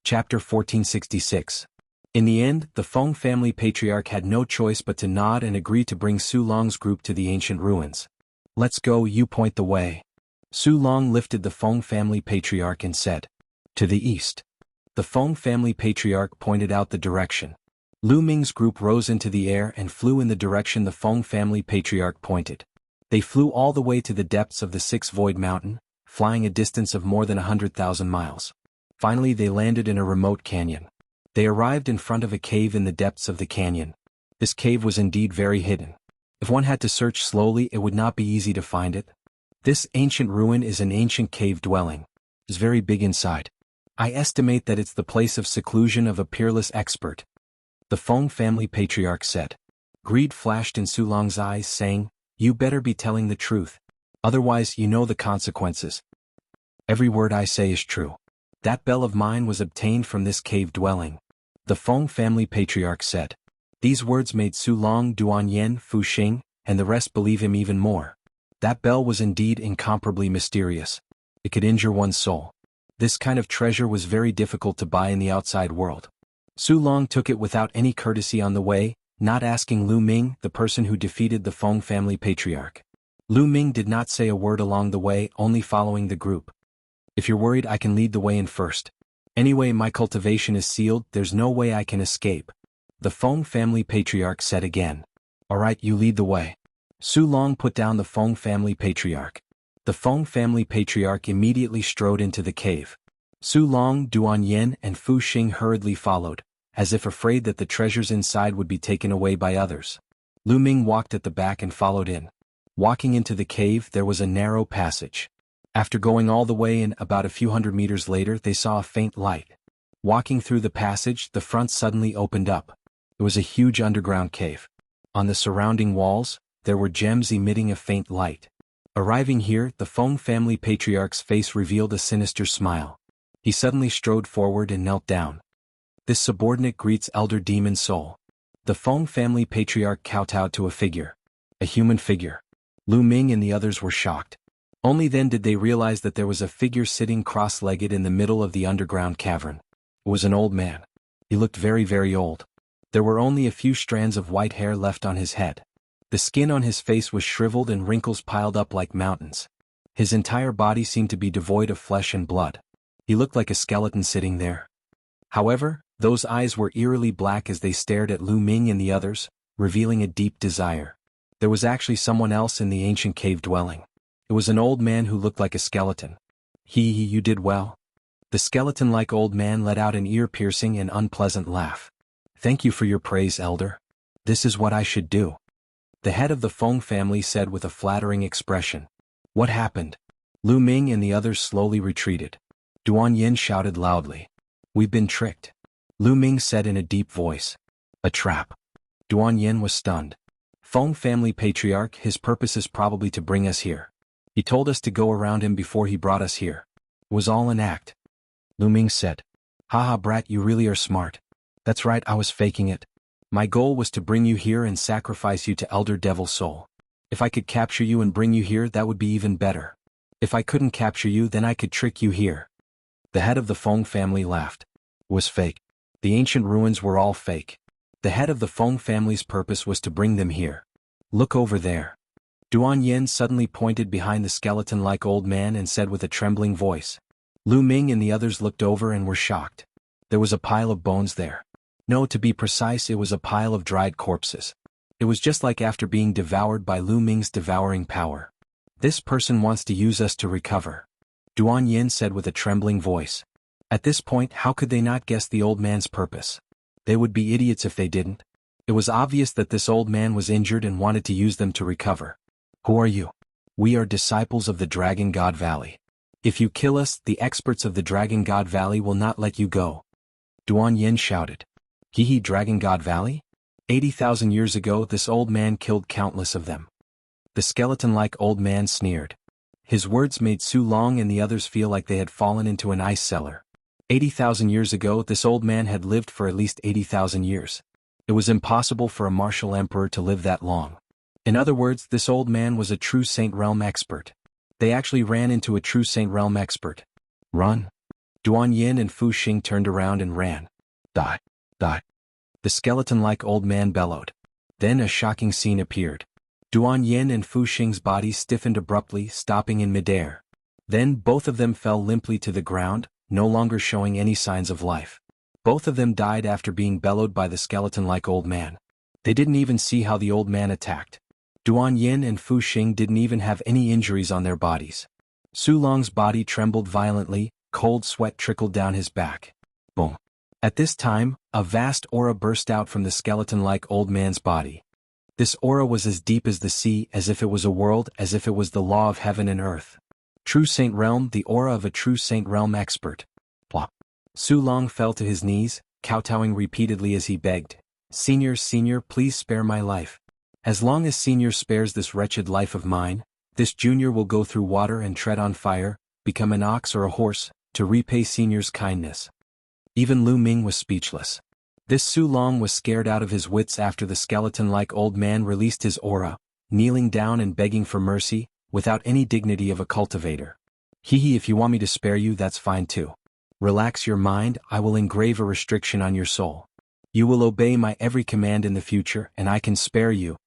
Chapter 1466. In the end, the Feng family patriarch had no choice but to nod and agree to bring Su Long's group to the ancient ruins. "Let's go, you point the way." Su Long lifted the Feng family patriarch and said, "To the east." The Feng family patriarch pointed out the direction. Lu Ming's group rose into the air and flew in the direction the Feng family patriarch pointed. They flew all the way to the depths of the Six Void Mountain, flying a distance of more than 100,000 miles. Finally they landed in a remote canyon. They arrived in front of a cave in the depths of the canyon. This cave was indeed very hidden. If one had to search slowly, it would not be easy to find it. This ancient ruin is an ancient cave dwelling. It's very big inside. I estimate that it's the place of seclusion of a peerless expert. The Feng family patriarch said. Greed flashed in Su Long's eyes, saying, "You better be telling the truth. Otherwise you know the consequences." "Every word I say is true. That bell of mine was obtained from this cave dwelling," the Feng family patriarch said. These words made Su Long, Duan Yen, Fu Xing, and the rest believe him even more. That bell was indeed incomparably mysterious. It could injure one's soul. This kind of treasure was very difficult to buy in the outside world. Su Long took it without any courtesy on the way, not asking Lu Ming, the person who defeated the Feng family patriarch. Lu Ming did not say a word along the way, only following the group. "If you're worried, I can lead the way in first. Anyway, my cultivation is sealed, there's no way I can escape," the Feng family patriarch said again. "Alright, you lead the way." Su Long put down the Feng family patriarch. The Feng family patriarch immediately strode into the cave. Su Long, Duan Yen, and Fu Xing hurriedly followed, as if afraid that the treasures inside would be taken away by others. Lu Ming walked at the back and followed in. Walking into the cave, there was a narrow passage. After going all the way in, about a few hundred meters later, they saw a faint light. Walking through the passage, the front suddenly opened up. It was a huge underground cave. On the surrounding walls, there were gems emitting a faint light. Arriving here, the Feng family patriarch's face revealed a sinister smile. He suddenly strode forward and knelt down. "This subordinate greets Elder Demon Soul." The Feng family patriarch kowtowed to a figure. A human figure. Lu Ming and the others were shocked. Only then did they realize that there was a figure sitting cross-legged in the middle of the underground cavern. It was an old man. He looked very, very old. There were only a few strands of white hair left on his head. The skin on his face was shriveled and wrinkles piled up like mountains. His entire body seemed to be devoid of flesh and blood. He looked like a skeleton sitting there. However, those eyes were eerily black as they stared at Lu Ming and the others, revealing a deep desire. There was actually someone else in the ancient cave dwelling. It was an old man who looked like a skeleton. You did well." The skeleton-like old man let out an ear-piercing and unpleasant laugh. "Thank you for your praise, Elder. This is what I should do." The head of the Feng family said with a flattering expression. "What happened?" Lu Ming and the others slowly retreated. Duan Yin shouted loudly. "We've been tricked." Lu Ming said in a deep voice. "A trap." Duan Yin was stunned. "Feng family patriarch, his purpose is probably to bring us here. He told us to go around him before he brought us here. It was all an act." Lu Ming said. "Haha, brat, you really are smart." "That's right, I was faking it. My goal was to bring you here and sacrifice you to Elder Devil Soul. If I could capture you and bring you here, that would be even better. If I couldn't capture you, then I could trick you here." The head of the Feng family laughed. It was fake. The ancient ruins were all fake. The head of the Feng family's purpose was to bring them here. "Look over there." Duan Yin suddenly pointed behind the skeleton-like old man and said with a trembling voice. Lu Ming and the others looked over and were shocked. There was a pile of bones there. No, to be precise, it was a pile of dried corpses. It was just like after being devoured by Lu Ming's devouring power. "This person wants to use us to recover," Duan Yin said with a trembling voice. At this point, how could they not guess the old man's purpose? They would be idiots if they didn't. It was obvious that this old man was injured and wanted to use them to recover. "Who are you?" "We are disciples of the Dragon God Valley. If you kill us, the experts of the Dragon God Valley will not let you go," Duan Yin shouted. Dragon God Valley? 80,000 years ago, this old man killed countless of them. The skeleton-like old man sneered. His words made Su Long and the others feel like they had fallen into an ice cellar. 80,000 years ago, this old man had lived for at least 80,000 years. It was impossible for a martial emperor to live that long. In other words, this old man was a true Saint Realm expert. They actually ran into a true Saint Realm expert. "Run." Duan Yin and Fu Xing turned around and ran. Die. Die. The skeleton-like old man bellowed. Then a shocking scene appeared. Duan Yin and Fu Xing's bodies stiffened abruptly, stopping in midair. Then both of them fell limply to the ground, no longer showing any signs of life. Both of them died after being bellowed by the skeleton-like old man. They didn't even see how the old man attacked. Duan Yin and Fu Xing didn't even have any injuries on their bodies. Su Long's body trembled violently, cold sweat trickled down his back. Boom. At this time, a vast aura burst out from the skeleton-like old man's body. This aura was as deep as the sea, as if it was a world, as if it was the law of heaven and earth. True Saint Realm, the aura of a true Saint Realm expert. Plop. Su Long fell to his knees, kowtowing repeatedly as he begged, Senior, please spare my life. As long as Senior spares this wretched life of mine, this Junior will go through water and tread on fire, become an ox or a horse, to repay Senior's kindness. Even Lu Ming was speechless. This Su Long was scared out of his wits after the skeleton-like old man released his aura, kneeling down and begging for mercy, without any dignity of a cultivator. Hee, if you want me to spare you, that's fine too. Relax your mind, I will engrave a restriction on your soul. You will obey my every command in the future, and I can spare you.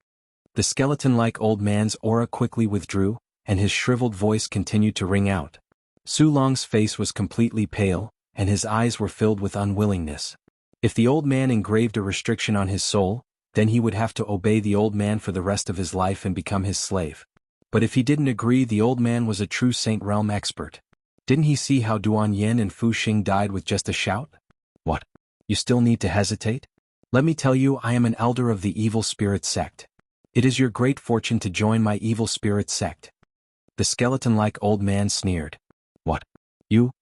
The skeleton-like old man's aura quickly withdrew, and his shriveled voice continued to ring out. Su Long's face was completely pale, and his eyes were filled with unwillingness. If the old man engraved a restriction on his soul, then he would have to obey the old man for the rest of his life and become his slave. But if he didn't agree, the old man was a true Saint Realm expert. Didn't he see how Duan Yin and Fu Xing died with just a shout? What? You still need to hesitate? Let me tell you, I am an elder of the evil spirit sect. It is your great fortune to join my evil spirit sect. The skeleton-like old man sneered. What? You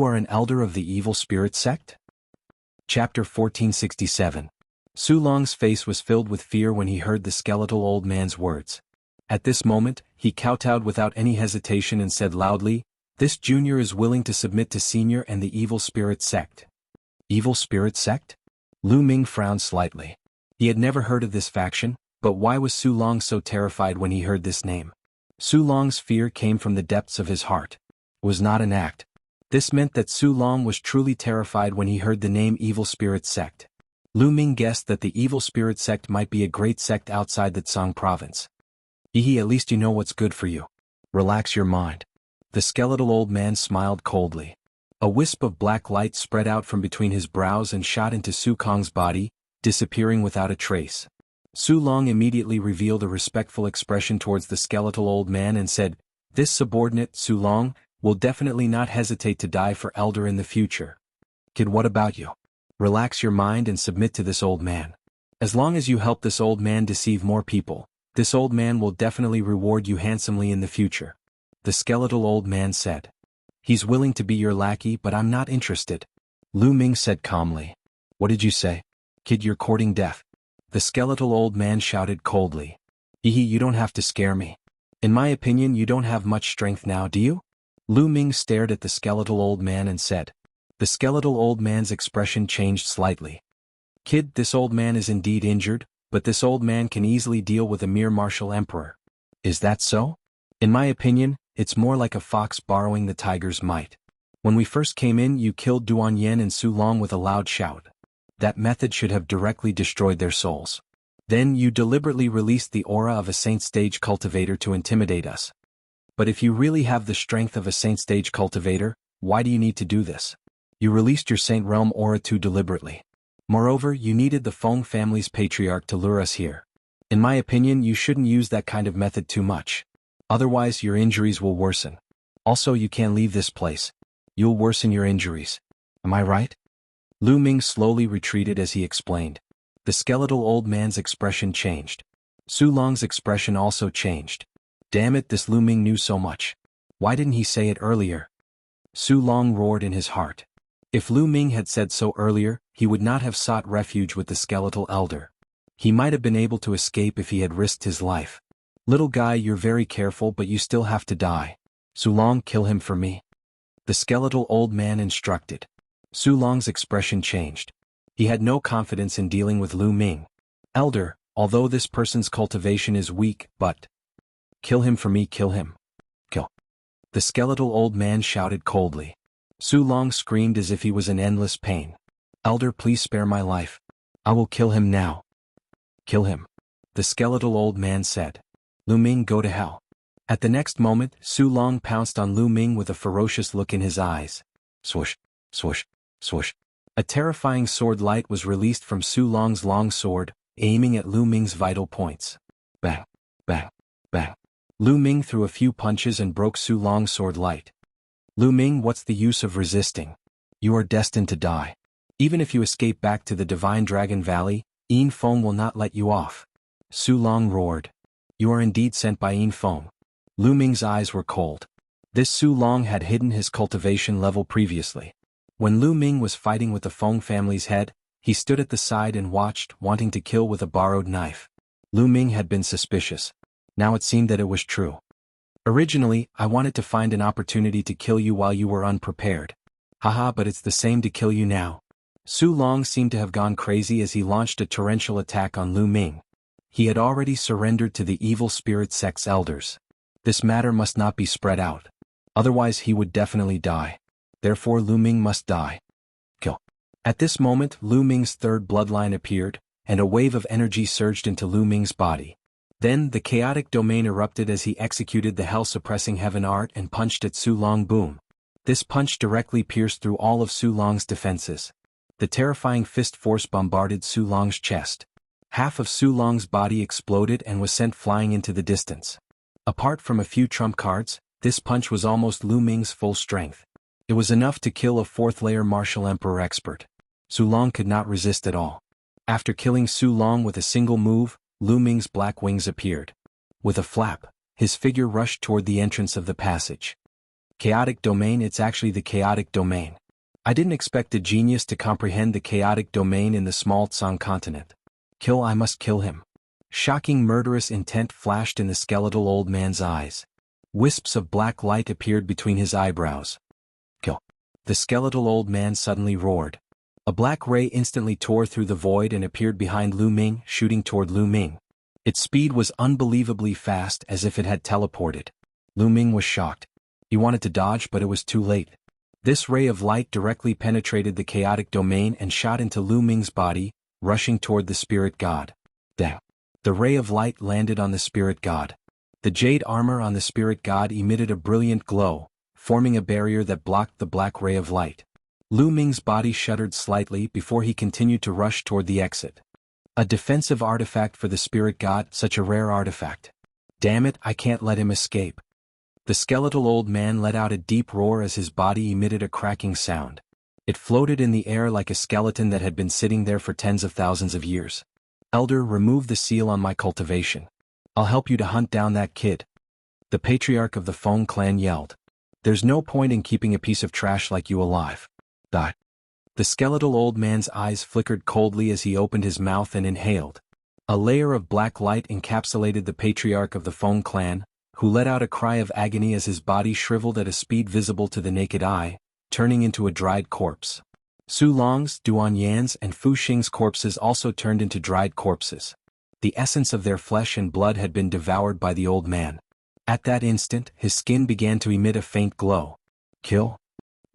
are an elder of the evil spirit sect? Chapter 1467. Su Long's face was filled with fear when he heard the skeletal old man's words. At this moment, he kowtowed without any hesitation and said loudly, This Junior is willing to submit to Senior and the evil spirit sect. Evil spirit sect? Lu Ming frowned slightly. He had never heard of this faction, but why was Su Long so terrified when he heard this name? Su Long's fear came from the depths of his heart. It was not an act. This meant that Su Long was truly terrified when he heard the name Evil Spirit Sect. Lu Ming guessed that the Evil Spirit Sect might be a great sect outside the Tsang province. Hehe, at least you know what's good for you. Relax your mind. The skeletal old man smiled coldly. A wisp of black light spread out from between his brows and shot into Su Kong's body, disappearing without a trace. Su Long immediately revealed a respectful expression towards the skeletal old man and said, This subordinate, Su Long, will definitely not hesitate to die for elder in the future. Kid, what about you? Relax your mind and submit to this old man. As long as you help this old man deceive more people, this old man will definitely reward you handsomely in the future. The skeletal old man said. He's willing to be your lackey, but I'm not interested. Lu Ming said calmly. What did you say? Kid, you're courting death. The skeletal old man shouted coldly. Hehe, you don't have to scare me. In my opinion, you don't have much strength now, do you? Lu Ming stared at the skeletal old man and said. The skeletal old man's expression changed slightly. Kid, this old man is indeed injured, but this old man can easily deal with a mere martial emperor. Is that so? In my opinion, it's more like a fox borrowing the tiger's might. When we first came in, you killed Duan Yin and Su Long with a loud shout. That method should have directly destroyed their souls. Then you deliberately released the aura of a saint stage cultivator to intimidate us. But if you really have the strength of a saint stage cultivator, why do you need to do this? You released your Saint Realm aura too deliberately. Moreover, you needed the Feng family's patriarch to lure us here. In my opinion, you shouldn't use that kind of method too much. Otherwise, your injuries will worsen. Also, you can't leave this place. You'll worsen your injuries. Am I right? Lu Ming slowly retreated as he explained. The skeletal old man's expression changed. Su Long's expression also changed. Damn it, this Lu Ming knew so much. Why didn't he say it earlier? Su Long roared in his heart. If Lu Ming had said so earlier, he would not have sought refuge with the skeletal elder. He might have been able to escape if he had risked his life. Little guy, you're very careful, but you still have to die. Su Long, kill him for me. The skeletal old man instructed. Su Long's expression changed. He had no confidence in dealing with Lu Ming. Elder, although this person's cultivation is weak, but... Kill him for me, kill him. Kill. The skeletal old man shouted coldly. Su Long screamed as if he was in endless pain. "Elder, please spare my life. I will kill him now." "Kill him," the skeletal old man said. "Lu Ming, go to hell." At the next moment, Su Long pounced on Lu Ming with a ferocious look in his eyes. Swoosh, swoosh, swoosh. A terrifying sword light was released from Su Long's long sword, aiming at Lu Ming's vital points. Bang, bang, bang. Lu Ming threw a few punches and broke Su Long's sword light. "Lu Ming, what's the use of resisting? You are destined to die. Even if you escape back to the Divine Dragon Valley, Yin Feng will not let you off." Su Long roared. "You are indeed sent by Yin Feng." Lu Ming's eyes were cold. This Su Long had hidden his cultivation level previously. When Lu Ming was fighting with the Feng family's head, he stood at the side and watched, wanting to kill with a borrowed knife. Lu Ming had been suspicious. Now it seemed that it was true. "Originally, I wanted to find an opportunity to kill you while you were unprepared. Haha, but it's the same to kill you now." Su Long seemed to have gone crazy as he launched a torrential attack on Lu Ming. He had already surrendered to the evil spirit sect's elders. This matter must not be spread out. Otherwise he would definitely die. Therefore Lu Ming must die. Kill. At this moment Lu Ming's third bloodline appeared, and a wave of energy surged into Lu Ming's body. Then the chaotic domain erupted as he executed the hell-suppressing heaven art and punched at Su Long. Boom. This punch directly pierced through all of Su Long's defenses. The terrifying fist force bombarded Su Long's chest. Half of Su Long's body exploded and was sent flying into the distance. Apart from a few trump cards, this punch was almost Lu Ming's full strength. It was enough to kill a fourth-layer martial emperor expert. Su Long could not resist at all. After killing Su Long with a single move, Lu Ming's black wings appeared. With a flap, his figure rushed toward the entrance of the passage. Chaotic domain. It's actually the chaotic domain. I didn't expect a genius to comprehend the chaotic domain in the small Tsang continent. Kill, I must kill him. Shocking murderous intent flashed in the skeletal old man's eyes. Wisps of black light appeared between his eyebrows. Kill. The skeletal old man suddenly roared. A black ray instantly tore through the void and appeared behind Lu Ming, shooting toward Lu Ming. Its speed was unbelievably fast, as if it had teleported. Lu Ming was shocked. He wanted to dodge, but it was too late. This ray of light directly penetrated the chaotic domain and shot into Lu Ming's body, rushing toward the spirit god. Damn. The ray of light landed on the spirit god. The jade armor on the spirit god emitted a brilliant glow, forming a barrier that blocked the black ray of light. Lu Ming's body shuddered slightly before he continued to rush toward the exit. A defensive artifact for the spirit god, such a rare artifact. Damn it, I can't let him escape. The skeletal old man let out a deep roar as his body emitted a cracking sound. It floated in the air like a skeleton that had been sitting there for tens of thousands of years. "Elder, remove the seal on my cultivation. I'll help you to hunt down that kid." The patriarch of the Feng clan yelled. "There's no point in keeping a piece of trash like you alive." Die. The skeletal old man's eyes flickered coldly as he opened his mouth and inhaled. A layer of black light encapsulated the patriarch of the Feng clan, who let out a cry of agony as his body shriveled at a speed visible to the naked eye, turning into a dried corpse. Su Long's, Duan Yan's, and Fu Xing's corpses also turned into dried corpses. The essence of their flesh and blood had been devoured by the old man. At that instant, his skin began to emit a faint glow. Kill.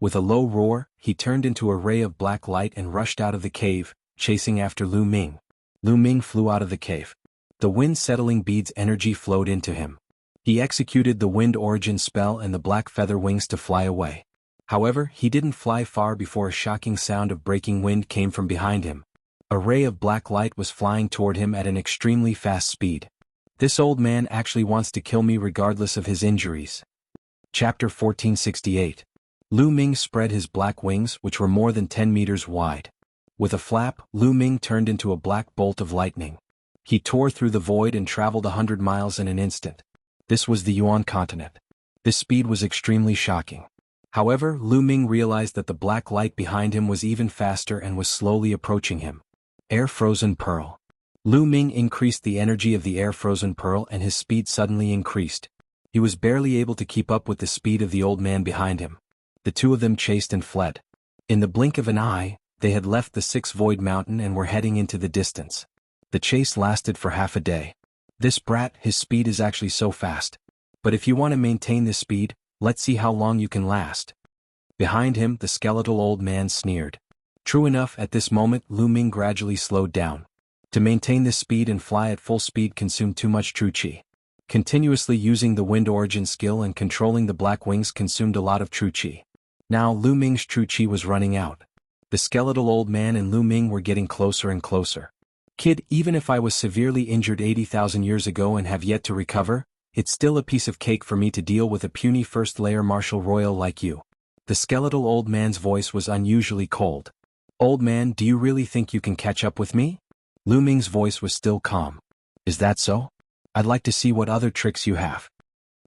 With a low roar, he turned into a ray of black light and rushed out of the cave, chasing after Lu Ming. Lu Ming flew out of the cave. The wind-settling bead's energy flowed into him. He executed the wind origin spell and the black feather wings to fly away. However, he didn't fly far before a shocking sound of breaking wind came from behind him. A ray of black light was flying toward him at an extremely fast speed. This old man actually wants to kill me regardless of his injuries. Chapter 1468. Lu Ming spread his black wings, which were more than 10 meters wide. With a flap, Lu Ming turned into a black bolt of lightning. He tore through the void and traveled 100 miles in an instant. This was the Yuan continent. This speed was extremely shocking. However, Lu Ming realized that the black light behind him was even faster and was slowly approaching him. Air-frozen pearl. Lu Ming increased the energy of the air-frozen pearl and his speed suddenly increased. He was barely able to keep up with the speed of the old man behind him. The two of them chased and fled. In the blink of an eye, they had left the Six Void Mountain and were heading into the distance. The chase lasted for half a day. This brat, his speed is actually so fast. But if you want to maintain this speed, let's see how long you can last. Behind him, the skeletal old man sneered. True enough, at this moment, Lu Ming gradually slowed down. To maintain this speed and fly at full speed consumed too much true qi. Continuously using the wind origin skill and controlling the black wings consumed a lot of true qi. Now Lu Ming's true qi was running out. The skeletal old man and Lu Ming were getting closer and closer. Kid, even if I was severely injured 80,000 years ago and have yet to recover, it's still a piece of cake for me to deal with a puny first-layer martial royal like you. The skeletal old man's voice was unusually cold. Old man, do you really think you can catch up with me? Lu Ming's voice was still calm. Is that so? I'd like to see what other tricks you have.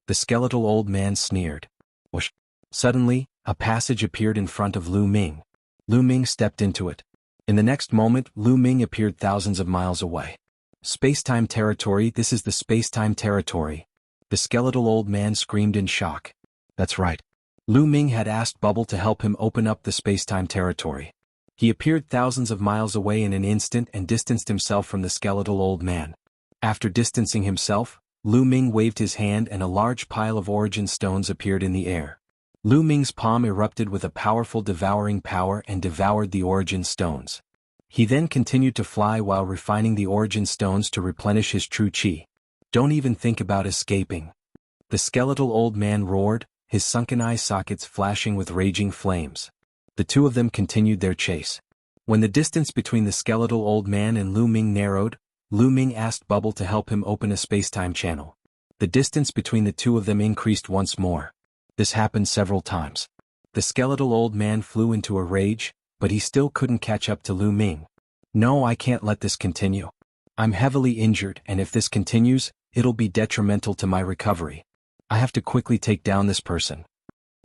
The skeletal old man sneered. Whoosh. Suddenly, a passage appeared in front of Lu Ming. Lu Ming stepped into it. In the next moment, Lu Ming appeared thousands of miles away. Space-time territory, this is the space-time territory. The skeletal old man screamed in shock. That's right. Lu Ming had asked Bubble to help him open up the space-time territory. He appeared thousands of miles away in an instant and distanced himself from the skeletal old man. After distancing himself, Lu Ming waved his hand and a large pile of origin stones appeared in the air. Lu Ming's palm erupted with a powerful devouring power and devoured the origin stones. He then continued to fly while refining the origin stones to replenish his true qi. Don't even think about escaping. The skeletal old man roared, his sunken eye sockets flashing with raging flames. The two of them continued their chase. When the distance between the skeletal old man and Lu Ming narrowed, Lu Ming asked Bubble to help him open a space-time channel. The distance between the two of them increased once more. This happened several times. The skeletal old man flew into a rage, but he still couldn't catch up to Lu Ming. No, I can't let this continue. I'm heavily injured, and if this continues, it'll be detrimental to my recovery. I have to quickly take down this person.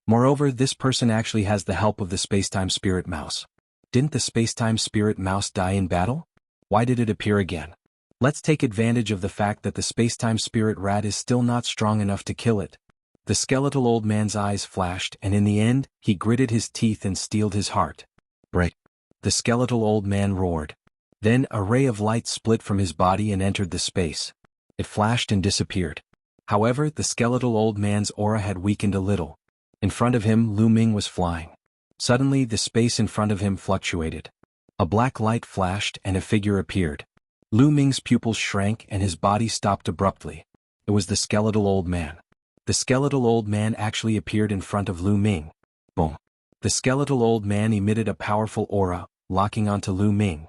Moreover, this person actually has the help of the space-time spirit mouse. Didn't the space-time spirit mouse die in battle? Why did it appear again? Let's take advantage of the fact that the space-time spirit rat is still not strong enough to kill it. The skeletal old man's eyes flashed, and in the end, he gritted his teeth and steeled his heart. Break! The skeletal old man roared. Then a ray of light split from his body and entered the space. It flashed and disappeared. However, the skeletal old man's aura had weakened a little. In front of him, Lu Ming was flying. Suddenly, the space in front of him fluctuated. A black light flashed and a figure appeared. Lu Ming's pupils shrank and his body stopped abruptly. It was the skeletal old man. The skeletal old man actually appeared in front of Lu Ming. Boom. The skeletal old man emitted a powerful aura, locking onto Lu Ming.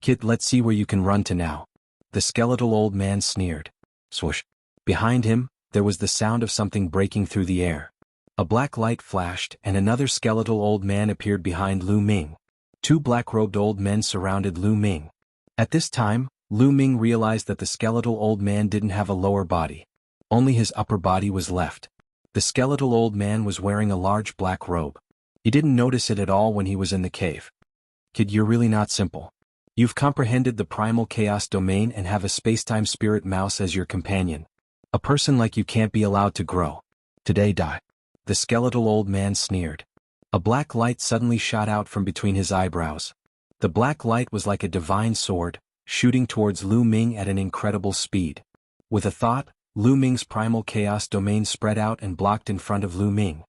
Kid, let's see where you can run to now. The skeletal old man sneered. Swoosh. Behind him, there was the sound of something breaking through the air. A black light flashed and another skeletal old man appeared behind Lu Ming. Two black-robed old men surrounded Lu Ming. At this time, Lu Ming realized that the skeletal old man didn't have a lower body. Only his upper body was left. The skeletal old man was wearing a large black robe. He didn't notice it at all when he was in the cave. Kid, you're really not simple. You've comprehended the primal chaos domain and have a space-time spirit mouse as your companion. A person like you can't be allowed to grow. Today die. The skeletal old man sneered. A black light suddenly shot out from between his eyebrows. The black light was like a divine sword, shooting towards Lu Ming at an incredible speed. With a thought, Lu Ming's primal chaos domain spread out and blocked in front of Lu Ming.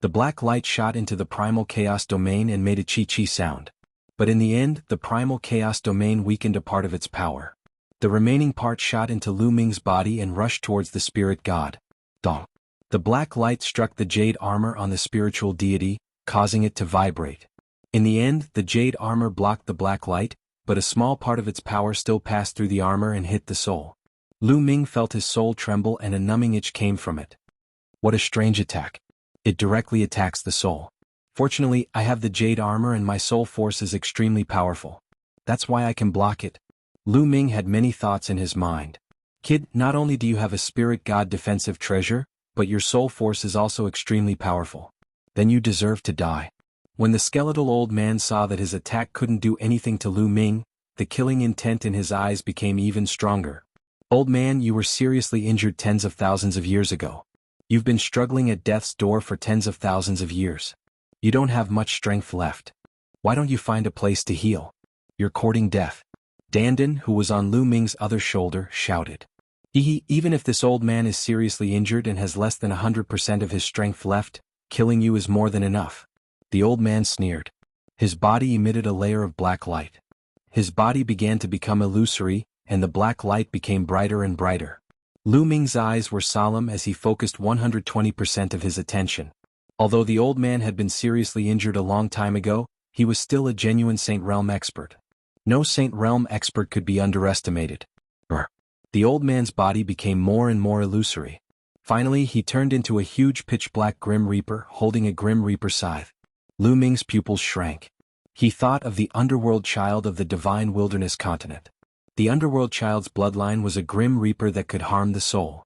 The black light shot into the primal chaos domain and made a chi-chi sound. But in the end, the primal chaos domain weakened a part of its power. The remaining part shot into Lu Ming's body and rushed towards the spirit god. Dong. The black light struck the jade armor on the spiritual deity, causing it to vibrate. In the end, the jade armor blocked the black light, but a small part of its power still passed through the armor and hit the soul. Lu Ming felt his soul tremble and a numbing itch came from it. What a strange attack. It directly attacks the soul. Fortunately, I have the jade armor and my soul force is extremely powerful. That's why I can block it. Lu Ming had many thoughts in his mind. Kid, not only do you have a spirit god defensive treasure, but your soul force is also extremely powerful. Then you deserve to die. When the skeletal old man saw that his attack couldn't do anything to Lu Ming, the killing intent in his eyes became even stronger. Old man, you were seriously injured tens of thousands of years ago. You've been struggling at death's door for tens of thousands of years. You don't have much strength left. Why don't you find a place to heal? You're courting death. Dandan, who was on Lu Ming's other shoulder, shouted. Even if this old man is seriously injured and has less than 100% of his strength left, Killing you is more than enough. The old man sneered. His body emitted a layer of black light. His body began to become illusory, and the black light became brighter and brighter. Lu Ming's eyes were solemn as he focused 120% of his attention. Although the old man had been seriously injured a long time ago, he was still a genuine Saint Realm expert. No Saint Realm expert could be underestimated. The old man's body became more and more illusory. Finally, he turned into a huge pitch-black Grim Reaper holding a Grim Reaper scythe. Lu Ming's pupils shrank. He thought of the underworld child of the divine wilderness continent. The underworld child's bloodline was a Grim Reaper that could harm the soul.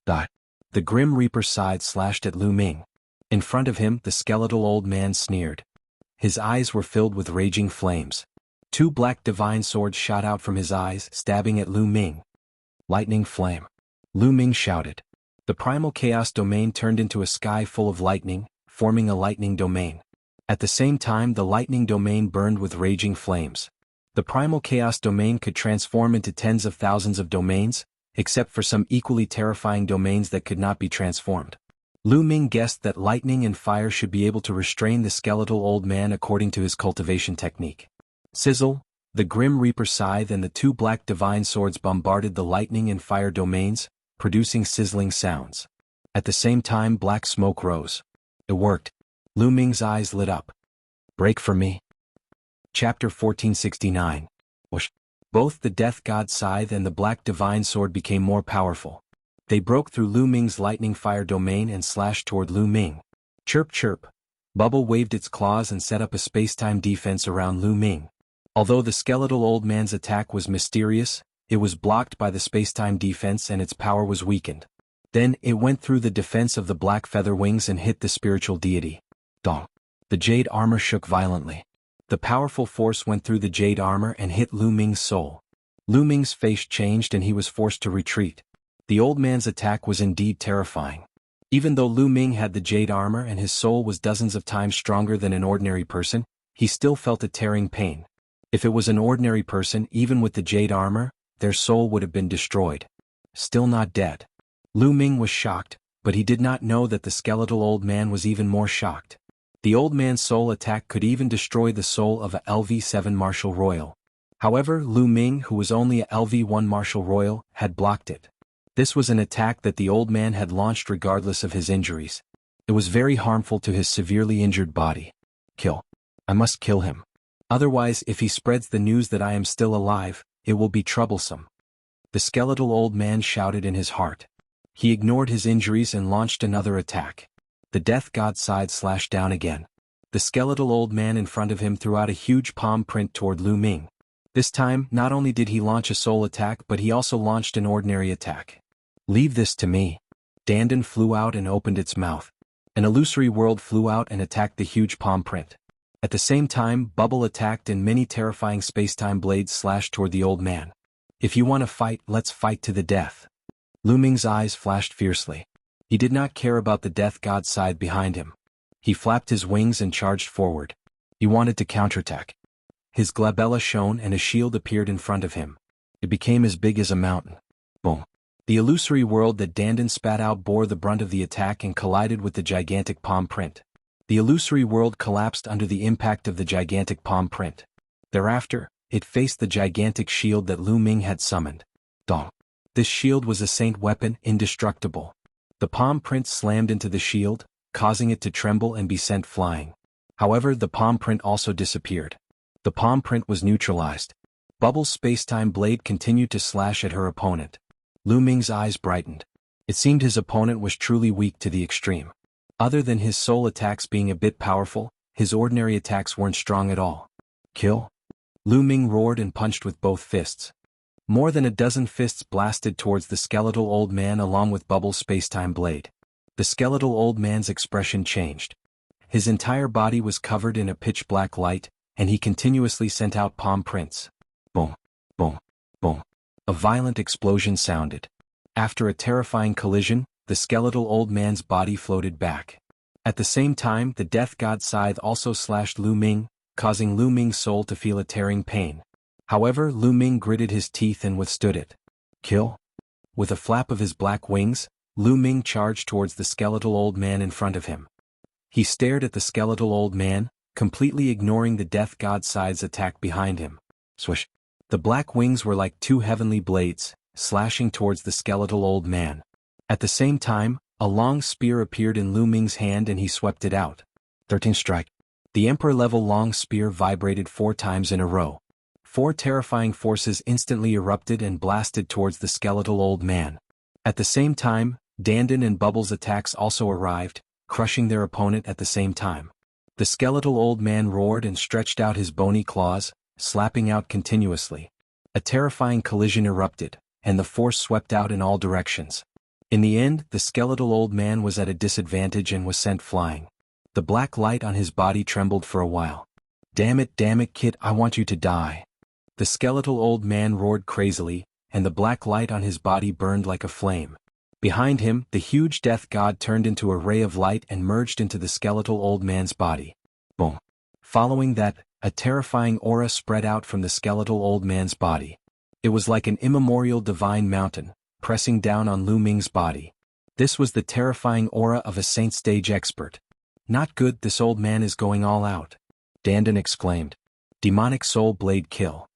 The Grim Reaper's scythe slashed at Lu Ming. In front of him, the skeletal old man sneered. His eyes were filled with raging flames. Two black divine swords shot out from his eyes, stabbing at Lu Ming. Lightning flame. Lu Ming shouted. The primal chaos domain turned into a sky full of lightning, forming a lightning domain. At the same time, the lightning domain burned with raging flames. The primal chaos domain could transform into tens of thousands of domains, except for some equally terrifying domains that could not be transformed. Lu Ming guessed that lightning and fire should be able to restrain the skeletal old man according to his cultivation technique. Sizzle, the Grim Reaper scythe and the two black divine swords bombarded the lightning and fire domains, producing sizzling sounds. At the same time, black smoke rose. It worked. Lu Ming's eyes lit up. Break for me. Chapter 1469. Whoosh. Both the Death God scythe and the black divine sword became more powerful. They broke through Lu Ming's lightning fire domain and slashed toward Lu Ming. Chirp chirp. Bubble waved its claws and set up a space-time defense around Lu Ming. Although the skeletal old man's attack was mysterious, it was blocked by the space-time defense and its power was weakened. Then it went through the defense of the black feather wings and hit the spiritual deity. Dong. The jade armor shook violently. The powerful force went through the jade armor and hit Lu Ming's soul. Lu Ming's face changed and he was forced to retreat. The old man's attack was indeed terrifying. Even though Lu Ming had the jade armor and his soul was dozens of times stronger than an ordinary person, he still felt a tearing pain. If it was an ordinary person, even with the jade armor, their soul would have been destroyed. Still not dead. Lu Ming was shocked, but he did not know that the skeletal old man was even more shocked. The old man's soul attack could even destroy the soul of a LV-7 Martial Royal. However, Lu Ming, who was only a LV-1 Martial Royal, had blocked it. This was an attack that the old man had launched regardless of his injuries. It was very harmful to his severely injured body. Kill. I must kill him. Otherwise, if he spreads the news that I am still alive, it will be troublesome. The skeletal old man shouted in his heart. He ignored his injuries and launched another attack. The Death God scythe slashed down again. The skeletal old man in front of him threw out a huge palm print toward Lu Ming. This time, not only did he launch a soul attack but he also launched an ordinary attack. Leave this to me. Dandan flew out and opened its mouth. An illusory world flew out and attacked the huge palm print. At the same time, Bubble attacked and many terrifying space-time blades slashed toward the old man. If you want to fight, let's fight to the death. Lu Ming's eyes flashed fiercely. He did not care about the Death God scythe behind him. He flapped his wings and charged forward. He wanted to counterattack. His glabella shone and a shield appeared in front of him. It became as big as a mountain. Boom. The illusory world that Dandan spat out bore the brunt of the attack and collided with the gigantic palm print. The illusory world collapsed under the impact of the gigantic palm print. Thereafter, it faced the gigantic shield that Lu Ming had summoned. Dong. This shield was a saint weapon, indestructible. The palm print slammed into the shield, causing it to tremble and be sent flying. However, the palm print also disappeared. The palm print was neutralized. Bubble's space-time blade continued to slash at her opponent. Lu Ming's eyes brightened. It seemed his opponent was truly weak to the extreme. Other than his soul attacks being a bit powerful, his ordinary attacks weren't strong at all. Kill? Lu Ming roared and punched with both fists. More than a dozen fists blasted towards the skeletal old man along with Bubble's space-time blade. The skeletal old man's expression changed. His entire body was covered in a pitch-black light, and he continuously sent out palm prints. Boom, boom, boom. A violent explosion sounded. After a terrifying collision, the skeletal old man's body floated back. At the same time, the Death God scythe also slashed Lu Ming, causing Lu Ming's soul to feel a tearing pain. However, Lu Ming gritted his teeth and withstood it. Kill? With a flap of his black wings, Lu Ming charged towards the skeletal old man in front of him. He stared at the skeletal old man, completely ignoring the death god side's attack behind him. Swish. The black wings were like two heavenly blades, slashing towards the skeletal old man. At the same time, a long spear appeared in Lu Ming's hand and he swept it out. 13th strike. The emperor-level long spear vibrated 4 times in a row. 4 terrifying forces instantly erupted and blasted towards the skeletal old man. At the same time, Dandan and Bubbles' attacks also arrived, crushing their opponent at the same time. The skeletal old man roared and stretched out his bony claws, slapping out continuously. A terrifying collision erupted, and the force swept out in all directions. In the end, the skeletal old man was at a disadvantage and was sent flying. The black light on his body trembled for a while. Damn it, kid, I want you to die." The skeletal old man roared crazily, and the black light on his body burned like a flame. Behind him, the huge death god turned into a ray of light and merged into the skeletal old man's body. Boom. Following that, a terrifying aura spread out from the skeletal old man's body. It was like an immemorial divine mountain, pressing down on Lu Ming's body. This was the terrifying aura of a saint stage expert. "Not good, this old man is going all out," Dandan exclaimed. "Demonic soul blade kill."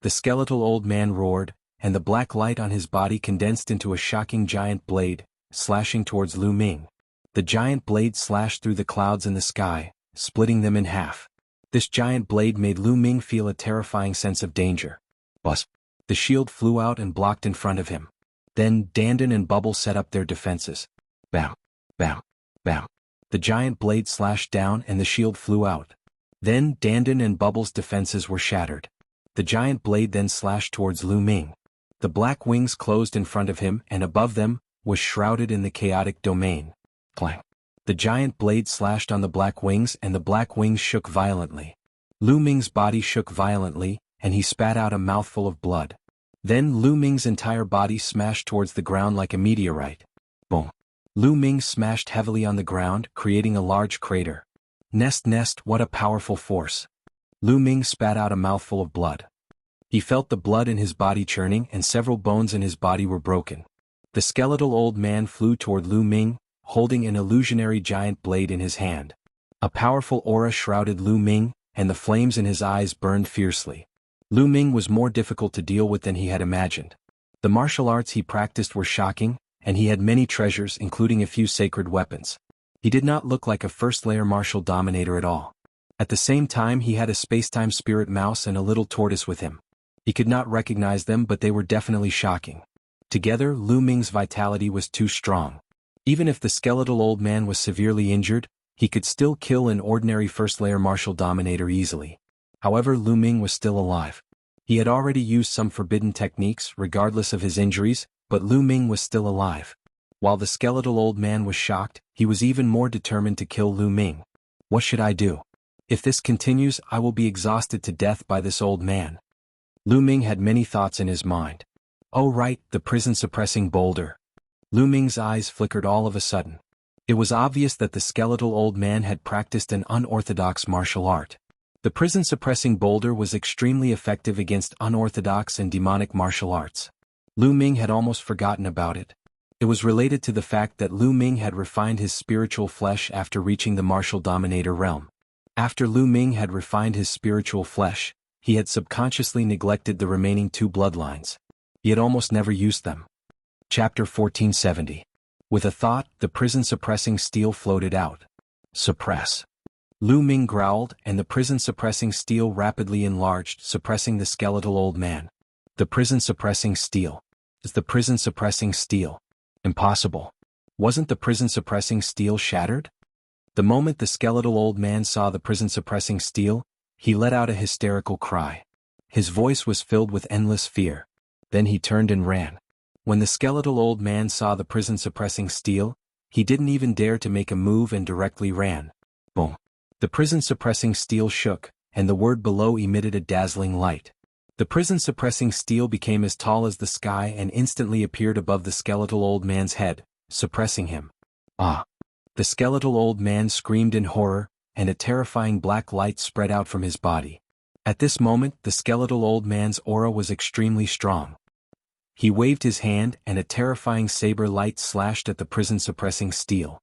The skeletal old man roared, and the black light on his body condensed into a shocking giant blade, slashing towards Lu Ming. The giant blade slashed through the clouds in the sky, splitting them in half. This giant blade made Lu Ming feel a terrifying sense of danger. Buzz. The shield flew out and blocked in front of him. Then Dandan and Bubble set up their defenses. Bam, bam, bam. The giant blade slashed down and the shield flew out. Then Dandan and Bubble's defenses were shattered. The giant blade then slashed towards Lu Ming. The black wings closed in front of him and above them, was shrouded in the chaotic domain. Clang. The giant blade slashed on the black wings and the black wings shook violently. Lu Ming's body shook violently, and he spat out a mouthful of blood. Then Lu Ming's entire body smashed towards the ground like a meteorite. Boom. Lu Ming smashed heavily on the ground, creating a large crater. Nest, what a powerful force. Lu Ming spat out a mouthful of blood. He felt the blood in his body churning and several bones in his body were broken. The skeletal old man flew toward Lu Ming, holding an illusionary giant blade in his hand. A powerful aura shrouded Lu Ming, and the flames in his eyes burned fiercely. Lu Ming was more difficult to deal with than he had imagined. The martial arts he practiced were shocking, and he had many treasures including a few sacred weapons. He did not look like a first-layer martial dominator at all. At the same time he had a space-time spirit mouse and a little tortoise with him. He could not recognize them but they were definitely shocking. Together Lu Ming's vitality was too strong. Even if the skeletal old man was severely injured, he could still kill an ordinary first-layer martial dominator easily. However, Lu Ming was still alive. He had already used some forbidden techniques regardless of his injuries, but Lu Ming was still alive. While the skeletal old man was shocked, he was even more determined to kill Lu Ming. What should I do? If this continues, I will be exhausted to death by this old man. Lu Ming had many thoughts in his mind. Oh right, the prison-suppressing boulder. Lu Ming's eyes flickered all of a sudden. It was obvious that the skeletal old man had practiced an unorthodox martial art. The prison-suppressing boulder was extremely effective against unorthodox and demonic martial arts. Lu Ming had almost forgotten about it. It was related to the fact that Lu Ming had refined his spiritual flesh after reaching the martial dominator realm. After Lu Ming had refined his spiritual flesh, he had subconsciously neglected the remaining 2 bloodlines. He had almost never used them. Chapter 1470. With a thought, the prison-suppressing steel floated out. Suppress. Lu Ming growled, and the prison-suppressing steel rapidly enlarged, suppressing the skeletal old man. The prison-suppressing steel. Is the prison-suppressing steel? Impossible. Wasn't the prison-suppressing steel shattered? The moment the skeletal old man saw the prison-suppressing steel, he let out a hysterical cry. His voice was filled with endless fear. Then he turned and ran. When the skeletal old man saw the prison-suppressing steel, he didn't even dare to make a move and directly ran. Boom. The prison-suppressing steel shook, and the word below emitted a dazzling light. The prison-suppressing steel became as tall as the sky and instantly appeared above the skeletal old man's head, suppressing him. Ah! The skeletal old man screamed in horror, and a terrifying black light spread out from his body. At this moment, the skeletal old man's aura was extremely strong. He waved his hand and a terrifying saber light slashed at the prison-suppressing steel.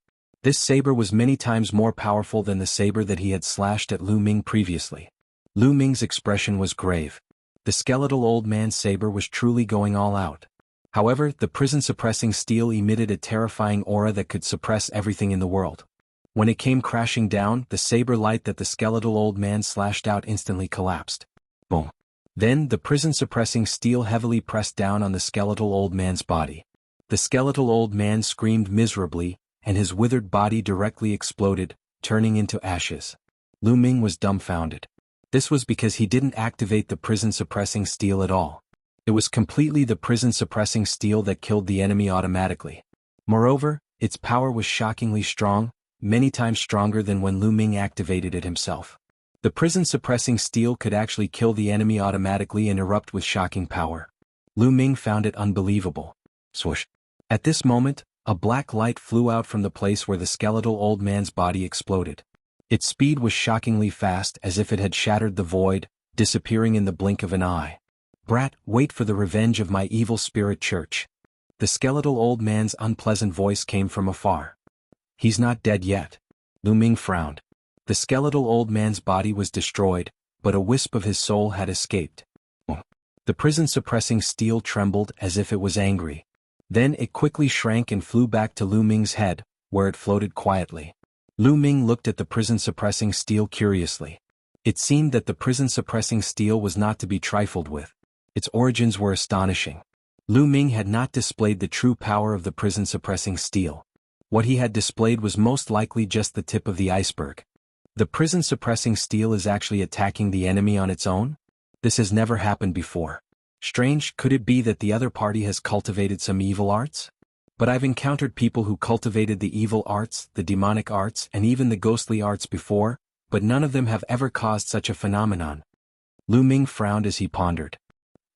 This saber was many times more powerful than the saber that he had slashed at Lu Ming previously. Lu Ming's expression was grave. The skeletal old man's saber was truly going all out. However, the prison-suppressing steel emitted a terrifying aura that could suppress everything in the world. When it came crashing down, the saber light that the skeletal old man slashed out instantly collapsed. Boom. Then, the prison-suppressing steel heavily pressed down on the skeletal old man's body. The skeletal old man screamed miserably, and his withered body directly exploded, turning into ashes. Lu Ming was dumbfounded. This was because he didn't activate the prison-suppressing steel at all. It was completely the prison-suppressing steel that killed the enemy automatically. Moreover, its power was shockingly strong, many times stronger than when Lu Ming activated it himself. The prison-suppressing steel could actually kill the enemy automatically and erupt with shocking power. Lu Ming found it unbelievable. Swoosh. At this moment, a black light flew out from the place where the skeletal old man's body exploded. Its speed was shockingly fast, as if it had shattered the void, disappearing in the blink of an eye. "Brat, wait for the revenge of my evil spirit church." The skeletal old man's unpleasant voice came from afar. "He's not dead yet." Lu Ming frowned. The skeletal old man's body was destroyed, but a wisp of his soul had escaped. The prison-suppressing steel trembled as if it was angry. Then it quickly shrank and flew back to Lu Ming's head, where it floated quietly. Lu Ming looked at the prison-suppressing steel curiously. It seemed that the prison-suppressing steel was not to be trifled with. Its origins were astonishing. Lu Ming had not displayed the true power of the prison-suppressing steel. What he had displayed was most likely just the tip of the iceberg. The prison-suppressing steel is actually attacking the enemy on its own? This has never happened before. Strange, could it be that the other party has cultivated some evil arts? But I've encountered people who cultivated the evil arts, the demonic arts, and even the ghostly arts before, but none of them have ever caused such a phenomenon. Lu Ming frowned as he pondered.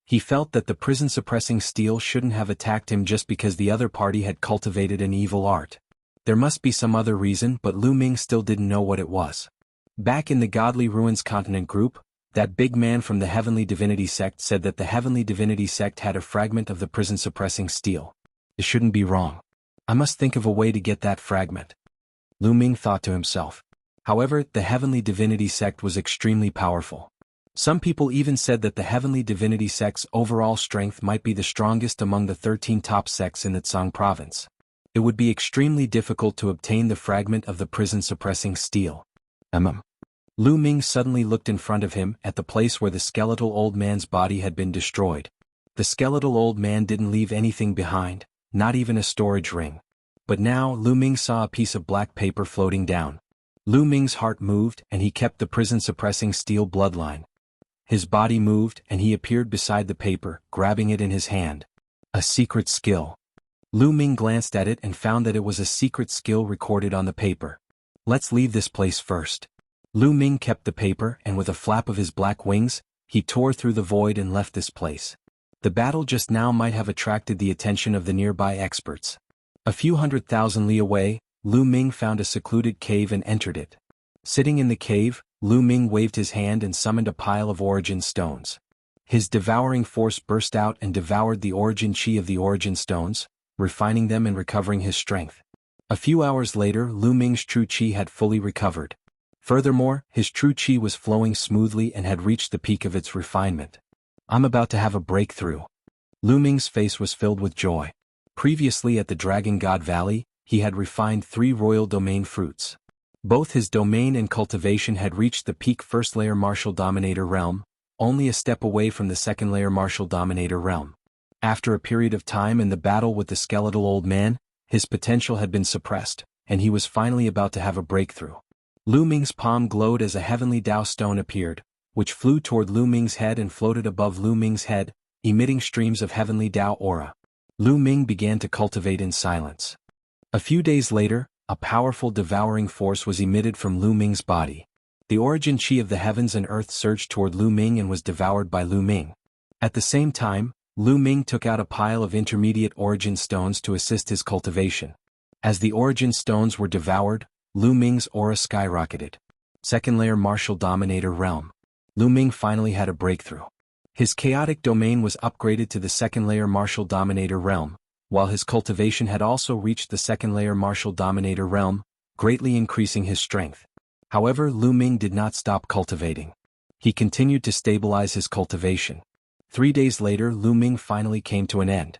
He felt that the prison-suppressing steel shouldn't have attacked him just because the other party had cultivated an evil art. There must be some other reason, but Lu Ming still didn't know what it was. Back in the Godly Ruins Continent group, that big man from the Heavenly Divinity sect said that the Heavenly Divinity sect had a fragment of the prison-suppressing steel. It shouldn't be wrong. I must think of a way to get that fragment. Lu Ming thought to himself. However, the Heavenly Divinity sect was extremely powerful. Some people even said that the Heavenly Divinity sect's overall strength might be the strongest among the 13 top sects in the Tsang province. It would be extremely difficult to obtain the fragment of the prison-suppressing steel. Lu Ming suddenly looked in front of him at the place where the skeletal old man's body had been destroyed. The skeletal old man didn't leave anything behind, not even a storage ring. But now Lu Ming saw a piece of black paper floating down. Lu Ming's heart moved and he kept the prison-suppressing steel bloodline. His body moved and he appeared beside the paper, grabbing it in his hand. A secret skill. Lu Ming glanced at it and found that it was a secret skill recorded on the paper. Let's leave this place first. Lu Ming kept the paper and with a flap of his black wings, he tore through the void and left this place. The battle just now might have attracted the attention of the nearby experts. A few 100,000 li away, Lu Ming found a secluded cave and entered it. Sitting in the cave, Lu Ming waved his hand and summoned a pile of origin stones. His devouring force burst out and devoured the origin chi of the origin stones, refining them and recovering his strength. A few hours later, Lu Ming's true chi had fully recovered. Furthermore, his true chi was flowing smoothly and had reached the peak of its refinement. I'm about to have a breakthrough. Lu Ming's face was filled with joy. Previously at the Dragon God Valley, he had refined 3 royal domain fruits. Both his domain and cultivation had reached the peak first layer martial dominator realm, only a step away from the second layer martial dominator realm. After a period of time in the battle with the skeletal old man, his potential had been suppressed, and he was finally about to have a breakthrough. Lu Ming's palm glowed as a heavenly Dao stone appeared, which flew toward Lu Ming's head and floated above Lu Ming's head, emitting streams of heavenly Dao aura. Lu Ming began to cultivate in silence. A few days later, a powerful devouring force was emitted from Lu Ming's body. The origin chi of the heavens and earth surged toward Lu Ming and was devoured by Lu Ming. At the same time, Lu Ming took out a pile of intermediate origin stones to assist his cultivation. As the origin stones were devoured, Lu Ming's aura skyrocketed. Second layer martial dominator realm. Lu Ming finally had a breakthrough. His chaotic domain was upgraded to the second layer martial dominator realm, while his cultivation had also reached the second layer martial dominator realm, greatly increasing his strength. However, Lu Ming did not stop cultivating. He continued to stabilize his cultivation. 3 days later, Lu Ming finally came to an end.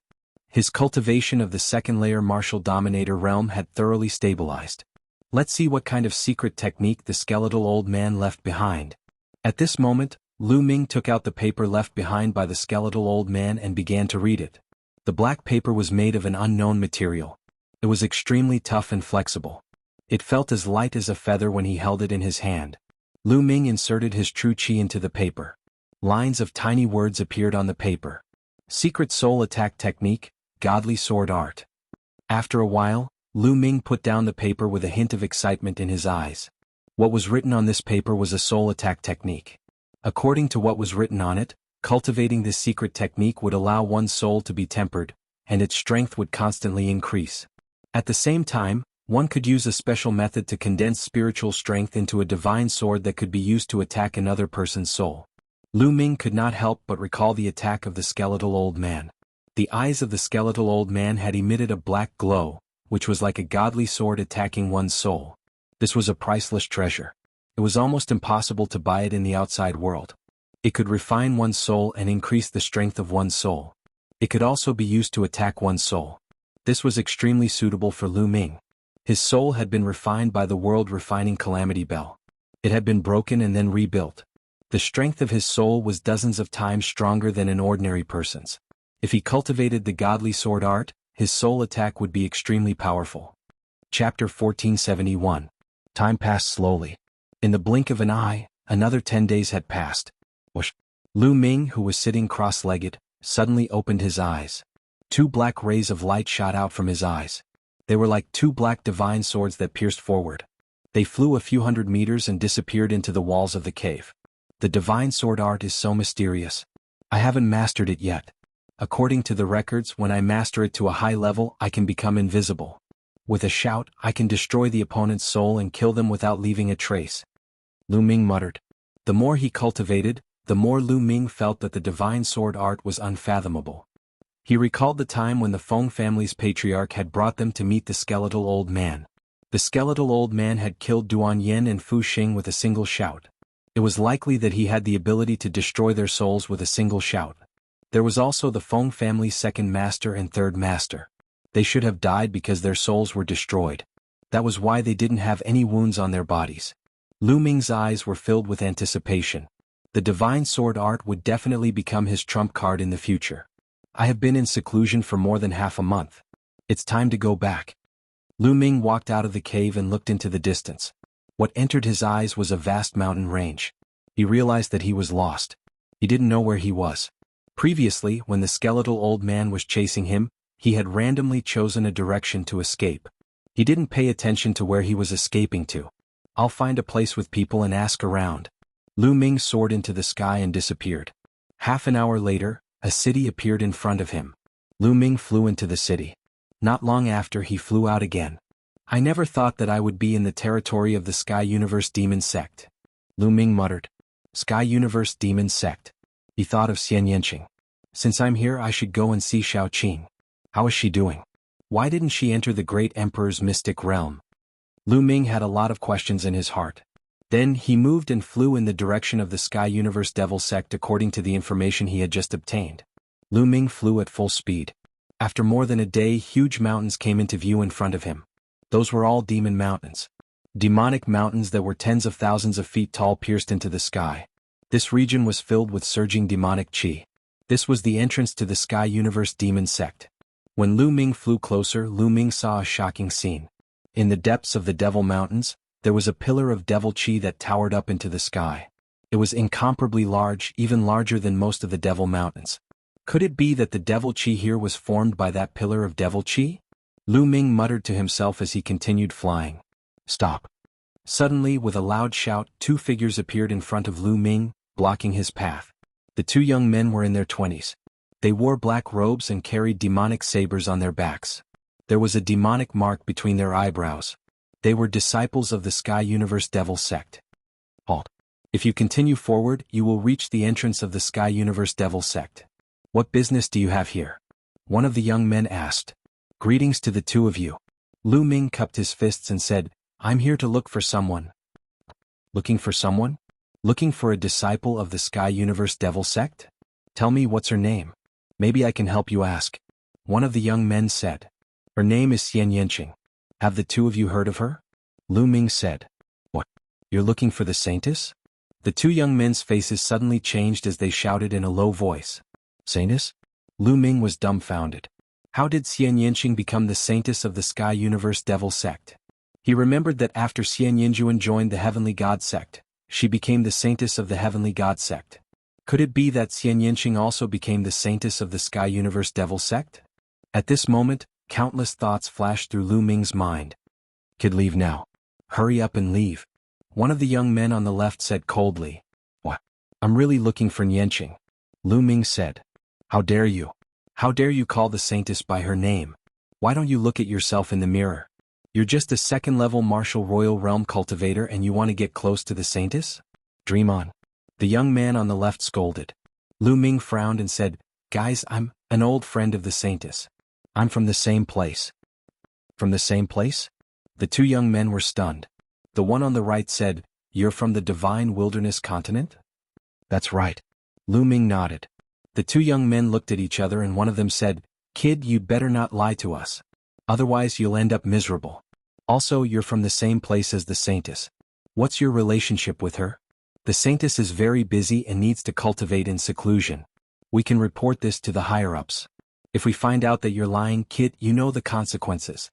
His cultivation of the second layer martial dominator realm had thoroughly stabilized. Let's see what kind of secret technique the skeletal old man left behind. At this moment, Lu Ming took out the paper left behind by the skeletal old man and began to read it. The black paper was made of an unknown material. It was extremely tough and flexible. It felt as light as a feather when he held it in his hand. Lu Ming inserted his true chi into the paper. Lines of tiny words appeared on the paper. Secret soul attack technique, godly sword art. After a while, Lu Ming put down the paper with a hint of excitement in his eyes. What was written on this paper was a soul attack technique. According to what was written on it, cultivating this secret technique would allow one's soul to be tempered, and its strength would constantly increase. At the same time, one could use a special method to condense spiritual strength into a divine sword that could be used to attack another person's soul. Lu Ming could not help but recall the attack of the skeletal old man. The eyes of the skeletal old man had emitted a black glow, which was like a godly sword attacking one's soul. This was a priceless treasure. It was almost impossible to buy it in the outside world. It could refine one's soul and increase the strength of one's soul. It could also be used to attack one's soul. This was extremely suitable for Lu Ming. His soul had been refined by the world-refining calamity bell. It had been broken and then rebuilt. The strength of his soul was dozens of times stronger than an ordinary person's. If he cultivated the godly sword art, his soul attack would be extremely powerful. Chapter 1471. Time passed slowly. In the blink of an eye, another 10 days had passed. Whoosh! Lu Ming, who was sitting cross-legged, suddenly opened his eyes. 2 black rays of light shot out from his eyes. They were like 2 black divine swords that pierced forward. They flew a few hundred meters and disappeared into the walls of the cave. The divine sword art is so mysterious. I haven't mastered it yet. According to the records, when I master it to a high level, I can become invisible. With a shout, I can destroy the opponent's soul and kill them without leaving a trace. Lu Ming muttered. The more he cultivated, the more Lu Ming felt that the divine sword art was unfathomable. He recalled the time when the Feng family's patriarch had brought them to meet the skeletal old man. The skeletal old man had killed Duan Yen and Fu Xing with a single shout. It was likely that he had the ability to destroy their souls with a single shout. There was also the Feng family's second master and third master. They should have died because their souls were destroyed. That was why they didn't have any wounds on their bodies. Lu Ming's eyes were filled with anticipation. The divine sword art would definitely become his trump card in the future. I have been in seclusion for more than half a month. It's time to go back. Lu Ming walked out of the cave and looked into the distance. What entered his eyes was a vast mountain range. He realized that he was lost. He didn't know where he was. Previously, when the skeletal old man was chasing him, he had randomly chosen a direction to escape. He didn't pay attention to where he was escaping to. I'll find a place with people and ask around. Lu Ming soared into the sky and disappeared. Half an hour later, a city appeared in front of him. Lu Ming flew into the city. Not long after, he flew out again. I never thought that I would be in the territory of the Sky Universe Demon Sect. Lu Ming muttered. Sky Universe Demon Sect. He thought of Xian Yanqing. Since I'm here, I should go and see Xiao Qing. How is she doing? Why didn't she enter the Great Emperor's mystic realm? Lu Ming had a lot of questions in his heart. Then he moved and flew in the direction of the Sky Universe Devil Sect according to the information he had just obtained. Lu Ming flew at full speed. After more than a day, huge mountains came into view in front of him. Those were all demon mountains. Demonic mountains that were tens of thousands of feet tall pierced into the sky. This region was filled with surging demonic chi. This was the entrance to the Sky Universe Demon Sect. When Lu Ming flew closer, Lu Ming saw a shocking scene. In the depths of the Devil Mountains, there was a pillar of devil chi that towered up into the sky. It was incomparably large, even larger than most of the Devil Mountains. Could it be that the devil chi here was formed by that pillar of devil chi? Lu Ming muttered to himself as he continued flying. Stop. Suddenly, with a loud shout, 2 figures appeared in front of Lu Ming, blocking his path. The 2 young men were in their 20s. They wore black robes and carried demonic sabers on their backs. There was a demonic mark between their eyebrows. They were disciples of the Sky Universe Devil Sect. Halt. If you continue forward, you will reach the entrance of the Sky Universe Devil Sect. What business do you have here? One of the young men asked. Greetings to the 2 of you. Lu Ming cupped his fists and said, I'm here to look for someone. Looking for someone? Looking for a disciple of the Sky Universe Devil Sect? Tell me what's her name. Maybe I can help you ask. One of the young men said. Her name is Xian Yanqing. Have the two of you heard of her? Lu Ming said. What? You're looking for the Saintess? The two young men's faces suddenly changed as they shouted in a low voice. Saintess? Lu Ming was dumbfounded. How did Xian Yanqing become the Saintess of the Sky Universe Devil Sect? He remembered that after Xian Yinjuan joined the Heavenly God Sect, she became the Saintess of the Heavenly God Sect. Could it be that Xian Yanqing also became the Saintess of the Sky Universe Devil Sect? At this moment, countless thoughts flashed through Lu Ming's mind. Kid, leave now. Hurry up and leave. One of the young men on the left said coldly. What? I'm really looking for Yanqing. Lu Ming said. How dare you? How dare you call the Saintess by her name? Why don't you look at yourself in the mirror? You're just a second-level martial royal realm cultivator and you want to get close to the Saintess? Dream on. The young man on the left scolded. Lu Ming frowned and said, Guys, I'm an old friend of the Saintess. I'm from the same place. From the same place? The two young men were stunned. The one on the right said, You're from the Divine Wilderness Continent? That's right. Lu Ming nodded. The two young men looked at each other and one of them said, Kid, you'd better not lie to us. Otherwise you'll end up miserable. Also, you're from the same place as the Saintess. What's your relationship with her? The Saintess is very busy and needs to cultivate in seclusion. We can report this to the higher-ups. If we find out that you're lying, kid, you know the consequences.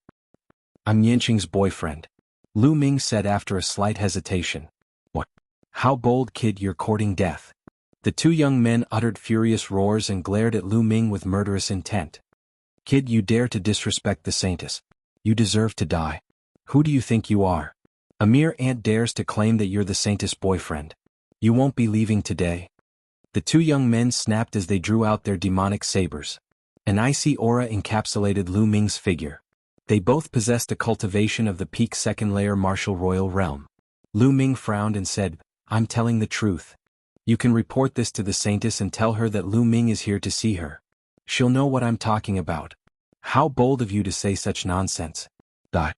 I'm Yanqing's boyfriend. Lu Ming said after a slight hesitation. What? How bold, kid, you're courting death. The two young men uttered furious roars and glared at Lu Ming with murderous intent. Kid, you dare to disrespect the Saintess. You deserve to die. Who do you think you are? A mere ant dares to claim that you're the Saintess' boyfriend. You won't be leaving today. The two young men snapped as they drew out their demonic sabers. An icy aura encapsulated Lu Ming's figure. They both possessed a cultivation of the peak second-layer martial royal realm. Lu Ming frowned and said, I'm telling the truth. You can report this to the Saintess and tell her that Lu Ming is here to see her. She'll know what I'm talking about. How bold of you to say such nonsense. Die.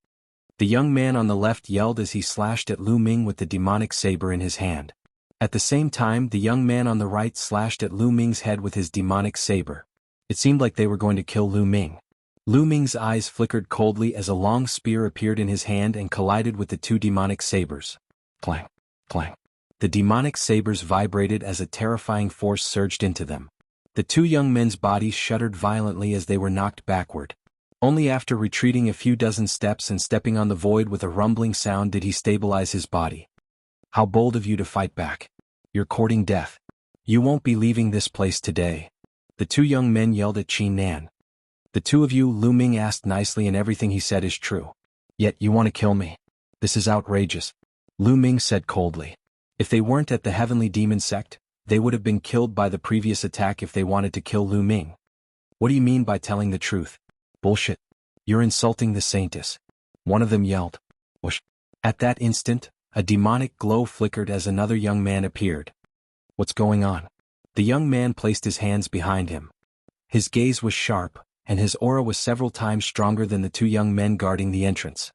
The young man on the left yelled as he slashed at Lu Ming with the demonic saber in his hand. At the same time, the young man on the right slashed at Lu Ming's head with his demonic saber. It seemed like they were going to kill Lu Ming. Lu Ming's eyes flickered coldly as a long spear appeared in his hand and collided with the two demonic sabers. Clang, clang. The demonic sabers vibrated as a terrifying force surged into them. The two young men's bodies shuddered violently as they were knocked backward. Only after retreating a few dozen steps and stepping on the void with a rumbling sound did he stabilize his body. How bold of you to fight back. You're courting death. You won't be leaving this place today. The two young men yelled at Qin Nan. The two of you, Lu Ming asked nicely, and everything he said is true. Yet you want to kill me. This is outrageous. Lu Ming said coldly. If they weren't at the Heavenly Demon Sect, they would have been killed by the previous attack if they wanted to kill Lu Ming. What do you mean by telling the truth? Bullshit. You're insulting the Saintess. One of them yelled. Whoosh. At that instant, a demonic glow flickered as another young man appeared. What's going on? The young man placed his hands behind him. His gaze was sharp, and his aura was several times stronger than the two young men guarding the entrance.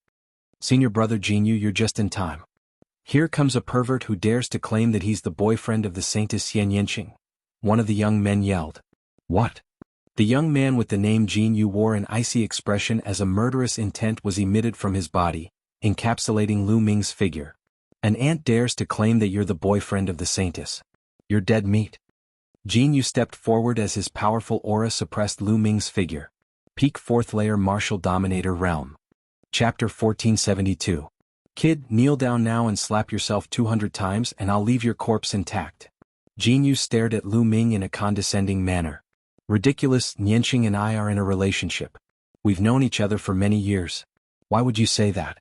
Senior brother Jinyu, you're just in time. Here comes a pervert who dares to claim that he's the boyfriend of the Saintess Xian Yanqing. One of the young men yelled. What? The young man with the name Jinyu wore an icy expression as a murderous intent was emitted from his body, encapsulating Lu Ming's figure. An ant dares to claim that you're the boyfriend of the Saintess. You're dead meat. Jinyu stepped forward as his powerful aura suppressed Lu Ming's figure. Peak 4th Layer Martial Dominator Realm. Chapter 1472. Kid, kneel down now and slap yourself 200 times and I'll leave your corpse intact. Jinyu stared at Lu Ming in a condescending manner. Ridiculous, Yanqing and I are in a relationship. We've known each other for many years. Why would you say that?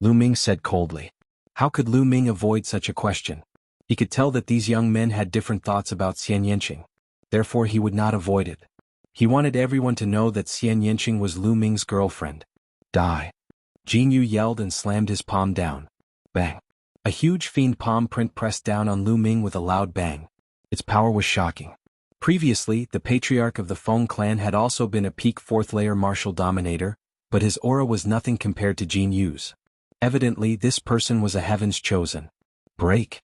Lu Ming said coldly. How could Lu Ming avoid such a question? He could tell that these young men had different thoughts about Xian Yanqing. Therefore he would not avoid it. He wanted everyone to know that Xian Yanqing was Lu Ming's girlfriend. Die. Jinyu yelled and slammed his palm down. Bang. A huge fiend palm print pressed down on Lu Ming with a loud bang. Its power was shocking. Previously, the patriarch of the Feng clan had also been a peak 4th layer martial dominator, but his aura was nothing compared to Jinyu's. Evidently this person was a heaven's chosen. Break.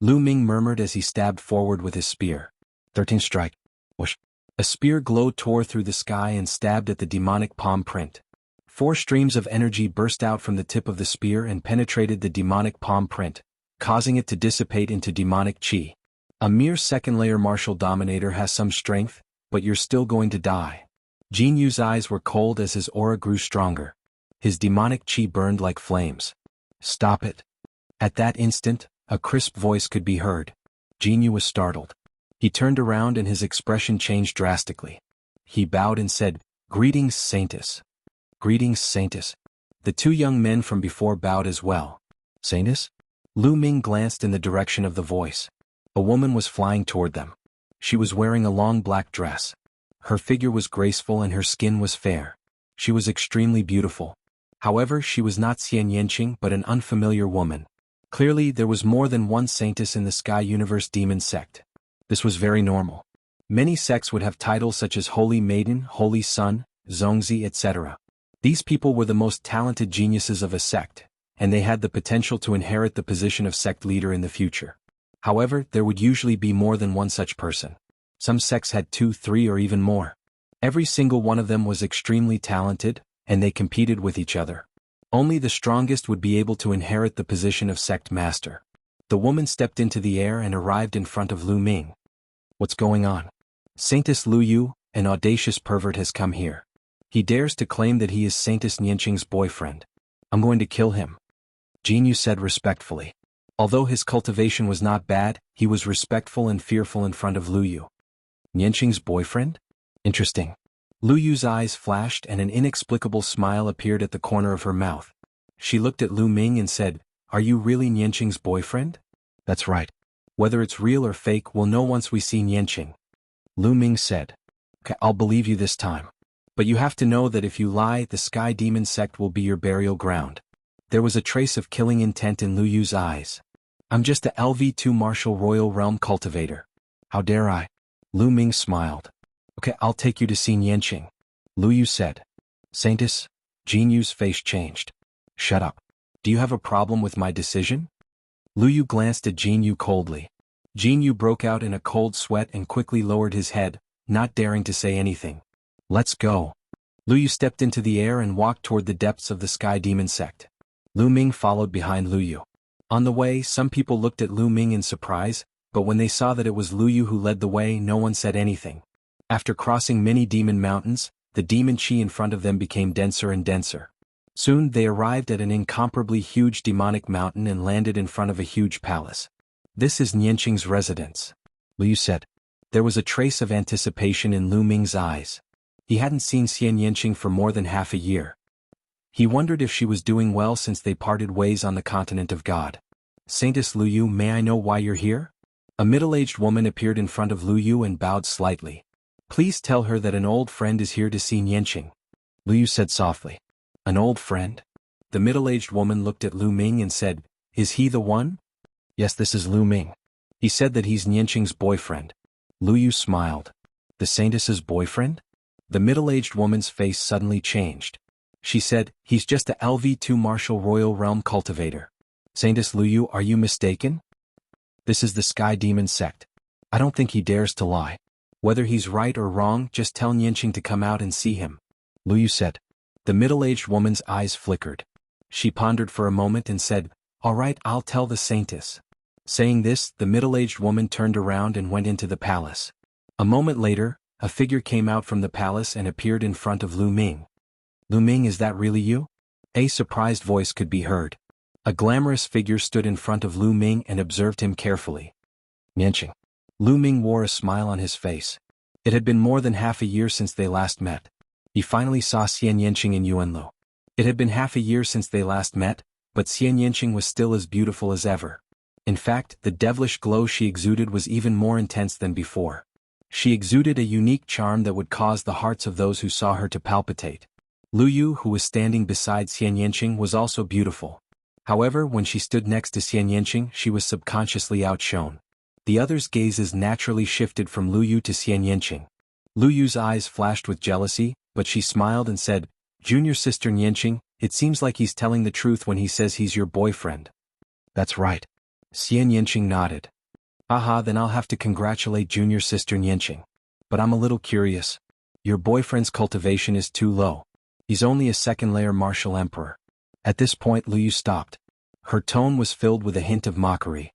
Lu Ming murmured as he stabbed forward with his spear. 13th strike. Whoosh. A spear glow tore through the sky and stabbed at the demonic palm print. 4 streams of energy burst out from the tip of the spear and penetrated the demonic palm print, causing it to dissipate into demonic chi. A mere second-layer martial dominator has some strength, but you're still going to die. Jin Yu's eyes were cold as his aura grew stronger. His demonic chi burned like flames. Stop it. At that instant, a crisp voice could be heard. Jin Yu was startled. He turned around and his expression changed drastically. He bowed and said, "Greetings, Saintess." "Greetings, Saintess." The 2 young men from before bowed as well. "Saintess?" Lu Ming glanced in the direction of the voice. A woman was flying toward them. She was wearing a long black dress. Her figure was graceful and her skin was fair. She was extremely beautiful. However, she was not Xian Yanqing but an unfamiliar woman. Clearly, there was more than one Saintess in the Sky Universe Demon sect. This was very normal. Many sects would have titles such as Holy Maiden, Holy Sun, Zongzi, etc. These people were the most talented geniuses of a sect, and they had the potential to inherit the position of sect leader in the future. However, there would usually be more than one such person. Some sects had 2, 3, or even more. Every single one of them was extremely talented, and they competed with each other. Only the strongest would be able to inherit the position of sect master. The woman stepped into the air and arrived in front of Lu Ming. "What's going on?" "Saintess Lu Yu, an audacious pervert has come here. He dares to claim that he is Saintess Nianqing's boyfriend. I'm going to kill him," Jin Yu said respectfully. Although his cultivation was not bad, he was respectful and fearful in front of Lu Yu. Nianqing's boyfriend? Interesting. Lu Yu's eyes flashed and an inexplicable smile appeared at the corner of her mouth. She looked at Lu Ming and said, "Are you really Nianqing's boyfriend?" "That's right. Whether it's real or fake we'll know once we see Nianqing," Lu Ming said. "Okay, I'll believe you this time. But you have to know that if you lie, the Sky Demon sect will be your burial ground." There was a trace of killing intent in Lu Yu's eyes. "I'm just a LV2 Martial Royal Realm cultivator. How dare I?" Lu Ming smiled. "Okay, I'll take you to see Nianqing," Lu Yu said. "Saintess?" Jin Yu's face changed. "Shut up. Do you have a problem with my decision?" Lu Yu glanced at Jin Yu coldly. Jin Yu broke out in a cold sweat and quickly lowered his head, not daring to say anything. "Let's go." Lu Yu stepped into the air and walked toward the depths of the Sky Demon sect. Lu Ming followed behind Lu Yu. On the way, some people looked at Lu Ming in surprise, but when they saw that it was Lu Yu who led the way, no one said anything. After crossing many demon mountains, the demon chi in front of them became denser and denser. Soon they arrived at an incomparably huge demonic mountain and landed in front of a huge palace. "This is Nianqing's residence," Lu Yu said. There was a trace of anticipation in Lu Ming's eyes. He hadn't seen Xian Yanqing for more than half a year. He wondered if she was doing well since they parted ways on the continent of God. "Saintess Lu Yu, may I know why you're here?" A middle-aged woman appeared in front of Lu Yu and bowed slightly. "Please tell her that an old friend is here to see Nianqing," Lu Yu said softly. "An old friend?" The middle-aged woman looked at Lu Ming and said, "Is he the one?" "Yes, this is Lu Ming. He said that he's Nianqing's boyfriend." Lu Yu smiled. "The Saintess's boyfriend?" The middle-aged woman's face suddenly changed. She said, "He's just a LV2 Martial Royal Realm cultivator." "Saintess Lu Yu, are you mistaken? This is the Sky Demon sect. I don't think he dares to lie. Whether he's right or wrong, just tell Nianqing to come out and see him," Lu Yu said. The middle-aged woman's eyes flickered. She pondered for a moment and said, "All right, I'll tell the Saintess." Saying this, the middle-aged woman turned around and went into the palace. A moment later, a figure came out from the palace and appeared in front of Lu Ming. "Lu Ming, is that really you?" A surprised voice could be heard. A glamorous figure stood in front of Lu Ming and observed him carefully. "Nianqing." Lu Ming wore a smile on his face. It had been more than half a year since they last met. He finally saw Xian Yanqing in Yuanlu. It had been half a year since they last met, but Xian Yanqing was still as beautiful as ever. In fact, the devilish glow she exuded was even more intense than before. She exuded a unique charm that would cause the hearts of those who saw her to palpitate. Lu Yu, who was standing beside Xian Yanqing, was also beautiful. However, when she stood next to Xian Yanqing, she was subconsciously outshone. The others' gazes naturally shifted from Lu Yu to Xian Yanqing. Lu Yu's eyes flashed with jealousy, but she smiled and said, Junior sister Nianqing, it seems like he's telling the truth when he says he's your boyfriend. That's right. Xian Yanqing nodded. Aha, then I'll have to congratulate junior sister Nianqing. But I'm a little curious. Your boyfriend's cultivation is too low. He's only a second-layer martial emperor. At this point Lu Yu stopped. Her tone was filled with a hint of mockery.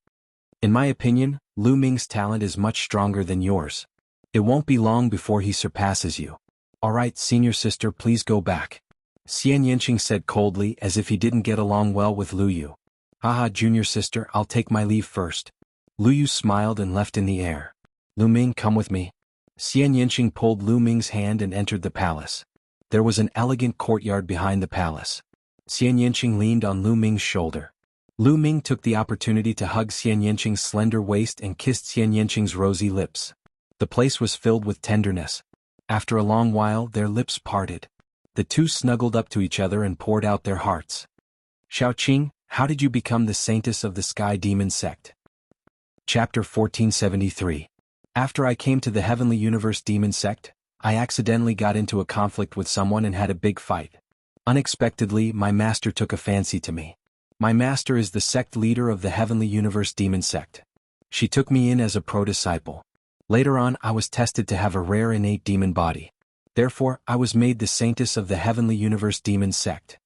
In my opinion, Lu Ming's talent is much stronger than yours. It won't be long before he surpasses you. Alright, senior sister, please go back. Xian Yanqing said coldly, as if he didn't get along well with Lu Yu. Haha, junior sister, I'll take my leave first. Lu Yu smiled and left in the air. Lu Ming, come with me. Xian Yanqing pulled Lu Ming's hand and entered the palace. There was an elegant courtyard behind the palace. Xian Yanqing leaned on Lu Ming's shoulder. Lu Ming took the opportunity to hug Xian Yanqing's slender waist and kissed Xian Yanqing's rosy lips. The place was filled with tenderness. After a long while, their lips parted. The two snuggled up to each other and poured out their hearts. Xiaoqing, how did you become the saintess of the Sky Demon Sect? Chapter 1473. After I came to the Heavenly Universe Demon Sect, I accidentally got into a conflict with someone and had a big fight. Unexpectedly, my master took a fancy to me. My master is the sect leader of the Heavenly Universe Demon Sect. She took me in as a pro-disciple. Later on, I was tested to have a rare innate demon body. Therefore, I was made the saintess of the Heavenly Universe Demon Sect.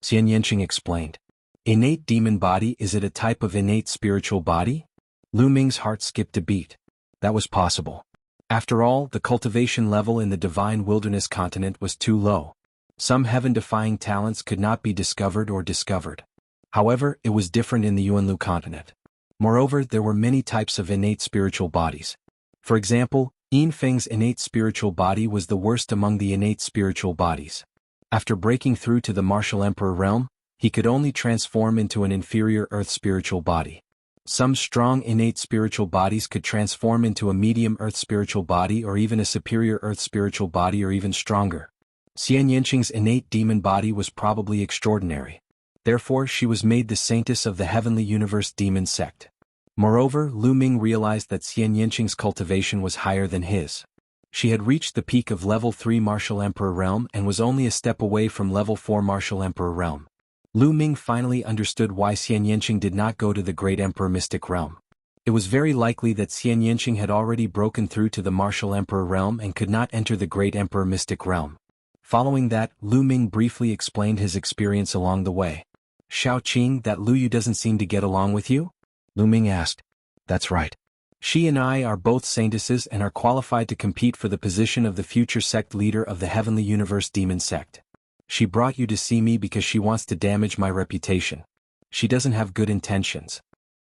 Xian Yanqing explained. Innate demon body, is it a type of innate spiritual body? Lu Ming's heart skipped a beat. That was possible. After all, the cultivation level in the Divine Wilderness continent was too low. Some heaven-defying talents could not be discovered or discovered. However, it was different in the Yuanlu continent. Moreover, there were many types of innate spiritual bodies. For example, Yin Feng's innate spiritual body was the worst among the innate spiritual bodies. After breaking through to the martial emperor realm, he could only transform into an inferior earth spiritual body. Some strong innate spiritual bodies could transform into a medium earth spiritual body or even a superior earth spiritual body or even stronger. Xian Yanqing's innate demon body was probably extraordinary. Therefore, she was made the saintess of the Heavenly Universe Demon Sect. Moreover, Lu Ming realized that Xian Yanqing's cultivation was higher than his. She had reached the peak of level 3 Martial Emperor Realm and was only a step away from level 4 Martial Emperor Realm. Lu Ming finally understood why Xian Yanqing did not go to the Great Emperor Mystic Realm. It was very likely that Xian Yanqing had already broken through to the Martial Emperor Realm and could not enter the Great Emperor Mystic Realm. Following that, Lu Ming briefly explained his experience along the way. Xiaoqing, that Lu Yu doesn't seem to get along with you? Lu Ming asked. That's right. She and I are both saintesses and are qualified to compete for the position of the future sect leader of the Heavenly Universe Demon Sect. She brought you to see me because she wants to damage my reputation. She doesn't have good intentions.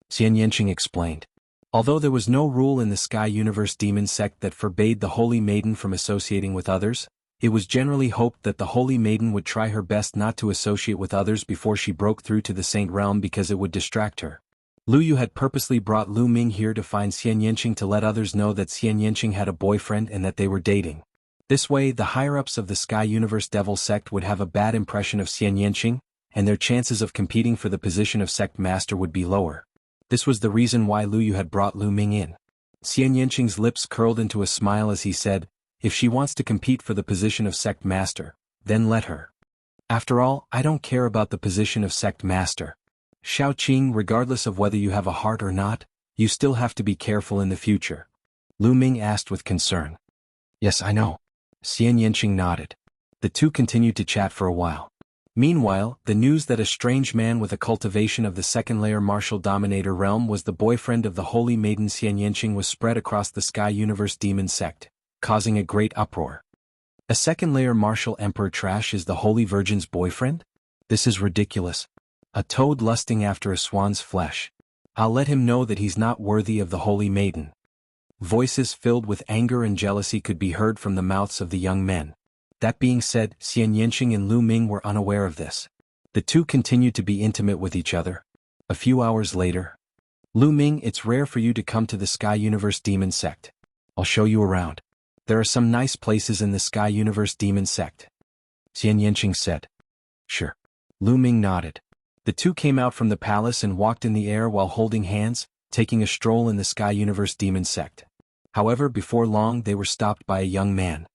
Xian Yanqing explained. Although there was no rule in the Sky Universe Demon Sect that forbade the Holy Maiden from associating with others, it was generally hoped that the Holy Maiden would try her best not to associate with others before she broke through to the Saint Realm because it would distract her. Lu Yu had purposely brought Lu Ming here to find Xian Yanqing to let others know that Xian Yanqing had a boyfriend and that they were dating. This way, the higher-ups of the Sky Universe Devil Sect would have a bad impression of Xian Yanqing, and their chances of competing for the position of Sect Master would be lower. This was the reason why Lu Yu had brought Lu Ming in. Xian Yanqing's lips curled into a smile as he said, if she wants to compete for the position of Sect Master, then let her. After all, I don't care about the position of Sect Master. Xiaoqing, regardless of whether you have a heart or not, you still have to be careful in the future. Lu Ming asked with concern. Yes, I know. Xian Yanqing nodded. The two continued to chat for a while. Meanwhile, the news that a strange man with a cultivation of the second-layer martial dominator realm was the boyfriend of the Holy Maiden Xian Yanqing was spread across the Sky Universe Demon Sect, causing a great uproar. A second-layer martial emperor trash is the Holy Virgin's boyfriend? This is ridiculous. A toad lusting after a swan's flesh. I'll let him know that he's not worthy of the Holy Maiden. Voices filled with anger and jealousy could be heard from the mouths of the young men. That being said, Xian Yanqing and Lu Ming were unaware of this. The two continued to be intimate with each other. A few hours later. Lu Ming, it's rare for you to come to the Sky Universe Demon Sect. I'll show you around. There are some nice places in the Sky Universe Demon Sect. Xian Yanqing said. Sure. Lu Ming nodded. The two came out from the palace and walked in the air while holding hands, taking a stroll in the Sky Universe Demon Sect. However, before long they were stopped by a young man.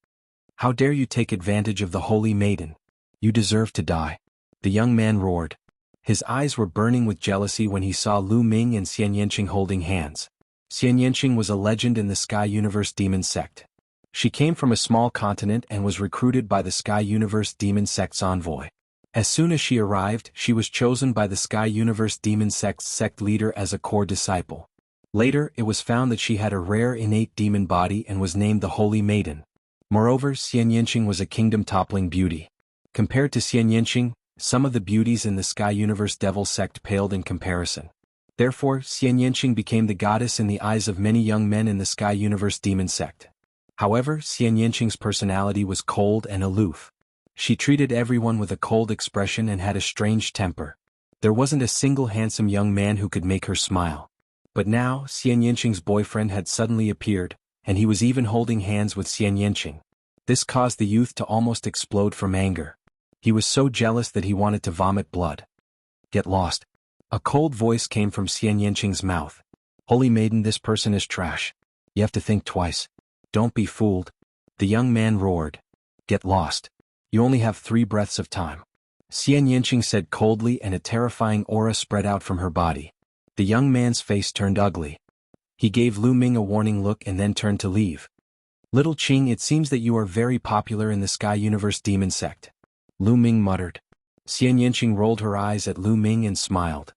How dare you take advantage of the Holy Maiden? You deserve to die. The young man roared. His eyes were burning with jealousy when he saw Lu Ming and Xian Yanqing holding hands. Xian Yanqing was a legend in the Sky Universe Demon Sect. She came from a small continent and was recruited by the Sky Universe Demon Sect's envoy. As soon as she arrived, she was chosen by the Sky Universe Demon Sect's sect leader as a core disciple. Later, it was found that she had a rare innate demon body and was named the Holy Maiden. Moreover, Xian Yanqing was a kingdom-toppling beauty. Compared to Xian Yanqing, some of the beauties in the Sky Universe Devil Sect paled in comparison. Therefore, Xian Yanqing became the goddess in the eyes of many young men in the Sky Universe Demon Sect. However, Xian Yanqing's personality was cold and aloof. She treated everyone with a cold expression and had a strange temper. There wasn't a single handsome young man who could make her smile. But now, Xian Yanqing's boyfriend had suddenly appeared, and he was even holding hands with Xian Yanqing. This caused the youth to almost explode from anger. He was so jealous that he wanted to vomit blood. Get lost. A cold voice came from Xian Yanqing's mouth. Holy Maiden, this person is trash. You have to think twice. Don't be fooled. The young man roared. Get lost. You only have 3 breaths of time. Xian Yanqing said coldly, and a terrifying aura spread out from her body. The young man's face turned ugly. He gave Lu Ming a warning look and then turned to leave. Little Qing, it seems that you are very popular in the Sky Universe Demon Sect. Lu Ming muttered. Xian Yanqing rolled her eyes at Lu Ming and smiled.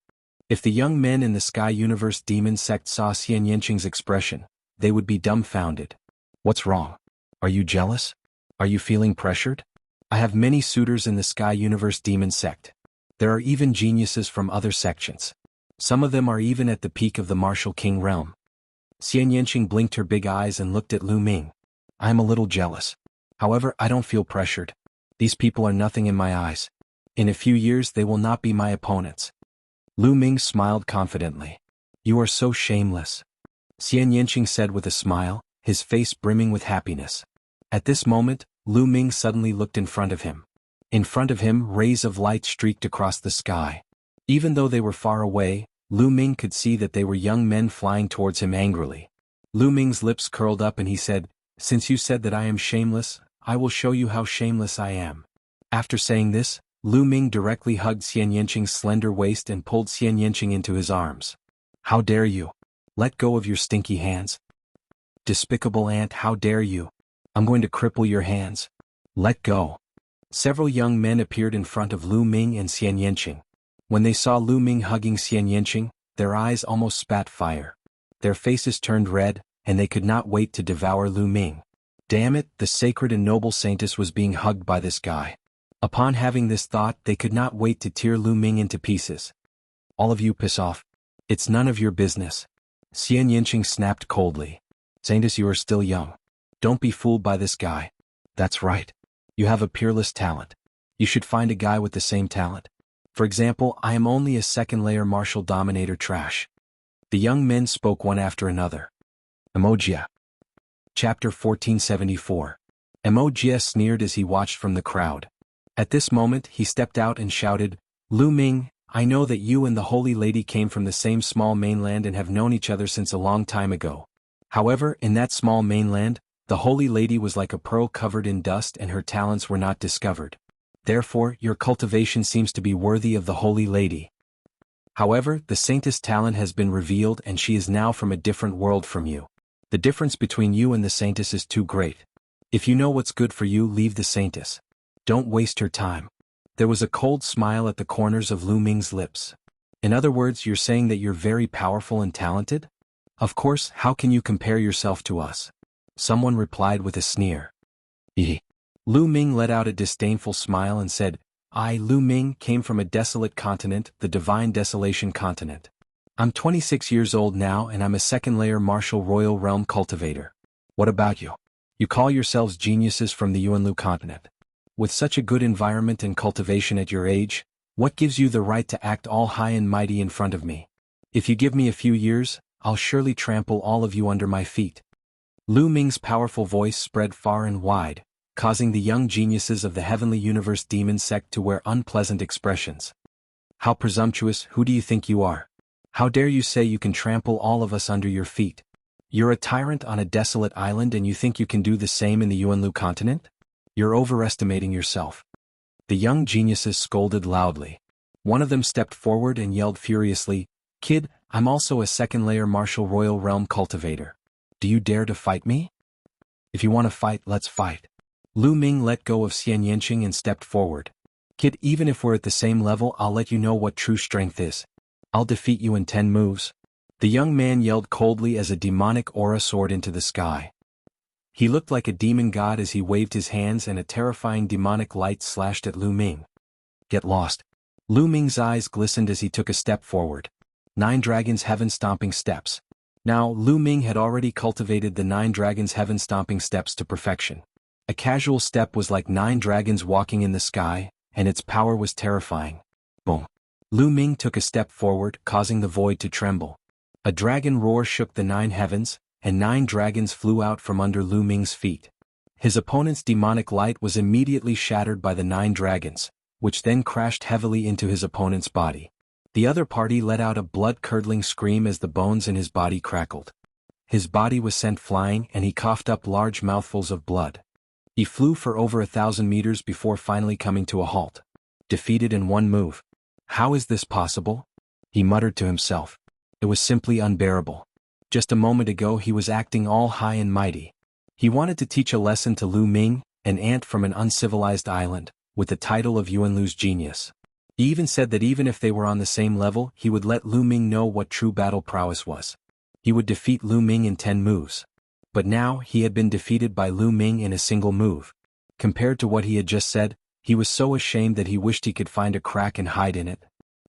If the young men in the Sky Universe Demon Sect saw Xian Yanqing's expression, they would be dumbfounded. What's wrong? Are you jealous? Are you feeling pressured? I have many suitors in the Sky Universe Demon Sect. There are even geniuses from other sections. Some of them are even at the peak of the Martial King realm. Xian Yanqing blinked her big eyes and looked at Lu Ming. I am a little jealous. However, I don't feel pressured. These people are nothing in my eyes. In a few years they will not be my opponents. Lu Ming smiled confidently. You are so shameless. Xian Yanqing said with a smile, his face brimming with happiness. At this moment, Lu Ming suddenly looked in front of him. In front of him, rays of light streaked across the sky. Even though they were far away, Lu Ming could see that they were young men flying towards him angrily. Lu Ming's lips curled up and he said, Since you said that I am shameless, I will show you how shameless I am. After saying this, Lu Ming directly hugged Xian Yanqing's slender waist and pulled Xian Yanqing into his arms. How dare you? Let go of your stinky hands. Despicable ant, how dare you? I'm going to cripple your hands. Let go. Several young men appeared in front of Lu Ming and Xian Yanqing. When they saw Lu Ming hugging Xian Yanqing, their eyes almost spat fire. Their faces turned red, and they could not wait to devour Lu Ming. Damn it, the sacred and noble saintess was being hugged by this guy. Upon having this thought, they could not wait to tear Lu Ming into pieces. All of you piss off. It's none of your business. Xian Yanqing snapped coldly. Saintess, you are still young. Don't be fooled by this guy. That's right. You have a peerless talent. You should find a guy with the same talent. For example, I am only a second-layer martial dominator trash. The young men spoke one after another. Emoji. Chapter 1474. Emoji sneered as he watched from the crowd. At this moment, he stepped out and shouted, Lu Ming, I know that you and the Holy Lady came from the same small mainland and have known each other since a long time ago. However, in that small mainland, the Holy Lady was like a pearl covered in dust and her talents were not discovered. Therefore, your cultivation seems to be worthy of the Holy Lady. However, the Saintess' talent has been revealed and she is now from a different world from you. The difference between you and the Saintess is too great. If you know what's good for you, leave the Saintess. Don't waste her time. There was a cold smile at the corners of Lu Ming's lips. In other words, you're saying that you're very powerful and talented? Of course, how can you compare yourself to us? Someone replied with a sneer. Lu Ming let out a disdainful smile and said, I, Lu Ming, came from a desolate continent, the Divine Desolation Continent. I'm 26 years old now and I'm a second-layer martial royal realm cultivator. What about you? You call yourselves geniuses from the Yuanlu continent. With such a good environment and cultivation at your age, what gives you the right to act all high and mighty in front of me? If you give me a few years, I'll surely trample all of you under my feet. Lu Ming's powerful voice spread far and wide, causing the young geniuses of the Heavenly Universe Demon Sect to wear unpleasant expressions. How presumptuous, who do you think you are? How dare you say you can trample all of us under your feet? You're a tyrant on a desolate island and you think you can do the same in the Yuanlu continent? You're overestimating yourself. The young geniuses scolded loudly. One of them stepped forward and yelled furiously, "Kid, I'm also a second-layer martial royal realm cultivator. Do you dare to fight me? If you want to fight, let's fight." Lu Ming let go of Xian Yanqing and stepped forward. "Kid, even if we're at the same level, I'll let you know what true strength is. I'll defeat you in 10 moves." The young man yelled coldly as a demonic aura soared into the sky. He looked like a demon god as he waved his hands and a terrifying demonic light slashed at Lu Ming. "Get lost." Lu Ming's eyes glistened as he took a step forward. 9 Dragons Heaven-Stomping Steps. Now, Lu Ming had already cultivated the 9 Dragons Heaven-Stomping Steps to perfection. A casual step was like 9 dragons walking in the sky, and its power was terrifying. Boom. Lu Ming took a step forward, causing the void to tremble. A dragon roar shook the 9 heavens, and 9 dragons flew out from under Lu Ming's feet. His opponent's demonic light was immediately shattered by the 9 dragons, which then crashed heavily into his opponent's body. The other party let out a blood-curdling scream as the bones in his body crackled. His body was sent flying and he coughed up large mouthfuls of blood. He flew for over 1,000 meters before finally coming to a halt. Defeated in 1 move. How is this possible? He muttered to himself. It was simply unbearable. Just a moment ago he was acting all high and mighty. He wanted to teach a lesson to Lu Ming, an ant from an uncivilized island, with the title of Yuanlu's genius. He even said that even if they were on the same level, he would let Lu Ming know what true battle prowess was. He would defeat Lu Ming in 10 moves. But now he had been defeated by Lu Ming in a single move. Compared to what he had just said, he was so ashamed that he wished he could find a crack and hide in it.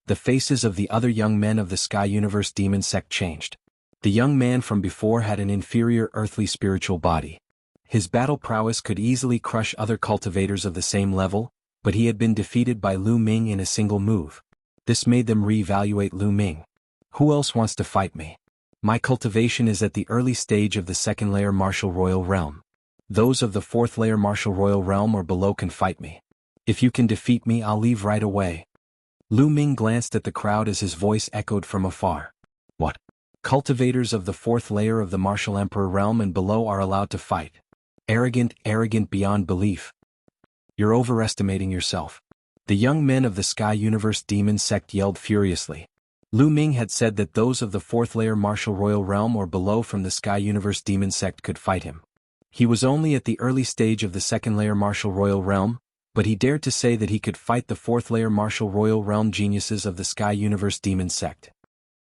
The faces of the other young men of the Sky Universe Demon Sect changed. The young man from before had an inferior earthly spiritual body. His battle prowess could easily crush other cultivators of the same level, but he had been defeated by Lu Ming in a single move. This made them re-evaluate Lu Ming. Who else wants to fight me? My cultivation is at the early stage of the 2nd-layer martial royal realm. Those of the 4th-layer martial royal realm or below can fight me. If you can defeat me, I'll leave right away. Lu Ming glanced at the crowd as his voice echoed from afar. What? Cultivators of the 4th layer of the martial emperor realm and below are allowed to fight. Arrogant beyond belief. You're overestimating yourself. The young men of the Sky Universe Demon Sect yelled furiously. Lu Ming had said that those of the 4th layer martial royal realm or below from the Sky Universe Demon Sect could fight him. He was only at the early stage of the 2nd layer martial royal realm, but he dared to say that he could fight the 4th layer martial royal realm geniuses of the Sky Universe Demon Sect.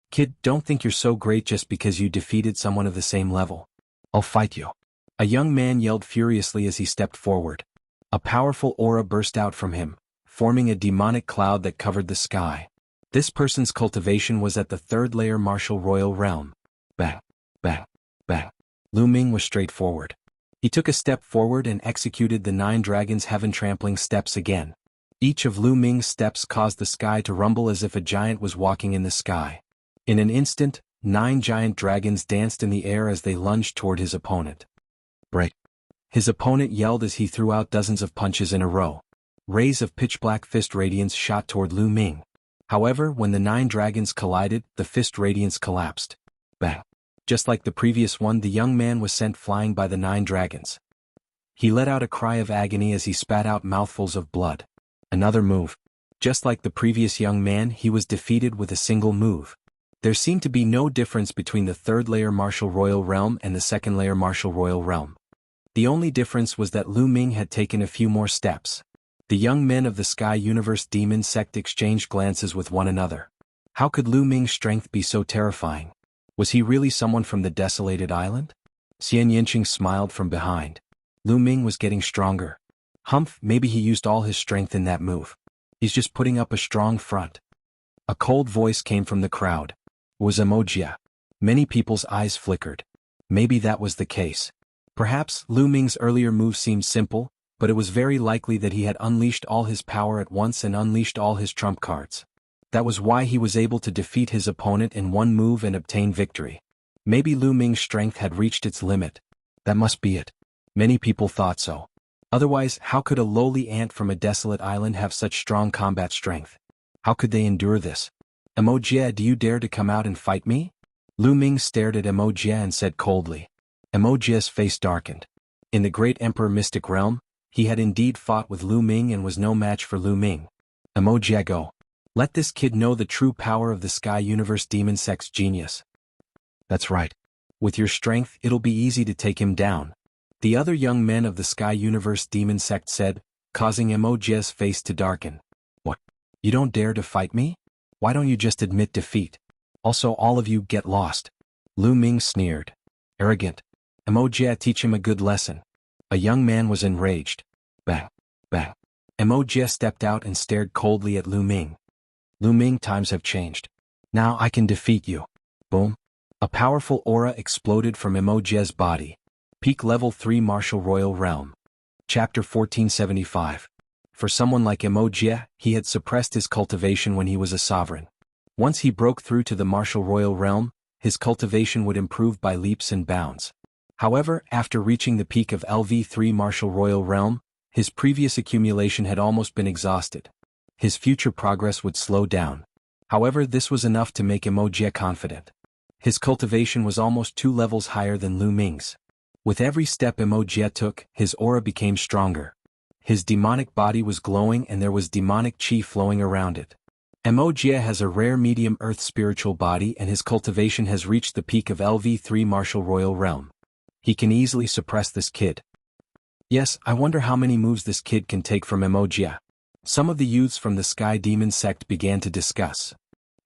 Kid, don't think you're so great just because you defeated someone of the same level. I'll fight you. A young man yelled furiously as he stepped forward. A powerful aura burst out from him, forming a demonic cloud that covered the sky. This person's cultivation was at the 3rd layer martial royal realm. Bang, bang, bang. Lu Ming was straightforward. He took a step forward and executed the 9 dragons heaven-trampling steps again. Each of Lu Ming's steps caused the sky to rumble as if a giant was walking in the sky. In an instant, 9 giant dragons danced in the air as they lunged toward his opponent. Break. His opponent yelled as he threw out dozens of punches in a row. Rays of pitch-black fist radiance shot toward Lu Ming. However, when the 9 dragons collided, the fist radiance collapsed. Bang. Just like the previous one, the young man was sent flying by the 9 dragons. He let out a cry of agony as he spat out mouthfuls of blood. Another move. Just like the previous young man, he was defeated with a single move. There seemed to be no difference between the 3rd layer martial royal realm and the 2nd layer martial royal realm. The only difference was that Lu Ming had taken a few more steps. The young men of the Sky Universe Demon Sect exchanged glances with one another. How could Lu Ming's strength be so terrifying? Was he really someone from the desolated island? Xian Yanqing smiled from behind. Lu Ming was getting stronger. Humph, maybe he used all his strength in that move. He's just putting up a strong front. A cold voice came from the crowd. It was Wuxia. Many people's eyes flickered. Maybe that was the case. Perhaps Lu Ming's earlier move seemed simple, but it was very likely that he had unleashed all his power at once and unleashed all his trump cards. That was why he was able to defeat his opponent in one move and obtain victory. Maybe Lu Ming's strength had reached its limit. That must be it. Many people thought so. Otherwise, how could a lowly ant from a desolate island have such strong combat strength? How could they endure this? Wuxia, do you dare to come out and fight me? Lu Ming stared at Wuxia and said coldly. Wuxia's face darkened. In the great emperor mystic realm, He had indeed fought with Lu Ming and was no match for Lu Ming. Emoji go. Let this kid know the true power of the Sky Universe Demon Sect's genius. That's right. With your strength, it'll be easy to take him down. The other young men of the Sky Universe Demon Sect said, causing Emoji's face to darken. What? You don't dare to fight me? Why don't you just admit defeat? Also all of you get lost. Lu Ming sneered. Arrogant. Emoji teach him a good lesson. A young man was enraged. Bang. Bang. Emoji stepped out and stared coldly at Lu Ming. Lu Ming, times have changed. Now I can defeat you. Boom. A powerful aura exploded from Emoji's body. Peak Level 3 Martial Royal Realm. Chapter 1475. For someone like Emoji, he had suppressed his cultivation when he was a sovereign. Once he broke through to the Martial Royal Realm, his cultivation would improve by leaps and bounds. However, after reaching the peak of LV3 Martial Royal Realm, his previous accumulation had almost been exhausted. His future progress would slow down. However, this was enough to make Emoji confident. His cultivation was almost 2 levels higher than Lu Ming's. With every step Emoji took, his aura became stronger. His demonic body was glowing and there was demonic chi flowing around it. Emoji has a rare medium earth spiritual body and his cultivation has reached the peak of LV3 Martial Royal Realm. He can easily suppress this kid. Yes, I wonder how many moves this kid can take from Emoji. Some of the youths from the Sky Demon Sect began to discuss.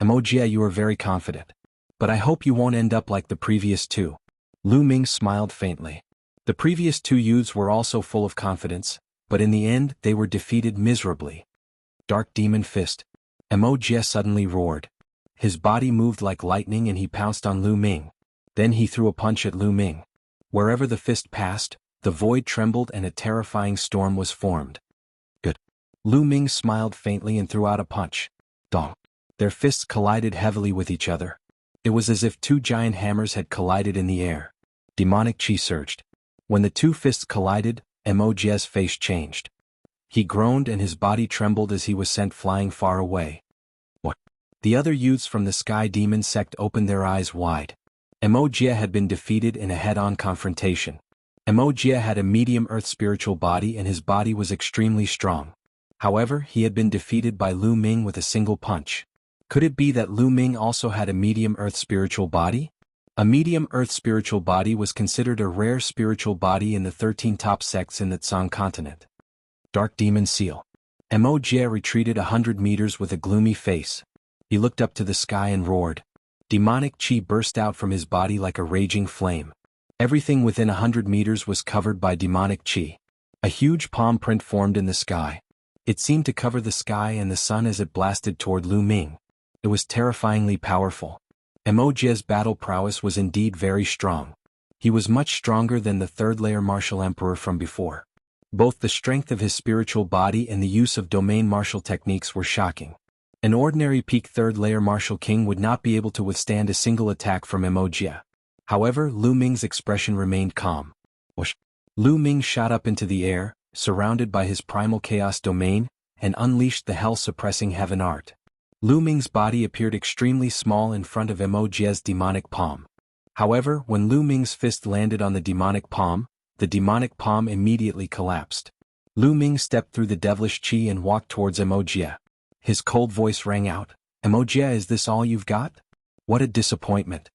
Emoji, you are very confident. But I hope you won't end up like the previous two. Lu Ming smiled faintly. The previous 2 youths were also full of confidence, but in the end they were defeated miserably. Dark Demon Fist. Emoji suddenly roared. His body moved like lightning and he pounced on Lu Ming. Then he threw a punch at Lu Ming. Wherever the fist passed, the void trembled and a terrifying storm was formed. Good. Lu Ming smiled faintly and threw out a punch. Dong. Their fists collided heavily with each other. It was as if 2 giant hammers had collided in the air. Demonic chi surged. When the 2 fists collided, Emoji's face changed. He groaned and his body trembled as he was sent flying far away. What? The other youths from the Sky Demon Sect opened their eyes wide. Emoji had been defeated in a head-on confrontation. Emoji had a medium earth spiritual body and his body was extremely strong. However, he had been defeated by Lu Ming with a single punch. Could it be that Lu Ming also had a medium earth spiritual body? A medium earth spiritual body was considered a rare spiritual body in the 13 top sects in the Tsang continent. Dark Demon Seal. Emoji retreated 100 meters with a gloomy face. He looked up to the sky and roared. Demonic chi burst out from his body like a raging flame. Everything within 100 meters was covered by demonic chi. A huge palm print formed in the sky. It seemed to cover the sky and the sun as it blasted toward Lu Ming. It was terrifyingly powerful. Emoji's battle prowess was indeed very strong. He was much stronger than the 3rd-layer martial emperor from before. Both the strength of his spiritual body and the use of domain martial techniques were shocking. An ordinary peak 3rd-layer martial king would not be able to withstand a single attack from Emoji. However, Lu Ming's expression remained calm. Whoosh! Lu Ming shot up into the air, surrounded by his primal chaos domain, and unleashed the hell-suppressing heaven art. Lu Ming's body appeared extremely small in front of Emoji's demonic palm. However, when Lu Ming's fist landed on the demonic palm immediately collapsed. Lu Ming stepped through the devilish chi and walked towards Emoji. His cold voice rang out, "Emoji, is this all you've got? What a disappointment."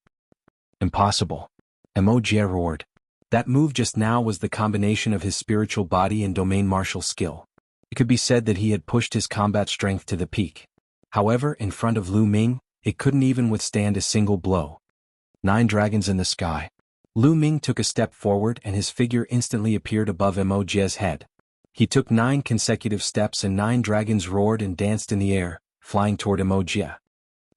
"Impossible." Emoji roared. That move just now was the combination of his spiritual body and domain martial skill. It could be said that he had pushed his combat strength to the peak. However, in front of Lu Ming, it couldn't even withstand a single blow. 9 dragons in the sky. Lu Ming took a step forward and his figure instantly appeared above Emoji's head. He took 9 consecutive steps and 9 dragons roared and danced in the air, flying toward Emoji.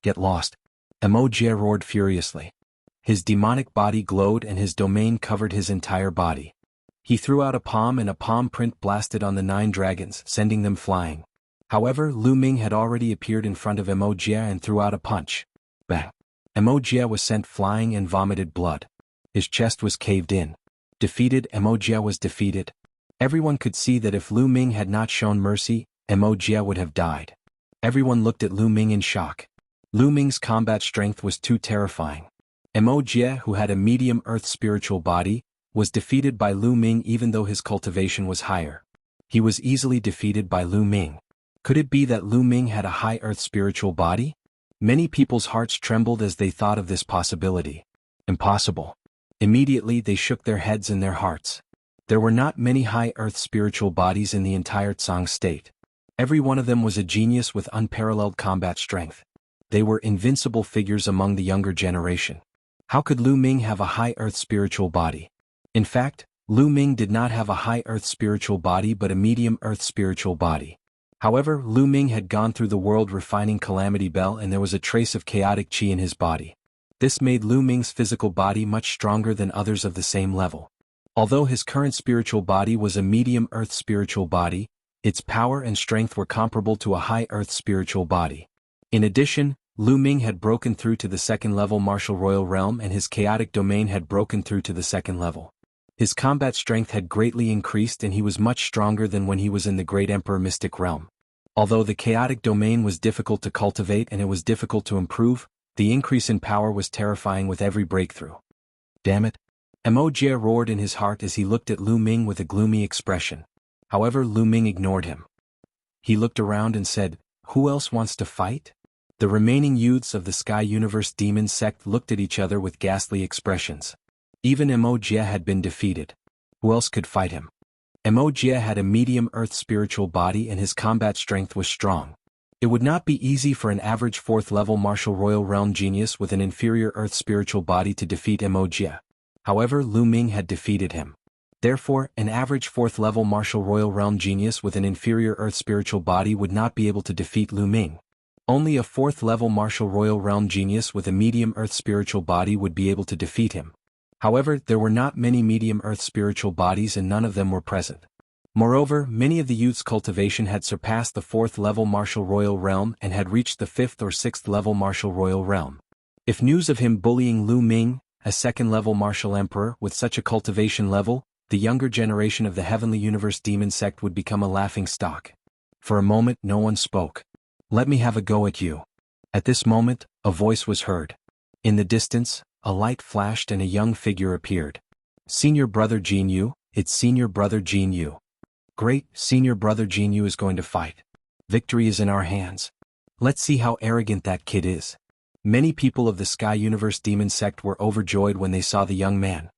"Get lost." Emoji roared furiously. His demonic body glowed and his domain covered his entire body. He threw out a palm and a palm print blasted on the 9 dragons, sending them flying. However, Lu Ming had already appeared in front of Emoji and threw out a punch. Bang! Emoji was sent flying and vomited blood. His chest was caved in. Defeated, Emoji was defeated. Everyone could see that if Lu Ming had not shown mercy, Emoji would have died. Everyone looked at Lu Ming in shock. Lu Ming's combat strength was too terrifying. Emoji, who had a medium earth spiritual body, was defeated by Lu Ming even though his cultivation was higher. He was easily defeated by Lu Ming. Could it be that Lu Ming had a high earth spiritual body? Many people's hearts trembled as they thought of this possibility. Impossible. Immediately they shook their heads and their hearts. There were not many high earth spiritual bodies in the entire Tsang state. Every one of them was a genius with unparalleled combat strength. They were invincible figures among the younger generation. How could Lu Ming have a high earth spiritual body? In fact, Lu Ming did not have a high earth spiritual body but a medium earth spiritual body. However, Lu Ming had gone through the world refining Calamity Bell and there was a trace of chaotic qi in his body. This made Lu Ming's physical body much stronger than others of the same level. Although his current spiritual body was a medium earth spiritual body, its power and strength were comparable to a high earth spiritual body. In addition, Lu Ming had broken through to the second level martial royal realm and his chaotic domain had broken through to the second level. His combat strength had greatly increased and he was much stronger than when he was in the Great Emperor Mystic Realm. Although the chaotic domain was difficult to cultivate and it was difficult to improve, the increase in power was terrifying with every breakthrough. Damn it! Mo Jie roared in his heart as he looked at Lu Ming with a gloomy expression. However, Lu Ming ignored him. He looked around and said, "Who else wants to fight?" The remaining youths of the Sky Universe Demon sect looked at each other with ghastly expressions. Even Mo Jie had been defeated. Who else could fight him? Mo Jie had a medium earth spiritual body and his combat strength was strong. It would not be easy for an average 4th level martial royal realm genius with an inferior earth spiritual body to defeat Mo Jie. However, Lu Ming had defeated him. Therefore, an average 4th level martial royal realm genius with an inferior earth spiritual body would not be able to defeat Lu Ming. Only a 4th level martial royal realm genius with a medium earth spiritual body would be able to defeat him. However, there were not many medium earth spiritual bodies and none of them were present. Moreover, many of the youth's cultivation had surpassed the 4th level martial royal realm and had reached the 5th or 6th level martial royal realm. If news of him bullying Lu Ming, a 2nd level martial emperor with such a cultivation level, the younger generation of the Heavenly Universe Demon sect would become a laughing stock. For a moment no one spoke. "Let me have a go at you." At this moment, a voice was heard. In the distance, a light flashed and a young figure appeared. "Senior brother Jin Yu, it's senior brother Jin Yu." "Great, senior brother Jin Yu is going to fight. Victory is in our hands. Let's see how arrogant that kid is." Many people of the Sky Universe Demon sect were overjoyed when they saw the young man.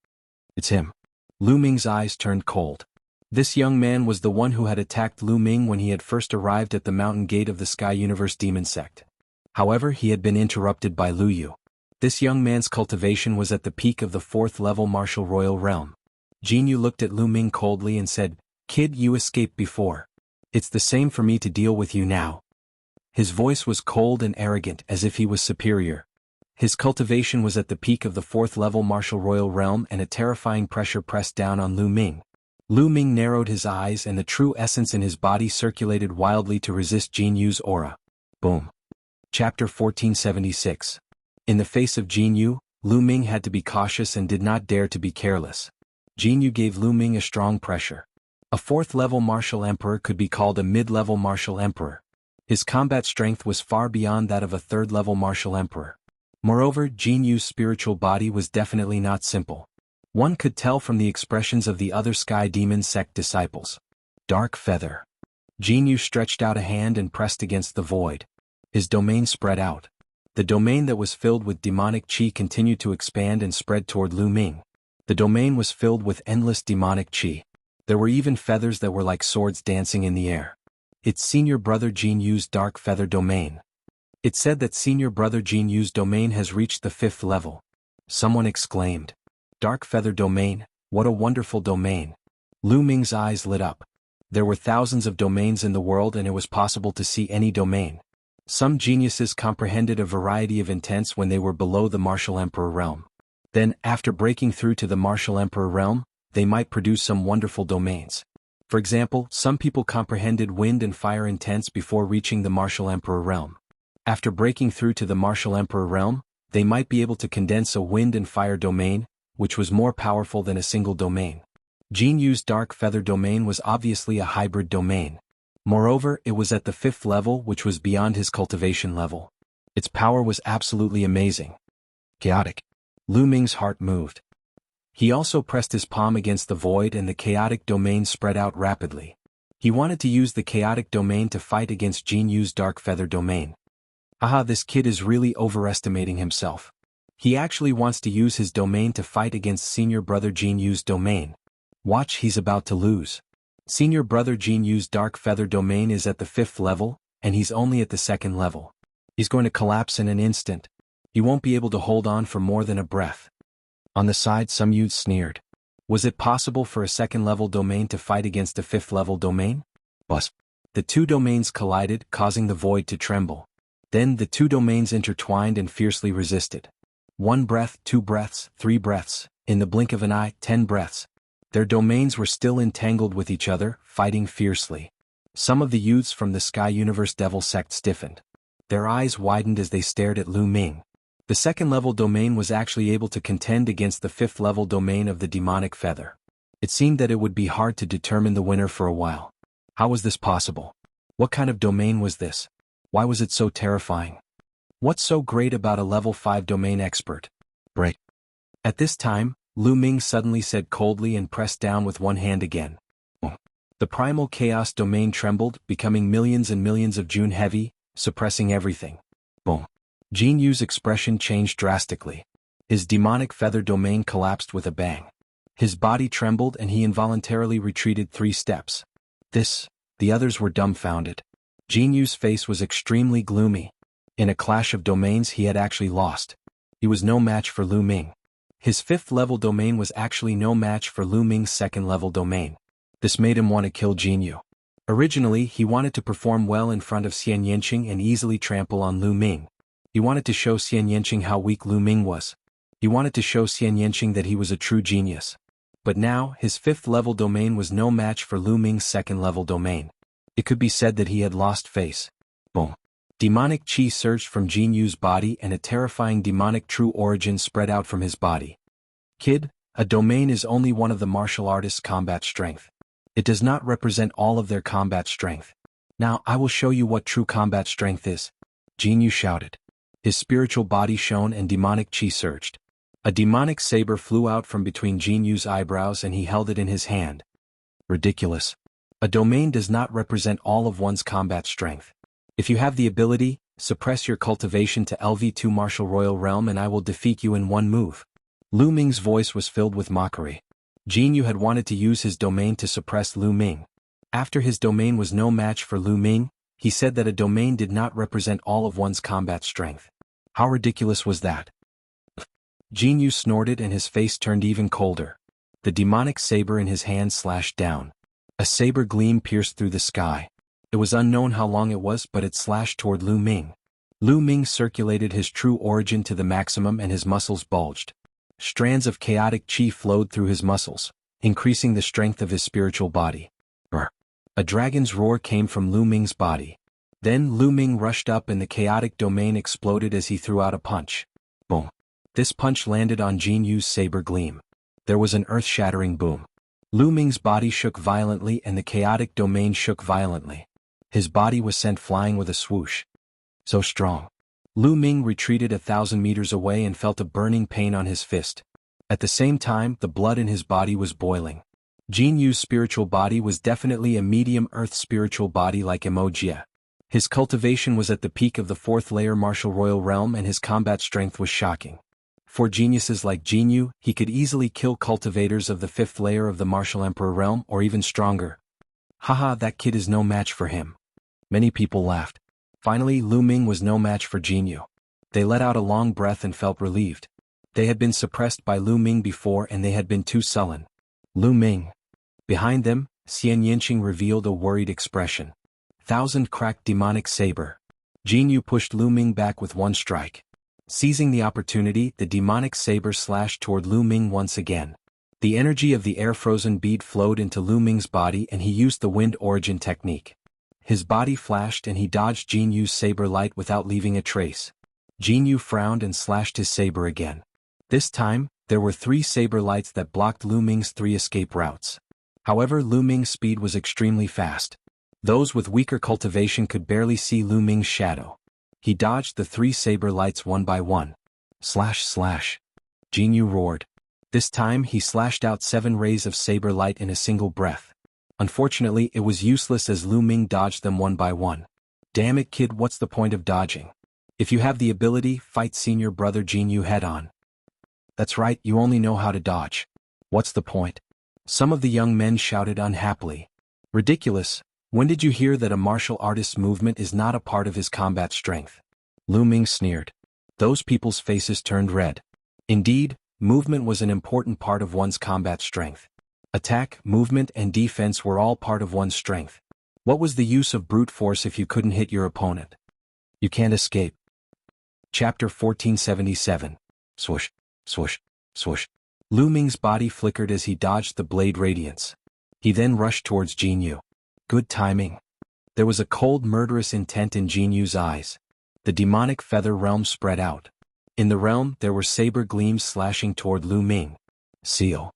"It's him." Lu Ming's eyes turned cold. This young man was the one who had attacked Lu Ming when he had first arrived at the mountain gate of the Sky Universe Demon sect. However, he had been interrupted by Lu Yu. This young man's cultivation was at the peak of the 4th level martial royal realm. Jin Yu looked at Lu Ming coldly and said, "Kid, you escaped before. It's the same for me to deal with you now." His voice was cold and arrogant as if he was superior. His cultivation was at the peak of the 4th level martial royal realm and a terrifying pressure pressed down on Lu Ming. Lu Ming narrowed his eyes and the true essence in his body circulated wildly to resist Jin Yu's aura. Boom. Chapter 1476. In the face of Jin Yu, Lu Ming had to be cautious and did not dare to be careless. Jin Yu gave Lu Ming a strong pressure. A 4th level martial emperor could be called a mid-level martial emperor. His combat strength was far beyond that of a 3rd level martial emperor. Moreover, Jin Yu's spiritual body was definitely not simple. One could tell from the expressions of the other Sky Demon sect disciples. Dark feather. Jin Yu stretched out a hand and pressed against the void. His domain spread out. The domain that was filled with demonic qi continued to expand and spread toward Lu Ming. The domain was filled with endless demonic qi. There were even feathers that were like swords dancing in the air. It's senior brother Jin Yu's dark feather domain. It said that senior brother Jin Yu's domain has reached the 5th level. Someone exclaimed. Dark feather domain, what a wonderful domain. Lu Ming's eyes lit up. There were thousands of domains in the world and it was possible to see any domain. Some geniuses comprehended a variety of intents when they were below the martial emperor realm. Then, after breaking through to the martial emperor realm, they might produce some wonderful domains. For example, some people comprehended wind and fire intents before reaching the martial emperor realm. After breaking through to the martial emperor realm, they might be able to condense a wind and fire domain, which was more powerful than a single domain. Jin Yu's dark feather domain was obviously a hybrid domain. Moreover, it was at the 5th level, which was beyond his cultivation level. Its power was absolutely amazing. Chaotic. Lu Ming's heart moved. He also pressed his palm against the void and the chaotic domain spread out rapidly. He wanted to use the chaotic domain to fight against Jin Yu's dark feather domain. Haha, this kid is really overestimating himself. He actually wants to use his domain to fight against senior brother Jin Yu's domain. Watch, he's about to lose. Senior brother Jin Yu's dark feather domain is at the 5th level, and he's only at the 2nd level. He's going to collapse in an instant. He won't be able to hold on for more than a breath. On the side, some youths sneered. Was it possible for a 2nd level domain to fight against a 5th level domain? Bus. The two domains collided, causing the void to tremble. Then the two domains intertwined and fiercely resisted. 1 breath, 2 breaths, 3 breaths, in the blink of an eye, 10 breaths. Their domains were still entangled with each other, fighting fiercely. Some of the youths from the Sky Universe Devil sect stiffened. Their eyes widened as they stared at Lu Ming. The 2nd level domain was actually able to contend against the 5th level domain of the demonic feather. It seemed that it would be hard to determine the winner for a while. How was this possible? What kind of domain was this? Why was it so terrifying? What's so great about a level 5 domain expert? Break. At this time, Lu Ming suddenly said coldly and pressed down with one hand again. The primal chaos domain trembled, becoming millions and millions of June heavy, suppressing everything. Boom. Jin Yu's expression changed drastically. His demonic feather domain collapsed with a bang. His body trembled and he involuntarily retreated 3 steps. The others were dumbfounded. Jin Yu's face was extremely gloomy. In a clash of domains he had actually lost. He was no match for Lu Ming. His 5th level domain was actually no match for Lu Ming's 2nd level domain. This made him want to kill Jin Yu. Originally, he wanted to perform well in front of Xian Yanqing and easily trample on Lu Ming. He wanted to show Xian Yanqing how weak Lu Ming was. He wanted to show Xian Yanqing that he was a true genius. But now, his 5th level domain was no match for Lu Ming's 2nd level domain. It could be said that he had lost face. Boom. Demonic chi surged from Jin Yu's body and a terrifying demonic true origin spread out from his body. Kid, a domain is only one of the martial artist's combat strength. It does not represent all of their combat strength. Now I will show you what true combat strength is. Jin Yu shouted. His spiritual body shone and demonic chi surged. A demonic saber flew out from between Jin Yu's eyebrows and he held it in his hand. Ridiculous. A domain does not represent all of one's combat strength. If you have the ability, suppress your cultivation to LV2 Martial Royal Realm and I will defeat you in one move. Lu Ming's voice was filled with mockery. Jin Yu had wanted to use his domain to suppress Lu Ming. After his domain was no match for Lu Ming, he said that a domain did not represent all of one's combat strength. How ridiculous was that? Jin Yu snorted and his face turned even colder. The demonic saber in his hand slashed down. A saber gleam pierced through the sky. It was unknown how long it was, but it slashed toward Lu Ming. Lu Ming circulated his true origin to the maximum and his muscles bulged. Strands of chaotic chi flowed through his muscles, increasing the strength of his spiritual body. A dragon's roar came from Lu Ming's body. Then Lu Ming rushed up and the chaotic domain exploded as he threw out a punch. Boom. This punch landed on Jin Yu's saber gleam. There was an earth-shattering boom. Lu Ming's body shook violently and the chaotic domain shook violently. His body was sent flying with a swoosh. So strong. Lu Ming retreated 1,000 meters away and felt a burning pain on his fist. At the same time, the blood in his body was boiling. Jin Yu's spiritual body was definitely a medium earth spiritual body like Emojia. His cultivation was at the peak of the 4th layer Martial Royal Realm and his combat strength was shocking. For geniuses like Jin Yu, he could easily kill cultivators of the 5th layer of the Martial Emperor Realm or even stronger. Haha, that kid is no match for him. Many people laughed. Finally, Lu Ming was no match for Jin Yu. They let out a long breath and felt relieved. They had been suppressed by Lu Ming before and they had been too sullen. Lu Ming. Behind them, Xian Yanqing revealed a worried expression. 1,000 cracked demonic saber. Jin Yu pushed Lu Ming back with one strike. Seizing the opportunity, the demonic saber slashed toward Lu Ming once again. The energy of the air-frozen bead flowed into Lu Ming's body and he used the wind origin technique. His body flashed and he dodged Jin Yu's saber light without leaving a trace. Jin Yu frowned and slashed his saber again. This time, there were 3 saber lights that blocked Lu Ming's 3 escape routes. However, Lu Ming's speed was extremely fast. Those with weaker cultivation could barely see Lu Ming's shadow. He dodged the 3 saber lights one by one. Slash slash. Jin Yu roared. This time he slashed out 7 rays of saber light in a single breath. Unfortunately, it was useless as Lu Ming dodged them one by one. Damn it, kid, what's the point of dodging? If you have the ability, fight senior brother Jinyu head on. That's right, you only know how to dodge. What's the point? Some of the young men shouted unhappily. Ridiculous. When did you hear that a martial artist's movement is not a part of his combat strength? Lu Ming sneered. Those people's faces turned red. Indeed, movement was an important part of one's combat strength. Attack, movement, and defense were all part of one's strength. What was the use of brute force if you couldn't hit your opponent? You can't escape. Chapter 1477. Swoosh, swoosh, swoosh. Lu Ming's body flickered as he dodged the blade radiance. He then rushed towards Jinyu. Good timing. There was a cold, murderous intent in Jinyu's eyes. The demonic feather realm spread out. In the realm, there were saber gleams slashing toward Lu Ming. Seal.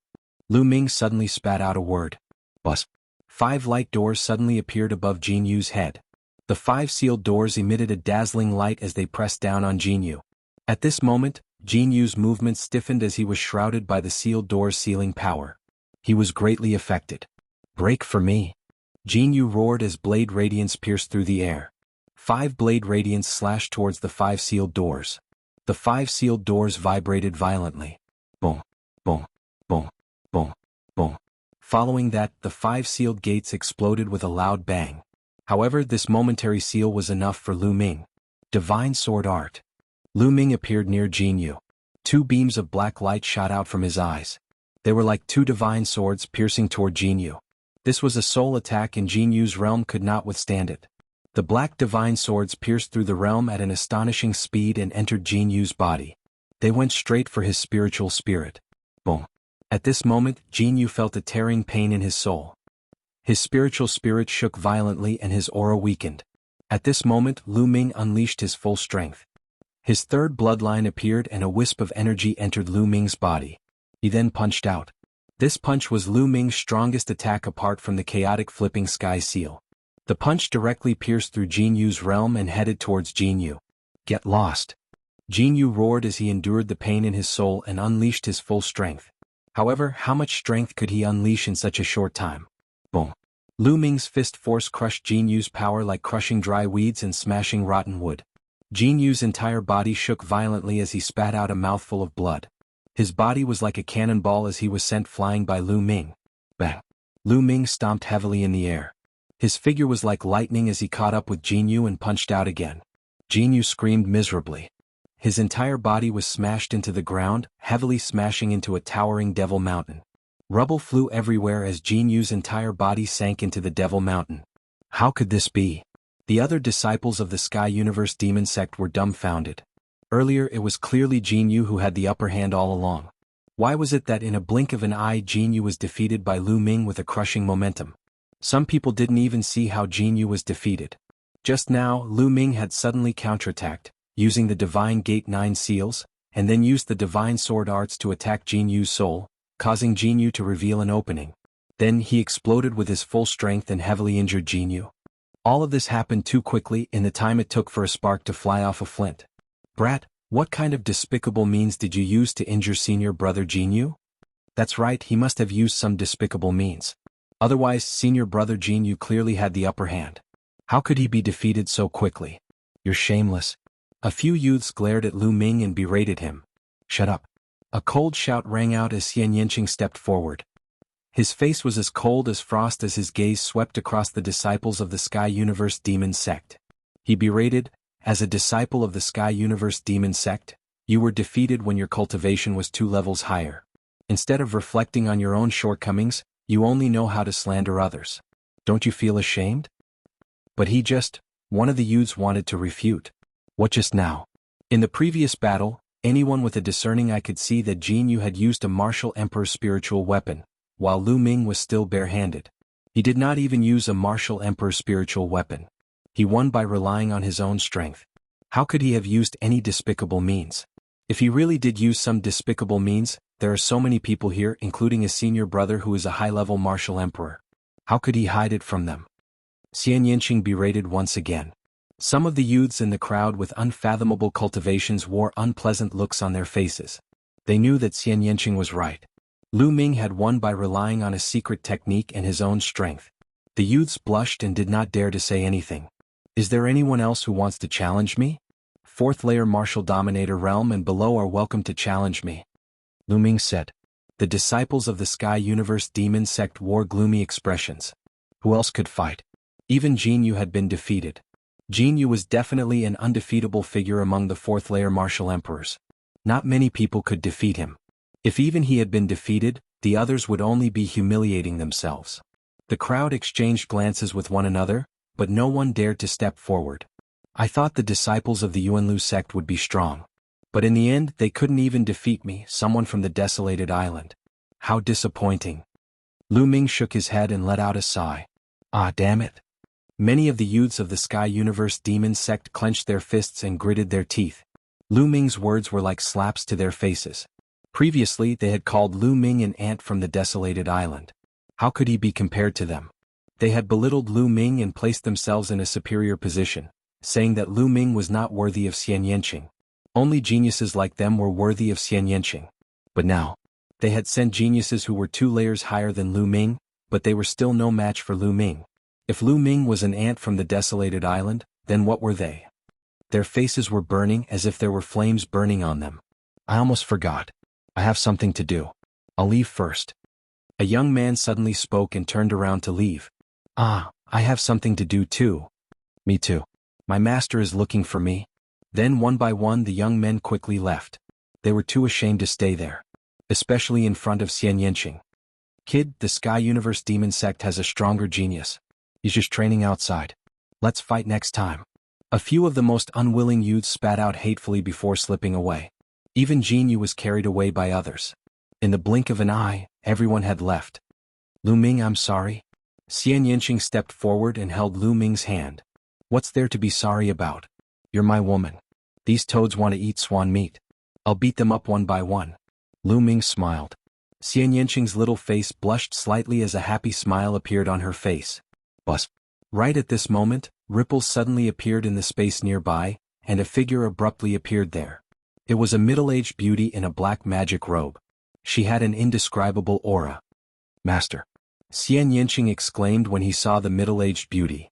Lu Ming suddenly spat out a word. Buzz. 5 light doors suddenly appeared above Jinyu's head. The 5 sealed doors emitted a dazzling light as they pressed down on Jinyu. At this moment, Jinyu's movement stiffened as he was shrouded by the sealed door's sealing power. He was greatly affected. Break for me. Jinyu roared as blade radiance pierced through the air. 5 blade radiance slashed towards the 5 sealed doors. The 5 sealed doors vibrated violently. Boom, boom, boom, boom, boom. Following that, the 5 sealed gates exploded with a loud bang. However, this momentary seal was enough for Lu Ming. Divine sword art. Lu Ming appeared near Jinyu. 2 beams of black light shot out from his eyes. They were like 2 divine swords piercing toward Jinyu. This was a soul attack and Jinyu's realm could not withstand it. The black divine swords pierced through the realm at an astonishing speed and entered Jinyu's body. They went straight for his spiritual spirit. Boom. At this moment, Jinyu felt a tearing pain in his soul. His spiritual spirit shook violently and his aura weakened. At this moment, Lu Ming unleashed his full strength. His 3rd bloodline appeared and a wisp of energy entered Lu Ming's body. He then punched out. This punch was Lu Ming's strongest attack apart from the chaotic flipping sky seal. The punch directly pierced through Jinyu's realm and headed towards Jinyu. Get lost. Jinyu roared as he endured the pain in his soul and unleashed his full strength. However, how much strength could he unleash in such a short time? Boom. Lu Ming's fist force crushed Jinyu's power like crushing dry weeds and smashing rotten wood. Jinyu's entire body shook violently as he spat out a mouthful of blood. His body was like a cannonball as he was sent flying by Lu Ming. Bang. Lu Ming stomped heavily in the air. His figure was like lightning as he caught up with Jinyu and punched out again. Jinyu screamed miserably. His entire body was smashed into the ground, heavily smashing into a towering devil mountain. Rubble flew everywhere as Jinyu's entire body sank into the devil mountain. How could this be? The other disciples of the Sky Universe Demon Sect were dumbfounded. Earlier it was clearly Jinyu who had the upper hand all along. Why was it that in a blink of an eye Jinyu was defeated by Lu Ming with a crushing momentum? Some people didn't even see how Jinyu was defeated. Just now, Lu Ming had suddenly counterattacked, using the Divine Gate 9 seals, and then used the Divine Sword Arts to attack Jinyu's soul, causing Jinyu to reveal an opening. Then he exploded with his full strength and heavily injured Jinyu. All of this happened too quickly in the time it took for a spark to fly off a flint. Brat, what kind of despicable means did you use to injure senior brother Jinyu? That's right, he must have used some despicable means. Otherwise, senior brother Jinyu clearly had the upper hand. How could he be defeated so quickly? You're shameless. A few youths glared at Lu Ming and berated him. Shut up. A cold shout rang out as Xian Yanqing stepped forward. His face was as cold as frost as his gaze swept across the disciples of the Sky Universe Demon Sect. He berated, as a disciple of the Sky Universe Demon Sect, you were defeated when your cultivation was 2 levels higher. Instead of reflecting on your own shortcomings, you only know how to slander others. Don't you feel ashamed? But one of the youths wanted to refute. What just now? In the previous battle, anyone with a discerning eye could see that Jinyu had used a martial emperor's spiritual weapon, while Lu Ming was still bare-handed. He did not even use a martial emperor's spiritual weapon. He won by relying on his own strength. How could he have used any despicable means? If he really did use some despicable means, there are so many people here, including his senior brother who is a high-level martial emperor. How could he hide it from them? Xian Yanqing berated once again. Some of the youths in the crowd with unfathomable cultivations wore unpleasant looks on their faces. They knew that Xian Yanqing was right. Lu Ming had won by relying on a secret technique and his own strength. The youths blushed and did not dare to say anything. Is there anyone else who wants to challenge me? Fourth layer Martial Dominator Realm and below are welcome to challenge me. Lu Ming said. The disciples of the Sky Universe Demon Sect wore gloomy expressions. Who else could fight? Even Jin Yu had been defeated. Jin Yu was definitely an undefeatable figure among the fourth layer martial emperors. Not many people could defeat him. If even he had been defeated, the others would only be humiliating themselves. The crowd exchanged glances with one another, but no one dared to step forward. I thought the disciples of the Yuanlu sect would be strong. But in the end they couldn't even defeat me, someone from the desolated island. How disappointing. Lu Ming shook his head and let out a sigh. Ah, damn it. Many of the youths of the Sky Universe Demon Sect clenched their fists and gritted their teeth. Lu Ming's words were like slaps to their faces. Previously they had called Lu Ming an ant from the desolated island. How could he be compared to them? They had belittled Lu Ming and placed themselves in a superior position, saying that Lu Ming was not worthy of Xian Yanqing. Only geniuses like them were worthy of Xian Yanqing. But now, they had sent geniuses who were 2 layers higher than Lu Ming, but they were still no match for Lu Ming. If Lu Ming was an ant from the desolated island, then what were they? Their faces were burning as if there were flames burning on them. I almost forgot. I have something to do. I'll leave first. A young man suddenly spoke and turned around to leave. Ah, I have something to do too. Me too. My master is looking for me. Then one by one the young men quickly left. They were too ashamed to stay there. Especially in front of Xian Yanqing. Kid, the Sky Universe Demon Sect has a stronger genius. He's just training outside. Let's fight next time. A few of the most unwilling youths spat out hatefully before slipping away. Even Jin Yu was carried away by others. In the blink of an eye, everyone had left. Lu Ming, I'm sorry. Xian Yanqing stepped forward and held Lu Ming's hand. What's there to be sorry about? You're my woman. These toads want to eat swan meat. I'll beat them up one by one. Lu Ming smiled. Xian Yanqing's little face blushed slightly as a happy smile appeared on her face. Bus. Right at this moment, ripples suddenly appeared in the space nearby, and a figure abruptly appeared there. It was a middle-aged beauty in a black magic robe. She had an indescribable aura. Master. Xian Yanqing exclaimed when he saw the middle-aged beauty.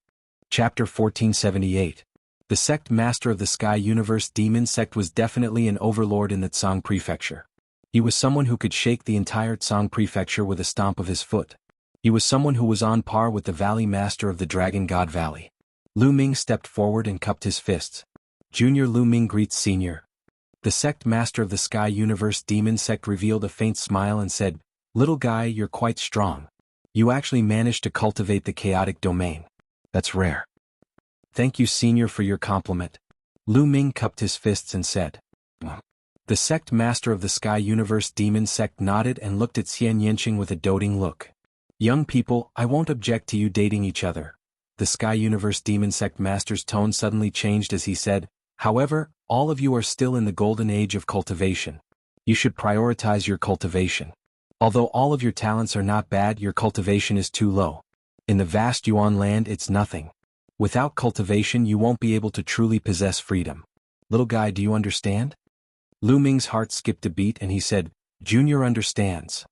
Chapter 1478. The sect master of the Sky Universe Demon Sect was definitely an overlord in the Tsang Prefecture. He was someone who could shake the entire Tsang Prefecture with a stomp of his foot. He was someone who was on par with the Valley Master of the Dragon God Valley. Lu Ming stepped forward and cupped his fists. Junior Lu Ming greets Senior. The sect master of the Sky Universe Demon Sect revealed a faint smile and said, Little guy, you're quite strong. You actually managed to cultivate the chaotic domain. That's rare. Thank you, Senior, for your compliment. Lu Ming cupped his fists and said. The sect master of the Sky Universe Demon Sect nodded and looked at Xian Yanqing with a doting look. Young people, I won't object to you dating each other. The Sky Universe Demon Sect master's tone suddenly changed as he said, However, all of you are still in the golden age of cultivation. You should prioritize your cultivation. Although all of your talents are not bad, your cultivation is too low. In the vast Yuan land it's nothing. Without cultivation you won't be able to truly possess freedom. Little guy, do you understand? Lu Ming's heart skipped a beat and he said, Junior understands.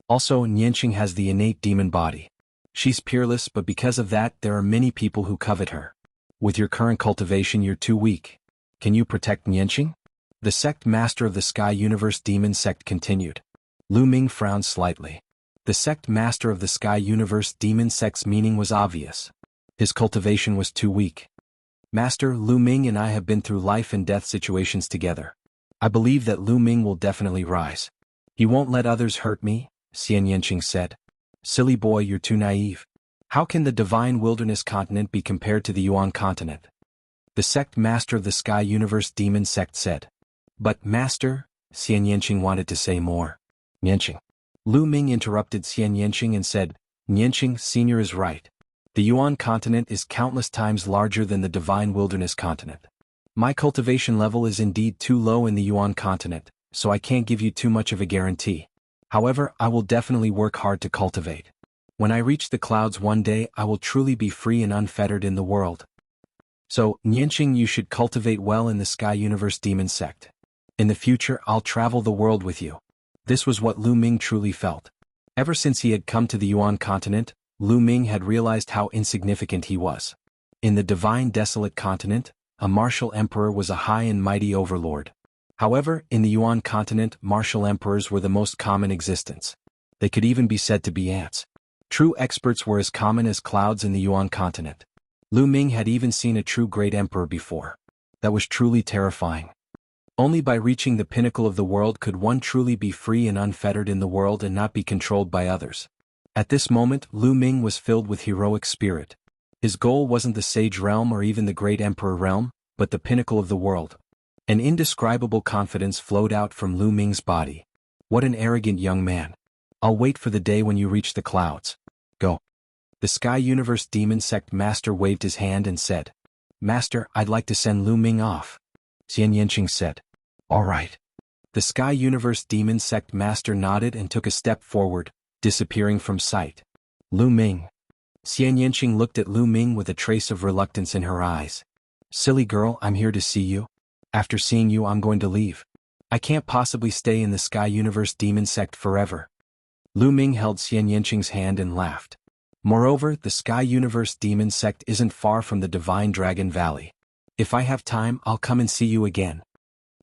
Also, Yanqing has the innate demon body. She's peerless, but because of that there are many people who covet her. With your current cultivation you're too weak. Can you protect Yanqing? The sect master of the Sky Universe Demon Sect continued. Lu Ming frowned slightly. The sect master of the Sky Universe Demon Sect's meaning was obvious. His cultivation was too weak. Master, Lu Ming and I have been through life and death situations together. I believe that Lu Ming will definitely rise. He won't let others hurt me, Xian Yanqing said. Silly boy, you're too naive. How can the Divine Wilderness Continent be compared to the Yuan Continent? The sect master of the Sky Universe Demon Sect said. But, Master, Xian Yanqing wanted to say more. Yanqing. Lu Ming interrupted Xian Yanqing and said, Yanqing, Senior is right. The Yuan Continent is countless times larger than the Divine Wilderness Continent. My cultivation level is indeed too low in the Yuan Continent, so I can't give you too much of a guarantee. However, I will definitely work hard to cultivate. When I reach the clouds one day, I will truly be free and unfettered in the world. So, Yanqing, you should cultivate well in the Sky Universe Demon Sect. In the future, I'll travel the world with you. This was what Lu Ming truly felt. Ever since he had come to the Yuan Continent, Lu Ming had realized how insignificant he was. In the divine desolate continent, a martial emperor was a high and mighty overlord. However, in the Yuan continent, martial emperors were the most common existence. They could even be said to be ants. True experts were as common as clouds in the Yuan continent. Lu Ming had even seen a true great emperor before. That was truly terrifying. Only by reaching the pinnacle of the world could one truly be free and unfettered in the world and not be controlled by others. At this moment, Lu Ming was filled with heroic spirit. His goal wasn't the sage realm or even the great emperor realm, but the pinnacle of the world. An indescribable confidence flowed out from Lu Ming's body. What an arrogant young man. I'll wait for the day when you reach the clouds. Go. The Sky Universe Demon Sect Master waved his hand and said, Master, I'd like to send Lu Ming off. Xian Yanqing said, All right. The Sky Universe Demon Sect Master nodded and took a step forward, disappearing from sight. Lu Ming. Xian Yanqing looked at Lu Ming with a trace of reluctance in her eyes. Silly girl, I'm here to see you. After seeing you, I'm going to leave. I can't possibly stay in the Sky Universe Demon Sect forever. Lu Ming held Xian Yanqing's hand and laughed. Moreover, the Sky Universe Demon Sect isn't far from the Divine Dragon Valley. If I have time, I'll come and see you again.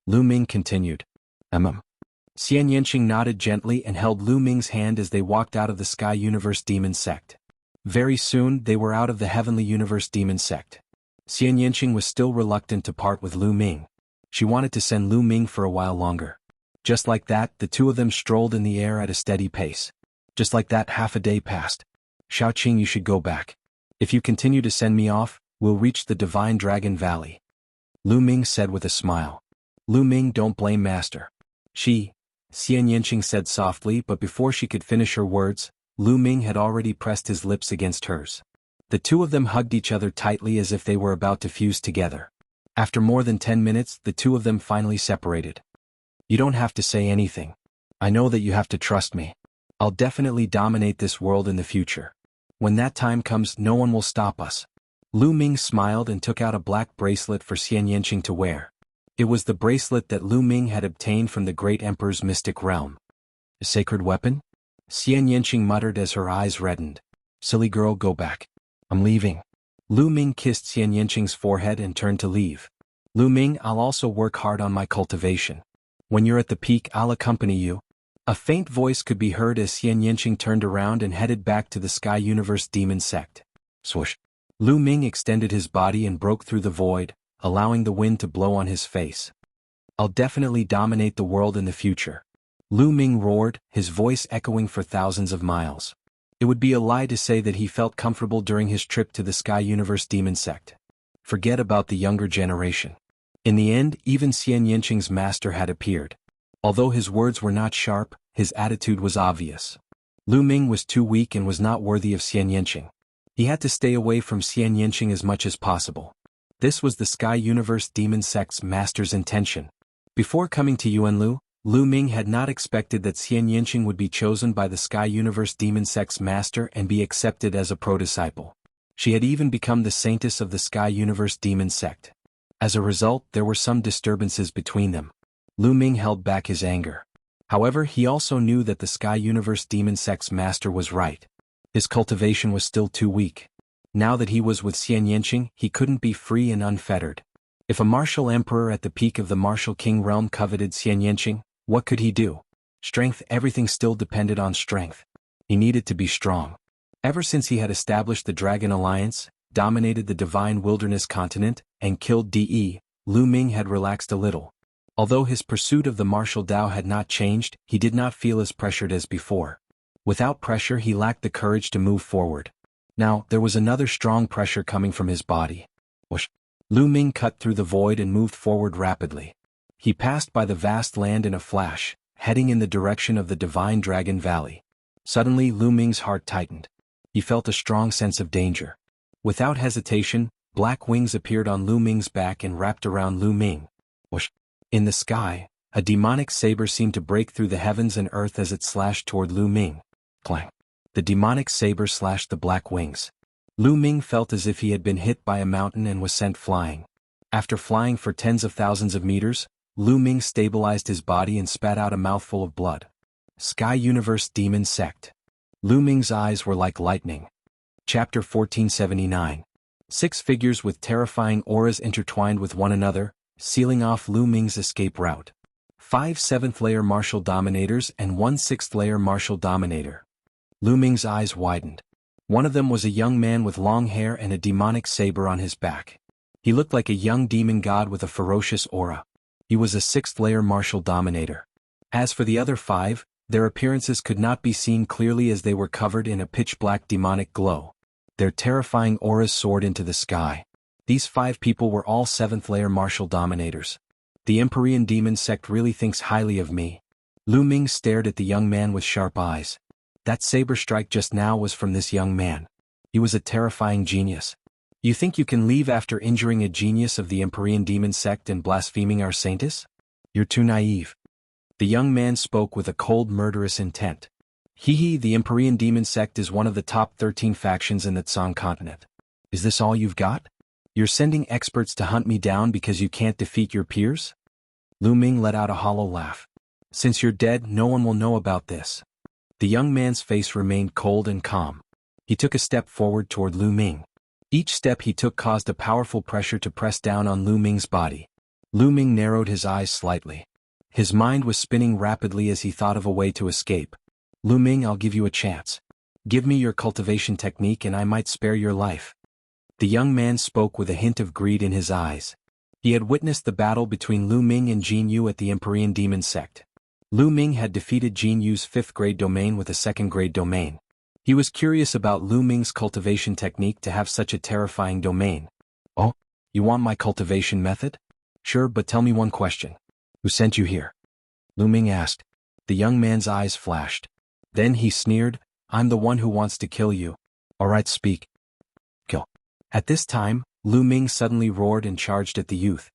Lu Ming continued. Xian Yanqing nodded gently and held Lu Ming's hand as they walked out of the Sky Universe Demon Sect. Very soon, they were out of the Heavenly Universe Demon Sect. Xian Yanqing was still reluctant to part with Lu Ming. She wanted to send Lu Ming for a while longer. Just like that, the two of them strolled in the air at a steady pace. Just like that, half a day passed. Xiaoqing, you should go back. If you continue to send me off, we'll reach the Divine Dragon Valley. Lu Ming said with a smile. Lu Ming, don't blame Master. Xian Yanqing said softly, but before she could finish her words, Lu Ming had already pressed his lips against hers. The two of them hugged each other tightly as if they were about to fuse together. After more than 10 minutes, the two of them finally separated. You don't have to say anything. I know that you have to trust me. I'll definitely dominate this world in the future. When that time comes, no one will stop us. Lu Ming smiled and took out a black bracelet for Xian Yanqing to wear. It was the bracelet that Lu Ming had obtained from the Great Emperor's mystic realm. A sacred weapon? Xian Yanqing muttered as her eyes reddened. Silly girl, go back. I'm leaving. Lu Ming kissed Xian Yanqing's forehead and turned to leave. Lu Ming, I'll also work hard on my cultivation. When you're at the peak, I'll accompany you. A faint voice could be heard as Xian Yanqing turned around and headed back to the Sky Universe Demon Sect. Swoosh. Lu Ming extended his body and broke through the void, allowing the wind to blow on his face. I'll definitely dominate the world in the future. Lu Ming roared, his voice echoing for thousands of miles. It would be a lie to say that he felt comfortable during his trip to the Sky Universe Demon Sect. Forget about the younger generation. In the end, even Xian Yanqing's master had appeared. Although his words were not sharp, his attitude was obvious. Lu Ming was too weak and was not worthy of Xian Yanqing. He had to stay away from Xian Yanqing as much as possible. This was the Sky Universe Demon Sect's master's intention. Before coming to Yuanlu, Lu Ming had not expected that Xian Yanqing would be chosen by the Sky Universe Demon Sect's master and be accepted as a pro-disciple. She had even become the saintess of the Sky Universe Demon Sect. As a result, there were some disturbances between them. Lu Ming held back his anger. However, he also knew that the Sky Universe Demon Sect's master was right. His cultivation was still too weak. Now that he was with Xian Yanqing, he couldn't be free and unfettered. If a martial emperor at the peak of the martial king realm coveted Xian Yanqing, what could he do? Strength, everything still depended on strength. He needed to be strong. Ever since he had established the Dragon Alliance, dominated the Divine Wilderness continent, and killed De, Lu Ming had relaxed a little. Although his pursuit of the martial Dao had not changed, he did not feel as pressured as before. Without pressure, he lacked the courage to move forward. Now, there was another strong pressure coming from his body. Whoosh. Lu Ming cut through the void and moved forward rapidly. He passed by the vast land in a flash, heading in the direction of the Divine Dragon Valley. Suddenly, Lu Ming's heart tightened. He felt a strong sense of danger. Without hesitation, black wings appeared on Lu Ming's back and wrapped around Lu Ming. Whoosh. In the sky, a demonic saber seemed to break through the heavens and earth as it slashed toward Lu Ming. Clang. The demonic saber slashed the black wings. Lu Ming felt as if he had been hit by a mountain and was sent flying. After flying for tens of thousands of meters, Lu Ming stabilized his body and spat out a mouthful of blood. Sky Universe Demon Sect. Lu Ming's eyes were like lightning. Chapter 1479. 6 figures with terrifying auras intertwined with one another, sealing off Lu Ming's escape route. 5 7th-layer martial dominators and 1 6th-layer martial dominator. Lu Ming's eyes widened. One of them was a young man with long hair and a demonic saber on his back. He looked like a young demon god with a ferocious aura. He was a 6th-layer martial dominator. As for the other 5, their appearances could not be seen clearly as they were covered in a pitch-black demonic glow. Their terrifying auras soared into the sky. These 5 people were all 7th-layer martial dominators. The Empyrean demon sect really thinks highly of me. Lu Ming stared at the young man with sharp eyes. That saber strike just now was from this young man. He was a terrifying genius. You think you can leave after injuring a genius of the Empyrean demon sect and blaspheming our saintess? You're too naive. The young man spoke with a cold, murderous intent. The Empyrean demon sect is one of the top 13 factions in the Tsang continent. Is this all you've got? You're sending experts to hunt me down because you can't defeat your peers? Lu Ming let out a hollow laugh. Since you're dead, no one will know about this. The young man's face remained cold and calm. He took a step forward toward Lu Ming. Each step he took caused a powerful pressure to press down on Lu Ming's body. Lu Ming narrowed his eyes slightly. His mind was spinning rapidly as he thought of a way to escape. Lu Ming, I'll give you a chance. Give me your cultivation technique and I might spare your life. The young man spoke with a hint of greed in his eyes. He had witnessed the battle between Lu Ming and Jin Yu at the Empyrean demon sect. Lu Ming had defeated Jin Yu's 5th-grade domain with a 2nd-grade domain. He was curious about Lu Ming's cultivation technique to have such a terrifying domain. Oh, you want my cultivation method? Sure, but tell me one question. Who sent you here? Lu Ming asked. The young man's eyes flashed. Then he sneered, I'm the one who wants to kill you. Alright, speak. Kill. At this time, Lu Ming suddenly roared and charged at the youth.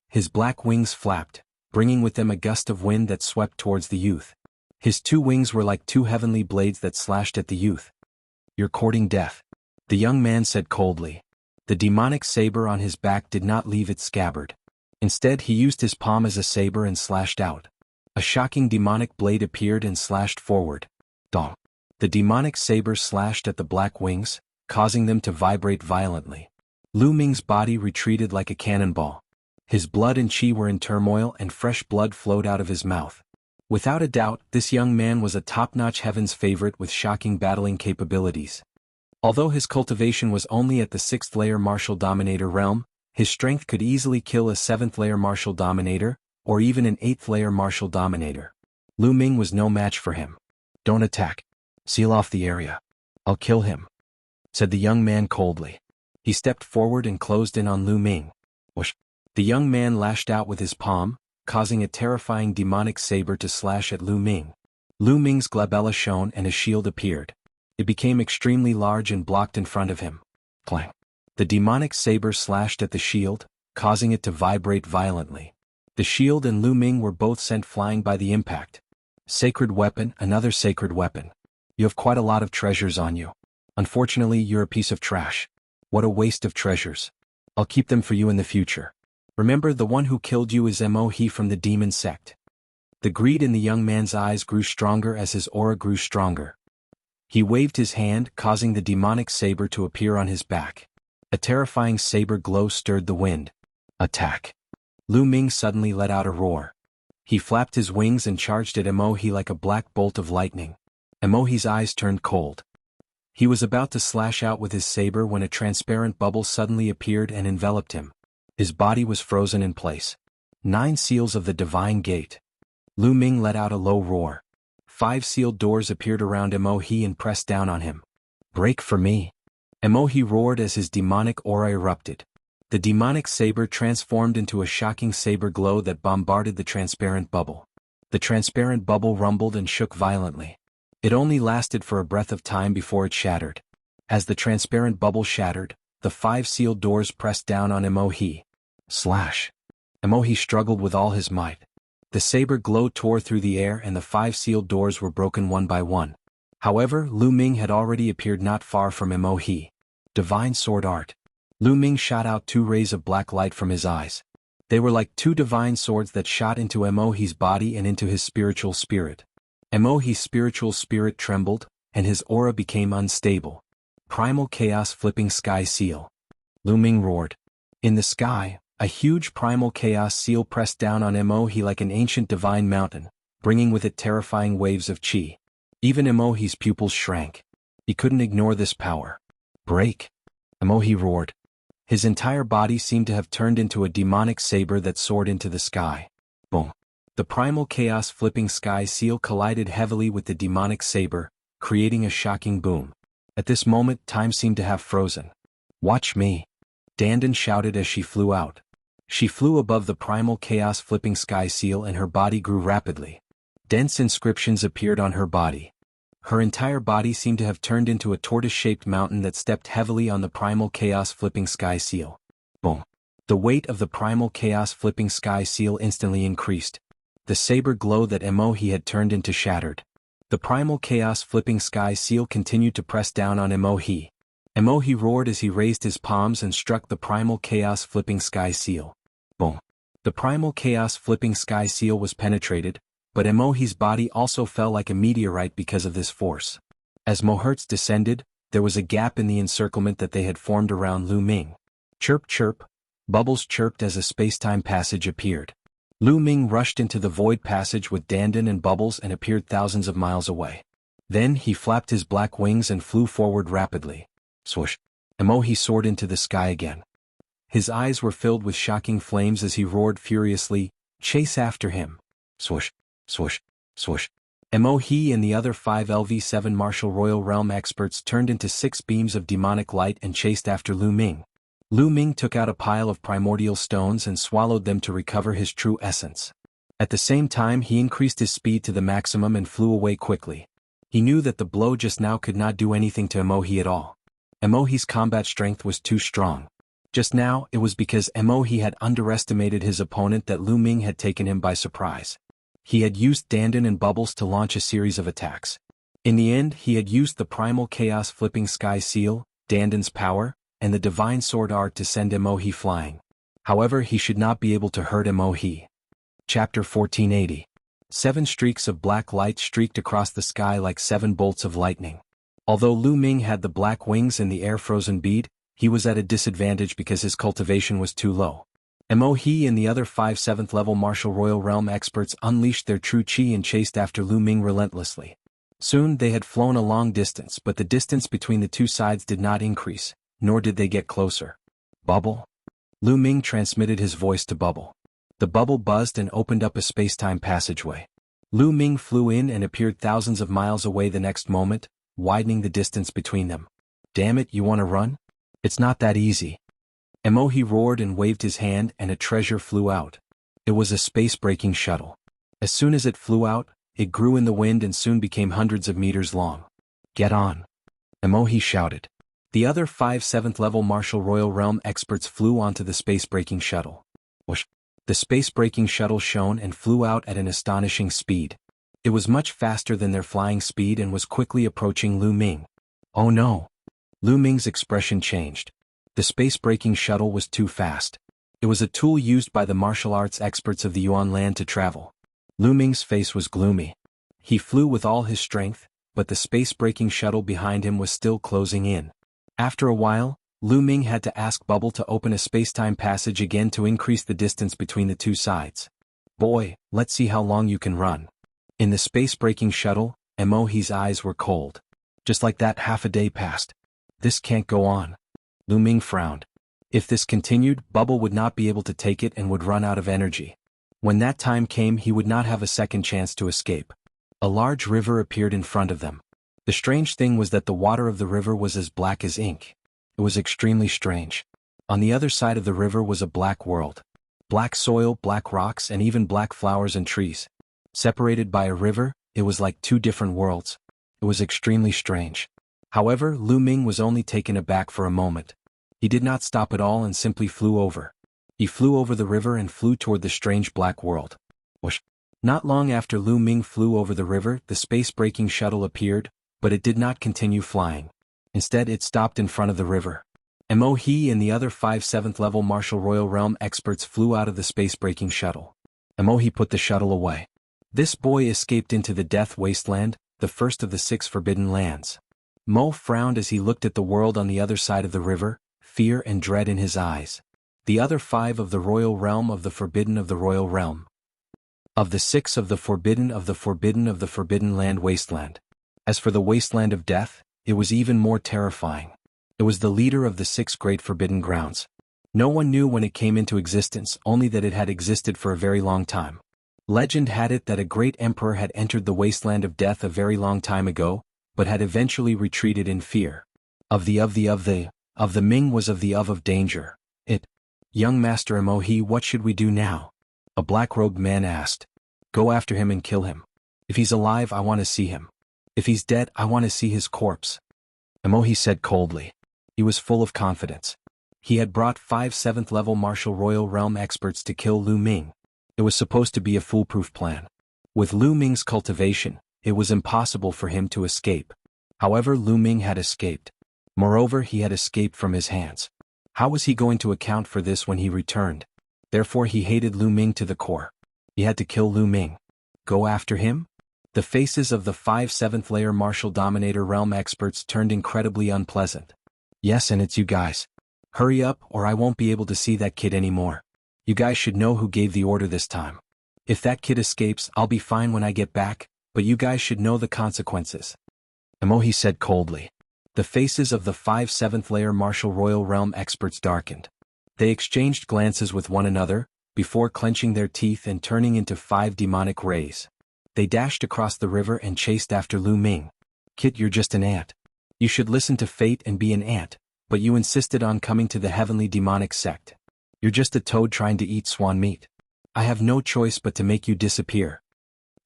His black wings flapped, bringing with them a gust of wind that swept towards the youth. His 2 wings were like 2 heavenly blades that slashed at the youth. You're courting death. The young man said coldly. The demonic saber on his back did not leave its scabbard. Instead, he used his palm as a saber and slashed out. A shocking demonic blade appeared and slashed forward. Dong. The demonic saber slashed at the black wings, causing them to vibrate violently. Lu Ming's body retreated like a cannonball. His blood and chi were in turmoil and fresh blood flowed out of his mouth. Without a doubt, this young man was a top-notch heaven's favorite with shocking battling capabilities. Although his cultivation was only at the 6th-layer martial dominator realm, his strength could easily kill a 7th-layer martial dominator, or even an 8th-layer martial dominator. Lu Ming was no match for him. Don't attack. Seal off the area. I'll kill him, said the young man coldly. He stepped forward and closed in on Lu Ming. Whoosh. The young man lashed out with his palm, causing a terrifying demonic saber to slash at Lu Ming. Lu Ming's glabella shone and a shield appeared. It became extremely large and blocked in front of him. Clang. The demonic saber slashed at the shield, causing it to vibrate violently. The shield and Lu Ming were both sent flying by the impact. Sacred weapon, another sacred weapon. You have quite a lot of treasures on you. Unfortunately, you're a piece of trash. What a waste of treasures. I'll keep them for you in the future. Remember, the one who killed you is Mo-He from the demon sect. The greed in the young man's eyes grew stronger as his aura grew stronger. He waved his hand, causing the demonic saber to appear on his back. A terrifying saber glow stirred the wind. Attack. Lu Ming suddenly let out a roar. He flapped his wings and charged at Mo-He like a black bolt of lightning. Mo-He's eyes turned cold. He was about to slash out with his saber when a transparent bubble suddenly appeared and enveloped him. His body was frozen in place. 9 seals of the divine gate. Lu Ming let out a low roar. 5 sealed doors appeared around Mo-He and pressed down on him. Break for me. Mo-He roared as his demonic aura erupted. The demonic saber transformed into a shocking saber glow that bombarded the transparent bubble. The transparent bubble rumbled and shook violently. It only lasted for a breath of time before it shattered. As the transparent bubble shattered, the 5 sealed doors pressed down on Mo-He. Slash. Mo-He struggled with all his might. The saber glow tore through the air and the 5 sealed doors were broken one by one. However, Lu Ming had already appeared not far from Mo-He. Divine sword art. Lu Ming shot out 2 rays of black light from his eyes. They were like 2 divine swords that shot into Mo-He's body and into his spiritual spirit. Mo-He's spiritual spirit trembled, and his aura became unstable. Primal Chaos Flipping Sky Seal. Lu Ming roared. In the sky, a huge primal chaos seal pressed down on Emohi like an ancient divine mountain, bringing with it terrifying waves of chi. Even Emohi's pupils shrank. He couldn't ignore this power. Break! Emohi roared. His entire body seemed to have turned into a demonic saber that soared into the sky. Boom! The primal chaos flipping sky seal collided heavily with the demonic saber, creating a shocking boom. At this moment, time seemed to have frozen. Watch me! Dandan shouted as she flew out. She flew above the primal chaos flipping sky seal and her body grew rapidly. Dense inscriptions appeared on her body. Her entire body seemed to have turned into a tortoise-shaped mountain that stepped heavily on the primal chaos flipping sky seal. Boom! The weight of the primal chaos flipping sky seal instantly increased. The saber glow that Emohi had turned into shattered. The primal chaos flipping sky seal continued to press down on Emohi. Emohi roared as he raised his palms and struck the primal chaos flipping sky seal. Boom! The primal chaos flipping sky seal was penetrated, but Emohi's body also fell like a meteorite because of this force. As Mohertz descended, there was a gap in the encirclement that they had formed around Lu Ming. Chirp chirp! Bubbles chirped as a space-time passage appeared. Lu Ming rushed into the void passage with Dandan and Bubbles and appeared thousands of miles away. Then he flapped his black wings and flew forward rapidly. Swoosh! Emohi soared into the sky again. His eyes were filled with shocking flames as he roared furiously, "Chase after him!" Swoosh! Swoosh! Swoosh! Emohi and the other 5 LV7 Martial Royal Realm experts turned into 6 beams of demonic light and chased after Lu Ming. Lu Ming took out a pile of primordial stones and swallowed them to recover his true essence. At the same time, he increased his speed to the maximum and flew away quickly. He knew that the blow just now could not do anything to Emohi at all. Emohi's combat strength was too strong. Just now, it was because Emohi had underestimated his opponent that Lu Ming had taken him by surprise. He had used Dandan and Bubbles to launch a series of attacks. In the end, he had used the primal chaos flipping sky seal, Dandan's power, and the divine sword art to send Emohi flying. However, he should not be able to hurt Emohi. Chapter 1480. 7 streaks of black light streaked across the sky like 7 bolts of lightning. Although Lu Ming had the black wings and the air-frozen bead, he was at a disadvantage because his cultivation was too low. Emohi and the other 5 7th level Martial Royal Realm experts unleashed their true chi and chased after Lu Ming relentlessly. Soon they had flown a long distance, but the distance between the two sides did not increase, nor did they get closer. Bubble? Lu Ming transmitted his voice to Bubble. The bubble buzzed and opened up a space-time passageway. Lu Ming flew in and appeared thousands of miles away the next moment, widening the distance between them. Damn it, you want to run? It's not that easy. Emohi roared and waved his hand and a treasure flew out. It was a space-breaking shuttle. As soon as it flew out, it grew in the wind and soon became hundreds of meters long. Get on! Emohi shouted. The other 5 7th level Martial Royal Realm experts flew onto the space-breaking shuttle. Whoosh! The space-breaking shuttle shone and flew out at an astonishing speed. It was much faster than their flying speed and was quickly approaching Lu Ming. Oh no! Lu Ming's expression changed. The space-breaking shuttle was too fast. It was a tool used by the martial arts experts of the Yuan land to travel. Lu Ming's face was gloomy. He flew with all his strength, but the space-breaking shuttle behind him was still closing in. After a while, Lu Ming had to ask Bubble to open a space-time passage again to increase the distance between the two sides. Boy, let's see how long you can run. In the space-breaking shuttle, Emohi's eyes were cold. Just like that, half a day passed. This can't go on. Lu Ming frowned. If this continued, Bubble would not be able to take it and would run out of energy. When that time came, he would not have a second chance to escape. A large river appeared in front of them. The strange thing was that the water of the river was as black as ink. It was extremely strange. On the other side of the river was a black world. Black soil, black rocks, and even black flowers and trees. Separated by a river, it was like 2 different worlds. It was extremely strange. However, Lu Ming was only taken aback for a moment. He did not stop at all and simply flew over. He flew over the river and flew toward the strange black world. Whoosh! Not long after Lu Ming flew over the river, the space-breaking shuttle appeared, but it did not continue flying. Instead, it stopped in front of the river. Emohi and the other 5 7th level Martial Royal Realm experts flew out of the space-breaking shuttle. Emohi put the shuttle away. This boy escaped into the Death Wasteland, the first of the 6 forbidden lands. Mo frowned as he looked at the world on the other side of the river, fear and dread in his eyes. The other 5 of the royal realm of the forbidden of the royal realm. Of the 6 of the forbidden of the forbidden of the forbidden land wasteland. As for the wasteland of death, it was even more terrifying. It was the leader of the 6 great forbidden grounds. No one knew when it came into existence, only that it had existed for a very long time. Legend had it that a great emperor had entered the wasteland of death a very long time ago, but had eventually retreated in fear. Of the Ming was of danger. Young Master Emohi, what should we do now? A black-robed man asked. Go after him and kill him. If he's alive, I want to see him. If he's dead, I want to see his corpse. Emohi said coldly. He was full of confidence. He had brought 5 7th-level martial royal realm experts to kill Lu Ming. It was supposed to be a foolproof plan. With Lu Ming's cultivation, it was impossible for him to escape. However, Lu Ming had escaped. Moreover, he had escaped from his hands. How was he going to account for this when he returned? Therefore he hated Lu Ming to the core. He had to kill Lu Ming. Go after him? The faces of the 5 7th-layer martial dominator realm experts turned incredibly unpleasant. Yes, and it's you guys. Hurry up, or I won't be able to see that kid anymore. You guys should know who gave the order this time. If that kid escapes, I'll be fine when I get back, but you guys should know the consequences. Emohi said coldly. The faces of the 5 7th-layer martial royal realm experts darkened. They exchanged glances with one another, before clenching their teeth and turning into 5 demonic rays. They dashed across the river and chased after Lu Ming. Kid, you're just an ant. You should listen to fate and be an ant, but you insisted on coming to the heavenly demonic sect. You're just a toad trying to eat swan meat. I have no choice but to make you disappear.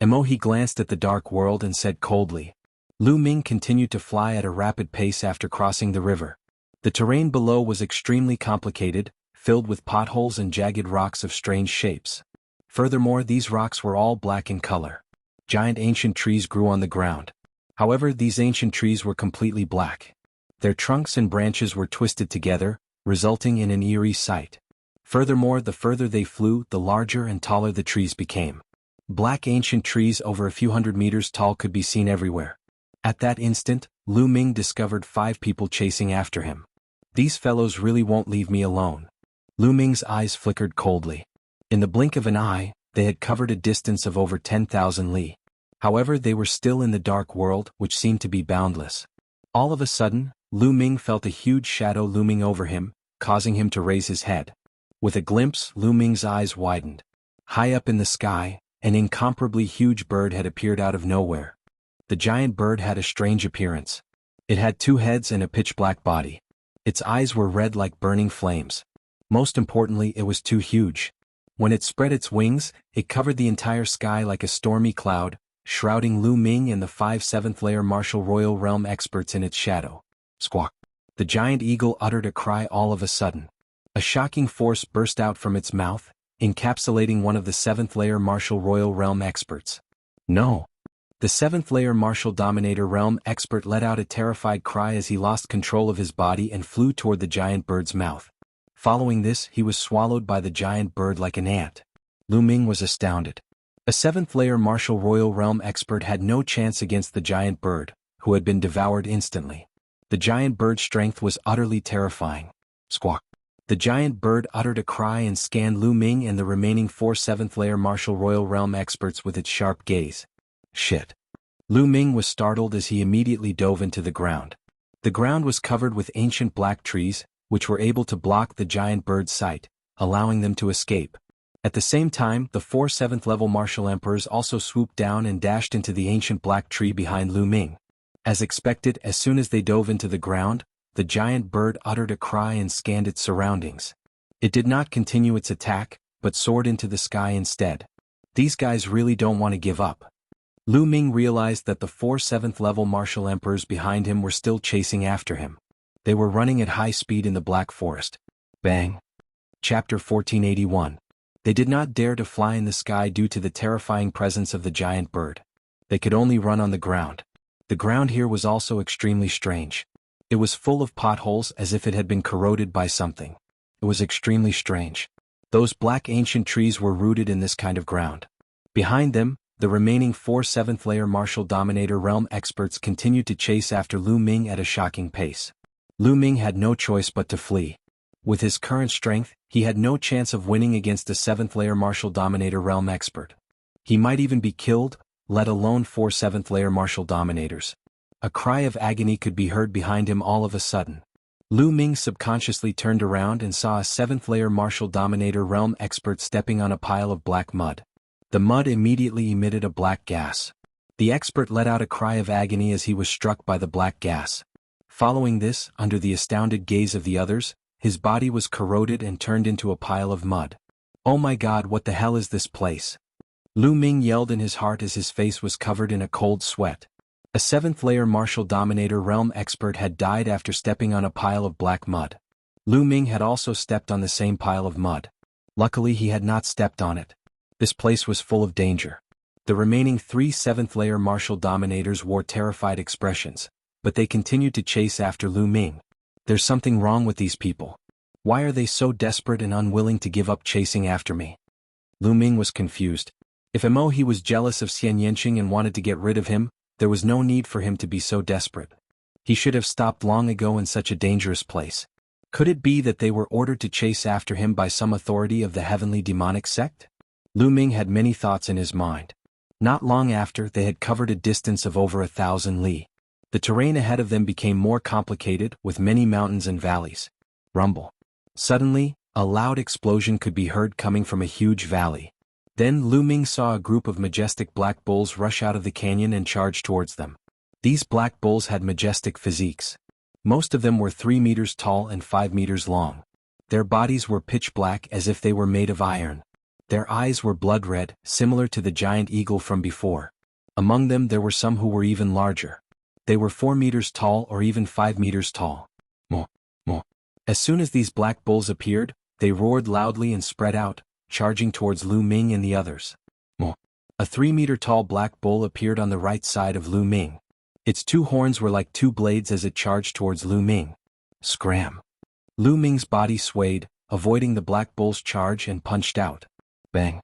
Emohi glanced at the dark world and said coldly. Lu Ming continued to fly at a rapid pace after crossing the river. The terrain below was extremely complicated, filled with potholes and jagged rocks of strange shapes. Furthermore, these rocks were all black in color. Giant ancient trees grew on the ground. However, these ancient trees were completely black. Their trunks and branches were twisted together, resulting in an eerie sight. Furthermore, the further they flew, the larger and taller the trees became. Black ancient trees over a few hundred meters tall could be seen everywhere. At that instant, Lu Ming discovered 5 people chasing after him. These fellows really won't leave me alone. Lu Ming's eyes flickered coldly. In the blink of an eye, they had covered a distance of over 10,000 li. However, they were still in the dark world, which seemed to be boundless. All of a sudden, Lu Ming felt a huge shadow looming over him, causing him to raise his head. With a glimpse, Lu Ming's eyes widened. High up in the sky, an incomparably huge bird had appeared out of nowhere. The giant bird had a strange appearance. It had 2 heads and a pitch-black body. Its eyes were red like burning flames. Most importantly, it was too huge. When it spread its wings, it covered the entire sky like a stormy cloud, shrouding Lu Ming and the 5 7th-layer martial royal realm experts in its shadow. Squawk. The giant eagle uttered a cry all of a sudden. A shocking force burst out from its mouth, encapsulating one of the 7th-layer martial royal realm experts. No! The 7th-layer martial dominator realm expert let out a terrified cry as he lost control of his body and flew toward the giant bird's mouth. Following this, he was swallowed by the giant bird like an ant. Lu Ming was astounded. A 7th-layer martial royal realm expert had no chance against the giant bird, who had been devoured instantly. The giant bird's strength was utterly terrifying. Squawk. The giant bird uttered a cry and scanned Lu Ming and the remaining 4 7th-layer martial royal realm experts with its sharp gaze. Shit. Lu Ming was startled as he immediately dove into the ground. The ground was covered with ancient black trees, which were able to block the giant bird's sight, allowing them to escape. At the same time, the 4 7th-level martial emperors also swooped down and dashed into the ancient black tree behind Lu Ming. As expected, as soon as they dove into the ground, the giant bird uttered a cry and scanned its surroundings. It did not continue its attack, but soared into the sky instead. These guys really don't want to give up. Lu Ming realized that the 4 7th-level martial emperors behind him were still chasing after him. They were running at high speed in the Black Forest. Bang. Chapter 1481. They did not dare to fly in the sky due to the terrifying presence of the giant bird. They could only run on the ground. The ground here was also extremely strange. It was full of potholes as if it had been corroded by something. It was extremely strange. Those black ancient trees were rooted in this kind of ground. Behind them, The remaining 4 7th-layer Martial Dominator Realm experts continued to chase after Lu Ming at a shocking pace. Lu Ming had no choice but to flee. With his current strength, he had no chance of winning against a 7th-layer Martial Dominator Realm expert. He might even be killed, let alone 4 7th-layer Martial Dominators. A cry of agony could be heard behind him all of a sudden. Lu Ming subconsciously turned around and saw a 7th-layer Martial Dominator Realm expert stepping on a pile of black mud. The mud immediately emitted a black gas. The expert let out a cry of agony as he was struck by the black gas. Following this, under the astounded gaze of the others, his body was corroded and turned into a pile of mud. "Oh my God, what the hell is this place?" Lu Ming yelled in his heart as his face was covered in a cold sweat. A 7th-layer Martial Dominator Realm expert had died after stepping on a pile of black mud. Lu Ming had also stepped on the same pile of mud. Luckily he had not stepped on it. This place was full of danger. The remaining 3 7th-layer Martial Dominators wore terrified expressions, but they continued to chase after Lu Ming. There's something wrong with these people. Why are they so desperate and unwilling to give up chasing after me? Lu Ming was confused. If he was jealous of Xian Yanqing and wanted to get rid of him, there was no need for him to be so desperate. He should have stopped long ago in such a dangerous place. Could it be that they were ordered to chase after him by some authority of the heavenly demonic sect? Lu Ming had many thoughts in his mind. Not long after, they had covered a distance of over 1,000 li. The terrain ahead of them became more complicated, with many mountains and valleys. Rumble. Suddenly, a loud explosion could be heard coming from a huge valley. Then Lu Ming saw a group of majestic black bulls rush out of the canyon and charge towards them. These black bulls had majestic physiques. Most of them were 3 meters tall and 5 meters long. Their bodies were pitch black as if they were made of iron. Their eyes were blood red, similar to the giant eagle from before. Among them there were some who were even larger. They were 4 meters tall or even 5 meters tall. Mo, mo. As soon as these black bulls appeared, they roared loudly and spread out, charging towards Lu Ming and the others. Mo. A 3-meter-tall black bull appeared on the right side of Lu Ming. Its 2 horns were like 2 blades as it charged towards Lu Ming. Scram. Lu Ming's body swayed, avoiding the black bull's charge and punched out. Bang.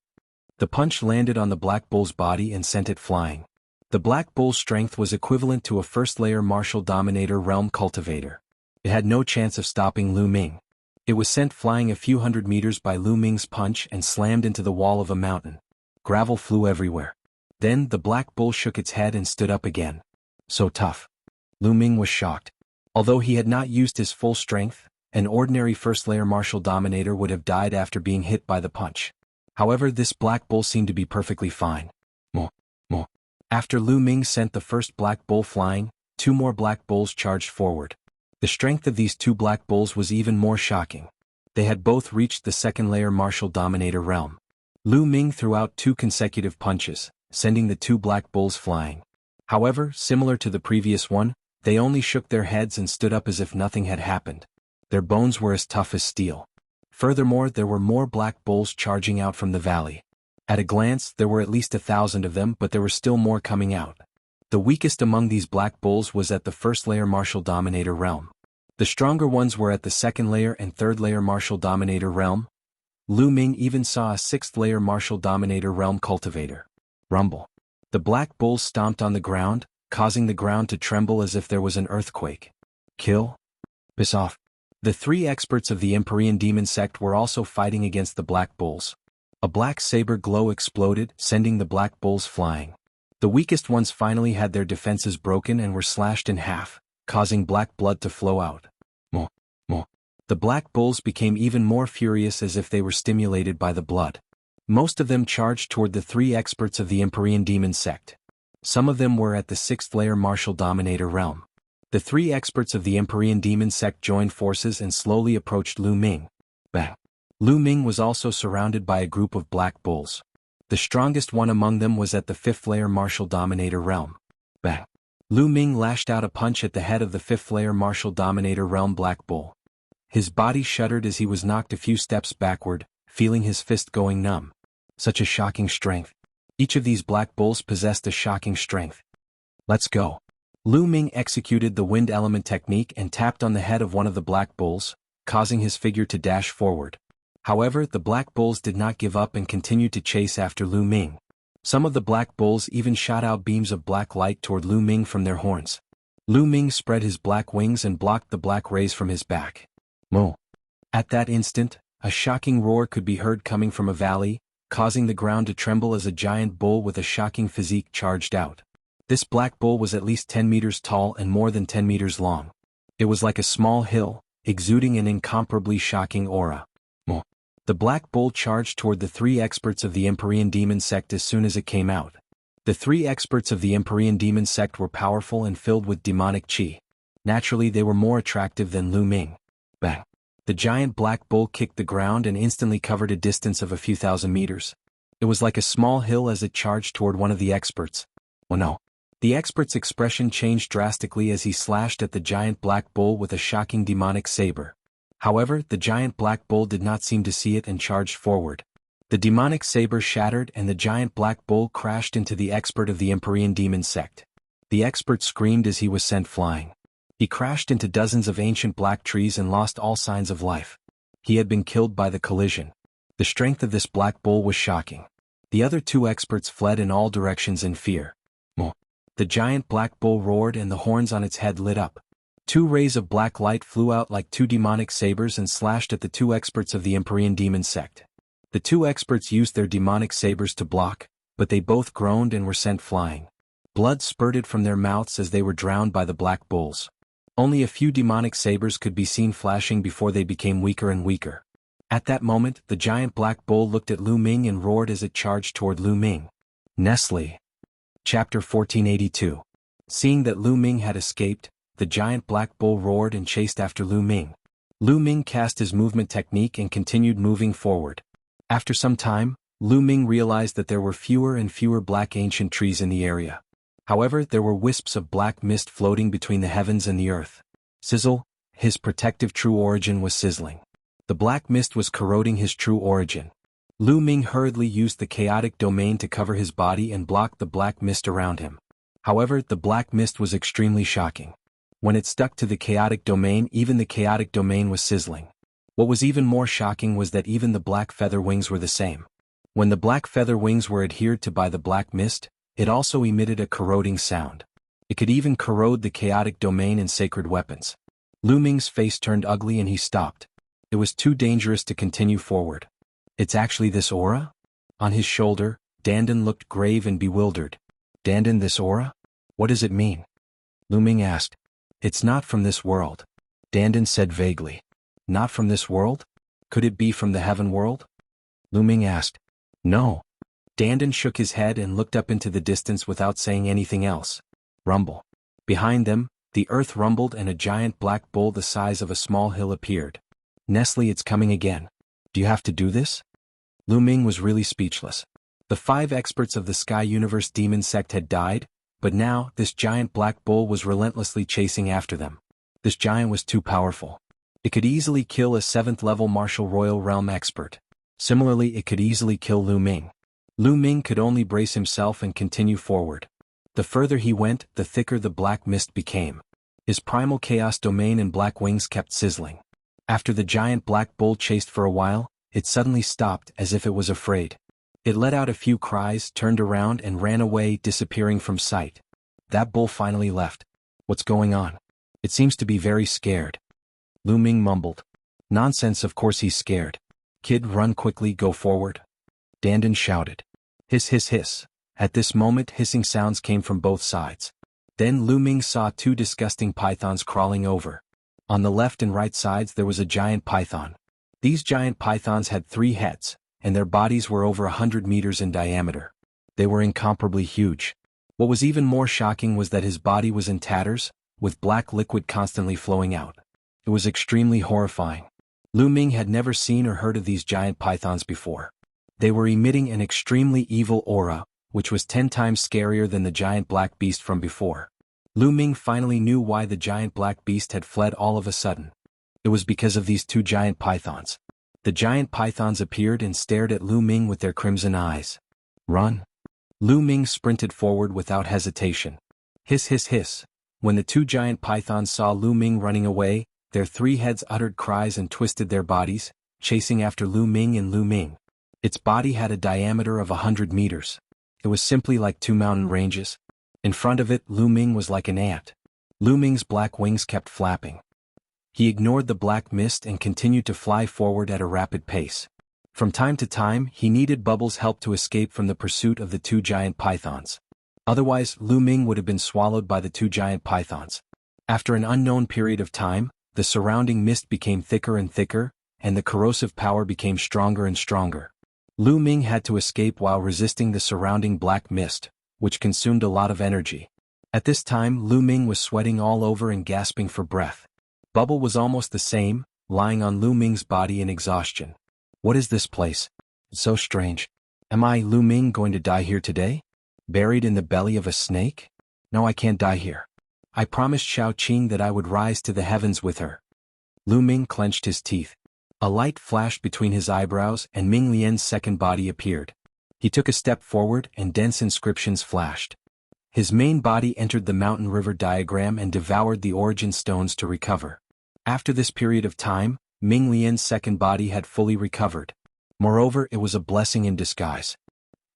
The punch landed on the black bull's body and sent it flying. The black bull's strength was equivalent to a 1st-layer Martial Dominator Realm cultivator. It had no chance of stopping Lu Ming. It was sent flying a few hundred meters by Lu Ming's punch and slammed into the wall of a mountain. Gravel flew everywhere. Then the black bull shook its head and stood up again. So tough. Lu Ming was shocked. Although he had not used his full strength, an ordinary 1st-layer Martial Dominator would have died after being hit by the punch. However, this black bull seemed to be perfectly fine. Mo, mo. After Lu Ming sent the first black bull flying, 2 more black bulls charged forward. The strength of these 2 black bulls was even more shocking. They had both reached the 2nd-layer Martial Dominator Realm. Lu Ming threw out 2 consecutive punches, sending the 2 black bulls flying. However, similar to the previous one, they only shook their heads and stood up as if nothing had happened. Their bones were as tough as steel. Furthermore, there were more black bulls charging out from the valley. At a glance, there were at least 1,000 of them, but there were still more coming out. The weakest among these black bulls was at the 1st-layer Martial Dominator Realm. The stronger ones were at the 2nd-layer and 3rd-layer Martial Dominator Realm. Lu Ming even saw a 6th-layer Martial Dominator Realm cultivator. Rumble. The black bulls stomped on the ground, causing the ground to tremble as if there was an earthquake. Kill? Piss off. The 3 experts of the Empyrean Demon Sect were also fighting against the black bulls. A black saber glow exploded, sending the black bulls flying. The weakest ones finally had their defenses broken and were slashed in half, causing black blood to flow out. Mo, mo. The black bulls became even more furious as if they were stimulated by the blood. Most of them charged toward the 3 experts of the Empyrean Demon Sect. Some of them were at the 6th-layer Martial Dominator Realm. The 3 experts of the Empyrean Demon Sect joined forces and slowly approached Lu Ming. Bang. Lu Ming was also surrounded by a group of black bulls. The strongest one among them was at the 5th-layer Martial Dominator Realm. Bang. Lu Ming lashed out a punch at the head of the 5th-layer Martial Dominator Realm black bull. His body shuddered as he was knocked a few steps backward, feeling his fist going numb. Such a shocking strength. Each of these black bulls possessed a shocking strength. Let's go. Lu Ming executed the wind element technique and tapped on the head of one of the black bulls, causing his figure to dash forward. However, the black bulls did not give up and continued to chase after Lu Ming. Some of the black bulls even shot out beams of black light toward Lu Ming from their horns. Lu Ming spread his black wings and blocked the black rays from his back. Moo. At that instant, a shocking roar could be heard coming from a valley, causing the ground to tremble as a giant bull with a shocking physique charged out. This black bull was at least 10 meters tall and more than 10 meters long. It was like a small hill, exuding an incomparably shocking aura. Moo. The black bull charged toward the 3 experts of the Empyrean demon sect as soon as it came out. The 3 experts of the Empyrean demon sect were powerful and filled with demonic chi. Naturally, they were more attractive than Lu Ming. Bang! The giant black bull kicked the ground and instantly covered a distance of a few thousand meters. It was like a small hill as it charged toward one of the experts. Oh no! The expert's expression changed drastically as he slashed at the giant black bull with a shocking demonic saber. However, the giant black bull did not seem to see it and charged forward. The demonic saber shattered and the giant black bull crashed into the expert of the Empyrean demon sect. The expert screamed as he was sent flying. He crashed into dozens of ancient black trees and lost all signs of life. He had been killed by the collision. The strength of this black bull was shocking. The other 2 experts fled in all directions in fear. Moo. The giant black bull roared and the horns on its head lit up. 2 rays of black light flew out like 2 demonic sabers and slashed at the 2 experts of the Empyrean demon sect. The 2 experts used their demonic sabers to block, but they both groaned and were sent flying. Blood spurted from their mouths as they were drowned by the black bulls. Only a few demonic sabers could be seen flashing before they became weaker and weaker. At that moment, the giant black bull looked at Lu Ming and roared as it charged toward Lu Ming. Nestle. Chapter 1482. Seeing that Lu Ming had escaped, the giant black bull roared and chased after Lu Ming. Lu Ming cast his movement technique and continued moving forward. After some time, Lu Ming realized that there were fewer and fewer black ancient trees in the area. However, there were wisps of black mist floating between the heavens and the earth. Sizzle, his protective true origin was sizzling. The black mist was corroding his true origin. Lu Ming hurriedly used the chaotic domain to cover his body and block the black mist around him. However, the black mist was extremely shocking. When it stuck to the chaotic domain, even the chaotic domain was sizzling. What was even more shocking was that even the black feather wings were the same. When the black feather wings were adhered to by the black mist, it also emitted a corroding sound. It could even corrode the chaotic domain and sacred weapons. Lu Ming's face turned ugly and he stopped. It was too dangerous to continue forward. It's actually this aura? On his shoulder, Dandan looked grave and bewildered. Dandan, this aura? What does it mean? Lu Ming asked. It's not from this world. Dandan said vaguely. Not from this world? Could it be from the heaven world? Lu Ming asked. No. Dandan shook his head and looked up into the distance without saying anything else. Rumble. Behind them, the earth rumbled and a giant black bull the size of a small hill appeared. Nestle, it's coming again. Do you have to do this? Lu Ming was really speechless. The 5 experts of the Sky Universe Demon Sect had died, but now this giant black bull was relentlessly chasing after them. This giant was too powerful. It could easily kill a 7th-level Martial Royal Realm expert. Similarly, it could easily kill Lu Ming. Lu Ming could only brace himself and continue forward. The further he went, the thicker the black mist became. His primal chaos domain and black wings kept sizzling. After the giant black bull chased for a while, it suddenly stopped as if it was afraid. It let out a few cries, turned around and ran away, disappearing from sight. That bull finally left. What's going on? It seems to be very scared. Lu Ming mumbled. Nonsense, of course he's scared. Kid, run quickly, go forward. Dandan shouted. Hiss hiss hiss. At this moment hissing sounds came from both sides. Then Lu Ming saw 2 disgusting pythons crawling over. On the left and right sides there was a giant python. These giant pythons had 3 heads, and their bodies were over 100 meters in diameter. They were incomparably huge. What was even more shocking was that his body was in tatters, with black liquid constantly flowing out. It was extremely horrifying. Lu Ming had never seen or heard of these giant pythons before. They were emitting an extremely evil aura, which was 10 times scarier than the giant black beast from before. Lu Ming finally knew why the giant black beast had fled all of a sudden. It was because of these 2 giant pythons. The giant pythons appeared and stared at Lu Ming with their crimson eyes. Run! Lu Ming sprinted forward without hesitation. Hiss hiss hiss. When the 2 giant pythons saw Lu Ming running away, their 3 heads uttered cries and twisted their bodies, chasing after Lu Ming and Lu Ming. Its body had a diameter of 100 meters. It was simply like two mountain ranges. In front of it, Lu Ming was like an ant. Lu Ming's black wings kept flapping. He ignored the black mist and continued to fly forward at a rapid pace. From time to time, he needed Bubbles' help to escape from the pursuit of the two giant pythons. Otherwise, Lu Ming would have been swallowed by the two giant pythons. After an unknown period of time, the surrounding mist became thicker and thicker, and the corrosive power became stronger and stronger. Lu Ming had to escape while resisting the surrounding black mist, which consumed a lot of energy. At this time, Lu Ming was sweating all over and gasping for breath. Bubble was almost the same, lying on Lu Ming's body in exhaustion. What is this place? It's so strange. Am I, Lu Ming, going to die here today? Buried in the belly of a snake? No, I can't die here. I promised Xiao Qing that I would rise to the heavens with her. Lu Ming clenched his teeth. A light flashed between his eyebrows and Ming Lian's second body appeared. He took a step forward and dense inscriptions flashed. His main body entered the mountain river diagram and devoured the origin stones to recover. After this period of time, Ming Lian's second body had fully recovered. Moreover, it was a blessing in disguise.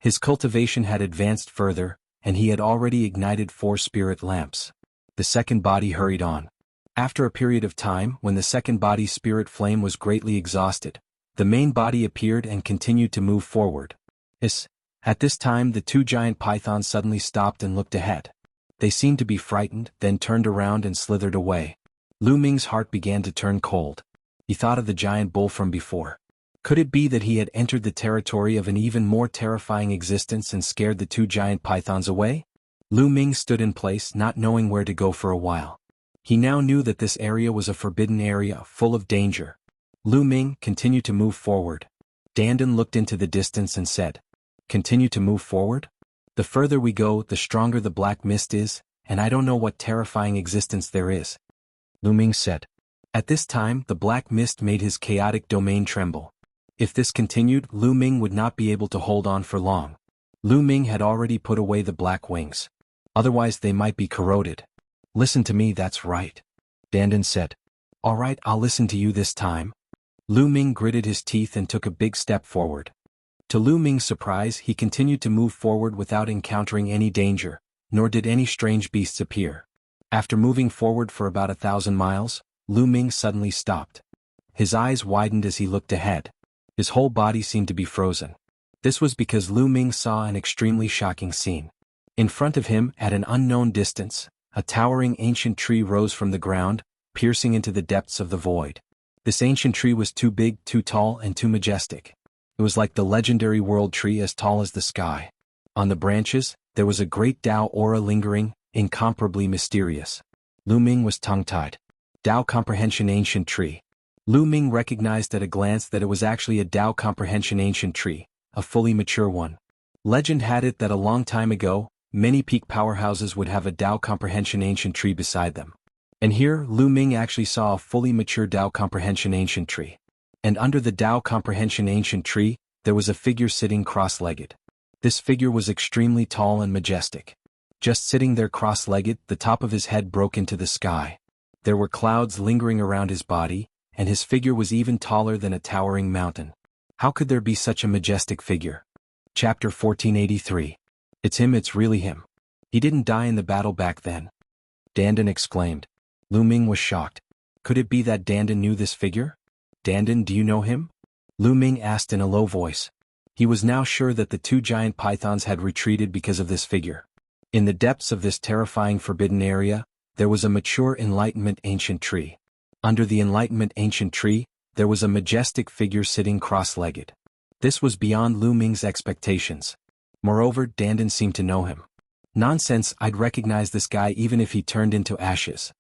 His cultivation had advanced further, and he had already ignited 4 spirit lamps. The second body hurried on. After a period of time, when the second body's spirit flame was greatly exhausted, the main body appeared and continued to move forward. At this time, the two giant pythons suddenly stopped and looked ahead. They seemed to be frightened, then turned around and slithered away. Lu Ming's heart began to turn cold. He thought of the giant bull from before. Could it be that he had entered the territory of an even more terrifying existence and scared the two giant pythons away? Lu Ming stood in place, not knowing where to go for a while. He now knew that this area was a forbidden area, full of danger. Lu Ming continued to move forward. Dandan looked into the distance and said, "Continue to move forward? The further we go, the stronger the black mist is, and I don't know what terrifying existence there is." Lu Ming said. At this time, the black mist made his chaotic domain tremble. If this continued, Lu Ming would not be able to hold on for long. Lu Ming had already put away the black wings. Otherwise they might be corroded. "Listen to me, that's right," Dandan said. "All right, I'll listen to you this time." Lu Ming gritted his teeth and took a big step forward. To Lu Ming's surprise, he continued to move forward without encountering any danger, nor did any strange beasts appear. After moving forward for about 1,000 miles, Lu Ming suddenly stopped. His eyes widened as he looked ahead. His whole body seemed to be frozen. This was because Lu Ming saw an extremely shocking scene. In front of him, at an unknown distance, a towering ancient tree rose from the ground, piercing into the depths of the void. This ancient tree was too big, too tall, and too majestic. It was like the legendary world tree, as tall as the sky. On the branches, there was a great Tao aura lingering, incomparably mysterious. Lu Ming was tongue-tied. Tao Comprehension Ancient Tree. Lu Ming recognized at a glance that it was actually a Tao Comprehension Ancient Tree, a fully mature one. Legend had it that a long time ago, many peak powerhouses would have a Tao Comprehension Ancient Tree beside them. And here, Lu Ming actually saw a fully mature Tao Comprehension Ancient Tree. And under the Tao Comprehension Ancient Tree, there was a figure sitting cross-legged. This figure was extremely tall and majestic. Just sitting there cross-legged, the top of his head broke into the sky. There were clouds lingering around his body, and his figure was even taller than a towering mountain. How could there be such a majestic figure? Chapter 1483. It's him, it's really him. He didn't die in the battle back then. Dandan exclaimed. Lu Ming was shocked. Could it be that Dandan knew this figure? Dandan, do you know him? Lu Ming asked in a low voice. He was now sure that the two giant pythons had retreated because of this figure. In the depths of this terrifying forbidden area, there was a mature Enlightenment Ancient Tree. Under the Enlightenment Ancient Tree, there was a majestic figure sitting cross-legged. This was beyond Lu Ming's expectations. Moreover, Dandan seemed to know him. Nonsense, I'd recognize this guy even if he turned into ashes.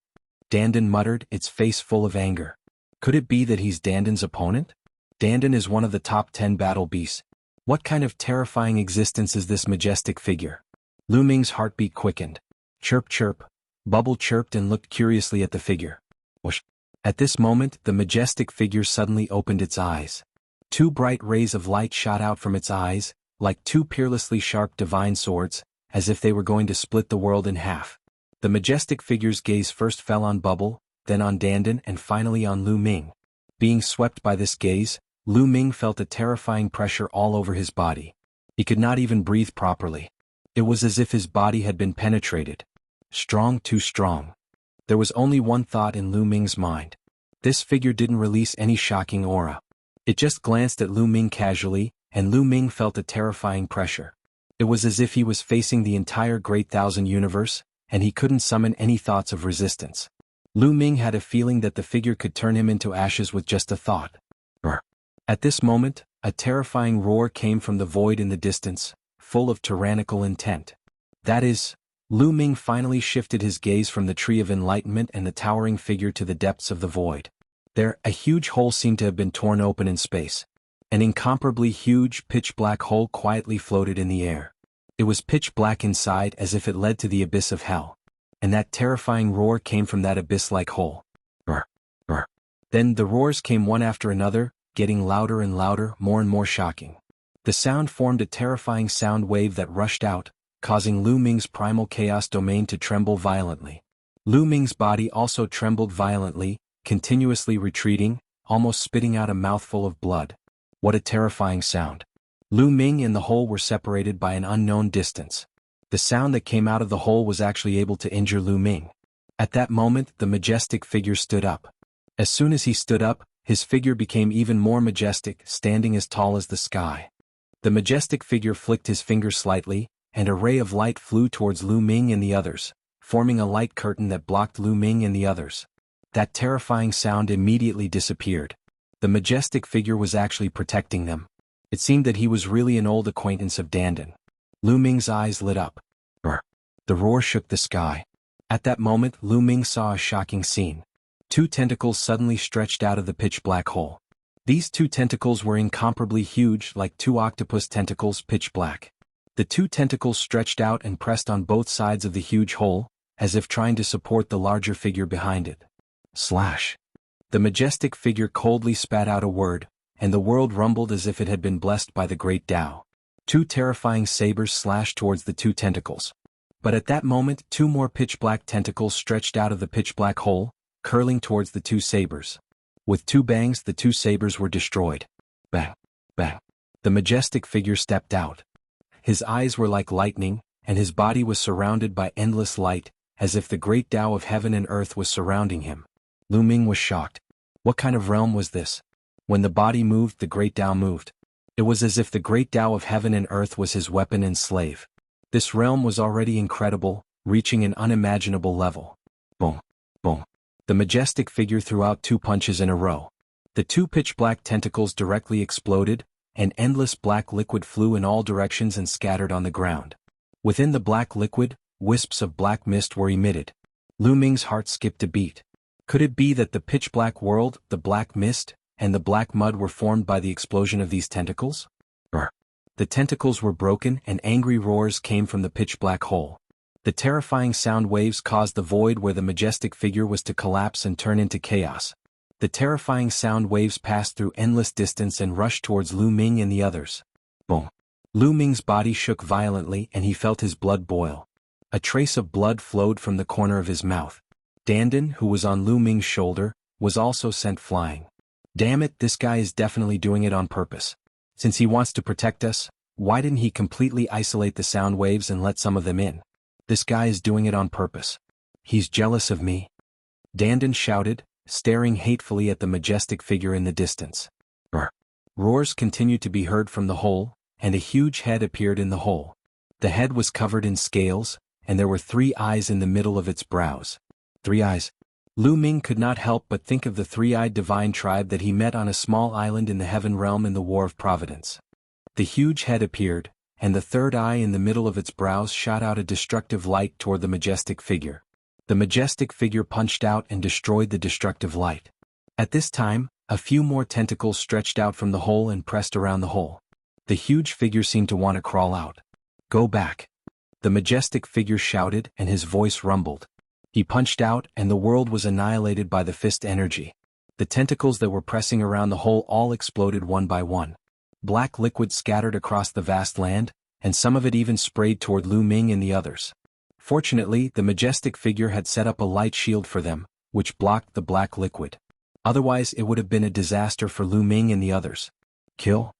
Dandan muttered, its face full of anger. Could it be that he's Dandan's opponent? Dandan is one of the top 10 battle beasts. What kind of terrifying existence is this majestic figure? Lu Ming's heartbeat quickened. Chirp chirp. Bubble chirped and looked curiously at the figure. Whoosh. At this moment, the majestic figure suddenly opened its eyes. 2 bright rays of light shot out from its eyes, like 2 peerlessly sharp divine swords, as if they were going to split the world in half. The majestic figure's gaze first fell on Bubble, then on Dandan, and finally on Lu Ming. Being swept by this gaze, Lu Ming felt a terrifying pressure all over his body. He could not even breathe properly. It was as if his body had been penetrated. Strong, too strong. There was only one thought in Lu Ming's mind. This figure didn't release any shocking aura. It just glanced at Lu Ming casually, and Lu Ming felt a terrifying pressure. It was as if he was facing the entire Great Thousand Universe, and he couldn't summon any thoughts of resistance. Lu Ming had a feeling that the figure could turn him into ashes with just a thought. At this moment, a terrifying roar came from the void in the distance, full of tyrannical intent. That is, Lu Ming finally shifted his gaze from the Tree of Enlightenment and the towering figure to the depths of the void. There, a huge hole seemed to have been torn open in space. An incomparably huge, pitch-black hole quietly floated in the air. It was pitch black inside as if it led to the abyss of hell. And that terrifying roar came from that abyss-like hole. Then the roars came one after another, getting louder and louder, more and more shocking. The sound formed a terrifying sound wave that rushed out, causing Lu Ming's primal chaos domain to tremble violently. Lu Ming's body also trembled violently, continuously retreating, almost spitting out a mouthful of blood. What a terrifying sound. Lu Ming and the hole were separated by an unknown distance. The sound that came out of the hole was actually able to injure Lu Ming. At that moment, the majestic figure stood up. As soon as he stood up, his figure became even more majestic, standing as tall as the sky. The majestic figure flicked his finger slightly, and a ray of light flew towards Lu Ming and the others, forming a light curtain that blocked Lu Ming and the others. That terrifying sound immediately disappeared. The majestic figure was actually protecting them. It seemed that he was really an old acquaintance of Dandan. Lu Ming's eyes lit up. The roar shook the sky. At that moment, Lu Ming saw a shocking scene. Two tentacles suddenly stretched out of the pitch-black hole. These two tentacles were incomparably huge, like two octopus tentacles, pitch black. The two tentacles stretched out and pressed on both sides of the huge hole, as if trying to support the larger figure behind it. Slash. The majestic figure coldly spat out a word, and the world rumbled as if it had been blessed by the great Tao. Two terrifying sabers slashed towards the two tentacles. But at that moment, two more pitch-black tentacles stretched out of the pitch-black hole, curling towards the two sabers. With two bangs, the two sabers were destroyed. Bang, bang. The majestic figure stepped out. His eyes were like lightning, and his body was surrounded by endless light, as if the great Tao of heaven and earth was surrounding him. Lu Ming was shocked. What kind of realm was this? When the body moved, the great Tao moved. It was as if the great Tao of heaven and earth was his weapon and slave. This realm was already incredible, reaching an unimaginable level. Boom, boom. The majestic figure threw out two punches in a row. The two pitch-black tentacles directly exploded, and endless black liquid flew in all directions and scattered on the ground. Within the black liquid, wisps of black mist were emitted. Lu Ming's heart skipped a beat. Could it be that the pitch-black world, the black mist, and the black mud were formed by the explosion of these tentacles? The tentacles were broken and angry roars came from the pitch-black hole. The terrifying sound waves caused the void where the majestic figure was to collapse and turn into chaos. The terrifying sound waves passed through endless distance and rushed towards Lu Ming and the others. Boom. Lu Ming's body shook violently and he felt his blood boil. A trace of blood flowed from the corner of his mouth. Dandan, who was on Lu Ming's shoulder, was also sent flying. Damn it, this guy is definitely doing it on purpose. Since he wants to protect us, why didn't he completely isolate the sound waves and let some of them in? This guy is doing it on purpose. He's jealous of me. Dandan shouted, staring hatefully at the majestic figure in the distance. Roars continued to be heard from the hole, and a huge head appeared in the hole. The head was covered in scales, and there were 3 eyes in the middle of its brows. 3 eyes. Lu Ming could not help but think of the 3-eyed divine tribe that he met on a small island in the heaven realm in the War of Providence. The huge head appeared, and the 3rd eye in the middle of its brows shot out a destructive light toward the majestic figure. The majestic figure punched out and destroyed the destructive light. At this time, a few more tentacles stretched out from the hole and pressed around the hole. The huge figure seemed to want to crawl out. Go back. The majestic figure shouted and his voice rumbled. He punched out and the world was annihilated by the fist energy. The tentacles that were pressing around the hole all exploded one by one. Black liquid scattered across the vast land, and some of it even sprayed toward Lu Ming and the others. Fortunately, the majestic figure had set up a light shield for them, which blocked the black liquid. Otherwise it would have been a disaster for Lu Ming and the others. Kill.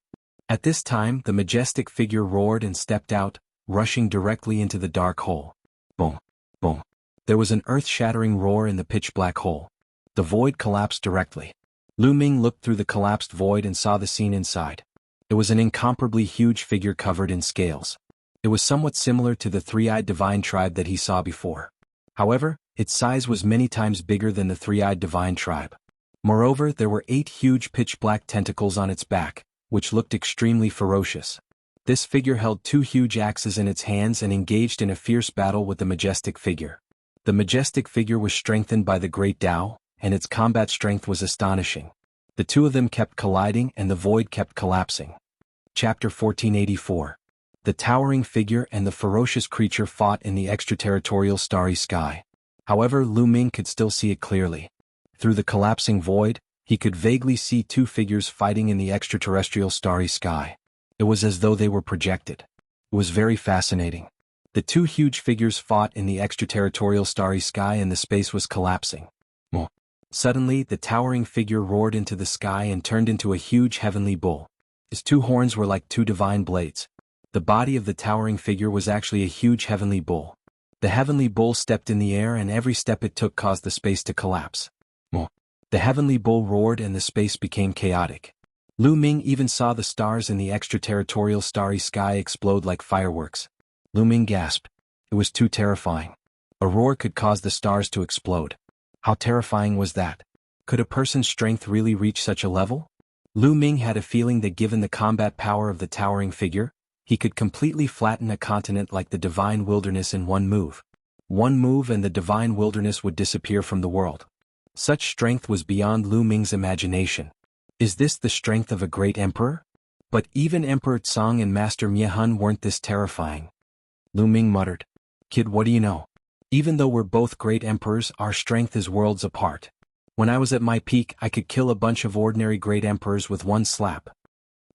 At this time the majestic figure roared and stepped out, rushing directly into the dark hole. Boom, boom. There was an earth-shattering roar in the pitch-black hole. The void collapsed directly. Lu Ming looked through the collapsed void and saw the scene inside. It was an incomparably huge figure covered in scales. It was somewhat similar to the three-eyed divine tribe that he saw before. However, its size was many times bigger than the three-eyed divine tribe. Moreover, there were 8 huge pitch-black tentacles on its back, which looked extremely ferocious. This figure held 2 huge axes in its hands and engaged in a fierce battle with the majestic figure. The majestic figure was strengthened by the Great Tao, and its combat strength was astonishing. The two of them kept colliding and the void kept collapsing. Chapter 1484. The towering figure and the ferocious creature fought in the extraterritorial starry sky. However, Lu Ming could still see it clearly. Through the collapsing void, he could vaguely see 2 figures fighting in the extraterrestrial starry sky. It was as though they were projected. It was very fascinating. The 2 huge figures fought in the extraterritorial starry sky and the space was collapsing. Suddenly, the towering figure roared into the sky and turned into a huge heavenly bull. His 2 horns were like 2 divine blades. The body of the towering figure was actually a huge heavenly bull. The heavenly bull stepped in the air and every step it took caused the space to collapse. The heavenly bull roared and the space became chaotic. Lu Ming even saw the stars in the extraterritorial starry sky explode like fireworks. Lu Ming gasped. It was too terrifying. A roar could cause the stars to explode. How terrifying was that? Could a person's strength really reach such a level? Lu Ming had a feeling that given the combat power of the towering figure, he could completely flatten a continent like the divine wilderness in one move. One move and the divine wilderness would disappear from the world. Such strength was beyond Lu Ming's imagination. Is this the strength of a great emperor? But even Emperor Tsang and Master Miehun weren't this terrifying. Lu Ming muttered. Kid, what do you know? Even though we're both great emperors, our strength is worlds apart. When I was at my peak, I could kill a bunch of ordinary great emperors with one slap.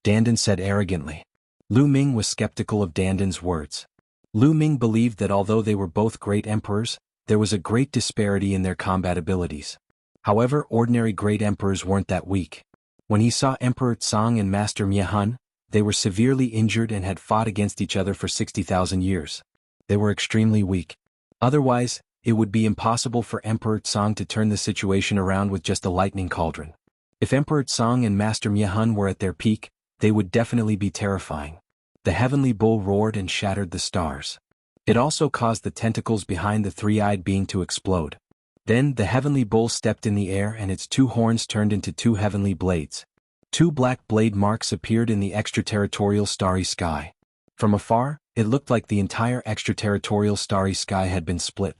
Dandan said arrogantly. Lu Ming was skeptical of Dandan's words. Lu Ming believed that although they were both great emperors, there was a great disparity in their combat abilities. However, ordinary great emperors weren't that weak. When he saw Emperor Tsang and Master Miehun, they were severely injured and had fought against each other for 60,000 years. They were extremely weak. Otherwise, it would be impossible for Emperor Tsang to turn the situation around with just a lightning cauldron. If Emperor Tsang and Master Miehun were at their peak, they would definitely be terrifying. The heavenly bull roared and shattered the stars. It also caused the tentacles behind the three-eyed being to explode. Then the heavenly bull stepped in the air and its 2 horns turned into 2 heavenly blades. 2 black blade marks appeared in the extraterritorial starry sky. From afar, it looked like the entire extraterritorial starry sky had been split.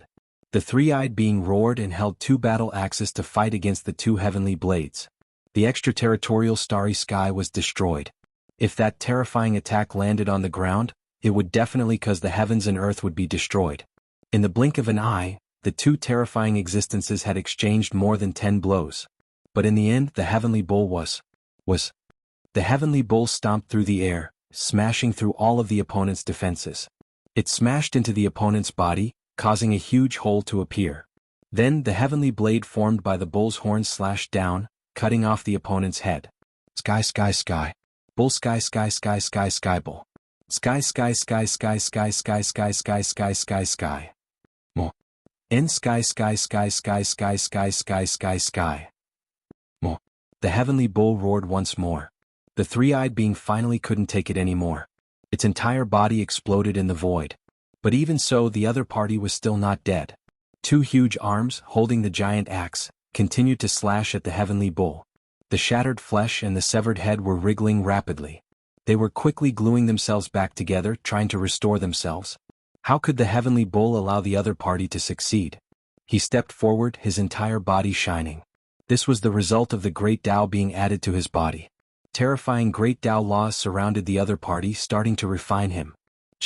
The three-eyed being roared and held 2 battle axes to fight against the 2 heavenly blades. The extraterritorial starry sky was destroyed. If that terrifying attack landed on the ground, it would definitely cause the heavens and earth would be destroyed. In the blink of an eye, the 2 terrifying existences had exchanged more than 10 blows. But in the end, the heavenly bull was. The heavenly bull stomped through the air, smashing through all of the opponent's defenses. It smashed into the opponent's body, causing a huge hole to appear. Then the heavenly blade formed by the bull's horns slashed down, cutting off the opponent's head. Sky sky sky. Bull sky sky sky sky sky bull. Sky sky sky sky sky sky sky sky sky sky sky. Mo. N sky sky sky sky sky sky sky sky sky. Mo. The heavenly bull roared once more. The three-eyed being finally couldn't take it anymore. Its entire body exploded in the void. But even so, the other party was still not dead. 2 huge arms, holding the giant axe, continued to slash at the heavenly bull. The shattered flesh and the severed head were wriggling rapidly. They were quickly gluing themselves back together, trying to restore themselves. How could the heavenly bull allow the other party to succeed? He stepped forward, his entire body shining. This was the result of the Great Tao being added to his body. Terrifying Great Tao laws surrounded the other party, starting to refine him.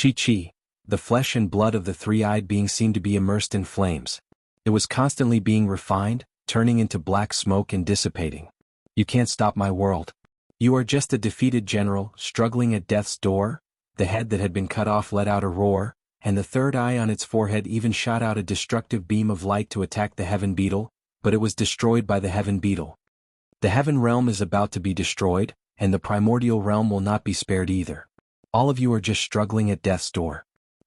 Chi-chi. The flesh and blood of the three-eyed being seemed to be immersed in flames. It was constantly being refined, turning into black smoke and dissipating. You can't stop my world. You are just a defeated general, struggling at death's door. The head that had been cut off let out a roar, and the third eye on its forehead even shot out a destructive beam of light to attack the heaven beetle, but it was destroyed by the heaven beetle. The heaven realm is about to be destroyed, and the primordial realm will not be spared either. All of you are just struggling at death's door.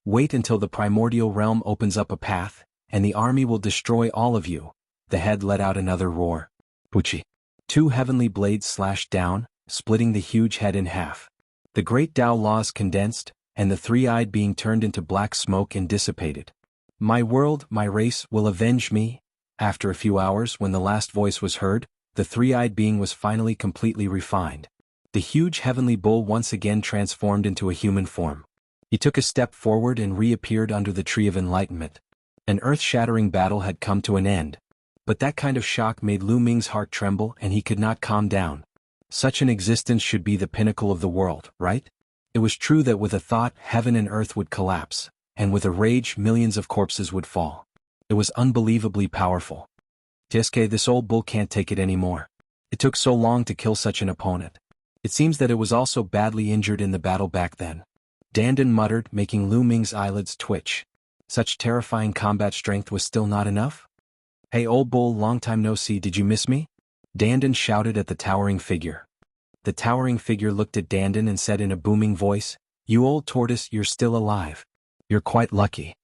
Wait until the primordial realm opens up a path, and the army will destroy all of you. The head let out another roar. Puchi. 2 heavenly blades slashed down, splitting the huge head in half. The great Tao laws condensed, and the three-eyed being turned into black smoke and dissipated. My world, my race, will avenge me. After a few hours, when the last voice was heard, the three-eyed being was finally completely refined. The huge heavenly bull once again transformed into a human form. He took a step forward and reappeared under the tree of enlightenment. An earth-shattering battle had come to an end. But that kind of shock made Lu Ming's heart tremble, and he could not calm down. Such an existence should be the pinnacle of the world, right? It was true that with a thought, heaven and earth would collapse, and with a rage, millions of corpses would fall. It was unbelievably powerful. Tiske, this old bull can't take it anymore. It took so long to kill such an opponent. It seems that it was also badly injured in the battle back then. Dandan muttered, making Lu Ming's eyelids twitch. Such terrifying combat strength was still not enough? Hey old bull, long time no see, did you miss me? Dandan shouted at the towering figure. The towering figure looked at Dandan and said in a booming voice, You old tortoise, you're still alive. You're quite lucky.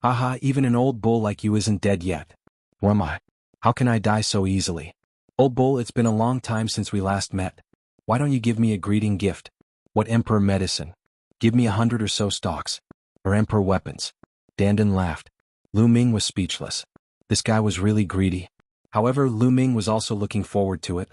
Haha, even an old bull like you isn't dead yet. Where am I? How can I die so easily? Old bull, it's been a long time since we last met. Why don't you give me a greeting gift? What emperor medicine? Give me 100 or so stalks. Or emperor weapons. Dandan laughed. Lu Ming was speechless. This guy was really greedy. However, Lu Ming was also looking forward to it.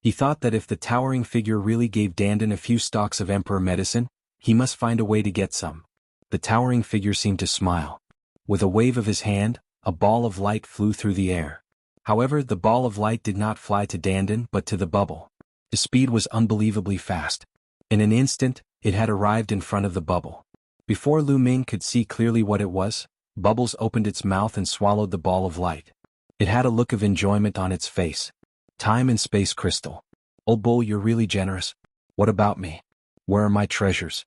He thought that if the towering figure really gave Dandan a few stalks of emperor medicine, he must find a way to get some. The towering figure seemed to smile. With a wave of his hand, a ball of light flew through the air. However, the ball of light did not fly to Dandan but to the bubble. The speed was unbelievably fast. In an instant, it had arrived in front of the bubble. Before Lu Ming could see clearly what it was, Bubbles opened its mouth and swallowed the ball of light. It had a look of enjoyment on its face. Time and space crystal. Old bull, you're really generous. What about me? Where are my treasures?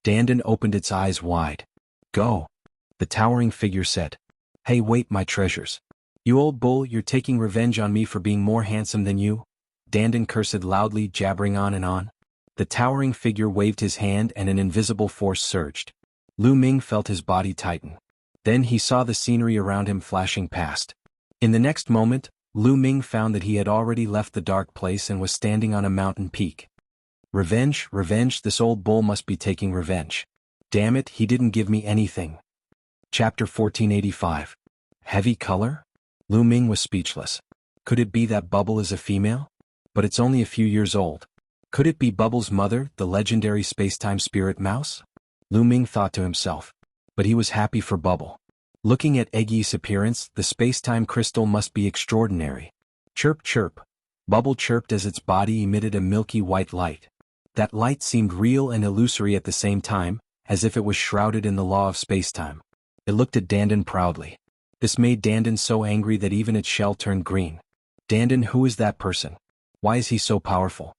Dandan opened its eyes wide. Go. The towering figure said. Hey wait, my treasures. You old bull, you're taking revenge on me for being more handsome than you? Dandan cursed loudly, jabbering on and on. The towering figure waved his hand and an invisible force surged. Lu Ming felt his body tighten. Then he saw the scenery around him flashing past. In the next moment, Lu Ming found that he had already left the dark place and was standing on a mountain peak. Revenge, revenge, this old bull must be taking revenge. Damn it, he didn't give me anything. Chapter 1485. Heavy color? Lu Ming was speechless. Could it be that Bubble is a female? But it's only a few years old. Could it be Bubble's mother, the legendary spacetime spirit mouse? Lu Ming thought to himself. But he was happy for Bubble. Looking at Eggy's appearance, the spacetime crystal must be extraordinary. Chirp chirp. Bubble chirped as its body emitted a milky white light. That light seemed real and illusory at the same time, as if it was shrouded in the law of spacetime. It looked at Dandan proudly. This made Dandan so angry that even its shell turned green. Dandan, who is that person? Why is he so powerful?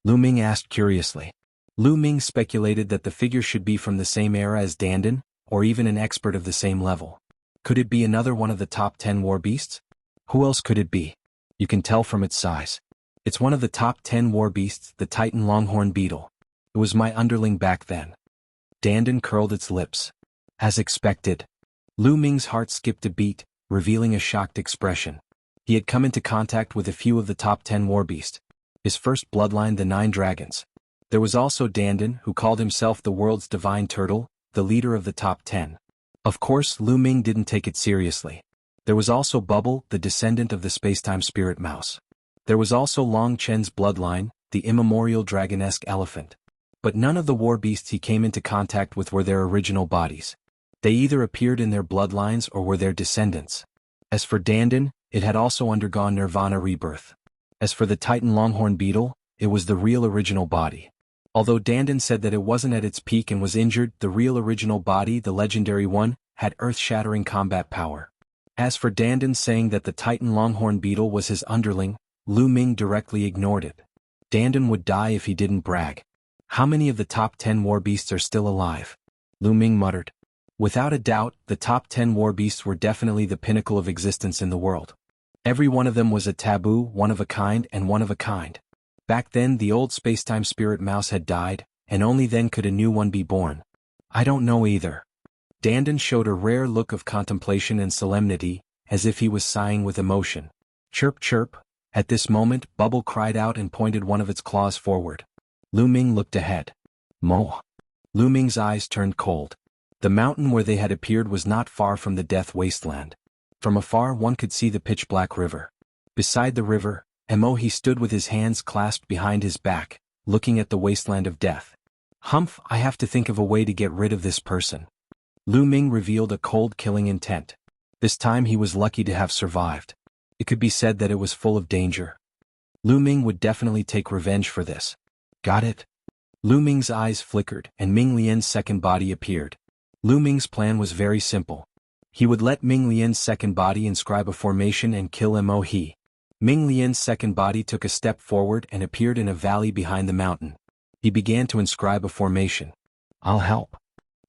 Lu Ming asked curiously. Lu Ming speculated that the figure should be from the same era as Dandan, or even an expert of the same level. Could it be another one of the top 10 war beasts? Who else could it be? You can tell from its size. It's one of the top 10 war beasts, the Titan longhorn beetle. It was my underling back then. Dandan curled its lips. As expected. Lu Ming's heart skipped a beat, revealing a shocked expression. He had come into contact with a few of the top 10 war beasts. His first bloodline, the 9 dragons. There was also Dandan, who called himself the world's divine turtle, the leader of the top 10. Of course, Lu Ming didn't take it seriously. There was also Bubble, the descendant of the spacetime spirit mouse. There was also Long Chen's bloodline, the immemorial dragonesque elephant. But none of the war beasts he came into contact with were their original bodies. They either appeared in their bloodlines or were their descendants. As for Dandan, it had also undergone nirvana rebirth. As for the Titan longhorn beetle, it was the real original body. Although Dandan said that it wasn't at its peak and was injured, the real original body, the legendary one, had earth-shattering combat power. As for Dandan saying that the Titan longhorn beetle was his underling, Lu Ming directly ignored it. Dandan would die if he didn't brag. How many of the top 10 war beasts are still alive? Lu Ming muttered. Without a doubt, the top 10 war beasts were definitely the pinnacle of existence in the world. Every one of them was a taboo, one of a kind, and one of a kind. Back then the old spacetime spirit mouse had died, and only then could a new one be born. I don't know either. Dandan showed a rare look of contemplation and solemnity, as if he was sighing with emotion. Chirp chirp. At this moment, Bubble cried out and pointed one of its claws forward. Lu Ming looked ahead. Mo. Lu Ming's eyes turned cold. The mountain where they had appeared was not far from the death wasteland. From afar one could see the pitch-black river. Beside the river, Mo he stood with his hands clasped behind his back, looking at the wasteland of death. Humph, I have to think of a way to get rid of this person. Lu Ming revealed a cold killing intent. This time he was lucky to have survived. It could be said that it was full of danger. Lu Ming would definitely take revenge for this. Got it? Lu Ming's eyes flickered and Ming Lian's second body appeared. Lu Ming's plan was very simple. He would let Ming Lian's second body inscribe a formation and kill Mo He. Ming Lian's second body took a step forward and appeared in a valley behind the mountain. He began to inscribe a formation. I'll help.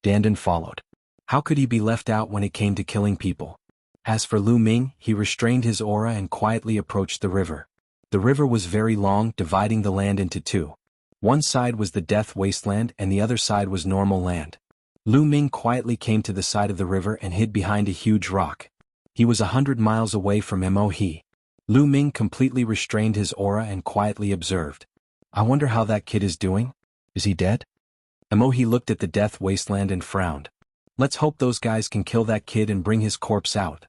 Dandan followed. How could he be left out when it came to killing people? As for Lu Ming, he restrained his aura and quietly approached the river. The river was very long, dividing the land into two. One side was the death wasteland and the other side was normal land. Lu Ming quietly came to the side of the river and hid behind a huge rock. He was 100 miles away from Mo He. Lu Ming completely restrained his aura and quietly observed. I wonder how that kid is doing? Is he dead? Mo He looked at the death wasteland and frowned. Let's hope those guys can kill that kid and bring his corpse out.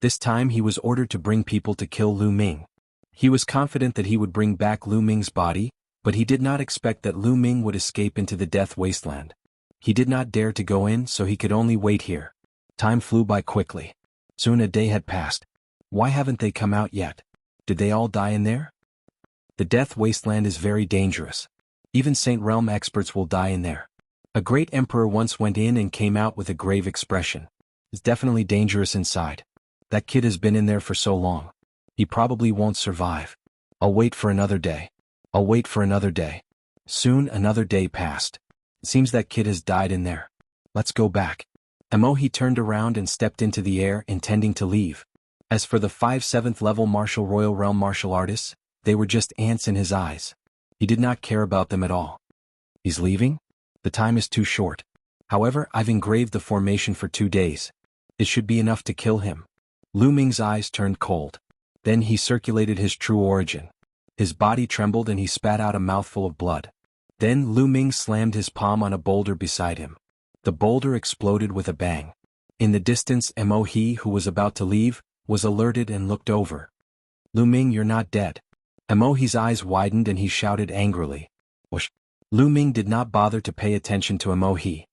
This time he was ordered to bring people to kill Lu Ming. He was confident that he would bring back Lu Ming's body, but he did not expect that Lu Ming would escape into the death wasteland. He did not dare to go in, so he could only wait here. Time flew by quickly. Soon a day had passed. Why haven't they come out yet? Did they all die in there? The death wasteland is very dangerous. Even Saint Realm experts will die in there. A great emperor once went in and came out with a grave expression. It's definitely dangerous inside. That kid has been in there for so long. He probably won't survive. I'll wait for another day. I'll wait for another day. Soon another day passed. It seems that kid has died in there. Let's go back. Mo He turned around and stepped into the air, intending to leave. As for the 5 7th level Martial Royal Realm martial artists, they were just ants in his eyes. He did not care about them at all. He's leaving? The time is too short. However, I've engraved the formation for 2 days. It should be enough to kill him. Lu Ming's eyes turned cold. Then he circulated his true origin. His body trembled and he spat out a mouthful of blood. Then Lu Ming slammed his palm on a boulder beside him. The boulder exploded with a bang. In the distance, Mo He, who was about to leave, was alerted and looked over. Lu Ming, you're not dead. Mo He's eyes widened and he shouted angrily. Whoosh. Lu Ming did not bother to pay attention to Mo He.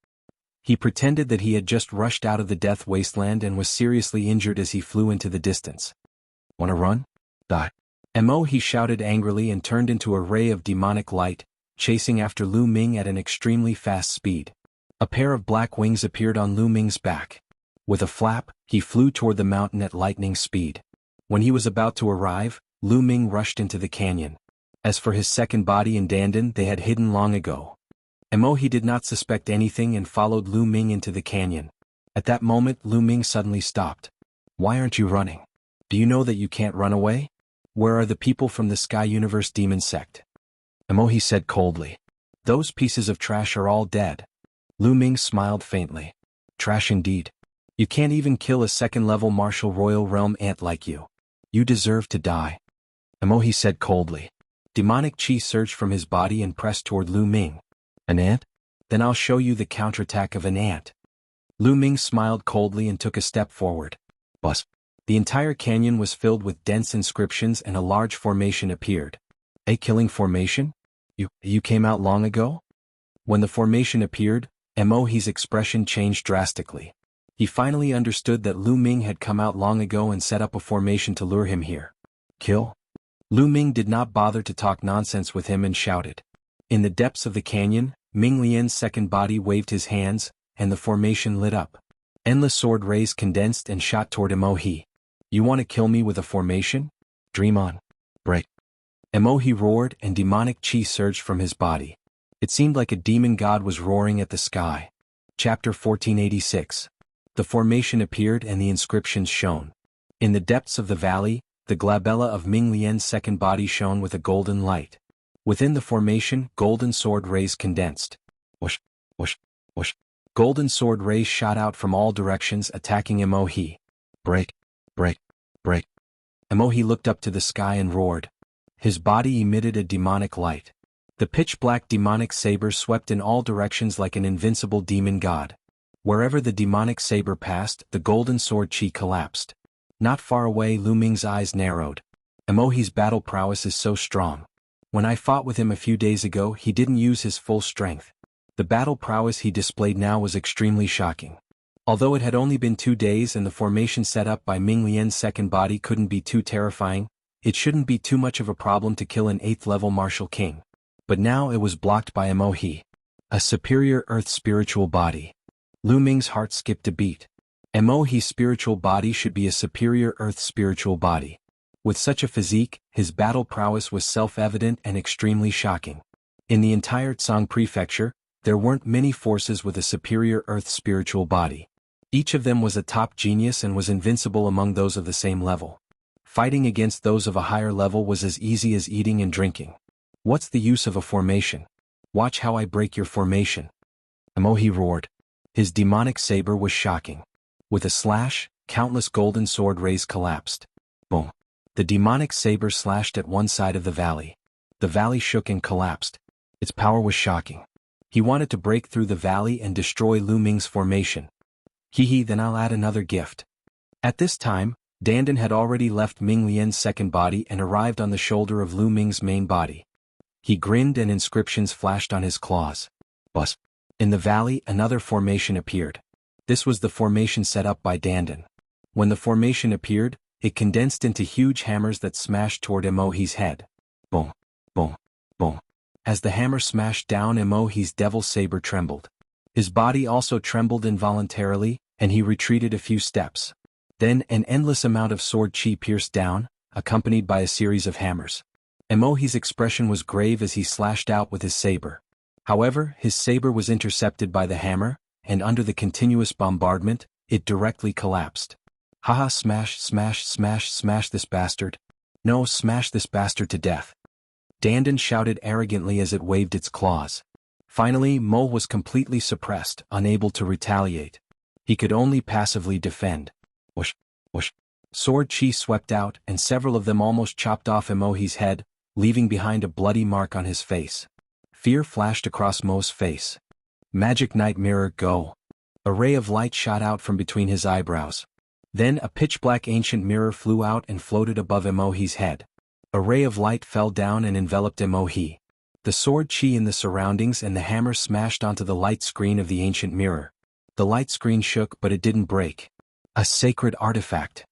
He pretended that he had just rushed out of the death wasteland and was seriously injured as he flew into the distance. Wanna run? Die. Mo He shouted angrily and turned into a ray of demonic light, chasing after Lu Ming at an extremely fast speed. A pair of black wings appeared on Lu Ming's back. With a flap, he flew toward the mountain at lightning speed. When he was about to arrive, Lu Ming rushed into the canyon. As for his second body and Dandan, they had hidden long ago. Mo He did not suspect anything and followed Lu Ming into the canyon. At that moment, Lu Ming suddenly stopped. Why aren't you running? Do you know that you can't run away? Where are the people from the Sky Universe Demon Sect? Mo He said coldly. Those pieces of trash are all dead. Lu Ming smiled faintly. Trash indeed. You can't even kill a second-level Martial Royal Realm ant like you. You deserve to die. Mo He said coldly. Demonic chi surged from his body and pressed toward Lu Ming. An ant? Then I'll show you the counterattack of an ant. Lu Ming smiled coldly and took a step forward. Buzz. The entire canyon was filled with dense inscriptions and a large formation appeared. A killing formation? You came out long ago? When the formation appeared, Mo He's expression changed drastically. He finally understood that Lu Ming had come out long ago and set up a formation to lure him here. Kill? Lu Ming did not bother to talk nonsense with him and shouted. In the depths of the canyon, Ming Lian's second body waved his hands, and the formation lit up. Endless sword rays condensed and shot toward Mo He. You want to kill me with a formation? Dream on. Break. Mo He roared and demonic chi surged from his body. It seemed like a demon god was roaring at the sky. Chapter 1486. The formation appeared and the inscriptions shone. In the depths of the valley, the glabella of Ming Lian's second body shone with a golden light. Within the formation, golden sword rays condensed. Whoosh, whoosh, whoosh. Golden sword rays shot out from all directions, attacking Emohi. Break, break, break. Emohi looked up to the sky and roared. His body emitted a demonic light. The pitch-black demonic saber swept in all directions like an invincible demon god. Wherever the demonic saber passed, the golden sword chi collapsed. Not far away, Lu Ming's eyes narrowed. Emohi's battle prowess is so strong. When I fought with him a few days ago, he didn't use his full strength. The battle prowess he displayed now was extremely shocking. Although it had only been 2 days and the formation set up by Ming Lian's second body couldn't be too terrifying, it shouldn't be too much of a problem to kill an 8th-level martial king. But now it was blocked by Emohi. A superior earth spiritual body. Lu Ming's heart skipped a beat. Emohi's spiritual body should be a superior earth spiritual body. With such a physique, his battle prowess was self-evident and extremely shocking. In the entire Tsang Prefecture, there weren't many forces with a superior earth spiritual body. Each of them was a top genius and was invincible among those of the same level. Fighting against those of a higher level was as easy as eating and drinking. What's the use of a formation? Watch how I break your formation. Emohi roared. His demonic saber was shocking. With a slash, countless golden sword rays collapsed. Boom. The demonic saber slashed at one side of the valley. The valley shook and collapsed. Its power was shocking. He wanted to break through the valley and destroy Lu Ming's formation. Then I'll add another gift. At this time, Dandan had already left Ming Lian's second body and arrived on the shoulder of Lu Ming's main body. He grinned and inscriptions flashed on his claws. Bus. In the valley, another formation appeared. This was the formation set up by Dandan. When the formation appeared, it condensed into huge hammers that smashed toward Emohi's head. Boom, boom, boom. As the hammer smashed down, Emohi's devil saber trembled. His body also trembled involuntarily, and he retreated a few steps. Then an endless amount of sword chi pierced down, accompanied by a series of hammers. Emohi's expression was grave as he slashed out with his saber. However, his saber was intercepted by the hammer, and under the continuous bombardment, it directly collapsed. Haha, smash, smash, smash, smash this bastard. No, smash this bastard to death. Dandan shouted arrogantly as it waved its claws. Finally, Mo was completely suppressed, unable to retaliate. He could only passively defend. Whoosh, whoosh. Sword chi swept out, and several of them almost chopped off Emohi's head, leaving behind a bloody mark on his face. Fear flashed across Mo's face. Magic Night Mirror, go. A ray of light shot out from between his eyebrows. Then a pitch-black ancient mirror flew out and floated above Emohi's head. A ray of light fell down and enveloped Emohi. The sword chi in the surroundings and the hammer smashed onto the light screen of the ancient mirror. The light screen shook, but it didn't break. A sacred artifact.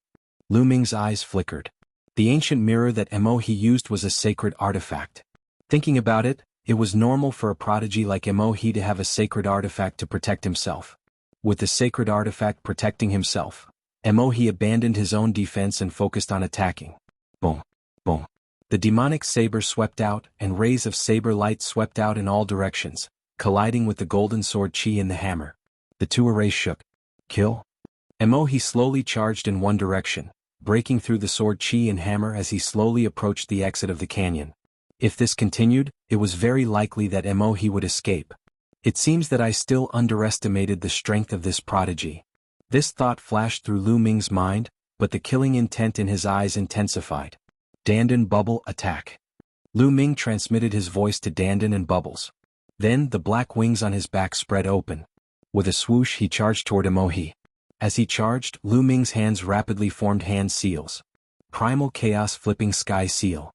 Lu Ming's eyes flickered. The ancient mirror that Emohi used was a sacred artifact. Thinking about it, it was normal for a prodigy like Emohi to have a sacred artifact to protect himself. With the sacred artifact protecting himself, Emohi abandoned his own defense and focused on attacking. Boom, boom. The demonic saber swept out, and rays of saber light swept out in all directions, colliding with the golden sword chi in the hammer. The two arrays shook. Kill? Emohi slowly charged in one direction, breaking through the sword chi and hammer as he slowly approached the exit of the canyon. If this continued, it was very likely that Emohi would escape. It seems that I still underestimated the strength of this prodigy. This thought flashed through Lu Ming's mind, but the killing intent in his eyes intensified. Dandan, Bubble, attack. Lu Ming transmitted his voice to Dandan and Bubbles. Then the black wings on his back spread open. With a swoosh he charged toward Emohi. As he charged, Lu Ming's hands rapidly formed hand seals. Primal Chaos Flipping Sky Seal.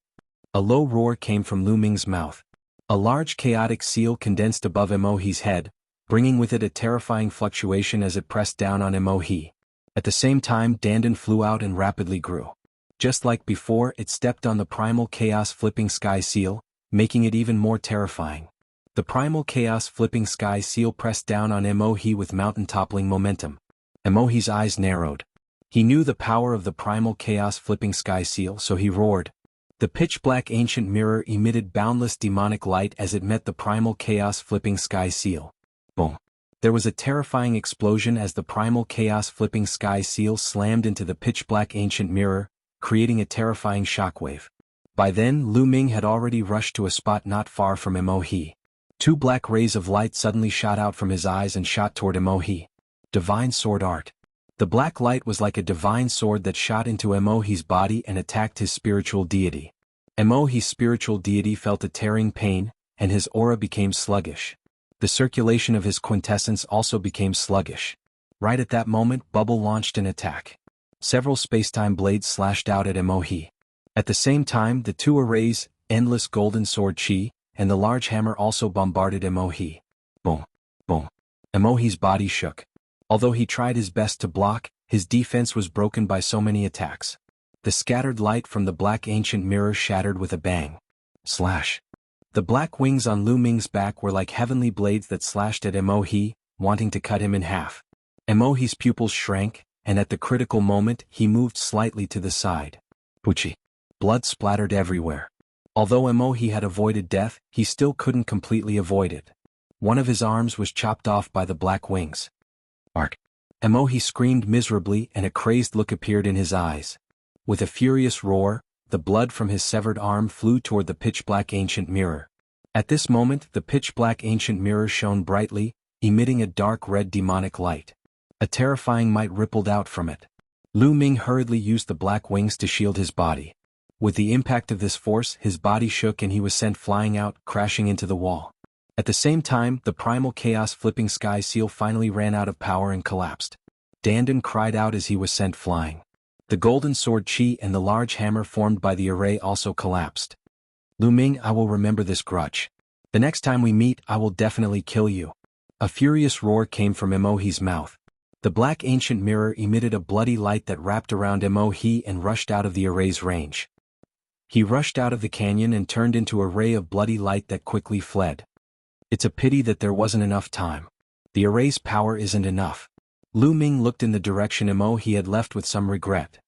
A low roar came from Lu Ming's mouth. A large chaotic seal condensed above Emohi's head, bringing with it a terrifying fluctuation as it pressed down on Emohi. At the same time, Dandan flew out and rapidly grew. Just like before, it stepped on the Primal Chaos Flipping Sky Seal, making it even more terrifying. The Primal Chaos Flipping Sky Seal pressed down on Emohi with mountain-toppling momentum. Emohi's eyes narrowed. He knew the power of the Primal Chaos Flipping Sky Seal, so he roared. The pitch-black ancient mirror emitted boundless demonic light as it met the Primal Chaos Flipping Sky Seal. Boom. There was a terrifying explosion as the Primal Chaos Flipping Sky Seal slammed into the pitch-black ancient mirror, creating a terrifying shockwave. By then, Lu Ming had already rushed to a spot not far from Emohi. Two black rays of light suddenly shot out from his eyes and shot toward Emohi. Divine Sword Art. The black light was like a divine sword that shot into Emohi's body and attacked his spiritual deity. Emohi's spiritual deity felt a tearing pain, and his aura became sluggish. The circulation of his quintessence also became sluggish. Right at that moment, Bubble launched an attack. Several spacetime blades slashed out at Emohi. At the same time, the two arrays, Endless Golden Sword Chi, and the large hammer also bombarded Emohi. Boom. Boom. Emohi's body shook. Although he tried his best to block, his defense was broken by so many attacks. The scattered light from the black ancient mirror shattered with a bang. Slash. The black wings on Lu Ming's back were like heavenly blades that slashed at Emohi, wanting to cut him in half. Emohi's pupils shrank, and at the critical moment he moved slightly to the side. Puchi. Blood splattered everywhere. Although Emohi had avoided death, he still couldn't completely avoid it. One of his arms was chopped off by the black wings. Ark. Emohi screamed miserably and a crazed look appeared in his eyes. With a furious roar, the blood from his severed arm flew toward the pitch-black ancient mirror. At this moment, the pitch-black ancient mirror shone brightly, emitting a dark red demonic light. A terrifying might rippled out from it. Lu Ming hurriedly used the black wings to shield his body. With the impact of this force, his body shook and he was sent flying out, crashing into the wall. At the same time, the primal chaos flipping sky seal finally ran out of power and collapsed. Dandan cried out as he was sent flying. The golden sword Chi and the large hammer formed by the array also collapsed. Lu Ming, I will remember this grudge. The next time we meet, I will definitely kill you. A furious roar came from Emohi's mouth. The black ancient mirror emitted a bloody light that wrapped around Emohi and rushed out of the array's range. He rushed out of the canyon and turned into a ray of bloody light that quickly fled. It's a pity that there wasn't enough time. The array's power isn't enough. Lu Ming looked in the direction Emohi had left with some regret.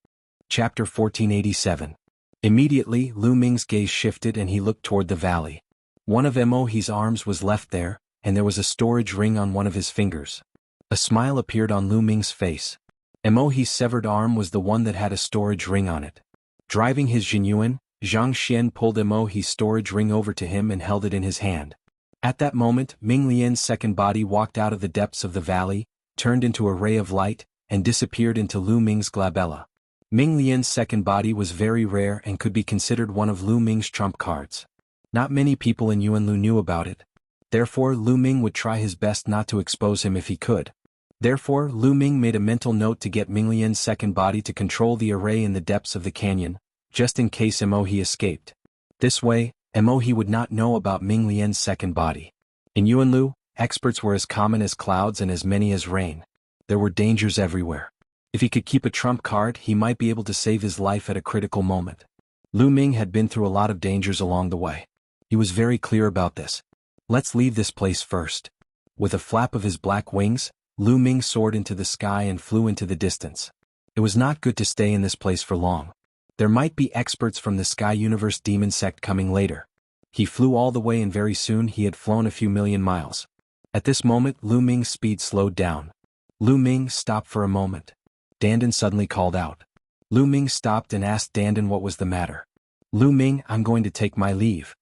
Chapter 1487. Immediately, Lu Ming's gaze shifted and he looked toward the valley. One of Emohi's arms was left there, and there was a storage ring on one of his fingers. A smile appeared on Lu Ming's face. Emohi's severed arm was the one that had a storage ring on it. Driving his Jinyuan, Zhang Xian pulled Emohi's storage ring over to him and held it in his hand. At that moment, Ming Lian's second body walked out of the depths of the valley, turned into a ray of light, and disappeared into Lu Ming's glabella. Ming Lian's second body was very rare and could be considered one of Lu Ming's trump cards. Not many people in Yuanlu knew about it. Therefore, Lu Ming would try his best not to expose him if he could. Therefore, Lu Ming made a mental note to get Ming Lian's second body to control the array in the depths of the canyon, just in case Emohi escaped. This way, Emohi would not know about Ming Lian's second body. In Yuanlu, experts were as common as clouds and as many as rain. There were dangers everywhere. If he could keep a trump card, he might be able to save his life at a critical moment. Lu Ming had been through a lot of dangers along the way. He was very clear about this. Let's leave this place first. With a flap of his black wings, Lu Ming soared into the sky and flew into the distance. It was not good to stay in this place for long. There might be experts from the Sky Universe Demon Sect coming later. He flew all the way and very soon he had flown a few million miles. At this moment, Lu Ming's speed slowed down. Lu Ming stopped for a moment. Dandan suddenly called out. Lu Ming stopped and asked Dandan what was the matter. Lu Ming, I'm going to take my leave.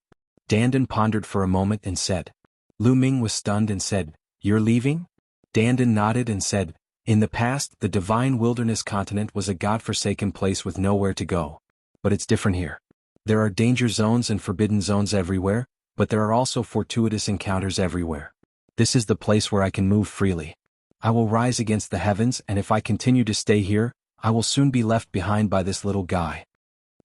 Dandan pondered for a moment and said. Lu Ming was stunned and said, You're leaving? Dandan nodded and said, In the past, the divine wilderness continent was a god-forsaken place with nowhere to go. But it's different here. There are danger zones and forbidden zones everywhere, but there are also fortuitous encounters everywhere. This is the place where I can move freely. I will rise against the heavens, and if I continue to stay here, I will soon be left behind by this little guy.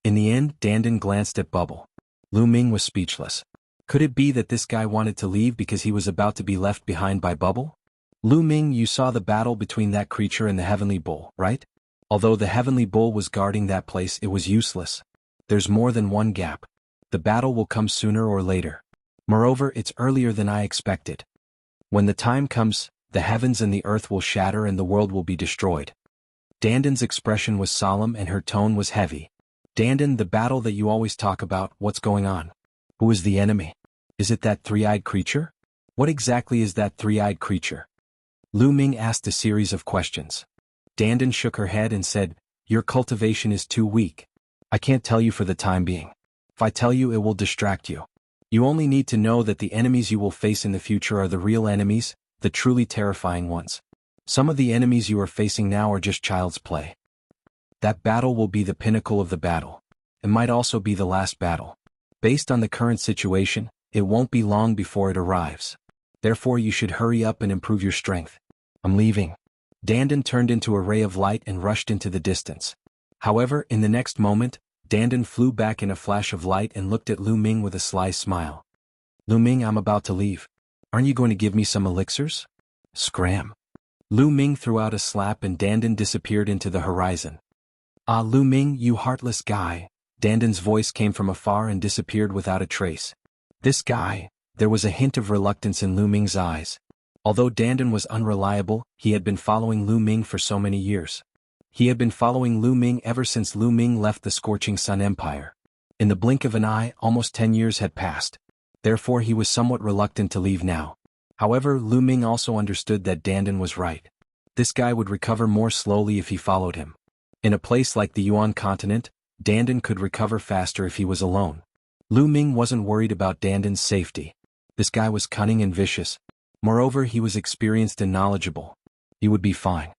In the end, Dandan glanced at Bubble. Lu Ming was speechless. Could it be that this guy wanted to leave because he was about to be left behind by Bubble? Lu Ming, you saw the battle between that creature and the Heavenly Bull, right? Although the Heavenly Bull was guarding that place, it was useless. There's more than one gap. The battle will come sooner or later. Moreover, it's earlier than I expected. When the time comes, the heavens and the earth will shatter and the world will be destroyed. Dandan's expression was solemn and her tone was heavy. Dandan, the battle that you always talk about, what's going on? Who is the enemy? Is it that three-eyed creature? What exactly is that three-eyed creature? Lu Ming asked a series of questions. Dandan shook her head and said, Your cultivation is too weak. I can't tell you for the time being. If I tell you, it will distract you. You only need to know that the enemies you will face in the future are the real enemies, the truly terrifying ones. Some of the enemies you are facing now are just child's play. That battle will be the pinnacle of the battle. It might also be the last battle. Based on the current situation, it won't be long before it arrives. Therefore you should hurry up and improve your strength. I'm leaving. Dandan turned into a ray of light and rushed into the distance. However, in the next moment, Dandan flew back in a flash of light and looked at Lu Ming with a sly smile. Lu Ming, I'm about to leave. Aren't you going to give me some elixirs? Scram. Lu Ming threw out a slap and Dandan disappeared into the horizon. Ah, Lu Ming, you heartless guy. Dandan's voice came from afar and disappeared without a trace. This guy. There was a hint of reluctance in Lu Ming's eyes. Although Dandan was unreliable, he had been following Lu Ming for so many years. He had been following Lu Ming ever since Lu Ming left the Scorching Sun Empire. In the blink of an eye, almost 10 years had passed. Therefore he was somewhat reluctant to leave now. However, Lu Ming also understood that Dandan was right. This guy would recover more slowly if he followed him. In a place like the Yuan continent, Dandan could recover faster if he was alone. Lu Ming wasn't worried about Dandan's safety. This guy was cunning and vicious. Moreover, he was experienced and knowledgeable. He would be fine.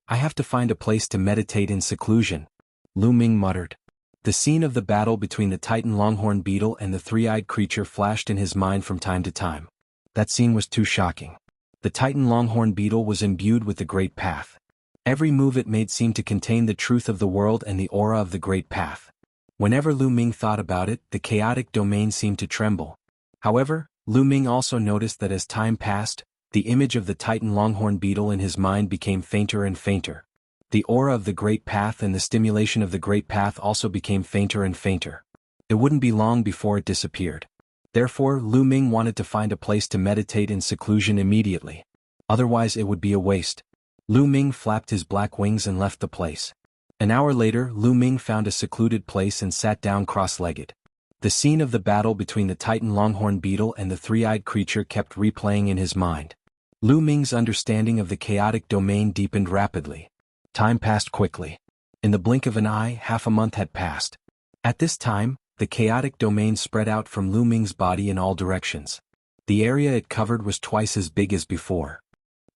I have to find a place to meditate in seclusion, Lu Ming muttered. The scene of the battle between the Titan Longhorn Beetle and the three-eyed creature flashed in his mind from time to time. That scene was too shocking. The Titan Longhorn Beetle was imbued with the Great Path. Every move it made seemed to contain the truth of the world and the aura of the Great Path. Whenever Lu Ming thought about it, the chaotic domain seemed to tremble. However, Lu Ming also noticed that as time passed, the image of the Titan Longhorn Beetle in his mind became fainter and fainter. The aura of the Great Path and the stimulation of the Great Path also became fainter and fainter. It wouldn't be long before it disappeared. Therefore, Lu Ming wanted to find a place to meditate in seclusion immediately. Otherwise it would be a waste. Lu Ming flapped his black wings and left the place. An hour later, Lu Ming found a secluded place and sat down cross-legged. The scene of the battle between the Titan Longhorn Beetle and the three-eyed creature kept replaying in his mind. Lu Ming's understanding of the chaotic domain deepened rapidly. Time passed quickly. In the blink of an eye, half a month had passed. At this time, the chaotic domain spread out from Lu Ming's body in all directions. The area it covered was twice as big as before.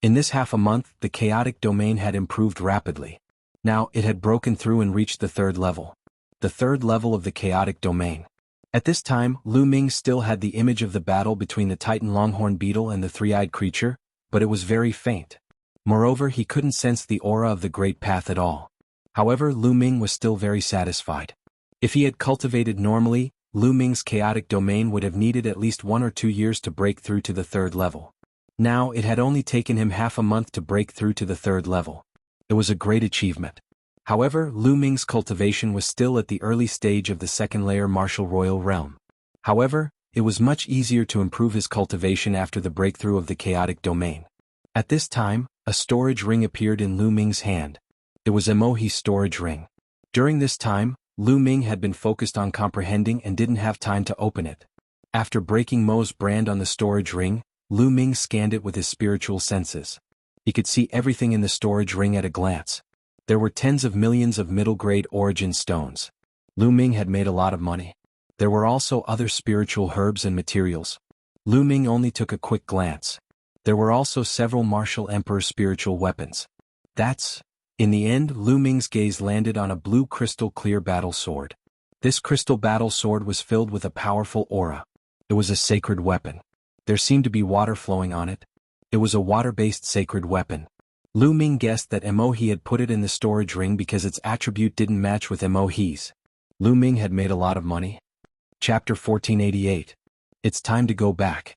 In this half a month, the chaotic domain had improved rapidly. Now, it had broken through and reached the third level. The third level of the chaotic domain. At this time, Lu Ming still had the image of the battle between the Titan Longhorn Beetle and the three-eyed creature, but it was very faint. Moreover, he couldn't sense the aura of the Great Path at all. However, Lu Ming was still very satisfied. If he had cultivated normally, Lu Ming's chaotic domain would have needed at least 1 or 2 years to break through to the third level. Now, it had only taken him half a month to break through to the third level. It was a great achievement. However, Lu Ming's cultivation was still at the early stage of the second layer martial royal realm. However, it was much easier to improve his cultivation after the breakthrough of the chaotic domain. At this time, a storage ring appeared in Lu Ming's hand. It was Emohi's storage ring. During this time, Lu Ming had been focused on comprehending and didn't have time to open it. After breaking Mo's brand on the storage ring, Lu Ming scanned it with his spiritual senses. He could see everything in the storage ring at a glance. There were tens of millions of middle-grade origin stones. Lu Ming had made a lot of money. There were also other spiritual herbs and materials. Lu Ming only took a quick glance. There were also several martial emperor spiritual weapons. In the end, Lu Ming's gaze landed on a blue crystal clear battle sword. This crystal battle sword was filled with a powerful aura. It was a sacred weapon. There seemed to be water flowing on it. It was a water-based sacred weapon. Lu Ming guessed that Emohi had put it in the storage ring because its attribute didn't match with Emohi's. Lu Ming had made a lot of money. Chapter 1488. It's time to go back.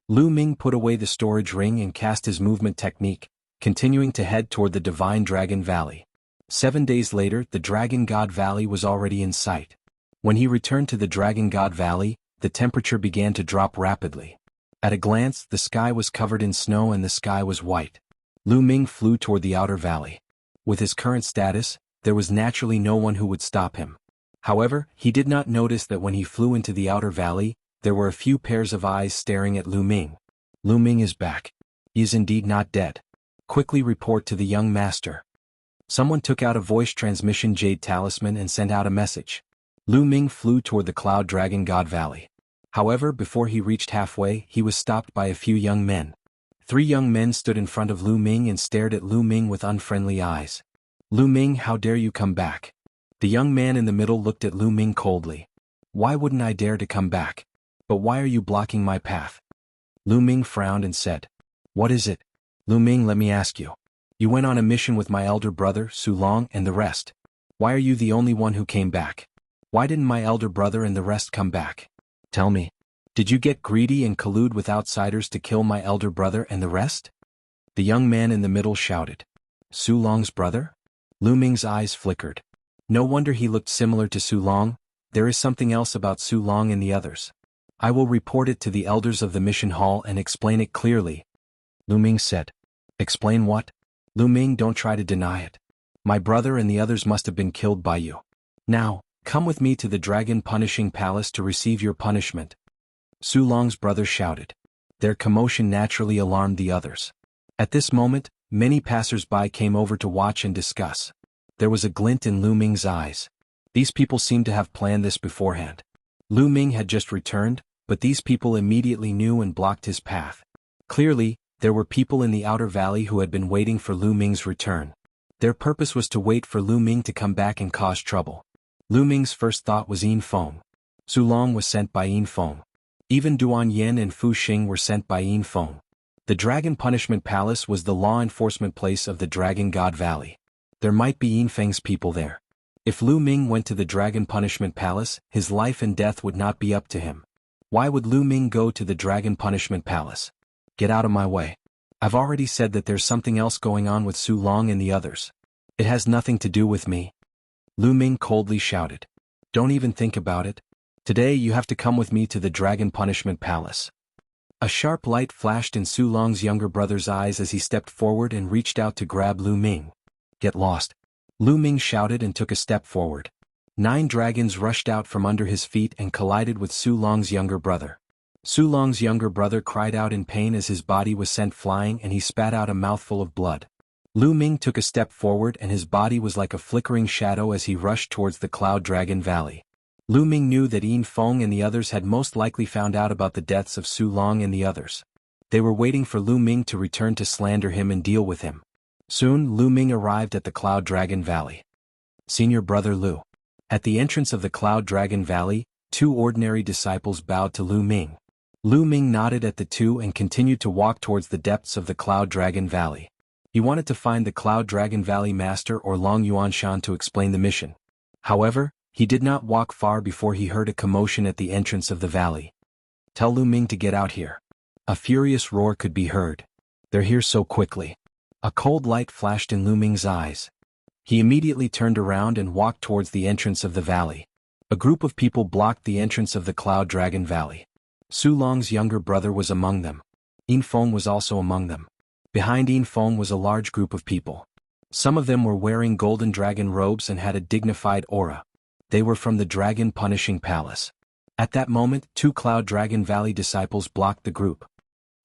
Lu Ming put away the storage ring and cast his movement technique, continuing to head toward the Divine Dragon Valley. 7 days later, the Dragon God Valley was already in sight. When he returned to the Dragon God Valley, the temperature began to drop rapidly. At a glance, the sky was covered in snow and the sky was white. Lu Ming flew toward the outer valley. With his current status, there was naturally no one who would stop him. However, he did not notice that when he flew into the outer valley, there were a few pairs of eyes staring at Lu Ming. Lu Ming is back. He is indeed not dead. Quickly report to the young master. Someone took out a voice transmission jade talisman and sent out a message. Lu Ming flew toward the Cloud Dragon God Valley. However, before he reached halfway, he was stopped by a few young men. 3 young men stood in front of Lu Ming and stared at Lu Ming with unfriendly eyes. "Lu Ming, how dare you come back?" The young man in the middle looked at Lu Ming coldly. "Why wouldn't I dare to come back? But why are you blocking my path?" Lu Ming frowned and said, "What is it? Lu Ming, let me ask you. You went on a mission with my elder brother, Su Long, and the rest. Why are you the only one who came back? Why didn't my elder brother and the rest come back? Tell me. Did you get greedy and collude with outsiders to kill my elder brother and the rest?" The young man in the middle shouted. "Su Long's brother?" Lu Ming's eyes flickered. No wonder he looked similar to Su Long. There is something else about Su Long and the others. "I will report it to the elders of the mission hall and explain it clearly," Lu Ming said. "Explain what?" "Lu Ming, don't try to deny it. My brother and the others must have been killed by you. Now, come with me to the Dragon Punishing Palace to receive your punishment." Su Long's brother shouted. Their commotion naturally alarmed the others. At this moment, many passers-by came over to watch and discuss. There was a glint in Lu Ming's eyes. These people seemed to have planned this beforehand. Lu Ming had just returned, but these people immediately knew and blocked his path. Clearly, there were people in the outer valley who had been waiting for Lu Ming's return. Their purpose was to wait for Lu Ming to come back and cause trouble. Lu Ming's first thought was Yin Feng. Su Long was sent by Yin Feng. Even Duan Yen and Fu Xing were sent by Yin Feng. The Dragon Punishment Palace was the law enforcement place of the Dragon God Valley. There might be Yin Feng's people there. If Lu Ming went to the Dragon Punishment Palace, his life and death would not be up to him. Why would Lu Ming go to the Dragon Punishment Palace? Get out of my way. I've already said that there's something else going on with Su Long and the others. It has nothing to do with me. Lu Ming coldly shouted. Don't even think about it. Today you have to come with me to the Dragon Punishment Palace. A sharp light flashed in Su Long's younger brother's eyes as he stepped forward and reached out to grab Lu Ming. Get lost. Lu Ming shouted and took a step forward. 9 dragons rushed out from under his feet and collided with Su Long's younger brother. Su Long's younger brother cried out in pain as his body was sent flying and he spat out a mouthful of blood. Lu Ming took a step forward and his body was like a flickering shadow as he rushed towards the Cloud Dragon Valley. Lu Ming knew that Yin Feng and the others had most likely found out about the deaths of Su Long and the others. They were waiting for Lu Ming to return to slander him and deal with him. Soon Lu Ming arrived at the Cloud Dragon Valley. Senior brother Lu. At the entrance of the Cloud Dragon Valley, 2 ordinary disciples bowed to Lu Ming. Lu Ming nodded at the 2 and continued to walk towards the depths of the Cloud Dragon Valley. He wanted to find the Cloud Dragon Valley Master or Long Yuanshan to explain the mission. However, he did not walk far before he heard a commotion at the entrance of the valley. Tell Lu Ming to get out here. A furious roar could be heard. They're here so quickly. A cold light flashed in Lu Ming's eyes. He immediately turned around and walked towards the entrance of the valley. A group of people blocked the entrance of the Cloud Dragon Valley. Su Long's younger brother was among them. Yin Feng was also among them. Behind Yin Feng was a large group of people. Some of them were wearing golden dragon robes and had a dignified aura. They were from the Dragon Punishing Palace. At that moment, 2 Cloud Dragon Valley disciples blocked the group.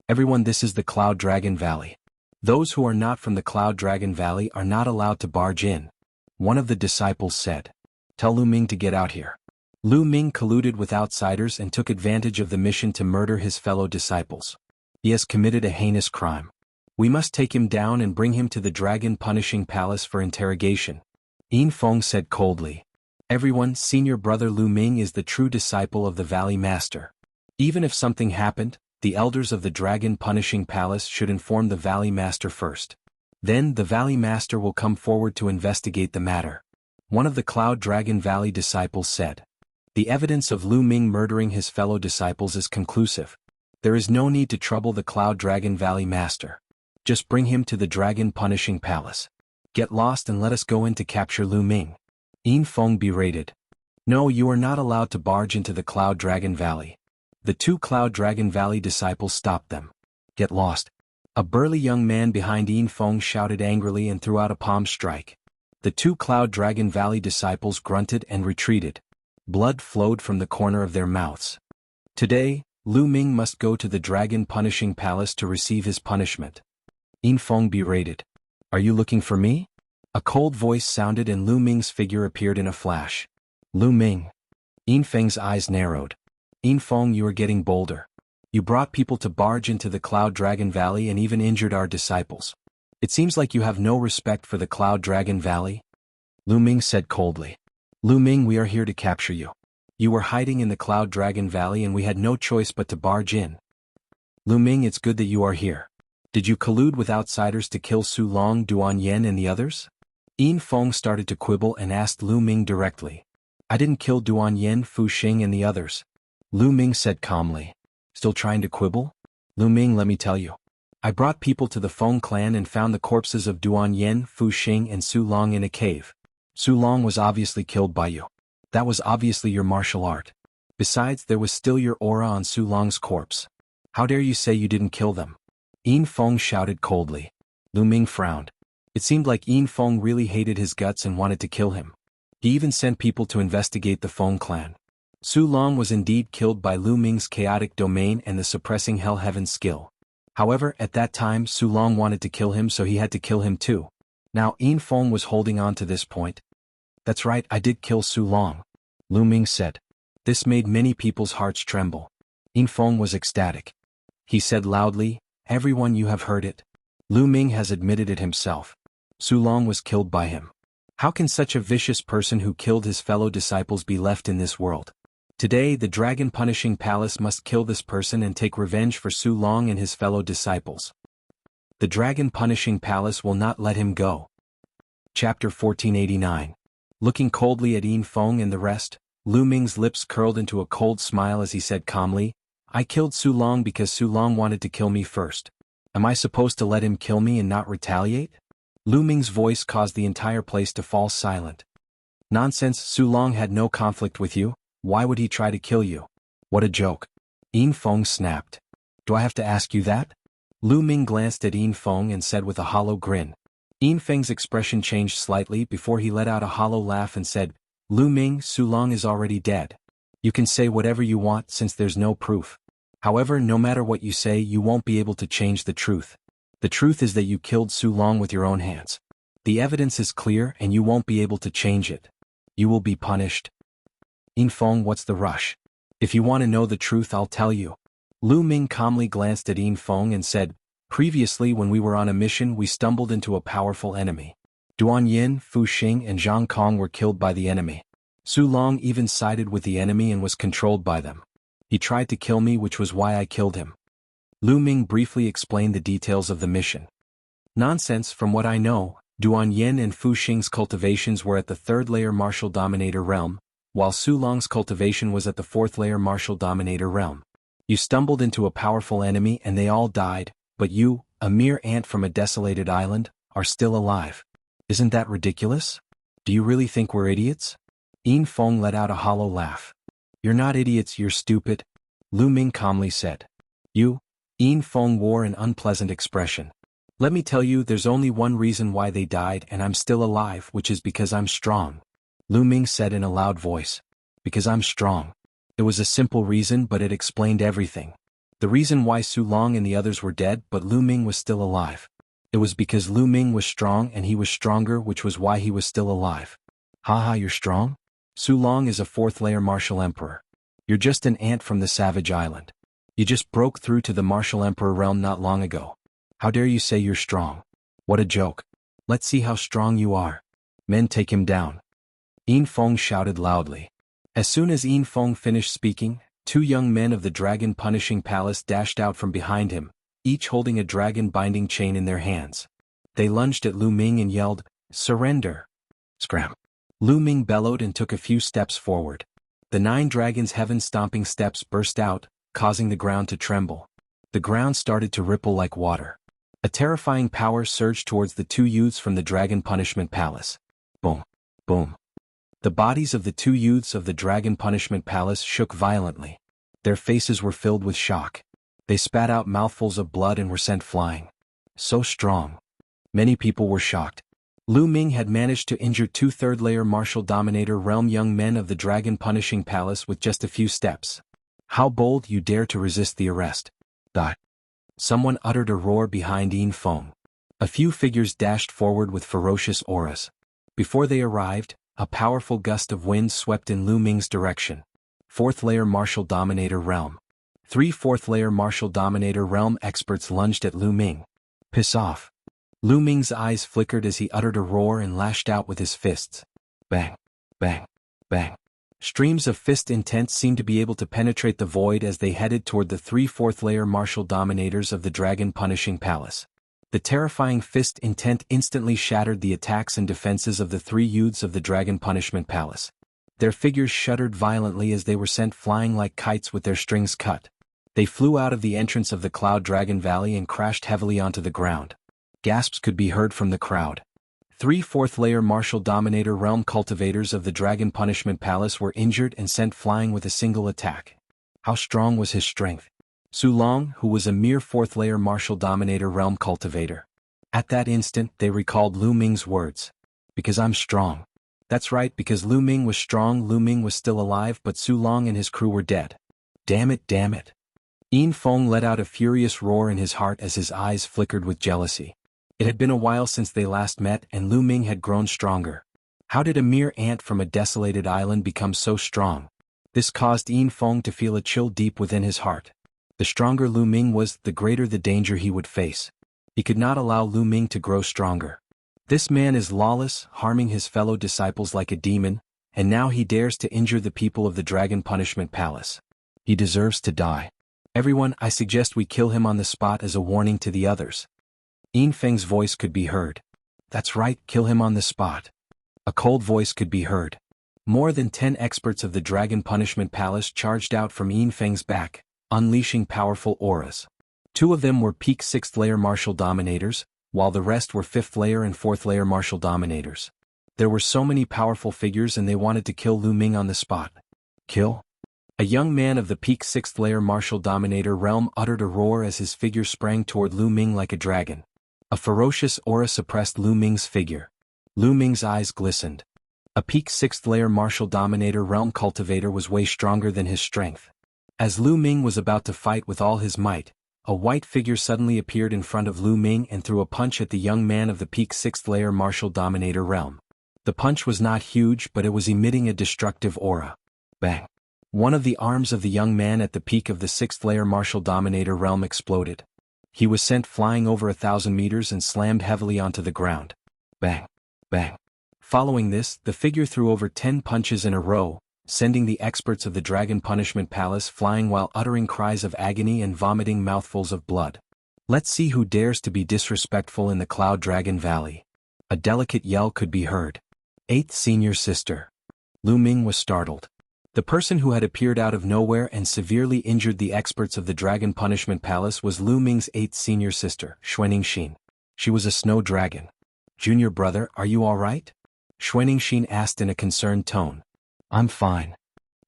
Everyone, this is the Cloud Dragon Valley. Those who are not from the Cloud Dragon Valley are not allowed to barge in. One of the disciples said. Tell Lu Ming to get out here. Lu Ming colluded with outsiders and took advantage of the mission to murder his fellow disciples. He has committed a heinous crime. We must take him down and bring him to the Dragon Punishing Palace for interrogation. Yin Feng said coldly. Everyone, senior brother Lu Ming is the true disciple of the Valley Master. Even if something happened, the elders of the Dragon Punishing Palace should inform the Valley Master first. Then the Valley Master will come forward to investigate the matter. One of the Cloud Dragon Valley disciples said. The evidence of Lu Ming murdering his fellow disciples is conclusive. There is no need to trouble the Cloud Dragon Valley Master. Just bring him to the Dragon Punishing Palace. Get lost and let us go in to capture Lu Ming. Yin Feng berated. No, you are not allowed to barge into the Cloud Dragon Valley. The 2 Cloud Dragon Valley disciples stopped them. Get lost. A burly young man behind Yin Feng shouted angrily and threw out a palm strike. The 2 Cloud Dragon Valley disciples grunted and retreated. Blood flowed from the corner of their mouths. Today, Lu Ming must go to the Dragon Punishing Palace to receive his punishment. Yin Feng berated. Are you looking for me? A cold voice sounded and Lu Ming's figure appeared in a flash. Lu Ming. Yin Feng's eyes narrowed. Yin Feng, you are getting bolder. You brought people to barge into the Cloud Dragon Valley and even injured our disciples. It seems like you have no respect for the Cloud Dragon Valley. Lu Ming said coldly. Lu Ming, we are here to capture you. You were hiding in the Cloud Dragon Valley and we had no choice but to barge in. Lu Ming, it's good that you are here. Did you collude with outsiders to kill Su Long, Duan Yen and the others? Yin Feng started to quibble and asked Lu Ming directly. I didn't kill Duan Yen, Fu Xing and the others. Lu Ming said calmly. Still trying to quibble? Lu Ming, let me tell you. I brought people to the Feng clan and found the corpses of Duan Yen, Fu Xing and Su Long in a cave. Su Long was obviously killed by you. That was obviously your martial art. Besides, there was still your aura on Su Long's corpse. How dare you say you didn't kill them? Yin Feng shouted coldly. Lu Ming frowned. It seemed like Yin Feng really hated his guts and wanted to kill him. He even sent people to investigate the Feng clan. Su Long was indeed killed by Lu Ming's chaotic domain and the suppressing Hell Heaven skill. However, at that time Su Long wanted to kill him, so he had to kill him too. Now Yin Feng was holding on to this point. That's right, I did kill Su Long. Lu Ming said. This made many people's hearts tremble. Yin Feng was ecstatic. He said loudly, everyone, you have heard it. Lu Ming has admitted it himself. Su Long was killed by him. How can such a vicious person who killed his fellow disciples be left in this world? Today the Dragon Punishing Palace must kill this person and take revenge for Su Long and his fellow disciples. The Dragon Punishing Palace will not let him go. Chapter 1489. Looking coldly at Yin Feng and the rest, Lu Ming's lips curled into a cold smile as he said calmly, I killed Su Long because Su Long wanted to kill me first. Am I supposed to let him kill me and not retaliate? Lu Ming's voice caused the entire place to fall silent. Nonsense, Su Long had no conflict with you. Why would he try to kill you? What a joke. Yin Feng snapped. Do I have to ask you that? Lu Ming glanced at Yin Feng and said with a hollow grin. Yin Feng's expression changed slightly before he let out a hollow laugh and said, Lu Ming, Su Long is already dead. You can say whatever you want since there's no proof. However, no matter what you say, you won't be able to change the truth. The truth is that you killed Su Long with your own hands. The evidence is clear and you won't be able to change it. You will be punished. Yin Feng, what's the rush? If you want to know the truth, I'll tell you. Lu Ming calmly glanced at Yin Feng and said, previously when we were on a mission we stumbled into a powerful enemy. Duan Yin, Fu Xing and Zhang Kong were killed by the enemy. Su Long even sided with the enemy and was controlled by them. He tried to kill me, which was why I killed him. Lu Ming briefly explained the details of the mission. Nonsense, from what I know, Duan Yin and Fu Xing's cultivations were at the 3rd layer martial dominator realm, while Su Long's cultivation was at the 4th layer martial dominator realm. You stumbled into a powerful enemy and they all died, but you, a mere ant from a desolated island, are still alive. Isn't that ridiculous? Do you really think we're idiots? Yin Feng let out a hollow laugh. You're not idiots, you're stupid. Lu Ming calmly said. You? Yin Feng wore an unpleasant expression. Let me tell you, there's only one reason why they died and I'm still alive, which is because I'm strong. Lu Ming said in a loud voice. Because I'm strong. It was a simple reason, but it explained everything. The reason why Su Long and the others were dead but Lu Ming was still alive. It was because Lu Ming was strong and he was stronger, which was why he was still alive. Haha, you're strong? Su Long is a 4th layer martial emperor. You're just an ant from the savage island. You just broke through to the martial emperor realm not long ago. How dare you say you're strong? What a joke. Let's see how strong you are. Men, take him down. Yin Feng shouted loudly. As soon as Yin Feng finished speaking, 2 young men of the Dragon Punishing Palace dashed out from behind him, each holding a dragon binding chain in their hands. They lunged at Lu Ming and yelled, surrender. Scram. Lu Ming bellowed and took a few steps forward. The 9 dragons' heaven-stomping steps burst out, causing the ground to tremble. The ground started to ripple like water. A terrifying power surged towards the 2 youths from the Dragon Punishment Palace. Boom. Boom. The bodies of the 2 youths of the Dragon Punishment Palace shook violently. Their faces were filled with shock. They spat out mouthfuls of blood and were sent flying. So strong. Many people were shocked. Lu Ming had managed to injure 2 3rd layer martial dominator realm young men of the Dragon Punishing Palace with just a few steps. How bold, you dare to resist the arrest. Someone uttered a roar behind Yin Feng. A few figures dashed forward with ferocious auras. Before they arrived, a powerful gust of wind swept in Lu Ming's direction. 4th Layer Martial Dominator Realm. 3 4th Layer Martial Dominator Realm experts lunged at Lu Ming. Piss off. Lu Ming's eyes flickered as he uttered a roar and lashed out with his fists. Bang, bang, bang. Streams of fist intent seemed to be able to penetrate the void as they headed toward the 3 4th Layer Martial Dominators of the Dragon Punishing Palace. The terrifying fist intent instantly shattered the attacks and defenses of the 3 youths of the Dragon Punishment Palace. Their figures shuddered violently as they were sent flying like kites with their strings cut. They flew out of the entrance of the Cloud Dragon Valley and crashed heavily onto the ground. Gasps could be heard from the crowd. 3 4th Layer Martial Dominator Realm cultivators of the Dragon Punishment Palace were injured and sent flying with a single attack. How strong was his strength? Su Long, who was a mere 4th Layer Martial Dominator Realm cultivator. At that instant they recalled Lu Ming's words. Because I'm strong. That's right, because Lu Ming was strong. Lu Ming was still alive, but Su Long and his crew were dead. Damn it, damn it. Yin Feng let out a furious roar in his heart as his eyes flickered with jealousy. It had been a while since they last met and Lu Ming had grown stronger. How did a mere ant from a desolated island become so strong? This caused Yin Feng to feel a chill deep within his heart. The stronger Lu Ming was, the greater the danger he would face. He could not allow Lu Ming to grow stronger. This man is lawless, harming his fellow disciples like a demon, and now he dares to injure the people of the Dragon Punishment Palace. He deserves to die. Everyone, I suggest we kill him on the spot as a warning to the others. Yin Feng's voice could be heard. That's right, kill him on the spot. A cold voice could be heard. More than 10 experts of the Dragon Punishment Palace charged out from Yin Feng's back, unleashing powerful auras. 2 of them were peak 6th Layer Martial Dominators, while the rest were 5th Layer and 4th Layer Martial Dominators. There were so many powerful figures and they wanted to kill Lu Ming on the spot. Kill? A young man of the peak 6th Layer Martial Dominator realm uttered a roar as his figure sprang toward Lu Ming like a dragon. A ferocious aura suppressed Lu Ming's figure. Lu Ming's eyes glistened. A peak 6th Layer Martial Dominator realm cultivator was way stronger than his strength. As Lu Ming was about to fight with all his might, a white figure suddenly appeared in front of Lu Ming and threw a punch at the young man of the peak 6th Layer Martial Dominator realm. The punch was not huge, but it was emitting a destructive aura. Bang! One of the arms of the young man at the peak of the 6th Layer Martial Dominator realm exploded. He was sent flying over 1,000 meters and slammed heavily onto the ground. Bang! Bang! Following this, the figure threw over 10 punches in a row, sending the experts of the Dragon Punishment Palace flying while uttering cries of agony and vomiting mouthfuls of blood. Let's see who dares to be disrespectful in the Cloud Dragon Valley. A delicate yell could be heard. 8th Senior Sister. Lu Ming was startled. The person who had appeared out of nowhere and severely injured the experts of the Dragon Punishment Palace was Lu Ming's 8th Senior Sister, Xuaningxin. She was a snow dragon. Junior brother, are you alright? Xuaningxin asked in a concerned tone. I'm fine.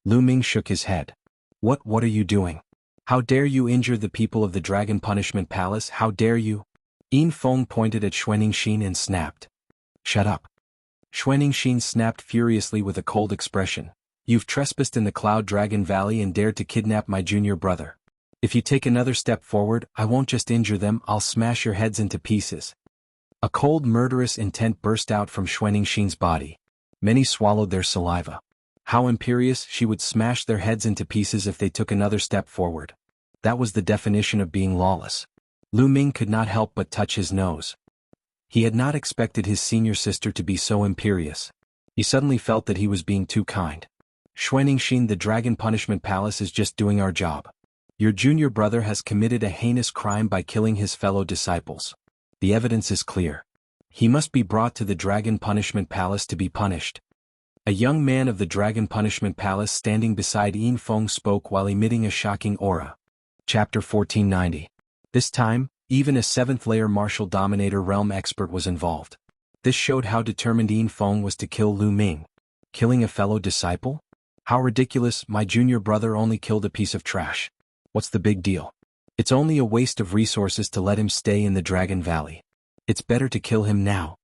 Lu Ming shook his head. What are you doing? How dare you injure the people of the Dragon Punishment Palace? How dare you? Yin Feng pointed at Xuaningxin and snapped. Shut up. Xuaningxin snapped furiously with a cold expression. You've trespassed in the Cloud Dragon Valley and dared to kidnap my junior brother. If you take another step forward, I won't just injure them, I'll smash your heads into pieces. A cold murderous intent burst out from Xuaningxin's body. Many swallowed their saliva. How imperious, she would smash their heads into pieces if they took another step forward. That was the definition of being lawless. Lu Ming could not help but touch his nose. He had not expected his senior sister to be so imperious. He suddenly felt that he was being too kind. Xuaningxin, the Dragon Punishment Palace is just doing our job. Your junior brother has committed a heinous crime by killing his fellow disciples. The evidence is clear. He must be brought to the Dragon Punishment Palace to be punished. A young man of the Dragon Punishment Palace standing beside Yin Feng spoke while emitting a shocking aura. Chapter 1490. This time, even a 7th Layer Martial Dominator realm expert was involved. This showed how determined Yin Feng was to kill Lu Ming. Killing a fellow disciple? How ridiculous, my junior brother only killed a piece of trash. What's the big deal? It's only a waste of resources to let him stay in the Dragon Valley. It's better to kill him now.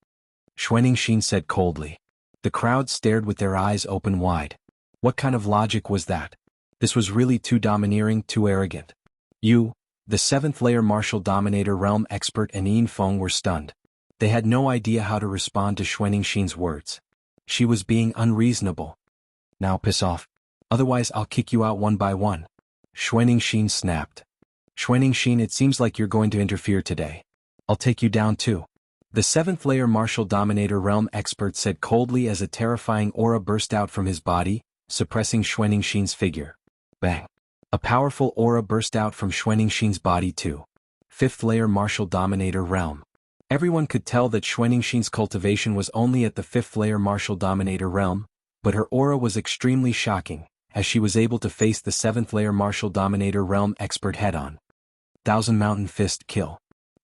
Xuaningxin said coldly. The crowd stared with their eyes open wide. What kind of logic was that? This was really too domineering, too arrogant. You, the 7th Layer Martial Dominator realm expert and Yin Feng were stunned. They had no idea how to respond to Xuaningxin's words. She was being unreasonable. Now piss off. Otherwise I'll kick you out one by one. Xuaningxin snapped. Xuaningxin, it seems like you're going to interfere today. I'll take you down too. The 7th layer martial dominator realm expert said coldly as a terrifying aura burst out from his body, suppressing Xuaningxin's figure. Bang. A powerful aura burst out from Xuaningxin's body too. 5th layer martial dominator realm. Everyone could tell that Xuaningxin's cultivation was only at the 5th layer martial dominator realm, but her aura was extremely shocking, as she was able to face the 7th layer martial dominator realm expert head-on. Thousand Mountain Fist kill.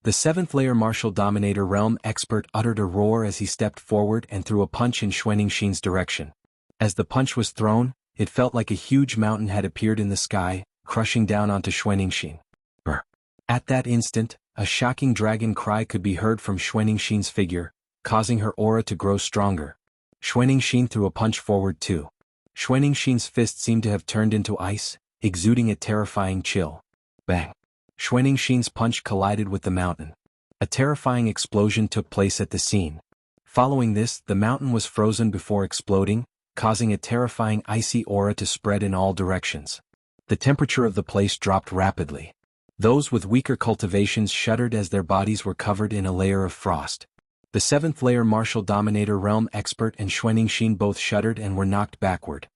The 7th layer martial dominator realm expert uttered a roar as he stepped forward and threw a punch in Xuaningxin's direction. As the punch was thrown, it felt like a huge mountain had appeared in the sky, crushing down onto Xuaningxin. Brr. At that instant, a shocking dragon cry could be heard from Xuaningxin's figure, causing her aura to grow stronger. Xuaningxin threw a punch forward too. Xuaningxin's fist seemed to have turned into ice, exuding a terrifying chill. Bang. Xuaningxin's punch collided with the mountain. A terrifying explosion took place at the scene. Following this, the mountain was frozen before exploding, causing a terrifying icy aura to spread in all directions. The temperature of the place dropped rapidly. Those with weaker cultivations shuddered as their bodies were covered in a layer of frost. The 7th layer martial dominator realm expert and Xuaningxin both shuddered and were knocked backward.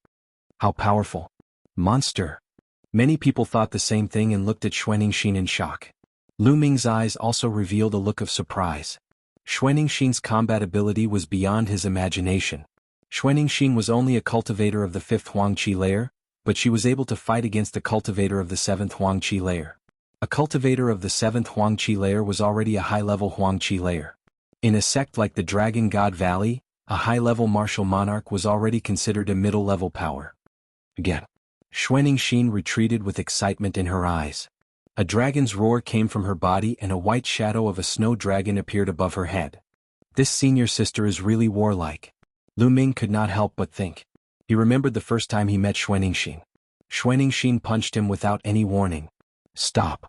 How powerful. Monster. Many people thought the same thing and looked at Xuaningxin in shock. Lu Ming's eyes also revealed a look of surprise. Xuaningxin's combat ability was beyond his imagination. Xuaningxin was only a cultivator of the 5th Huangqi layer, but she was able to fight against a cultivator of the 7th Huangqi layer. A cultivator of the 7th Huangqi layer was already a high-level Huangqi layer. In a sect like the Dragon God Valley, a high-level martial monarch was already considered a middle-level power. Again. Xuaningxin retreated with excitement in her eyes. A dragon's roar came from her body and a white shadow of a snow dragon appeared above her head. This senior sister is really warlike. Lu Ming could not help but think. He remembered the first time he met Xuaningxin. Xuaningxin punched him without any warning. Stop.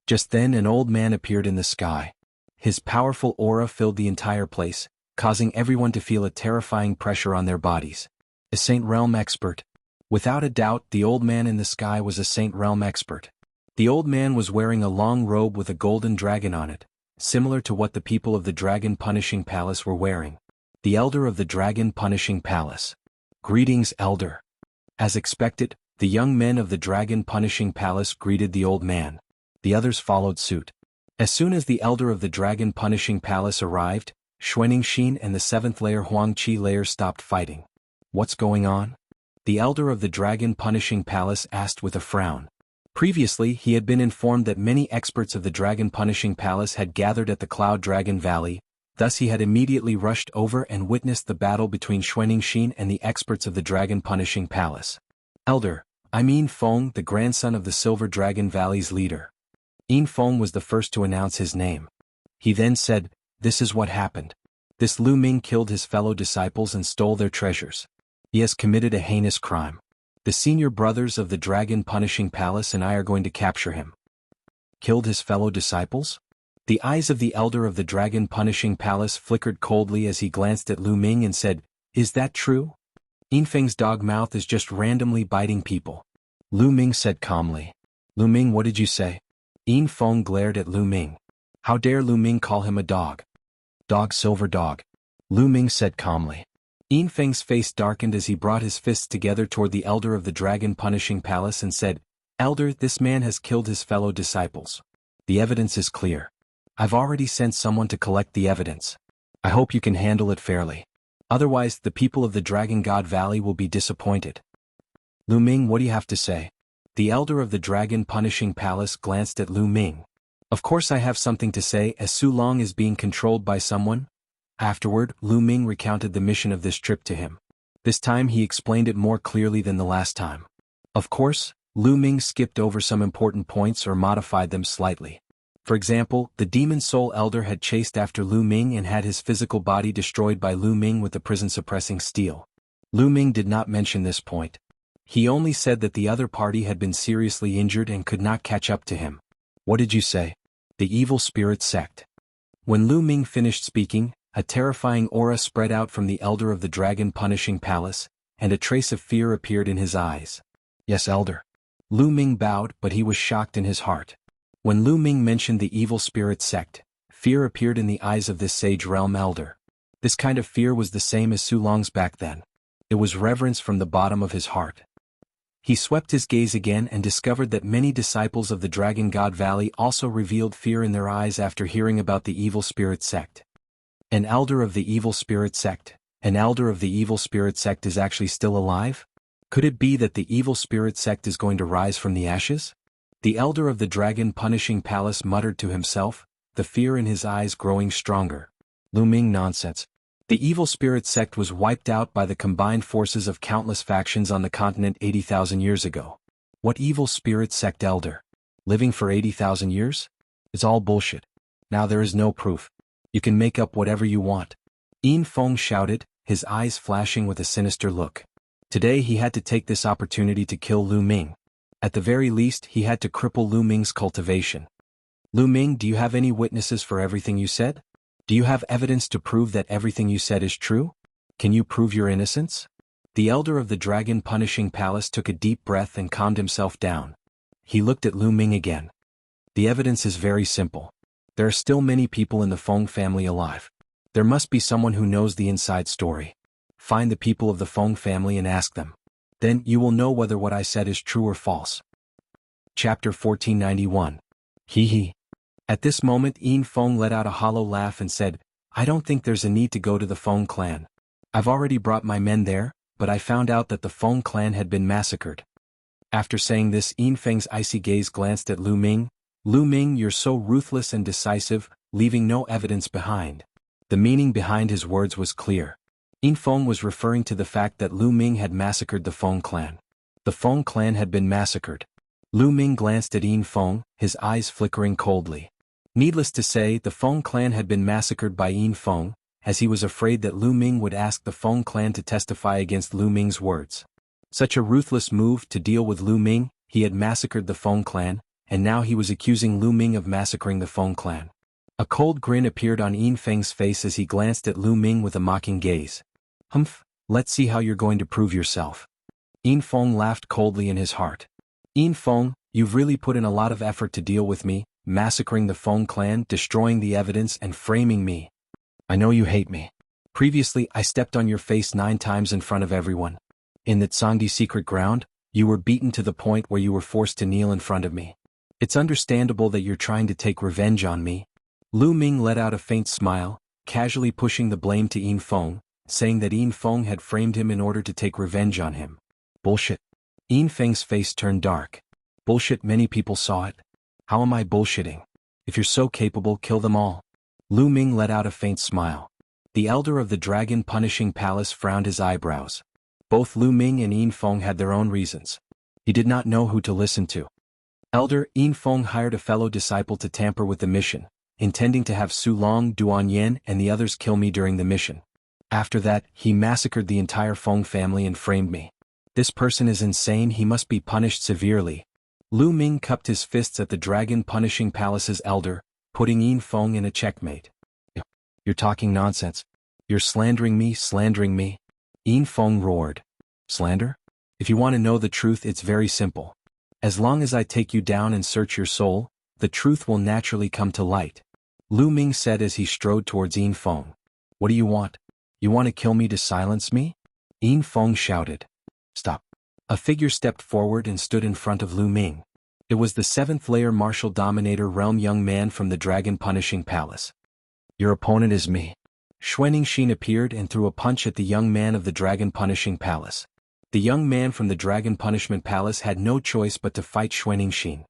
Just then an old man appeared in the sky. His powerful aura filled the entire place, causing everyone to feel a terrifying pressure on their bodies. A Saint Realm expert. Without a doubt, the old man in the sky was a Saint Realm expert. The old man was wearing a long robe with a golden dragon on it, similar to what the people of the Dragon Punishing Palace were wearing. The Elder of the Dragon Punishing Palace. Greetings, Elder. As expected, the young men of the Dragon Punishing Palace greeted the old man. The others followed suit. As soon as the Elder of the Dragon Punishing Palace arrived, Xuaningxin and the 7th layer Huangqi layer stopped fighting. What's going on? The Elder of the Dragon Punishing Palace asked with a frown. Previously, he had been informed that many experts of the Dragon Punishing Palace had gathered at the Cloud Dragon Valley, thus he had immediately rushed over and witnessed the battle between Xuaningxin and the experts of the Dragon Punishing Palace. Elder, I mean Feng, the grandson of the Silver Dragon Valley's leader. Yin Feng was the first to announce his name. He then said, "This is what happened. This Lu Ming killed his fellow disciples and stole their treasures. He has committed a heinous crime. The senior brothers of the Dragon Punishing Palace and I are going to capture him." Killed his fellow disciples? The eyes of the Elder of the Dragon Punishing Palace flickered coldly as he glanced at Lu Ming and said, "Is that true? Yin Feng's dog mouth is just randomly biting people." Lu Ming said calmly. "Lu Ming, what did you say?" Yin Feng glared at Lu Ming. How dare Lu Ming call him a dog? "Dog, silver dog," Lu Ming said calmly. Yin Feng's face darkened as he brought his fists together toward the Elder of the Dragon Punishing Palace and said, "Elder, this man has killed his fellow disciples. The evidence is clear. I've already sent someone to collect the evidence. I hope you can handle it fairly. Otherwise, the people of the Dragon God Valley will be disappointed." Lu Ming, what do you have to say? The Elder of the Dragon Punishing Palace glanced at Lu Ming. Of course I have something to say, as Su Long is being controlled by someone. Afterward, Lu Ming recounted the mission of this trip to him. This time he explained it more clearly than the last time. Of course, Lu Ming skipped over some important points or modified them slightly. For example, the Demon Soul Elder had chased after Lu Ming and had his physical body destroyed by Lu Ming with the prison-suppressing steel. Lu Ming did not mention this point. He only said that the other party had been seriously injured and could not catch up to him. What did you say? The Evil Spirit Sect. When Lu Ming finished speaking, a terrifying aura spread out from the Elder of the Dragon Punishing Palace, and a trace of fear appeared in his eyes. Yes, Elder. Lu Ming bowed, but he was shocked in his heart. When Lu Ming mentioned the evil spirit sect, fear appeared in the eyes of this sage realm elder. This kind of fear was the same as Su Long's back then. It was reverence from the bottom of his heart. He swept his gaze again and discovered that many disciples of the Dragon God Valley also revealed fear in their eyes after hearing about the evil spirit sect. An elder of the evil spirit sect? An elder of the evil spirit sect is actually still alive? Could it be that the evil spirit sect is going to rise from the ashes? The elder of the dragon punishing palace muttered to himself, the fear in his eyes growing stronger. Lu Ming nonsense. The evil spirit sect was wiped out by the combined forces of countless factions on the continent 80,000 years ago. What evil spirit sect elder? Living for 80,000 years? It's all bullshit. Now there is no proof. You can make up whatever you want. Yin Feng shouted, his eyes flashing with a sinister look. Today he had to take this opportunity to kill Lu Ming. At the very least he had to cripple Lu Ming's cultivation. Lu Ming, do you have any witnesses for everything you said? Do you have evidence to prove that everything you said is true? Can you prove your innocence? The elder of the dragon punishing palace took a deep breath and calmed himself down. He looked at Lu Ming again. The evidence is very simple. There are still many people in the Feng family alive. There must be someone who knows the inside story. Find the people of the Feng family and ask them. Then you will know whether what I said is true or false. Chapter 1491. Hee hee. At this moment Yin Feng let out a hollow laugh and said, I don't think there's a need to go to the Feng clan. I've already brought my men there, but I found out that the Feng clan had been massacred. After saying this, Yin Feng's icy gaze glanced at Lu Ming. Lu Ming, you're so ruthless and decisive, leaving no evidence behind. The meaning behind his words was clear. Yin Feng was referring to the fact that Lu Ming had massacred the Feng clan. The Feng clan had been massacred. Lu Ming glanced at Yin Feng, his eyes flickering coldly. Needless to say, the Feng clan had been massacred by Yin Feng, as he was afraid that Lu Ming would ask the Feng clan to testify against Lu Ming's words. Such a ruthless move to deal with Lu Ming, he had massacred the Feng clan, and now he was accusing Lu Ming of massacring the Feng clan. A cold grin appeared on Yin Feng's face as he glanced at Lu Ming with a mocking gaze. Humph, let's see how you're going to prove yourself. Yin Feng laughed coldly in his heart. Yin Feng, you've really put in a lot of effort to deal with me, massacring the Feng clan, destroying the evidence and framing me. I know you hate me. Previously I stepped on your face 9 times in front of everyone. In the Tsangdi secret ground, you were beaten to the point where you were forced to kneel in front of me. It's understandable that you're trying to take revenge on me. Lu Ming let out a faint smile, casually pushing the blame to Yin Feng, saying that Yin Feng had framed him in order to take revenge on him. Bullshit. Yin Feng's face turned dark. Bullshit, many people saw it. How am I bullshitting? If you're so capable, kill them all. Lu Ming let out a faint smile. The elder of the dragon punishing palace frowned his eyebrows. Both Lu Ming and Yin Feng had their own reasons. He did not know who to listen to. Elder, Yin Feng hired a fellow disciple to tamper with the mission, intending to have Su Long, Duan Yen and the others kill me during the mission. After that, he massacred the entire Feng family and framed me. This person is insane, he must be punished severely. Lu Ming cupped his fists at the dragon punishing palace's elder, putting Yin Feng in a checkmate. You're talking nonsense. You're slandering me, slandering me. Yin Feng roared. Slander? If you want to know the truth, it's very simple. As long as I take you down and search your soul, the truth will naturally come to light. Lu Ming said as he strode towards Yin Feng. What do you want? You want to kill me to silence me? Yin Feng shouted. Stop. A figure stepped forward and stood in front of Lu Ming. It was the 7th layer martial dominator realm young man from the dragon punishing palace. Your opponent is me. Xuanixin appeared and threw a punch at the young man of the dragon punishing palace. The young man from the dragon punishment palace had no choice but to fight Xuanixin.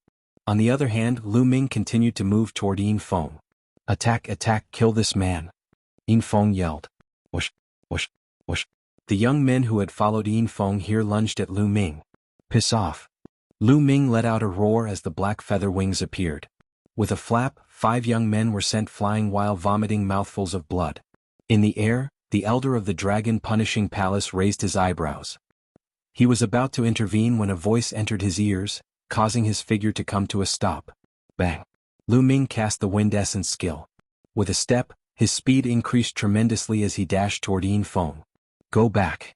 On the other hand, Lu Ming continued to move toward Yin Feng. Attack, attack, kill this man. Yin Feng yelled. Whoosh, whoosh, whoosh. The young men who had followed Yin Feng here lunged at Lu Ming. Piss off. Lu Ming let out a roar as the black feather wings appeared. With a flap, 5 young men were sent flying while vomiting mouthfuls of blood. In the air, the elder of the dragon punishing palace raised his eyebrows. He was about to intervene when a voice entered his ears, causing his figure to come to a stop. Bang. Lu Ming cast the wind essence skill. With a step, his speed increased tremendously as he dashed toward Yin Feng. Go back.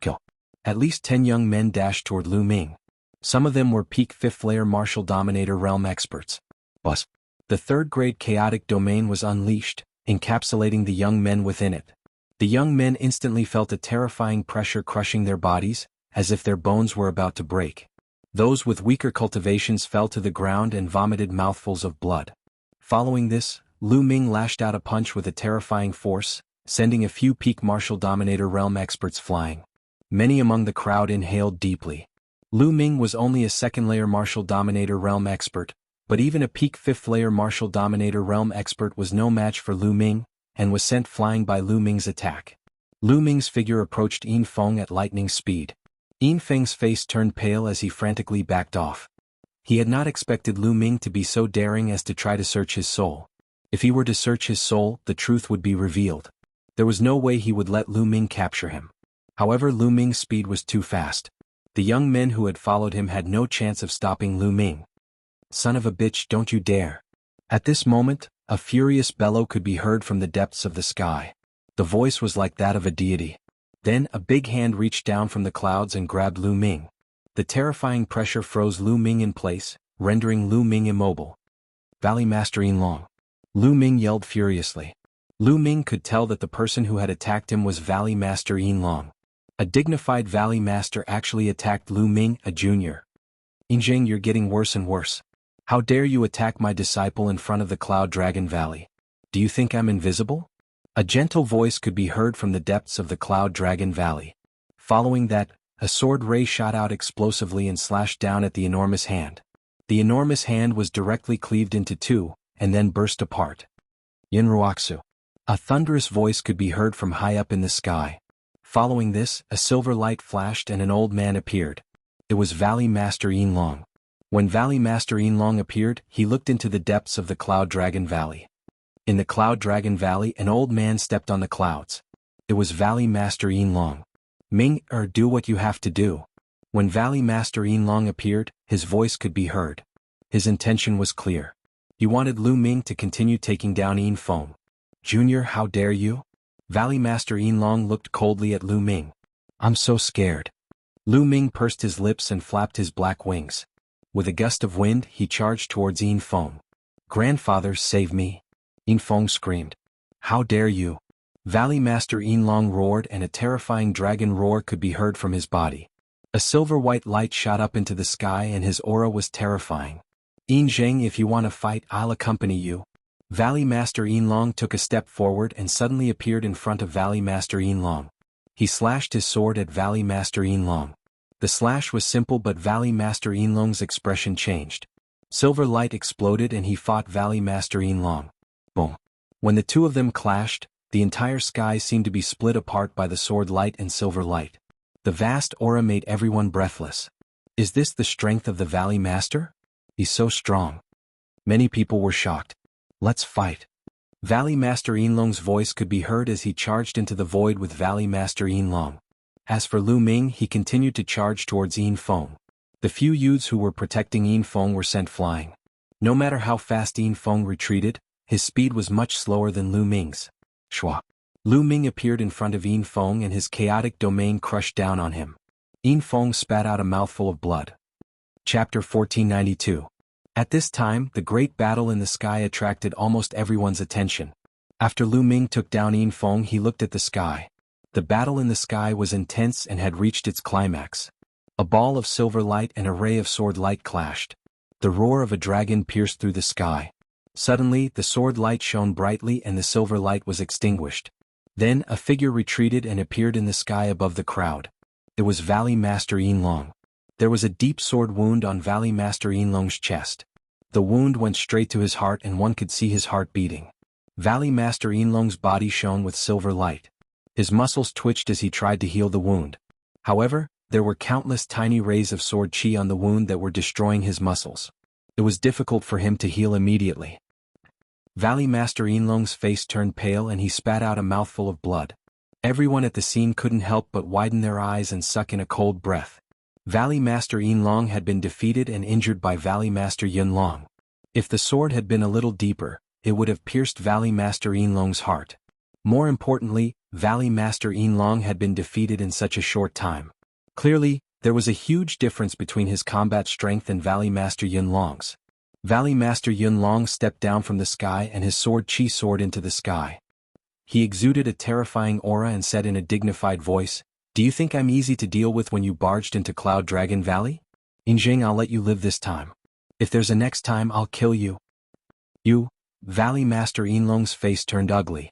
Kill. At least 10 young men dashed toward Lu Ming. Some of them were peak 5th layer martial dominator realm experts. Plus, the third-grade chaotic domain was unleashed, encapsulating the young men within it. The young men instantly felt a terrifying pressure crushing their bodies, as if their bones were about to break. Those with weaker cultivations fell to the ground and vomited mouthfuls of blood. Following this, Lu Ming lashed out a punch with a terrifying force, sending a few peak martial dominator realm experts flying. Many among the crowd inhaled deeply. Lu Ming was only a 2nd layer martial dominator realm expert, but even a peak 5th layer martial dominator realm expert was no match for Lu Ming, and was sent flying by Lu Ming's attack. Lu Ming's figure approached Yin Feng at lightning speed. Yin Feng's face turned pale as he frantically backed off. He had not expected Lu Ming to be so daring as to try to search his soul. If he were to search his soul, the truth would be revealed. There was no way he would let Lu Ming capture him. However, Lu Ming's speed was too fast. The young men who had followed him had no chance of stopping Lu Ming. "Son of a bitch, don't you dare." At this moment, a furious bellow could be heard from the depths of the sky. The voice was like that of a deity. Then a big hand reached down from the clouds and grabbed Lu Ming. The terrifying pressure froze Lu Ming in place, rendering Lu Ming immobile. "Valley Master Yin Long." Lu Ming yelled furiously. Lu Ming could tell that the person who had attacked him was Valley Master Yin Long. A dignified Valley Master actually attacked Lu Ming, a junior. "Yinjing, you're getting worse and worse. How dare you attack my disciple in front of the Cloud Dragon Valley? Do you think I'm invisible?" A gentle voice could be heard from the depths of the Cloud Dragon Valley. Following that, a sword ray shot out explosively and slashed down at the enormous hand. The enormous hand was directly cleaved into two, and then burst apart. "Yinruoxu." A thunderous voice could be heard from high up in the sky. Following this, a silver light flashed and an old man appeared. It was Valley Master Yin Long. When Valley Master Yin Long appeared, he looked into the depths of the Cloud Dragon Valley. In the Cloud Dragon Valley, an old man stepped on the clouds. It was Valley Master Yin Long. "Ming, do what you have to do." When Valley Master Yin Long appeared, his voice could be heard. His intention was clear. He wanted Lu Ming to continue taking down Yin Feng. "Junior, how dare you?" Valley Master Yin Long looked coldly at Lu Ming. "I'm so scared." Lu Ming pursed his lips and flapped his black wings. With a gust of wind, he charged towards Yin Feng. "Grandfather, save me!" Yin Feng screamed. "How dare you!" Valley Master Yin Long roared and a terrifying dragon roar could be heard from his body. A silver-white light shot up into the sky and his aura was terrifying. "Yin Zheng, if you want to fight, I'll accompany you." Valley Master Yin Long took a step forward and suddenly appeared in front of Valley Master Yin Long. He slashed his sword at Valley Master Yin Long. The slash was simple, but Valley Master Yin Long's expression changed. Silver light exploded and he fought Valley Master Yin Long. Boom. When the two of them clashed, the entire sky seemed to be split apart by the sword light and silver light. The vast aura made everyone breathless. Is this the strength of the Valley Master? He's so strong. Many people were shocked. "Let's fight." Valley Master Yin Long's voice could be heard as he charged into the void with Valley Master Yin Long. As for Lu Ming, he continued to charge towards Yin Feng. The few youths who were protecting Yin Feng were sent flying. No matter how fast Yin Feng retreated, his speed was much slower than Lu Ming's. Shwa. Lu Ming appeared in front of Yin Feng and his chaotic domain crushed down on him. Yin Feng spat out a mouthful of blood. Chapter 1492. At this time, the great battle in the sky attracted almost everyone's attention. After Lu Ming took down Yin Feng, he looked at the sky. The battle in the sky was intense and had reached its climax. A ball of silver light and a ray of sword light clashed. The roar of a dragon pierced through the sky. Suddenly, the sword light shone brightly and the silver light was extinguished. Then, a figure retreated and appeared in the sky above the crowd. It was Valley Master Yin Long. There was a deep sword wound on Valley Master Yin Long's chest. The wound went straight to his heart and one could see his heart beating. Valley Master Yin Long's body shone with silver light. His muscles twitched as he tried to heal the wound. However, there were countless tiny rays of sword chi on the wound that were destroying his muscles. It was difficult for him to heal immediately. Valley Master Yin Long's face turned pale and he spat out a mouthful of blood. Everyone at the scene couldn't help but widen their eyes and suck in a cold breath. Valley Master Yin Long had been defeated and injured by Valley Master Yin Long. If the sword had been a little deeper, it would have pierced Valley Master Yin Long's heart. More importantly, Valley Master Yin Long had been defeated in such a short time. Clearly, there was a huge difference between his combat strength and Valley Master Yunlong's. Valley Master Yunlong stepped down from the sky and his sword Qi soared into the sky. He exuded a terrifying aura and said in a dignified voice, "Do you think I'm easy to deal with when you barged into Cloud Dragon Valley? Yinjing, I'll let you live this time. If there's a next time, I'll kill you." You? Valley Master Yunlong's face turned ugly.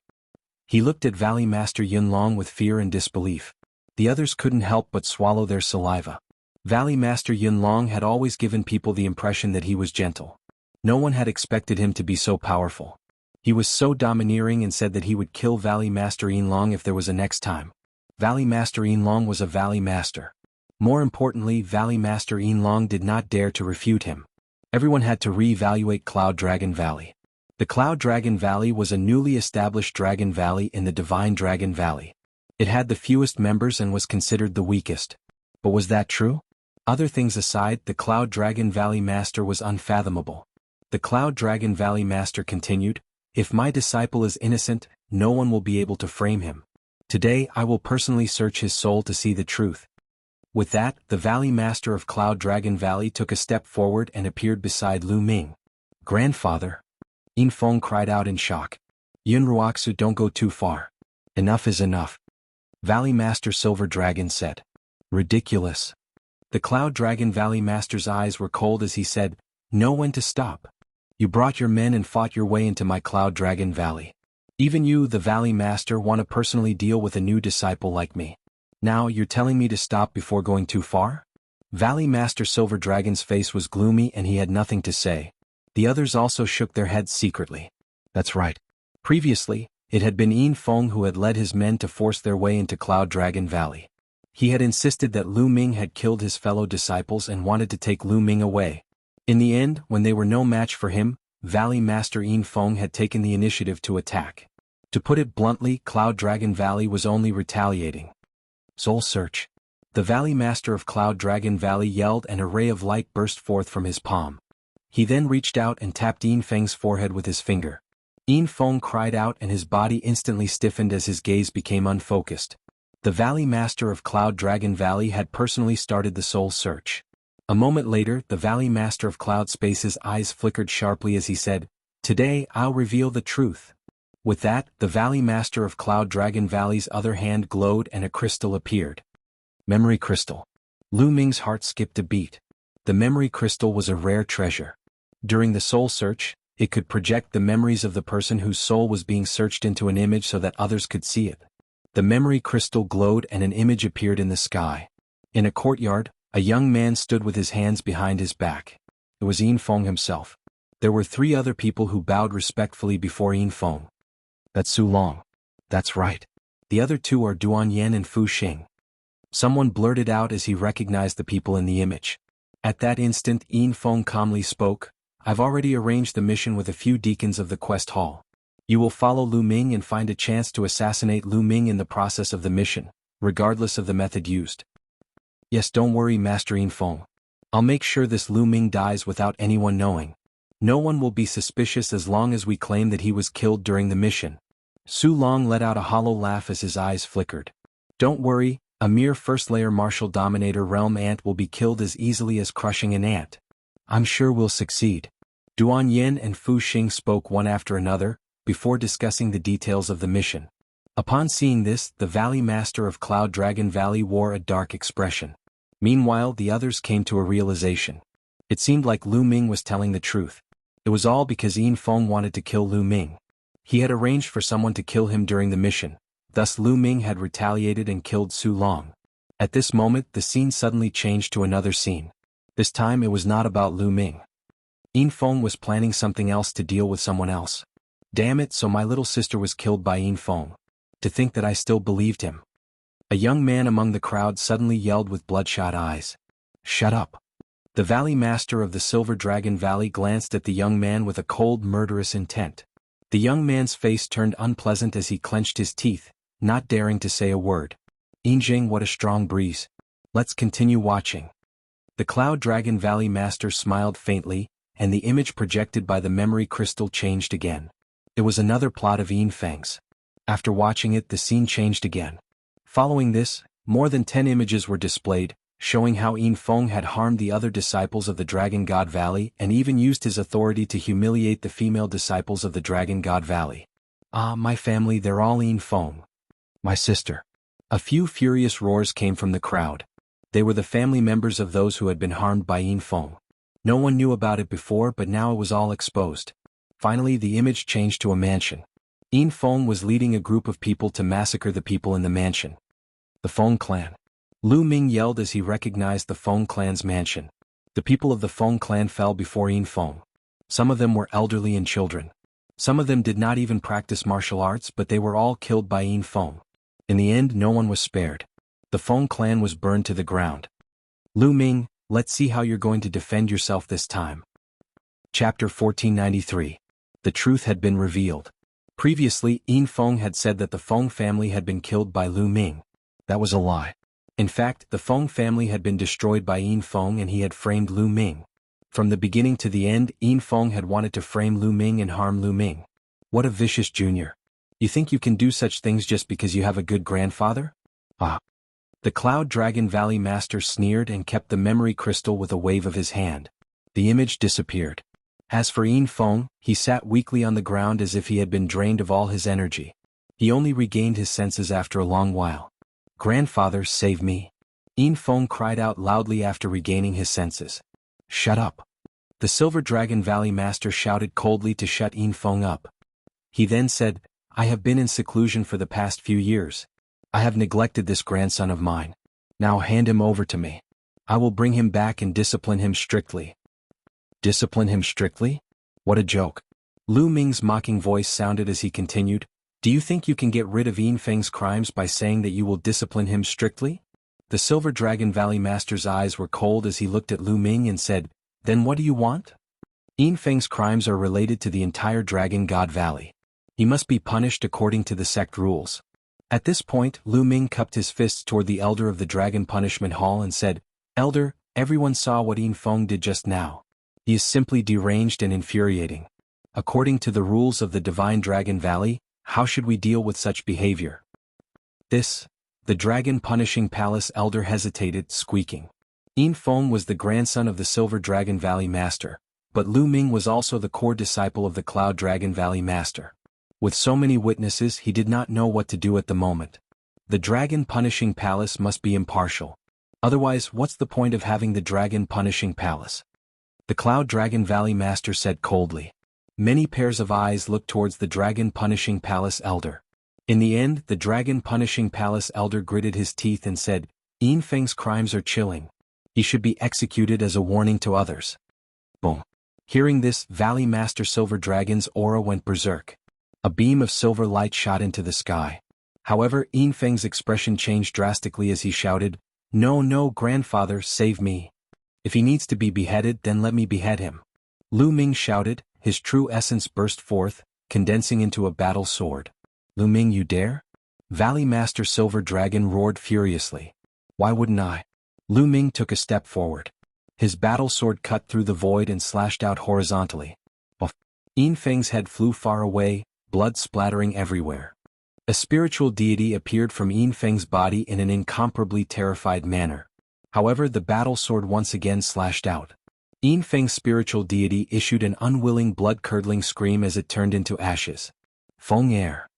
He looked at Valley Master Yunlong with fear and disbelief. The others couldn't help but swallow their saliva. Valley Master Yunlong had always given people the impression that he was gentle. No one had expected him to be so powerful. He was so domineering and said that he would kill Valley Master Yunlong if there was a next time. Valley Master Yunlong was a Valley Master. More importantly, Valley Master Yunlong did not dare to refute him. Everyone had to re-evaluate Cloud Dragon Valley. The Cloud Dragon Valley was a newly established Dragon Valley in the Divine Dragon Valley. It had the fewest members and was considered the weakest. But was that true? Other things aside, the Cloud Dragon Valley Master was unfathomable. The Cloud Dragon Valley Master continued, "If my disciple is innocent, no one will be able to frame him. Today I will personally search his soul to see the truth." With that, the Valley Master of Cloud Dragon Valley took a step forward and appeared beside Lu Ming. "Grandfather!" Yin Feng cried out in shock. "Yun Ruoxu, don't go too far. Enough is enough." Valley Master Silver Dragon said. "Ridiculous." The Cloud Dragon Valley Master's eyes were cold as he said, "Know when to stop. You brought your men and fought your way into my Cloud Dragon Valley. Even you, the Valley Master, want to personally deal with a new disciple like me. Now you're telling me to stop before going too far?" Valley Master Silver Dragon's face was gloomy and he had nothing to say. The others also shook their heads secretly. That's right. Previously, it had been Yin Feng who had led his men to force their way into Cloud Dragon Valley. He had insisted that Lu Ming had killed his fellow disciples and wanted to take Lu Ming away. In the end, when they were no match for him, Valley Master Yin Feng had taken the initiative to attack. To put it bluntly, Cloud Dragon Valley was only retaliating. "Soul Search!" The Valley Master of Cloud Dragon Valley yelled and a ray of light burst forth from his palm. He then reached out and tapped Yin Feng's forehead with his finger. Yin Feng cried out and his body instantly stiffened as his gaze became unfocused. The Valley Master of Cloud Dragon Valley had personally started the Soul Search. A moment later, the Valley Master of Cloud Space's eyes flickered sharply as he said, "Today I'll reveal the truth." With that, the Valley Master of Cloud Dragon Valley's other hand glowed and a crystal appeared. Memory Crystal. Lu Ming's heart skipped a beat. The Memory Crystal was a rare treasure. During the Soul Search, it could project the memories of the person whose soul was being searched into an image so that others could see it. The Memory Crystal glowed and an image appeared in the sky. In a courtyard, a young man stood with his hands behind his back. It was Yin Feng himself. There were 3 other people who bowed respectfully before Yin Feng. "That's Su Long." "That's right. The other 2 are Duan Yan and Fu Xing." Someone blurted out as he recognized the people in the image. At that instant, Yin Feng calmly spoke, "I've already arranged the mission with a few deacons of the quest hall. You will follow Lu Ming and find a chance to assassinate Lu Ming in the process of the mission, regardless of the method used." "Yes, don't worry, Master Yin Feng. I'll make sure this Lu Ming dies without anyone knowing. No one will be suspicious as long as we claim that he was killed during the mission." Su Long let out a hollow laugh as his eyes flickered. "Don't worry, a mere first-layer martial dominator realm ant will be killed as easily as crushing an ant. I'm sure we'll succeed." Duan Yin and Fu Xing spoke one after another, before discussing the details of the mission. Upon seeing this, the Valley Master of Cloud Dragon Valley wore a dark expression. Meanwhile, the others came to a realization. It seemed like Lu Ming was telling the truth. It was all because Yin Feng wanted to kill Lu Ming. He had arranged for someone to kill him during the mission, thus Lu Ming had retaliated and killed Su Long. At this moment, the scene suddenly changed to another scene. This time it was not about Lu Ming. Yin Feng was planning something else to deal with someone else. Damn it, so my little sister was killed by Yin Feng. To think that I still believed him. A young man among the crowd suddenly yelled with bloodshot eyes. "Shut up." The Valley Master of the Silver Dragon Valley glanced at the young man with a cold, murderous intent. The young man's face turned unpleasant as he clenched his teeth, not daring to say a word. "Yinjing, what a strong breeze. Let's continue watching." The Cloud Dragon Valley Master smiled faintly, and the image projected by the memory crystal changed again. It was another plot of Yin Feng's. After watching it, the scene changed again. Following this, More than 10 images were displayed, showing how Yin Feng had harmed the other disciples of the Dragon God Valley and even used his authority to humiliate the female disciples of the Dragon God Valley. "Ah, my family, they're all Yin Feng. My sister." A few furious roars came from the crowd. They were the family members of those who had been harmed by Yin Feng. No one knew about it before, but now it was all exposed. Finally, the image changed to a mansion. Yin Feng was leading a group of people to massacre the people in the mansion. The Feng clan. Lu Ming yelled as he recognized the Feng clan's mansion. The people of the Feng clan fell before Yin Feng. Some of them were elderly and children. Some of them did not even practice martial arts, but they were all killed by Yin Feng. In the end, no one was spared. The Feng clan was burned to the ground. "Lu Ming, let's see how you're going to defend yourself this time." Chapter 1493. The truth had been revealed. Previously, Yin Feng had said that the Feng family had been killed by Lu Ming. That was a lie. In fact, the Feng family had been destroyed by Yin Feng and he had framed Lu Ming. From the beginning to the end, Yin Feng had wanted to frame Lu Ming and harm Lu Ming. What a vicious junior. You think you can do such things just because you have a good grandfather? Ah. The Cloud Dragon Valley Master sneered and kept the memory crystal with a wave of his hand. The image disappeared. As for Yin Feng, he sat weakly on the ground as if he had been drained of all his energy. He only regained his senses after a long while. "Grandfather, save me." Yin Feng cried out loudly after regaining his senses. "Shut up." The Silver Dragon Valley Master shouted coldly to shut Yin Feng up. He then said, "I have been in seclusion for the past few years. I have neglected this grandson of mine. Now hand him over to me. I will bring him back and discipline him strictly." Discipline him strictly? What a joke. Lu Ming's mocking voice sounded as he continued, "Do you think you can get rid of Yin Feng's crimes by saying that you will discipline him strictly?" The Silver Dragon Valley Master's eyes were cold as he looked at Lu Ming and said, "Then what do you want?" "Yin Feng's crimes are related to the entire Dragon God Valley. He must be punished according to the sect rules." At this point, Lu Ming cupped his fists toward the elder of the Dragon Punishment Hall and said, "Elder, everyone saw what Yin Feng did just now. He is simply deranged and infuriating. According to the rules of the Divine Dragon Valley, how should we deal with such behavior?" The Dragon Punishing Palace elder hesitated, squeaking. Yin Feng was the grandson of the Silver Dragon Valley Master, but Lu Ming was also the core disciple of the Cloud Dragon Valley Master. With so many witnesses, he did not know what to do at the moment. The Dragon Punishing Palace must be impartial. Otherwise, what's the point of having the Dragon Punishing Palace? The Cloud Dragon Valley Master said coldly. Many pairs of eyes looked towards the Dragon Punishing Palace elder. In the end, the Dragon Punishing Palace elder gritted his teeth and said, "Yin Feng's crimes are chilling. He should be executed as a warning to others." Boom. Hearing this, Valley Master Silver Dragon's aura went berserk. A beam of silver light shot into the sky. However, Yin Feng's expression changed drastically as he shouted, "No, no, grandfather, save me. If he needs to be beheaded, then let me behead him." Lu Ming shouted, his true essence burst forth, condensing into a battle sword. "Lu Ming, you dare?" Valley Master Silver Dragon roared furiously. "Why wouldn't I?" Lu Ming took a step forward. His battle sword cut through the void and slashed out horizontally. Yin Feng's head flew far away, blood splattering everywhere. A spiritual deity appeared from Yin Feng's body in an incomparably terrified manner. However, the battle sword once again slashed out. Yin Feng's spiritual deity issued an unwilling blood-curdling scream as it turned into ashes. Feng Air.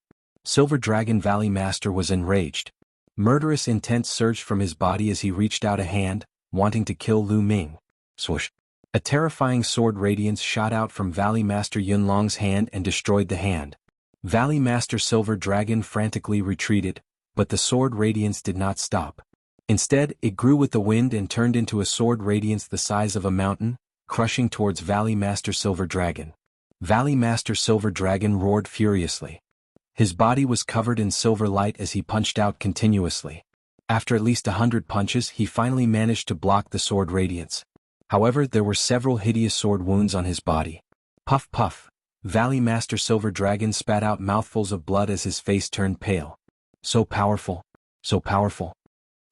Silver Dragon Valley Master was enraged. Murderous intent surged from his body as he reached out a hand, wanting to kill Lu Ming. Swoosh. A terrifying sword radiance shot out from Valley Master Yunlong's hand and destroyed the hand. Valley Master Silver Dragon frantically retreated, but the sword radiance did not stop. Instead, it grew with the wind and turned into a sword radiance the size of a mountain, crushing towards Valley Master Silver Dragon. Valley Master Silver Dragon roared furiously. His body was covered in silver light as he punched out continuously. After at least 100 punches, he finally managed to block the sword radiance. However, there were several hideous sword wounds on his body. Puff puff. Valley Master Silver Dragon spat out mouthfuls of blood as his face turned pale. So powerful. So powerful.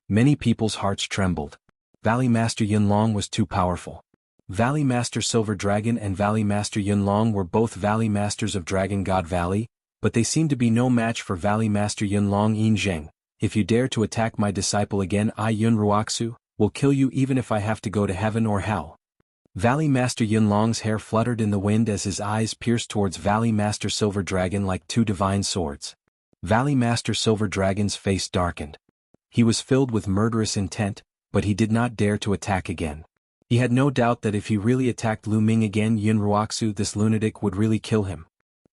Many people's hearts trembled. Valley Master Yunlong was too powerful. Valley Master Silver Dragon and Valley Master Yunlong were both Valley Masters of Dragon God Valley, but they seemed to be no match for Valley Master Yunlong Yin Zheng, if you dare to attack my disciple again, I Yun Ruoxu, will kill you even if I have to go to heaven or hell. Valley Master Yunlong's hair fluttered in the wind as his eyes pierced towards Valley Master Silver Dragon like two divine swords. Valley Master Silver Dragon's face darkened. He was filled with murderous intent, but he did not dare to attack again. He had no doubt that if he really attacked Lu Ming again, Yun Ruoxu, this lunatic, would really kill him.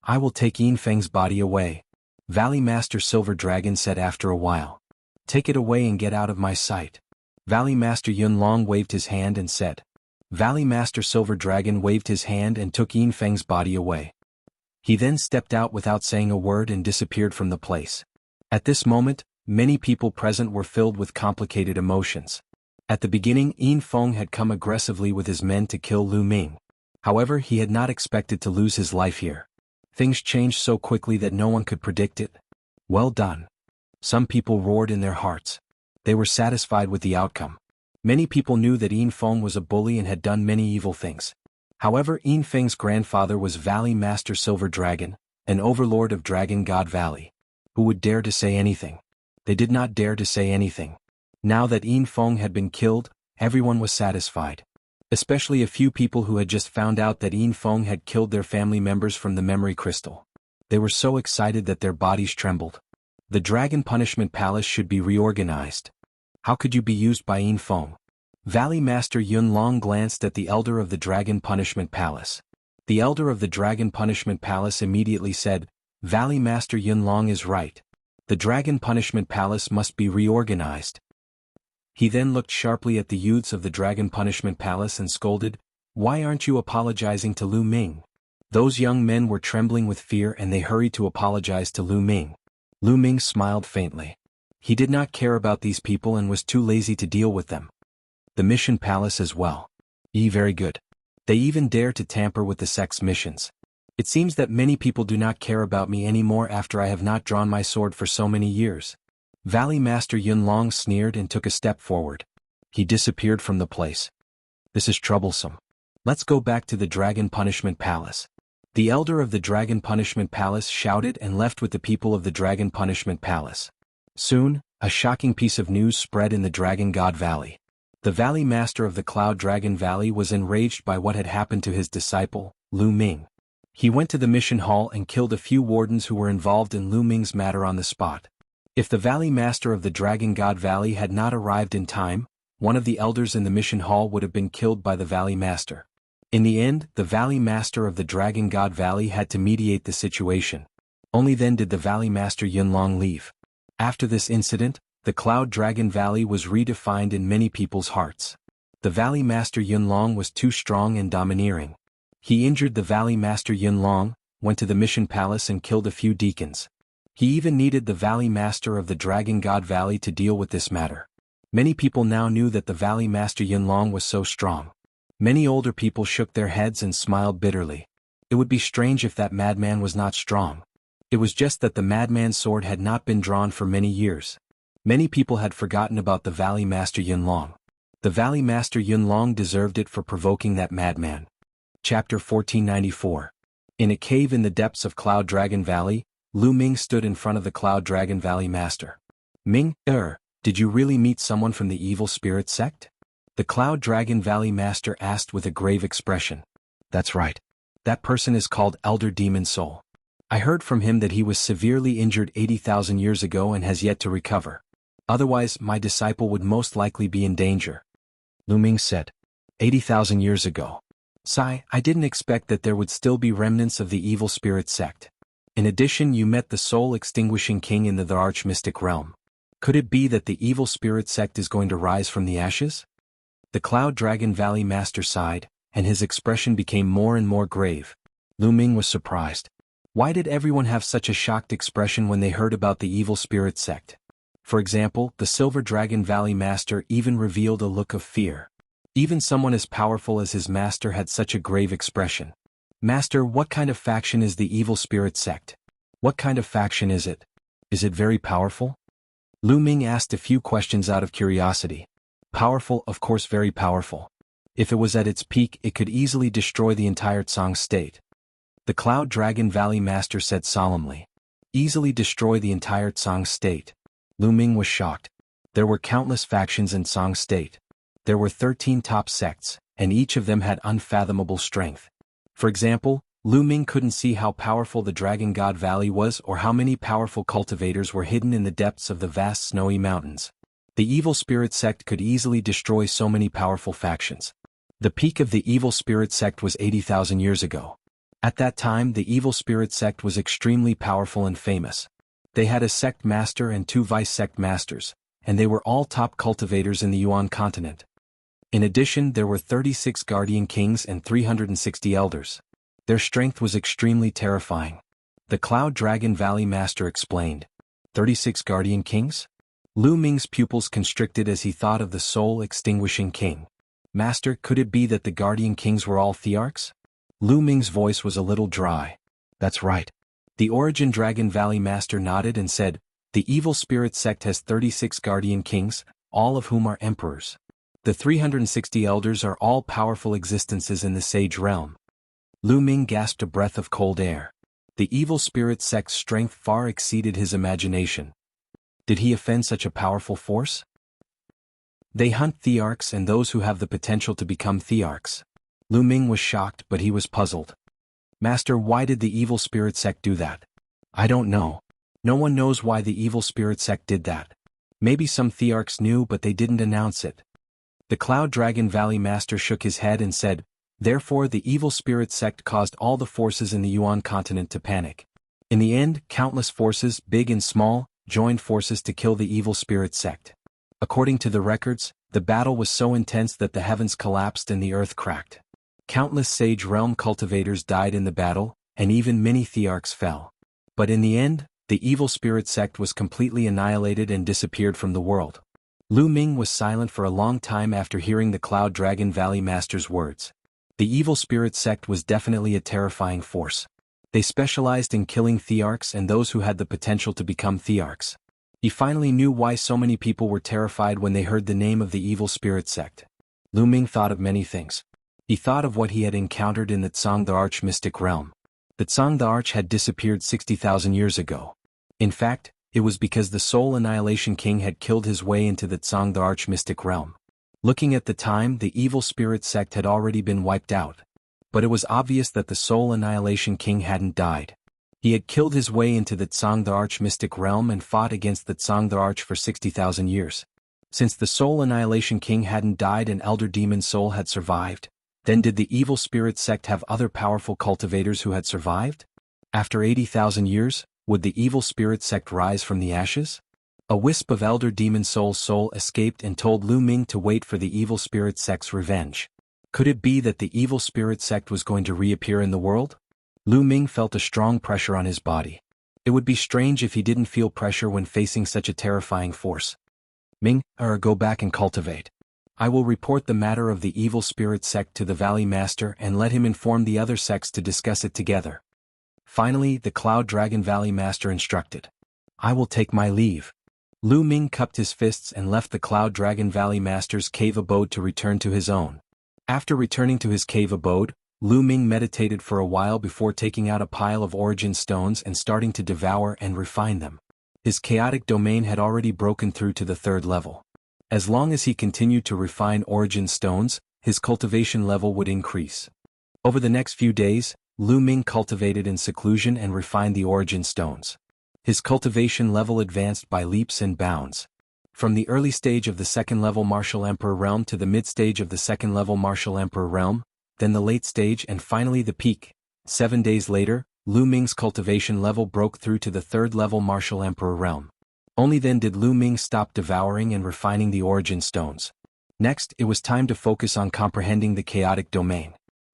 I will take Yin Feng's body away, Valley Master Silver Dragon said after a while. Take it away and get out of my sight. Valley Master Yunlong waved his hand and said. Valley Master Silver Dragon waved his hand and took Yin Feng's body away. He then stepped out without saying a word and disappeared from the place. At this moment, many people present were filled with complicated emotions. At the beginning, Yin Feng had come aggressively with his men to kill Lu Ming. However, he had not expected to lose his life here. Things changed so quickly that no one could predict it. Well done. Some people roared in their hearts. They were satisfied with the outcome. Many people knew that Yin Feng was a bully and had done many evil things. However, Yin Feng's grandfather was Valley Master Silver Dragon, an overlord of Dragon God Valley. Who would dare to say anything? They did not dare to say anything. Now that Yin Feng had been killed, everyone was satisfied. Especially a few people who had just found out that Yin Feng had killed their family members from the memory crystal. They were so excited that their bodies trembled. The Dragon Punishment Palace should be reorganized. How could you be used by Yin Feng? Valley Master Yunlong glanced at the Elder of the Dragon Punishment Palace. The Elder of the Dragon Punishment Palace immediately said, Valley Master Yunlong is right. The Dragon Punishment Palace must be reorganized. He then looked sharply at the youths of the Dragon Punishment Palace and scolded, Why aren't you apologizing to Lu Ming? Those young men were trembling with fear and they hurried to apologize to Lu Ming. Lu Ming smiled faintly. He did not care about these people and was too lazy to deal with them. The Mission Palace as well. Very good. They even dare to tamper with the sect's missions. It seems that many people do not care about me anymore after I have not drawn my sword for so many years. Valley Master Yunlong sneered and took a step forward. He disappeared from the place. This is troublesome. Let's go back to the Dragon Punishment Palace. The Elder of the Dragon Punishment Palace shouted and left with the people of the Dragon Punishment Palace. Soon, a shocking piece of news spread in the Dragon God Valley. The Valley Master of the Cloud Dragon Valley was enraged by what had happened to his disciple, Lu Ming. He went to the mission hall and killed a few wardens who were involved in Lu Ming's matter on the spot. If the Valley Master of the Dragon God Valley had not arrived in time, one of the elders in the mission hall would have been killed by the Valley Master. In the end, the Valley Master of the Dragon God Valley had to mediate the situation. Only then did the Valley Master Yunlong leave. After this incident, the Cloud Dragon Valley was redefined in many people's hearts. The Valley Master Yunlong was too strong and domineering. He injured the Valley Master Yunlong, went to the Mission Palace and killed a few deacons. He even needed the Valley Master of the Dragon God Valley to deal with this matter. Many people now knew that the Valley Master Yunlong was so strong. Many older people shook their heads and smiled bitterly. It would be strange if that madman was not strong. It was just that the madman's sword had not been drawn for many years. Many people had forgotten about the Valley Master Yunlong. The Valley Master Yunlong deserved it for provoking that madman. Chapter 1494. In a cave in the depths of Cloud Dragon Valley, Lu Ming stood in front of the Cloud Dragon Valley Master. Ming, did you really meet someone from the evil spirit sect? The Cloud Dragon Valley Master asked with a grave expression. That's right. That person is called Elder Demon Soul. I heard from him that he was severely injured 80,000 years ago and has yet to recover. Otherwise, my disciple would most likely be in danger. Lu Ming said. 80,000 years ago. Sigh, I didn't expect that there would still be remnants of the evil spirit sect. In addition, you met the soul-extinguishing king in the Arch-Mystic realm. Could it be that the evil spirit sect is going to rise from the ashes? The Cloud Dragon Valley Master sighed, and his expression became more and more grave. Lu Ming was surprised. Why did everyone have such a shocked expression when they heard about the evil spirit sect? For example, the Silver Dragon Valley Master even revealed a look of fear. Even someone as powerful as his master had such a grave expression. Master, what kind of faction is the evil spirit sect? What kind of faction is it? Is it very powerful? Lu Ming asked a few questions out of curiosity. Powerful, of course, very powerful. If it was at its peak, it could easily destroy the entire Tsang state. The Cloud Dragon Valley Master said solemnly. Easily destroy the entire Tsang state. Lu Ming was shocked. There were countless factions in Song State. There were 13 top sects, and each of them had unfathomable strength. For example, Lu Ming couldn't see how powerful the Dragon God Valley was or how many powerful cultivators were hidden in the depths of the vast snowy mountains. The evil spirit sect could easily destroy so many powerful factions. The peak of the evil spirit sect was 80,000 years ago. At that time, the evil spirit sect was extremely powerful and famous. They had a sect master and 2 vice sect masters, and they were all top cultivators in the Yuan continent. In addition, there were 36 guardian kings and 360 elders. Their strength was extremely terrifying. The Cloud Dragon Valley Master explained. 36 guardian kings? Lu Ming's pupils constricted as he thought of the soul-extinguishing king. Master, could it be that the guardian kings were all thearchs? Lu Ming's voice was a little dry. That's right. The Origin Dragon Valley Master nodded and said, the evil spirit sect has 36 guardian kings, all of whom are emperors. The 360 elders are all powerful existences in the sage realm. Lu Ming gasped a breath of cold air. The evil spirit sect's strength far exceeded his imagination. Did he offend such a powerful force? They hunt thearchs and those who have the potential to become thearchs. Lu Ming was shocked, but he was puzzled. Master, why did the evil spirit sect do that? I don't know. No one knows why the evil spirit sect did that. Maybe some thearchs knew, but they didn't announce it. The Cloud Dragon Valley Master shook his head and said, therefore the evil spirit sect caused all the forces in the Yuan continent to panic. In the end, countless forces, big and small, joined forces to kill the evil spirit sect. According to the records, the battle was so intense that the heavens collapsed and the earth cracked. Countless sage realm cultivators died in the battle, and even many thearchs fell. But in the end, the evil spirit sect was completely annihilated and disappeared from the world. Lu Ming was silent for a long time after hearing the Cloud Dragon Valley Master's words. The evil spirit sect was definitely a terrifying force. They specialized in killing thearchs and those who had the potential to become thearchs. He finally knew why so many people were terrified when they heard the name of the evil spirit sect. Lu Ming thought of many things. He thought of what he had encountered in the Tsang the Arch mystic realm. The Tsang the Arch had disappeared 60,000 years ago. In fact, it was because the Soul Annihilation King had killed his way into the Tsang the Arch mystic realm. Looking at the time, the evil spirit sect had already been wiped out. But it was obvious that the Soul Annihilation King hadn't died. He had killed his way into the Tsang the Arch mystic realm and fought against the Tsang the Arch for 60,000 years. Since the Soul Annihilation King hadn't died and Elder Demon Soul had survived, then did the evil spirit sect have other powerful cultivators who had survived? After 80,000 years, would the evil spirit sect rise from the ashes? A wisp of Elder Demon Soul's soul escaped and told Lu Ming to wait for the evil spirit sect's revenge. Could it be that the evil spirit sect was going to reappear in the world? Lu Ming felt a strong pressure on his body. It would be strange if he didn't feel pressure when facing such a terrifying force. Ming, go back and cultivate. I will report the matter of the evil spirit sect to the Valley Master and let him inform the other sects to discuss it together. Finally, the Cloud Dragon Valley Master instructed. I will take my leave. Lu Ming cupped his fists and left the Cloud Dragon Valley Master's cave abode to return to his own. After returning to his cave abode, Lu Ming meditated for a while before taking out a pile of origin stones and starting to devour and refine them. His chaotic domain had already broken through to the 3rd level. As long as he continued to refine origin stones, his cultivation level would increase. Over the next few days, Lu Ming cultivated in seclusion and refined the origin stones. His cultivation level advanced by leaps and bounds. From the early stage of the 2nd level Martial Emperor realm to the mid-stage of the 2nd level Martial Emperor realm, then the late stage and finally the peak. 7 days later, Lu Ming's cultivation level broke through to the 3rd level Martial Emperor realm. Only then did Lu Ming stop devouring and refining the origin stones. Next, it was time to focus on comprehending the chaotic domain.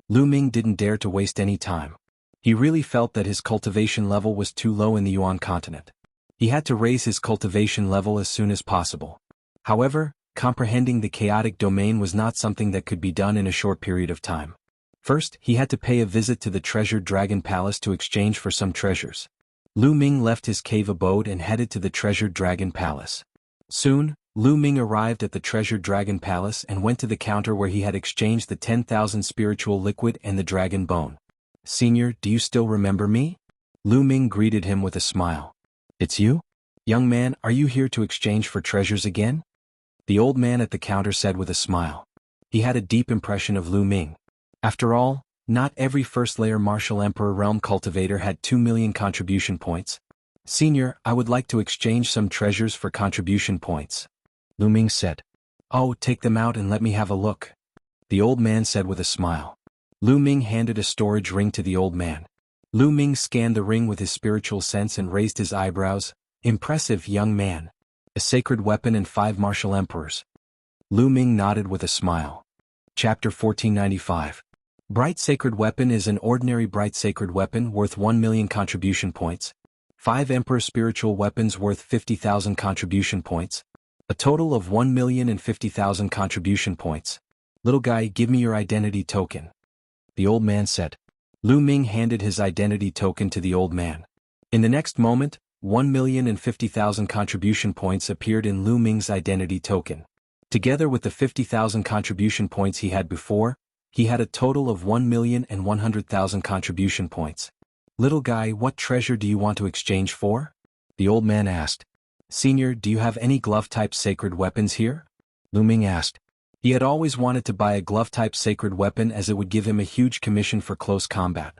Lu Ming didn't dare to waste any time. He really felt that his cultivation level was too low in the Yuan continent. He had to raise his cultivation level as soon as possible. However, comprehending the chaotic domain was not something that could be done in a short period of time. First, he had to pay a visit to the Treasured Dragon Palace to exchange for some treasures. Lu Ming left his cave abode and headed to the Treasured Dragon Palace. Soon, Lu Ming arrived at the Treasured Dragon Palace and went to the counter where he had exchanged the 10,000 spiritual liquid and the dragon bone. Senior, do you still remember me? Lu Ming greeted him with a smile. It's you? Young man, are you here to exchange for treasures again? The old man at the counter said with a smile. He had a deep impression of Lu Ming. After all, not every first-layer martial emperor realm cultivator had 2 million contribution points. Senior, I would like to exchange some treasures for contribution points. Lu Ming said. Oh, take them out and let me have a look. The old man said with a smile. Lu Ming handed a storage ring to the old man. Lu Ming scanned the ring with his spiritual sense and raised his eyebrows. Impressive, young man. A sacred weapon and 5 martial emperors. Lu Ming nodded with a smile. Chapter 1495. Bright Sacred Weapon is an ordinary bright sacred weapon worth 1 million contribution points. 5 Emperor Spiritual Weapons worth 50,000 contribution points. A total of 1,050,000 contribution points. Little guy, give me your identity token. The old man said. Lu Ming handed his identity token to the old man. In the next moment, 1,050,000 contribution points appeared in Lu Ming's identity token. Together with the 50,000 contribution points he had before, he had a total of 1,100,000 contribution points. Little guy, what treasure do you want to exchange for? The old man asked. Senior, do you have any glove-type sacred weapons here? Lu Ming asked. He had always wanted to buy a glove-type sacred weapon as it would give him a huge commission for close combat.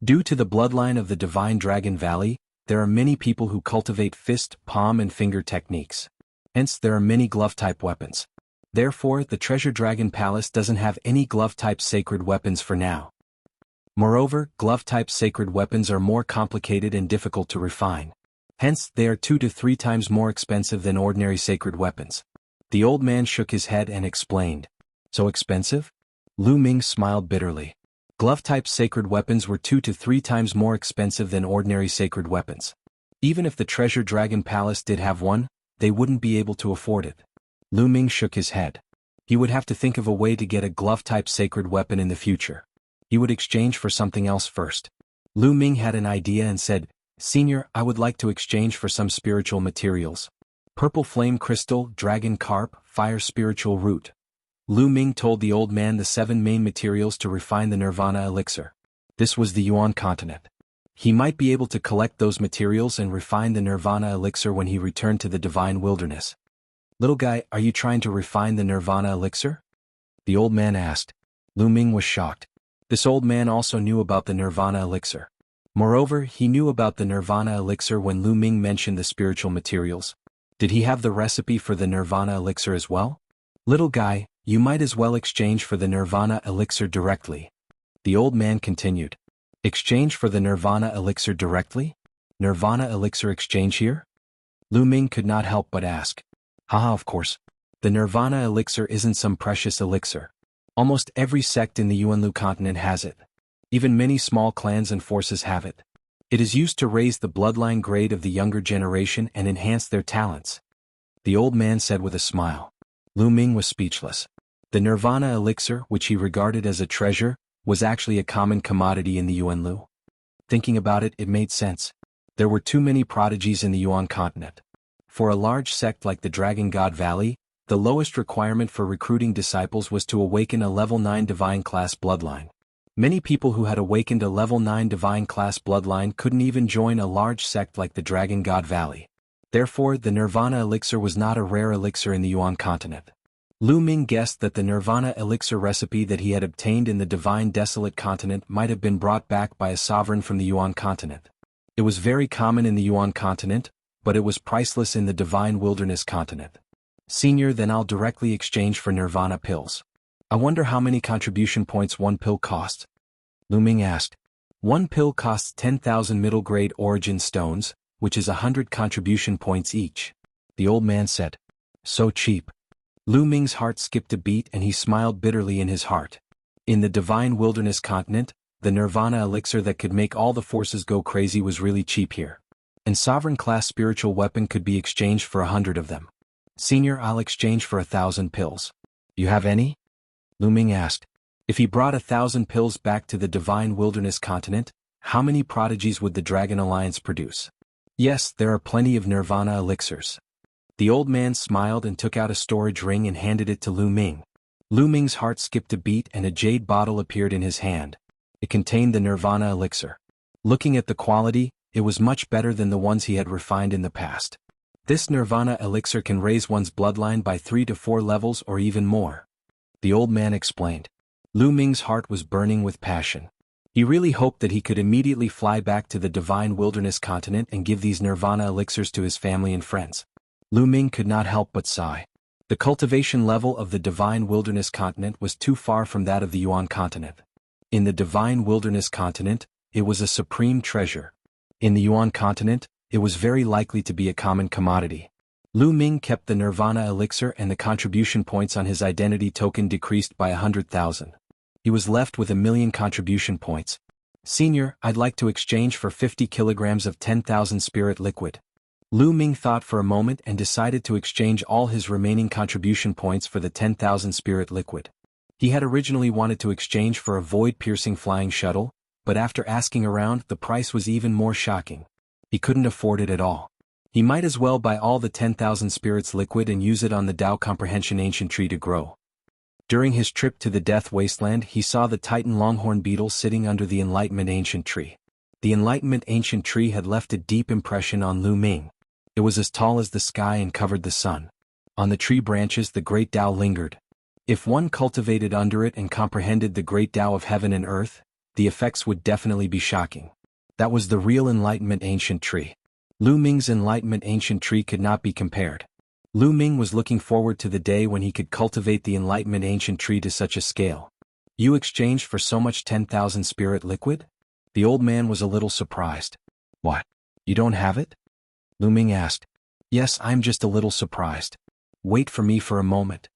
Due to the bloodline of the Divine Dragon Valley, there are many people who cultivate fist, palm and finger techniques. Hence there are many glove-type weapons. Therefore, the Treasure Dragon Palace doesn't have any glove-type sacred weapons for now. Moreover, glove-type sacred weapons are more complicated and difficult to refine. Hence, they are 2 to 3 times more expensive than ordinary sacred weapons. The old man shook his head and explained. So expensive? Lu Ming smiled bitterly. Glove-type sacred weapons were 2 to 3 times more expensive than ordinary sacred weapons. Even if the Treasure Dragon Palace did have one, they wouldn't be able to afford it. Lu Ming shook his head. He would have to think of a way to get a glove-type sacred weapon in the future. He would exchange for something else first. Lu Ming had an idea and said, Senior, I would like to exchange for some spiritual materials. Purple flame crystal, dragon carp, fire spiritual root. Lu Ming told the old man the 7 main materials to refine the Nirvana elixir. This was the Yuan continent. He might be able to collect those materials and refine the Nirvana elixir when he returned to the Divine Wilderness. Little guy, are you trying to refine the Nirvana elixir? The old man asked. Lu Ming was shocked. This old man also knew about the Nirvana elixir. Moreover, he knew about the Nirvana elixir when Lu Ming mentioned the spiritual materials. Did he have the recipe for the Nirvana elixir as well? Little guy, you might as well exchange for the Nirvana elixir directly. The old man continued. Exchange for the Nirvana elixir directly? Nirvana elixir exchange here? Lu Ming could not help but ask. Haha, of course. The Nirvana elixir isn't some precious elixir. Almost every sect in the Yuanlu continent has it. Even many small clans and forces have it. It is used to raise the bloodline grade of the younger generation and enhance their talents. The old man said with a smile. Lu Ming was speechless. The Nirvana elixir, which he regarded as a treasure, was actually a common commodity in the Yuanlu. Thinking about it, it made sense. There were too many prodigies in the Yuan continent. For a large sect like the Dragon God Valley, the lowest requirement for recruiting disciples was to awaken a level 9 divine class bloodline. Many people who had awakened a level 9 divine class bloodline couldn't even join a large sect like the Dragon God Valley. Therefore, the Nirvana elixir was not a rare elixir in the Yuan continent. Lu Ming guessed that the Nirvana elixir recipe that he had obtained in the Divine Desolate continent might have been brought back by a sovereign from the Yuan continent. It was very common in the Yuan continent, but it was priceless in the Divine Wilderness continent. Senior, then I'll directly exchange for Nirvana pills. I wonder how many contribution points one pill costs? Lu Ming asked. One pill costs 10,000 middle-grade origin stones, which is 100 contribution points each. The old man said. So cheap. Lu Ming's heart skipped a beat and he smiled bitterly in his heart. In the Divine Wilderness continent, the Nirvana elixir that could make all the forces go crazy was really cheap here. And sovereign-class spiritual weapon could be exchanged for 100 of them. Senior, I'll exchange for 1,000 pills. You have any? Lu Ming asked. If he brought 1,000 pills back to the Divine Wilderness continent, how many prodigies would the Dragon Alliance produce? Yes, there are plenty of Nirvana elixirs. The old man smiled and took out a storage ring and handed it to Lu Ming. Lu Ming's heart skipped a beat and a jade bottle appeared in his hand. It contained the Nirvana elixir. Looking at the quality, it was much better than the ones he had refined in the past. This nirvana elixir can raise one's bloodline by 3 to 4 levels or even more. The old man explained. Lu Ming's heart was burning with passion. He really hoped that he could immediately fly back to the divine wilderness continent and give these nirvana elixirs to his family and friends. Lu Ming could not help but sigh. The cultivation level of the divine wilderness continent was too far from that of the Yuan continent. In the divine wilderness continent, it was a supreme treasure. In the Yuan continent, it was very likely to be a common commodity. Lu Ming kept the nirvana elixir and the contribution points on his identity token decreased by 100,000. He was left with 1,000,000 contribution points. Senior, I'd like to exchange for 50 kilograms of 10,000 spirit liquid. Lu Ming thought for a moment and decided to exchange all his remaining contribution points for the 10,000 spirit liquid. He had originally wanted to exchange for a void-piercing flying shuttle, but after asking around, the price was even more shocking. He couldn't afford it at all. He might as well buy all the 10,000 spirits liquid and use it on the Tao Comprehension Ancient Tree to grow. During his trip to the Death Wasteland, he saw the Titan Longhorn Beetle sitting under the Enlightenment Ancient Tree. The Enlightenment Ancient Tree had left a deep impression on Lu Ming. It was as tall as the sky and covered the sun. On the tree branches the great Tao lingered. If one cultivated under it and comprehended the great Tao of heaven and earth, the effects would definitely be shocking. That was the real Enlightenment Ancient Tree. Lu Ming's Enlightenment Ancient Tree could not be compared. Lu Ming was looking forward to the day when he could cultivate the Enlightenment Ancient Tree to such a scale. You exchanged for so much 10,000 spirit liquid? The old man was a little surprised. What? You don't have it? Lu Ming asked. Yes, I'm just a little surprised. Wait for me for a moment.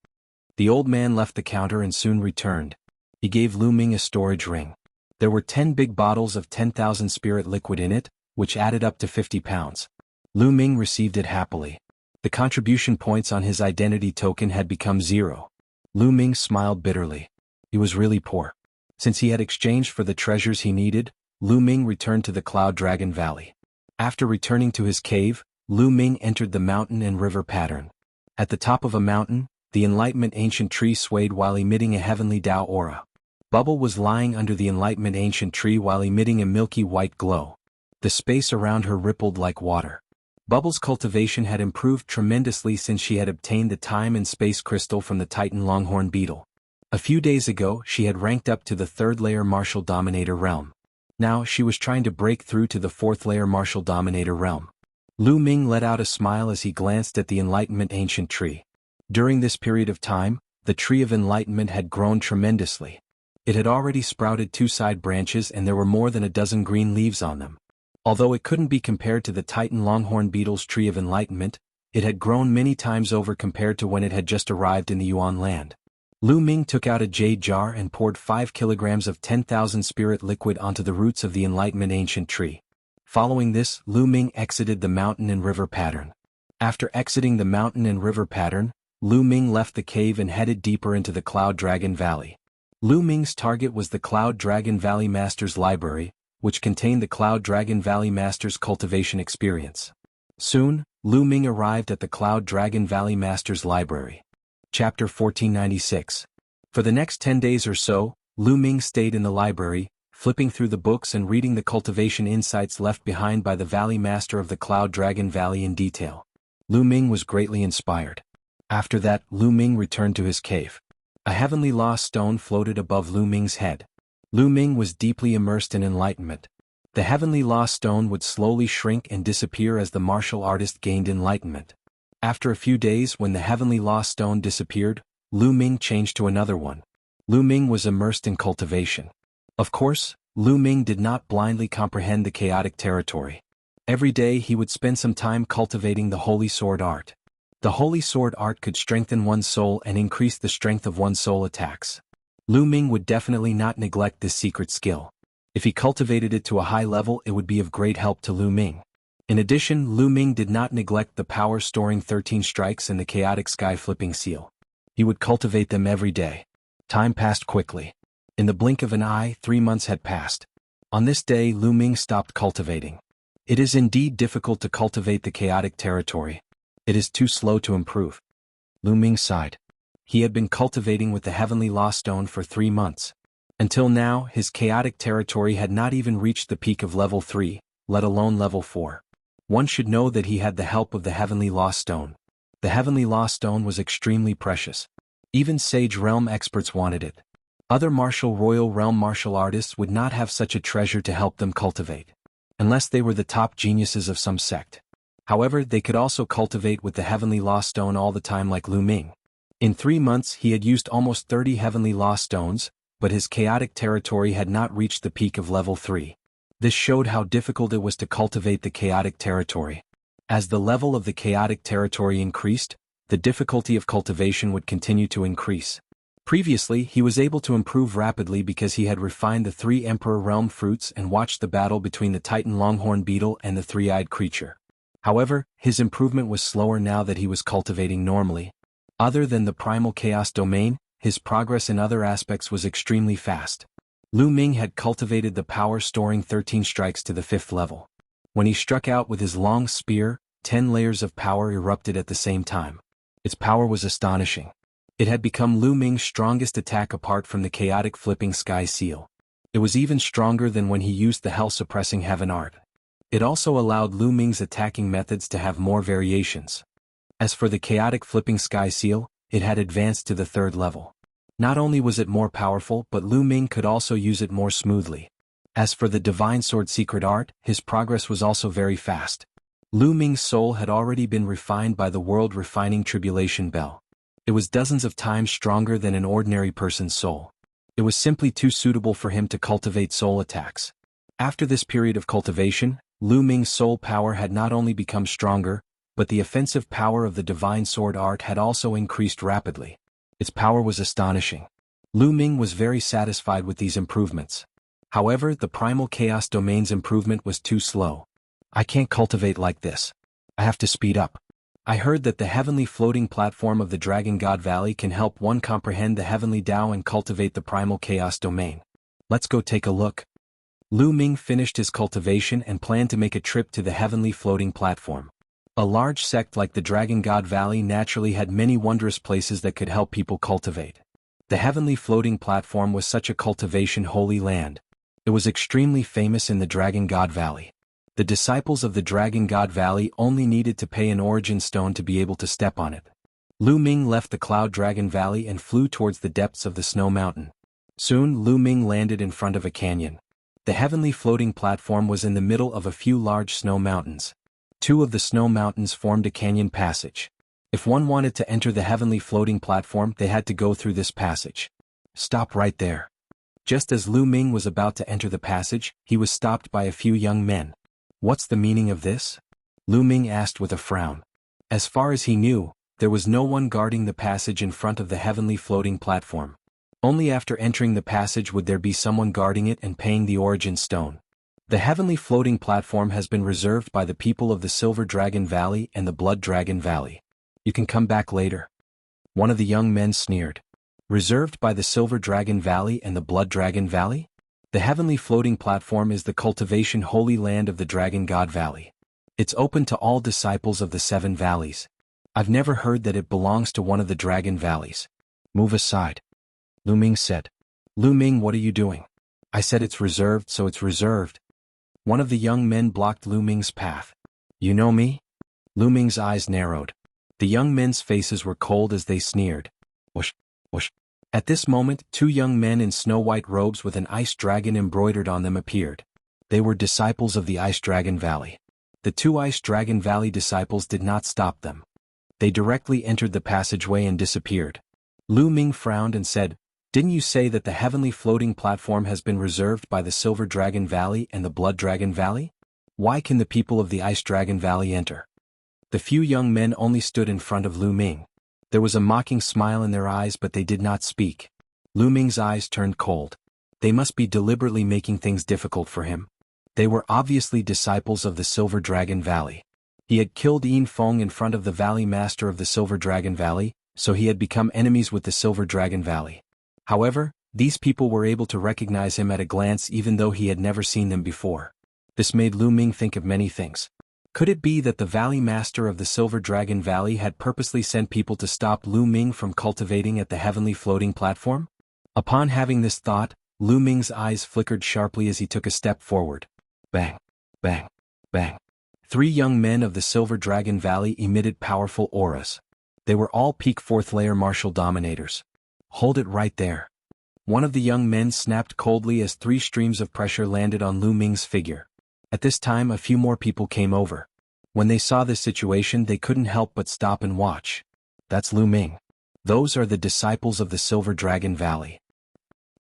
The old man left the counter and soon returned. He gave Lu Ming a storage ring. There were 10 big bottles of 10,000 spirit liquid in it, which added up to 50 pounds. Lu Ming received it happily. The contribution points on his identity token had become 0. Lu Ming smiled bitterly. He was really poor. Since he had exchanged for the treasures he needed, Lu Ming returned to the Cloud Dragon Valley. After returning to his cave, Lu Ming entered the mountain and river pattern. At the top of a mountain, the Enlightenment Ancient Tree swayed while emitting a heavenly Tao aura. Bubble was lying under the Enlightenment Ancient Tree while emitting a milky white glow. The space around her rippled like water. Bubble's cultivation had improved tremendously since she had obtained the time and space crystal from the Titan Longhorn Beetle. A few days ago, she had ranked up to the 3rd layer Martial Dominator realm. Now she was trying to break through to the 4th layer Martial Dominator realm. Lu Ming let out a smile as he glanced at the Enlightenment Ancient Tree. During this period of time, the Tree of Enlightenment had grown tremendously. It had already sprouted 2 side branches and there were more than a dozen green leaves on them. Although it couldn't be compared to the Titan Longhorn Beetle's Tree of Enlightenment, it had grown many times over compared to when it had just arrived in the Yuan land. Lu Ming took out a jade jar and poured 5 kilograms of 10,000 spirit liquid onto the roots of the Enlightenment Ancient Tree. Following this, Lu Ming exited the mountain and river pattern. After exiting the mountain and river pattern, Lu Ming left the cave and headed deeper into the Cloud Dragon Valley. Lu Ming's target was the Cloud Dragon Valley Master's Library, which contained the Cloud Dragon Valley Master's cultivation experience. Soon, Lu Ming arrived at the Cloud Dragon Valley Master's Library. Chapter 1496. For the next 10 days or so, Lu Ming stayed in the library, flipping through the books and reading the cultivation insights left behind by the Valley Master of the Cloud Dragon Valley in detail. Lu Ming was greatly inspired. After that, Lu Ming returned to his cave. A heavenly lost stone floated above Lu Ming's head. Lu Ming was deeply immersed in enlightenment. The heavenly lost stone would slowly shrink and disappear as the martial artist gained enlightenment. After a few days, when the heavenly lost stone disappeared, Lu Ming changed to another one. Lu Ming was immersed in cultivation. Of course, Lu Ming did not blindly comprehend the chaotic territory. Every day he would spend some time cultivating the Holy Sword art. The Holy Sword art could strengthen one's soul and increase the strength of one's soul attacks. Lu Ming would definitely not neglect this secret skill. If he cultivated it to a high level, it would be of great help to Lu Ming. In addition, Lu Ming did not neglect the power-storing 13 strikes and the chaotic sky-flipping seal. He would cultivate them every day. Time passed quickly. In the blink of an eye, 3 months had passed. On this day, Lu Ming stopped cultivating. It is indeed difficult to cultivate the chaotic territory. It is too slow to improve. Lu Ming sighed. He had been cultivating with the heavenly lost stone for 3 months. Until now, his chaotic territory had not even reached the peak of level 3, let alone level 4. One should know that he had the help of the Heavenly Law Stone. The Heavenly Law Stone was extremely precious. Even Sage Realm experts wanted it. Other Royal Realm martial artists would not have such a treasure to help them cultivate, unless they were the top geniuses of some sect. However, they could also cultivate with the Heavenly Law Stone all the time like Lu Ming. In 3 months he had used almost 30 Heavenly Law Stones, but his chaotic territory had not reached the peak of level 3. This showed how difficult it was to cultivate the chaotic territory. As the level of the chaotic territory increased, the difficulty of cultivation would continue to increase. Previously, he was able to improve rapidly because he had refined the 3 Emperor Realm fruits and watched the battle between the Titan Longhorn Beetle and the 3-eyed creature. However, his improvement was slower now that he was cultivating normally. Other than the Primal Chaos Domain, his progress in other aspects was extremely fast. Lu Ming had cultivated the power-storing 13 strikes to the 5th level. When he struck out with his long spear, 10 layers of power erupted at the same time. Its power was astonishing. It had become Lu Ming's strongest attack apart from the chaotic flipping sky seal. It was even stronger than when he used the hell-suppressing heaven art. It also allowed Lu Ming's attacking methods to have more variations. As for the chaotic flipping sky seal, it had advanced to the 3rd level. Not only was it more powerful, but Lu Ming could also use it more smoothly. As for the Divine Sword secret art, his progress was also very fast. Lu Ming's soul had already been refined by the world refining tribulation bell. It was dozens of times stronger than an ordinary person's soul. It was simply too suitable for him to cultivate soul attacks. After this period of cultivation, Lu Ming's soul power had not only become stronger, but the offensive power of the Divine Sword art had also increased rapidly. Its power was astonishing. Lu Ming was very satisfied with these improvements. However, the Primal Chaos Domain's improvement was too slow. I can't cultivate like this. I have to speed up. I heard that the heavenly floating platform of the Dragon God Valley can help one comprehend the heavenly Tao and cultivate the Primal Chaos Domain. Let's go take a look. Lu Ming finished his cultivation and planned to make a trip to the heavenly floating platform. A large sect like the Dragon God Valley naturally had many wondrous places that could help people cultivate. The heavenly floating platform was such a cultivation holy land. It was extremely famous in the Dragon God Valley. The disciples of the Dragon God Valley only needed to pay an origin stone to be able to step on it. Lu Ming left the Cloud Dragon Valley and flew towards the depths of the Snow Mountain. Soon Lu Ming landed in front of a canyon. The heavenly floating platform was in the middle of a few large snow mountains. 2 of the snow mountains formed a canyon passage. If one wanted to enter the heavenly floating platform, they had to go through this passage. Stop right there. Just as Lu Ming was about to enter the passage, he was stopped by a few young men. What's the meaning of this? Lu Ming asked with a frown. As far as he knew, there was no one guarding the passage in front of the heavenly floating platform. Only after entering the passage would there be someone guarding it and paying the origin stone. The heavenly floating platform has been reserved by the people of the Silver Dragon Valley and the Blood Dragon Valley. You can come back later. One of the young men sneered. Reserved by the Silver Dragon Valley and the Blood Dragon Valley? The heavenly floating platform is the cultivation holy land of the Dragon God Valley. It's open to all disciples of the 7 valleys. I've never heard that it belongs to one of the Dragon Valleys. Move aside. Lu Ming said. Lu Ming, what are you doing? I said it's reserved, so it's reserved. One of the young men blocked Lu Ming's path. You know me? Lu Ming's eyes narrowed. The young men's faces were cold as they sneered. Whoosh, whoosh. At this moment, 2 young men in snow-white robes with an ice dragon embroidered on them appeared. They were disciples of the Ice Dragon Valley. The 2 Ice Dragon Valley disciples did not stop them. They directly entered the passageway and disappeared. Lu Ming frowned and said, Didn't you say that the heavenly floating platform has been reserved by the Silver Dragon Valley and the Blood Dragon Valley? Why can the people of the Ice Dragon Valley enter? The few young men only stood in front of Lu Ming. There was a mocking smile in their eyes, but they did not speak. Lu Ming's eyes turned cold. They must be deliberately making things difficult for him. They were obviously disciples of the Silver Dragon Valley. He had killed Yin Feng in front of the Valley Master of the Silver Dragon Valley, so he had become enemies with the Silver Dragon Valley. However, these people were able to recognize him at a glance even though he had never seen them before. This made Lu Ming think of many things. Could it be that the Valley Master of the Silver Dragon Valley had purposely sent people to stop Lu Ming from cultivating at the heavenly floating platform? Upon having this thought, Lu Ming's eyes flickered sharply as he took a step forward. Bang, bang, bang. 3 young men of the Silver Dragon Valley emitted powerful auras. They were all peak 4th layer martial dominators. Hold it right there. One of the young men snapped coldly as 3 streams of pressure landed on Lu Ming's figure. At this time a few more people came over. When they saw this situation they couldn't help but stop and watch. That's Lu Ming. Those are the disciples of the Silver Dragon Valley.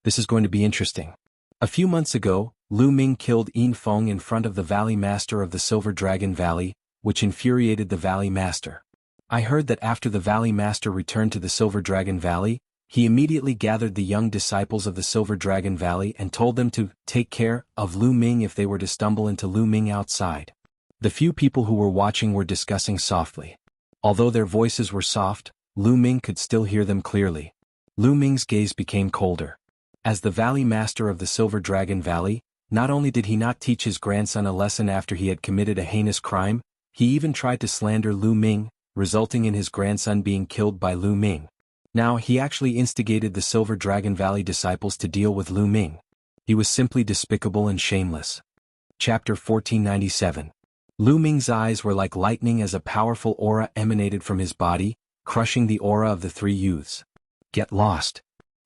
This is going to be interesting. A few months ago, Lu Ming killed Yin Feng in front of the Valley Master of the Silver Dragon Valley, which infuriated the Valley Master. I heard that after the Valley Master returned to the Silver Dragon Valley, he immediately gathered the young disciples of the Silver Dragon Valley and told them to take care of Lu Ming if they were to stumble into Lu Ming outside. The few people who were watching were discussing softly. Although their voices were soft, Lu Ming could still hear them clearly. Lu Ming's gaze became colder. As the Valley Master of the Silver Dragon Valley, not only did he not teach his grandson a lesson after he had committed a heinous crime, he even tried to slander Lu Ming, resulting in his grandson being killed by Lu Ming. Now he actually instigated the Silver Dragon Valley disciples to deal with Lu Ming. He was simply despicable and shameless. Chapter 1497. Lu Ming's eyes were like lightning as a powerful aura emanated from his body, crushing the aura of the 3 youths. Get lost.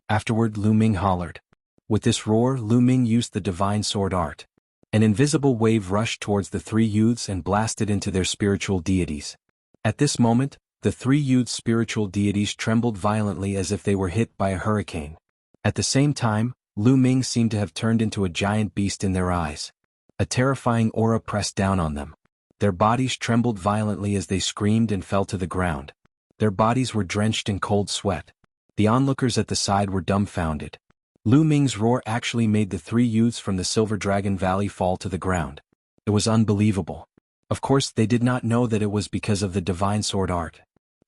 Afterward Lu Ming hollered. With this roar Lu Ming used the divine sword art. An invisible wave rushed towards the 3 youths and blasted into their spiritual deities. At this moment, the 3 youths' spiritual deities trembled violently as if they were hit by a hurricane. At the same time, Lu Ming seemed to have turned into a giant beast in their eyes. A terrifying aura pressed down on them. Their bodies trembled violently as they screamed and fell to the ground. Their bodies were drenched in cold sweat. The onlookers at the side were dumbfounded. Lu Ming's roar actually made the 3 youths from the Silver Dragon Valley fall to the ground. It was unbelievable. Of course they did not know that it was because of the divine sword art.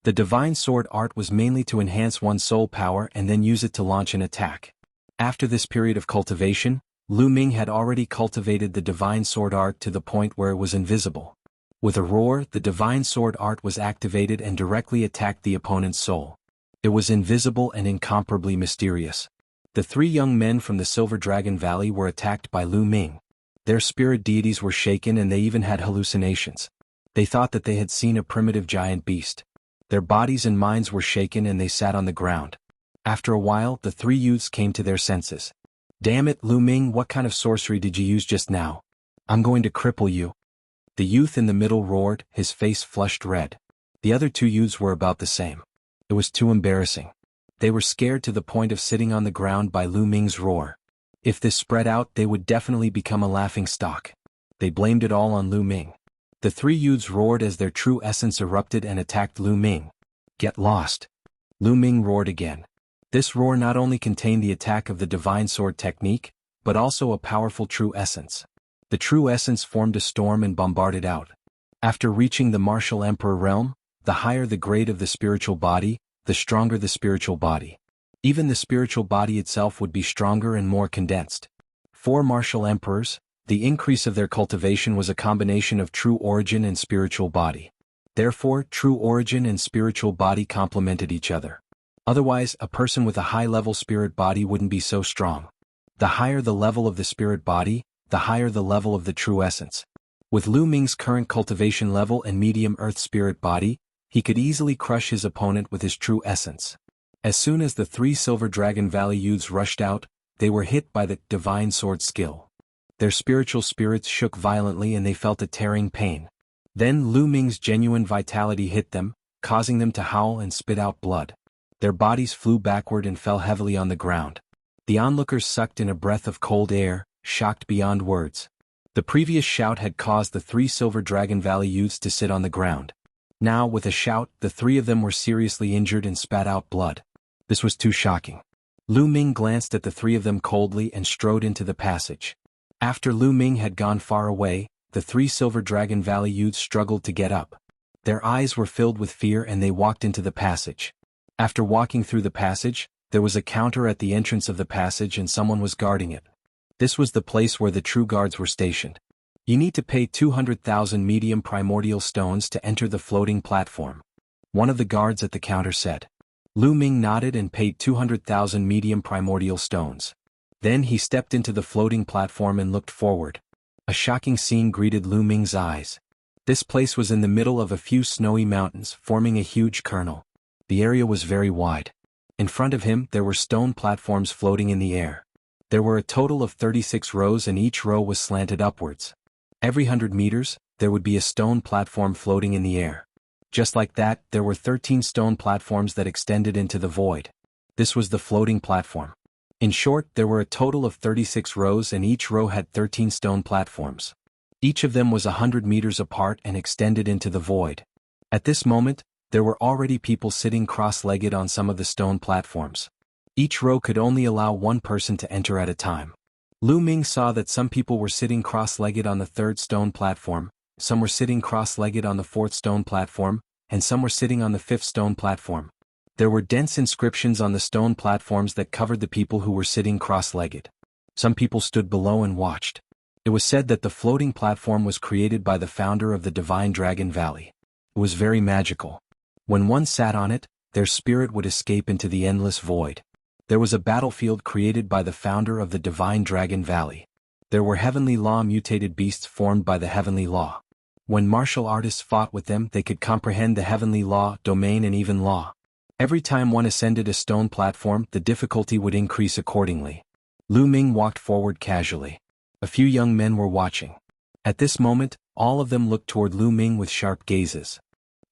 The divine sword art was mainly to enhance one's soul power and then use it to launch an attack. After this period of cultivation, Lu Ming had already cultivated the divine sword art to the point where it was invisible. With a roar, the divine sword art was activated and directly attacked the opponent's soul. It was invisible and incomparably mysterious. The 3 young men from the Silver Dragon Valley were attacked by Lu Ming. Their spirit deities were shaken and they even had hallucinations. They thought that they had seen a primitive giant beast. Their bodies and minds were shaken and they sat on the ground. After a while, the 3 youths came to their senses. Damn it, Lu Ming, what kind of sorcery did you use just now? I'm going to cripple you. The youth in the middle roared, his face flushed red. The other 2 youths were about the same. It was too embarrassing. They were scared to the point of sitting on the ground by Lu Ming's roar. If this spread out, they would definitely become a laughingstock. They blamed it all on Lu Ming. The 3 youths roared as their true essence erupted and attacked Lu Ming. Get lost. Lu Ming roared again. This roar not only contained the attack of the divine sword technique, but also a powerful true essence. The true essence formed a storm and bombarded out. After reaching the martial emperor realm, the higher the grade of the spiritual body, the stronger the spiritual body. Even the spiritual body itself would be stronger and more condensed. 4 martial emperors, the increase of their cultivation was a combination of true origin and spiritual body. Therefore, true origin and spiritual body complemented each other. Otherwise, a person with a high-level spirit body wouldn't be so strong. The higher the level of the spirit body, the higher the level of the true essence. With Lu Ming's current cultivation level and medium earth spirit body, he could easily crush his opponent with his true essence. As soon as the 3 Silver Dragon Valley youths rushed out, they were hit by the divine sword skill. Their spiritual spirits shook violently and they felt a tearing pain. Then Lu Ming's genuine vitality hit them, causing them to howl and spit out blood. Their bodies flew backward and fell heavily on the ground. The onlookers sucked in a breath of cold air, shocked beyond words. The previous shout had caused the 3 Silver Dragon Valley youths to sit on the ground. Now, with a shout, the 3 of them were seriously injured and spat out blood. This was too shocking. Lu Ming glanced at the 3 of them coldly and strode into the passage. After Lu Ming had gone far away, the 3 Silver Dragon Valley youths struggled to get up. Their eyes were filled with fear and they walked into the passage. After walking through the passage, there was a counter at the entrance of the passage and someone was guarding it. This was the place where the true guards were stationed. You need to pay 200,000 medium primordial stones to enter the floating platform. One of the guards at the counter said. Lu Ming nodded and paid 200,000 medium primordial stones. Then he stepped into the floating platform and looked forward. A shocking scene greeted Lu Ming's eyes. This place was in the middle of a few snowy mountains, forming a huge kernel. The area was very wide. In front of him there were stone platforms floating in the air. There were a total of 36 rows and each row was slanted upwards. Every 100 meters, there would be a stone platform floating in the air. Just like that, there were 13 stone platforms that extended into the void. This was the floating platform. In short, there were a total of 36 rows and each row had 13 stone platforms. Each of them was 100 meters apart and extended into the void. At this moment, there were already people sitting cross-legged on some of the stone platforms. Each row could only allow one person to enter at a time. Lu Ming saw that some people were sitting cross-legged on the third stone platform, some were sitting cross-legged on the fourth stone platform, and some were sitting on the fifth stone platform. There were dense inscriptions on the stone platforms that covered the people who were sitting cross-legged. Some people stood below and watched. It was said that the floating platform was created by the founder of the Divine Dragon Valley. It was very magical. When one sat on it, their spirit would escape into the endless void. There was a battlefield created by the founder of the Divine Dragon Valley. There were heavenly law mutated beasts formed by the heavenly law. When martial artists fought with them, they could comprehend the heavenly law, domain and even law. Every time one ascended a stone platform, the difficulty would increase accordingly. Lu Ming walked forward casually. A few young men were watching. At this moment, all of them looked toward Lu Ming with sharp gazes.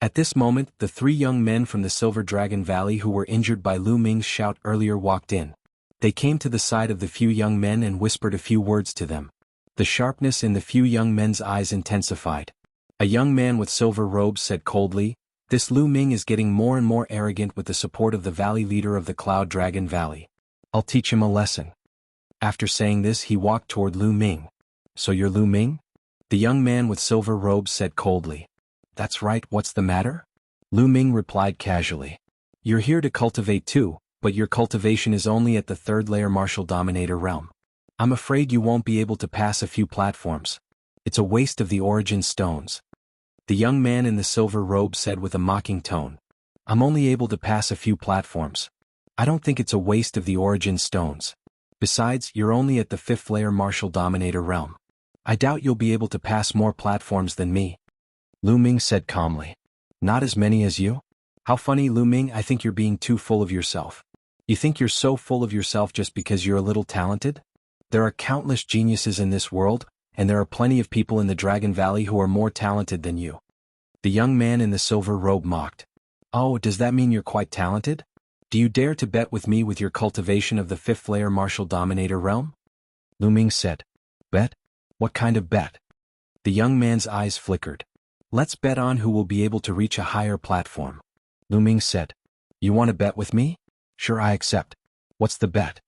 At this moment, the 3 young men from the Silver Dragon Valley who were injured by Lu Ming's shout earlier walked in. They came to the side of the few young men and whispered a few words to them. The sharpness in the few young men's eyes intensified. A young man with silver robes said coldly, "This Lu Ming is getting more and more arrogant with the support of the valley leader of the Cloud Dragon Valley. I'll teach him a lesson." After saying this, he walked toward Lu Ming. "So you're Lu Ming?" The young man with silver robes said coldly. "That's right, what's the matter?" Lu Ming replied casually. "You're here to cultivate too, but your cultivation is only at the 3rd layer martial dominator realm. I'm afraid you won't be able to pass a few platforms. It's a waste of the origin stones." The young man in the silver robe said with a mocking tone. "I'm only able to pass a few platforms. I don't think it's a waste of the origin stones. Besides, you're only at the 5th layer martial dominator realm. I doubt you'll be able to pass more platforms than me." Lu Ming said calmly. "Not as many as you? How funny, Lu Ming, I think you're being too full of yourself. You think you're so full of yourself just because you're a little talented? There are countless geniuses in this world, and there are plenty of people in the Dragon Valley who are more talented than you." The young man in the silver robe mocked. "Oh, does that mean you're quite talented? Do you dare to bet with me with your cultivation of the 5th layer martial dominator realm?" Lu Ming said. "Bet? What kind of bet?" The young man's eyes flickered. "Let's bet on who will be able to reach a higher platform." Lu Ming said. "You want to bet with me? Sure, I accept. What's the bet?"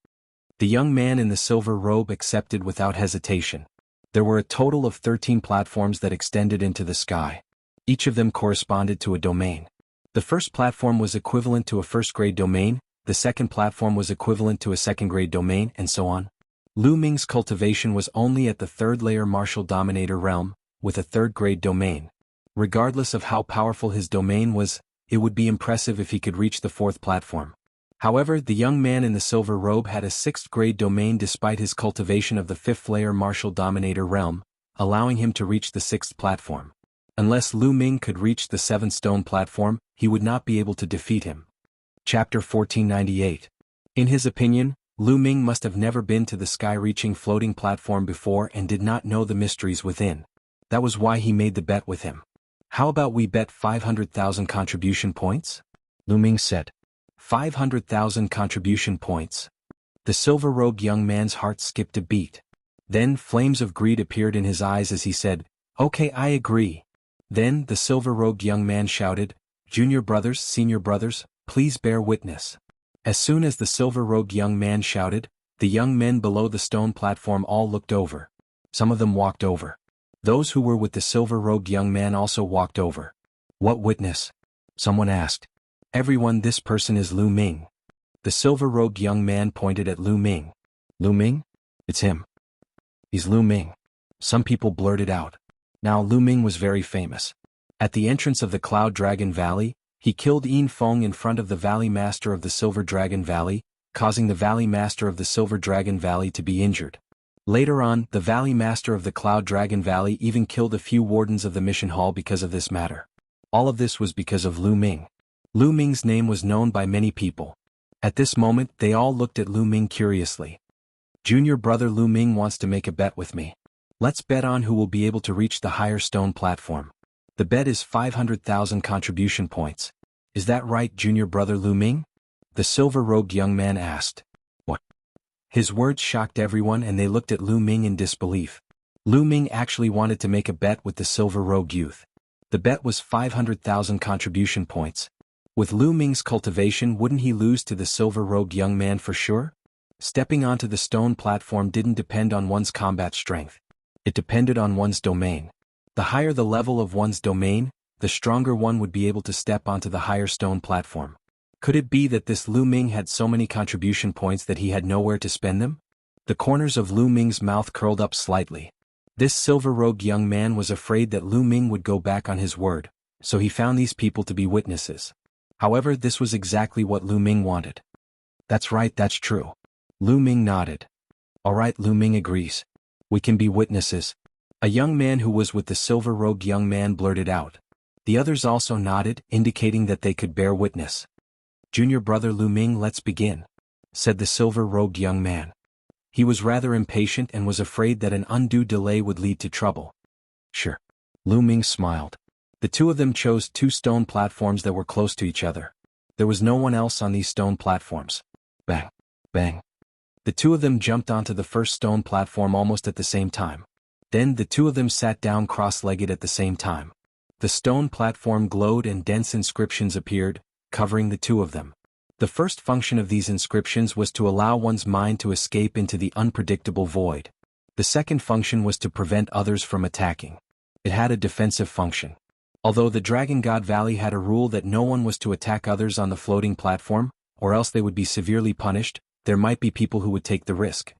The young man in the silver robe accepted without hesitation. There were a total of 13 platforms that extended into the sky. Each of them corresponded to a domain. The first platform was equivalent to a first-grade domain, the second platform was equivalent to a second-grade domain, and so on. Lu Ming's cultivation was only at the 3rd layer martial dominator realm, with a 3rd-grade domain. Regardless of how powerful his domain was, it would be impressive if he could reach the 4th platform. However, the young man in the silver robe had a 6th-grade domain despite his cultivation of the 5th layer martial dominator realm, allowing him to reach the 6th platform. Unless Lu Ming could reach the 7th stone platform, he would not be able to defeat him. Chapter 1498. In his opinion, Lu Ming must have never been to the sky-reaching floating platform before and did not know the mysteries within. That was why he made the bet with him. "How about we bet 500,000 contribution points?" Lu Ming said. 500,000 contribution points. The silver-robed young man's heart skipped a beat. Then flames of greed appeared in his eyes as he said, "Okay, I agree." Then the silver-robed young man shouted, "Junior brothers, senior brothers, please bear witness." As soon as the silver-robed young man shouted, the young men below the stone platform all looked over. Some of them walked over. Those who were with the silver-robed young man also walked over. "What witness?" someone asked. "Everyone, this person is Lu Ming." The silver-robed young man pointed at Lu Ming. "Lu Ming? It's him. He's Lu Ming." Some people blurted out. Now Lu Ming was very famous. At the entrance of the Cloud Dragon Valley, he killed Yin Feng in front of the Valley Master of the Silver Dragon Valley, causing the Valley Master of the Silver Dragon Valley to be injured. Later on, the Valley Master of the Cloud Dragon Valley even killed a few wardens of the mission hall because of this matter. All of this was because of Lu Ming. Lu Ming's name was known by many people. At this moment, they all looked at Lu Ming curiously. Junior brother Lu Ming wants to make a bet with me. Let's bet on who will be able to reach the higher stone platform. The bet is 500,000 contribution points. Is that right, junior brother Lu Ming? The silver-robed young man asked. What? His words shocked everyone and they looked at Lu Ming in disbelief. Lu Ming actually wanted to make a bet with the silver-robed youth. The bet was 500,000 contribution points. With Lu Ming's cultivation, wouldn't he lose to the silver-robed young man for sure? Stepping onto the stone platform didn't depend on one's combat strength. It depended on one's domain. The higher the level of one's domain, the stronger one would be able to step onto the higher stone platform. Could it be that this Lu Ming had so many contribution points that he had nowhere to spend them? The corners of Lu Ming's mouth curled up slightly. This silver-robed young man was afraid that Lu Ming would go back on his word, so he found these people to be witnesses. However, this was exactly what Lu Ming wanted. That's right, that's true. Lu Ming nodded. All right, Lu Ming agrees. We can be witnesses. A young man who was with the silver-robed young man blurted out. The others also nodded, indicating that they could bear witness. Junior brother Lu Ming, let's begin, said the silver-robed young man. He was rather impatient and was afraid that an undue delay would lead to trouble. Sure. Lu Ming smiled. The two of them chose two stone platforms that were close to each other. There was no one else on these stone platforms. Bang. Bang. The two of them jumped onto the first stone platform almost at the same time. Then the two of them sat down cross-legged at the same time. The stone platform glowed and dense inscriptions appeared, covering the two of them. The first function of these inscriptions was to allow one's mind to escape into the unpredictable void. The second function was to prevent others from attacking. It had a defensive function. Although the Dragon God Valley had a rule that no one was to attack others on the floating platform, or else they would be severely punished, there might be people who would take the risk.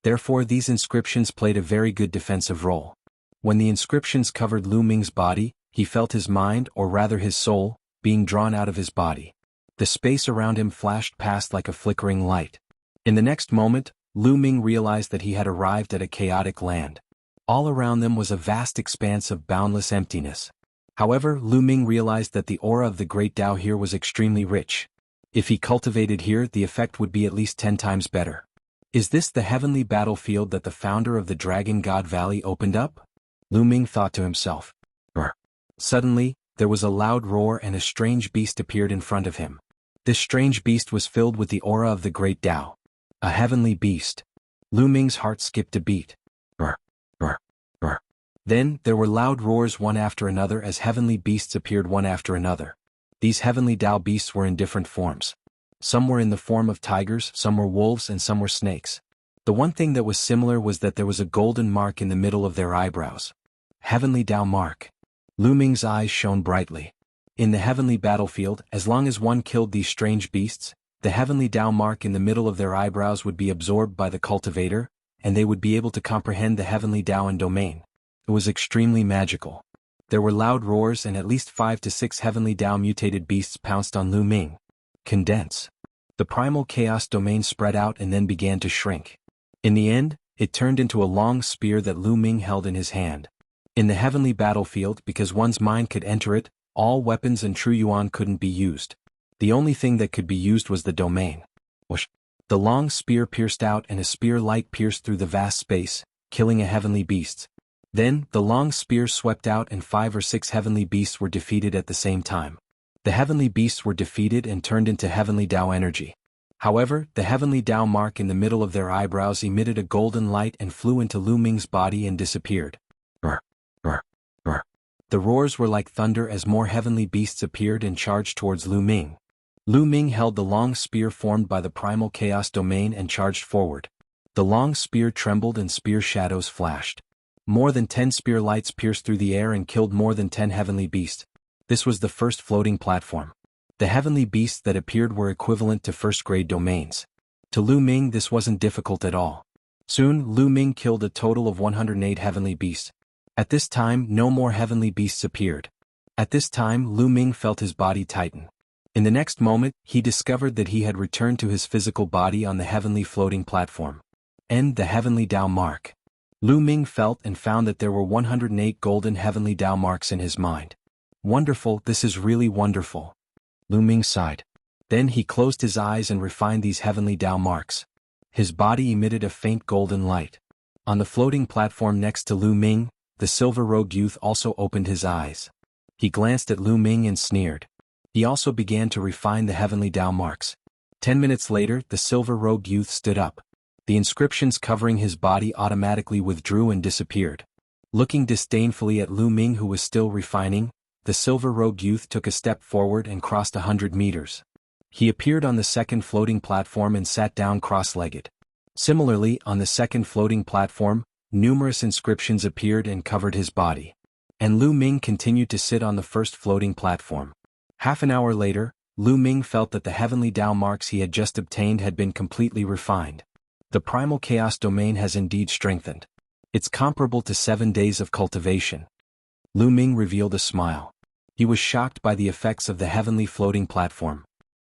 Therefore, these inscriptions played a very good defensive role. When the inscriptions covered Lu Ming's body, he felt his mind, or rather his soul, being drawn out of his body. The space around him flashed past like a flickering light. In the next moment, Lu Ming realized that he had arrived at a chaotic land. All around them was a vast expanse of boundless emptiness. However, Lu Ming realized that the aura of the great Tao here was extremely rich. If he cultivated here, the effect would be at least 10 times better. Is this the heavenly battlefield that the founder of the Dragon God Valley opened up? Lu Ming thought to himself. Brr. Suddenly, there was a loud roar and a strange beast appeared in front of him. This strange beast was filled with the aura of the great Tao. A heavenly beast. Lu Ming's heart skipped a beat. Brr. Brr. Brr. Then, there were loud roars one after another as heavenly beasts appeared one after another. These heavenly Tao beasts were in different forms. Some were in the form of tigers, some were wolves, and some were snakes. The one thing that was similar was that there was a golden mark in the middle of their eyebrows. Heavenly Tao mark. Lu Ming's eyes shone brightly. In the heavenly battlefield, as long as one killed these strange beasts, the heavenly Tao mark in the middle of their eyebrows would be absorbed by the cultivator, and they would be able to comprehend the heavenly Tao and domain. It was extremely magical. There were loud roars and at least 5 to 6 heavenly Tao mutated beasts pounced on Lu Ming. Condense. The primal chaos domain spread out and then began to shrink. In the end, it turned into a long spear that Lu Ming held in his hand. In the heavenly battlefield, because one's mind could enter it, all weapons and true yuan couldn't be used. The only thing that could be used was the domain. Whoosh. The long spear pierced out and a spear light pierced through the vast space, killing a heavenly beast. Then, the long spear swept out and 5 or 6 heavenly beasts were defeated at the same time. The heavenly beasts were defeated and turned into heavenly Tao energy. However, the heavenly Tao mark in the middle of their eyebrows emitted a golden light and flew into Lu Ming's body and disappeared. Brr, brr, brr. The roars were like thunder as more heavenly beasts appeared and charged towards Lu Ming. Lu Ming held the long spear formed by the primal chaos domain and charged forward. The long spear trembled and spear shadows flashed. More than 10 spear lights pierced through the air and killed more than 10 heavenly beasts. This was the first floating platform. The heavenly beasts that appeared were equivalent to first-grade domains. To Lu Ming this wasn't difficult at all. Soon, Lu Ming killed a total of 108 heavenly beasts. At this time, no more heavenly beasts appeared. At this time, Lu Ming felt his body tighten. In the next moment, he discovered that he had returned to his physical body on the heavenly floating platform. End the heavenly Tao mark. Lu Ming felt and found that there were 108 golden heavenly Tao marks in his mind. Wonderful, this is really wonderful. Lu Ming sighed. Then he closed his eyes and refined these heavenly Tao marks. His body emitted a faint golden light. On the floating platform next to Lu Ming, the silver-robed youth also opened his eyes. He glanced at Lu Ming and sneered. He also began to refine the heavenly Tao marks. 10 minutes later, the silver-robed youth stood up. The inscriptions covering his body automatically withdrew and disappeared. Looking disdainfully at Lu Ming, who was still refining, the silver-robed youth took a step forward and crossed 100 meters. He appeared on the second floating platform and sat down cross-legged. Similarly, on the second floating platform, numerous inscriptions appeared and covered his body. And Lu Ming continued to sit on the first floating platform. Half an hour later, Lu Ming felt that the heavenly Tao marks he had just obtained had been completely refined. The primal chaos domain has indeed strengthened. It's comparable to 7 days of cultivation. Lu Ming revealed a smile. He was shocked by the effects of the heavenly floating platform.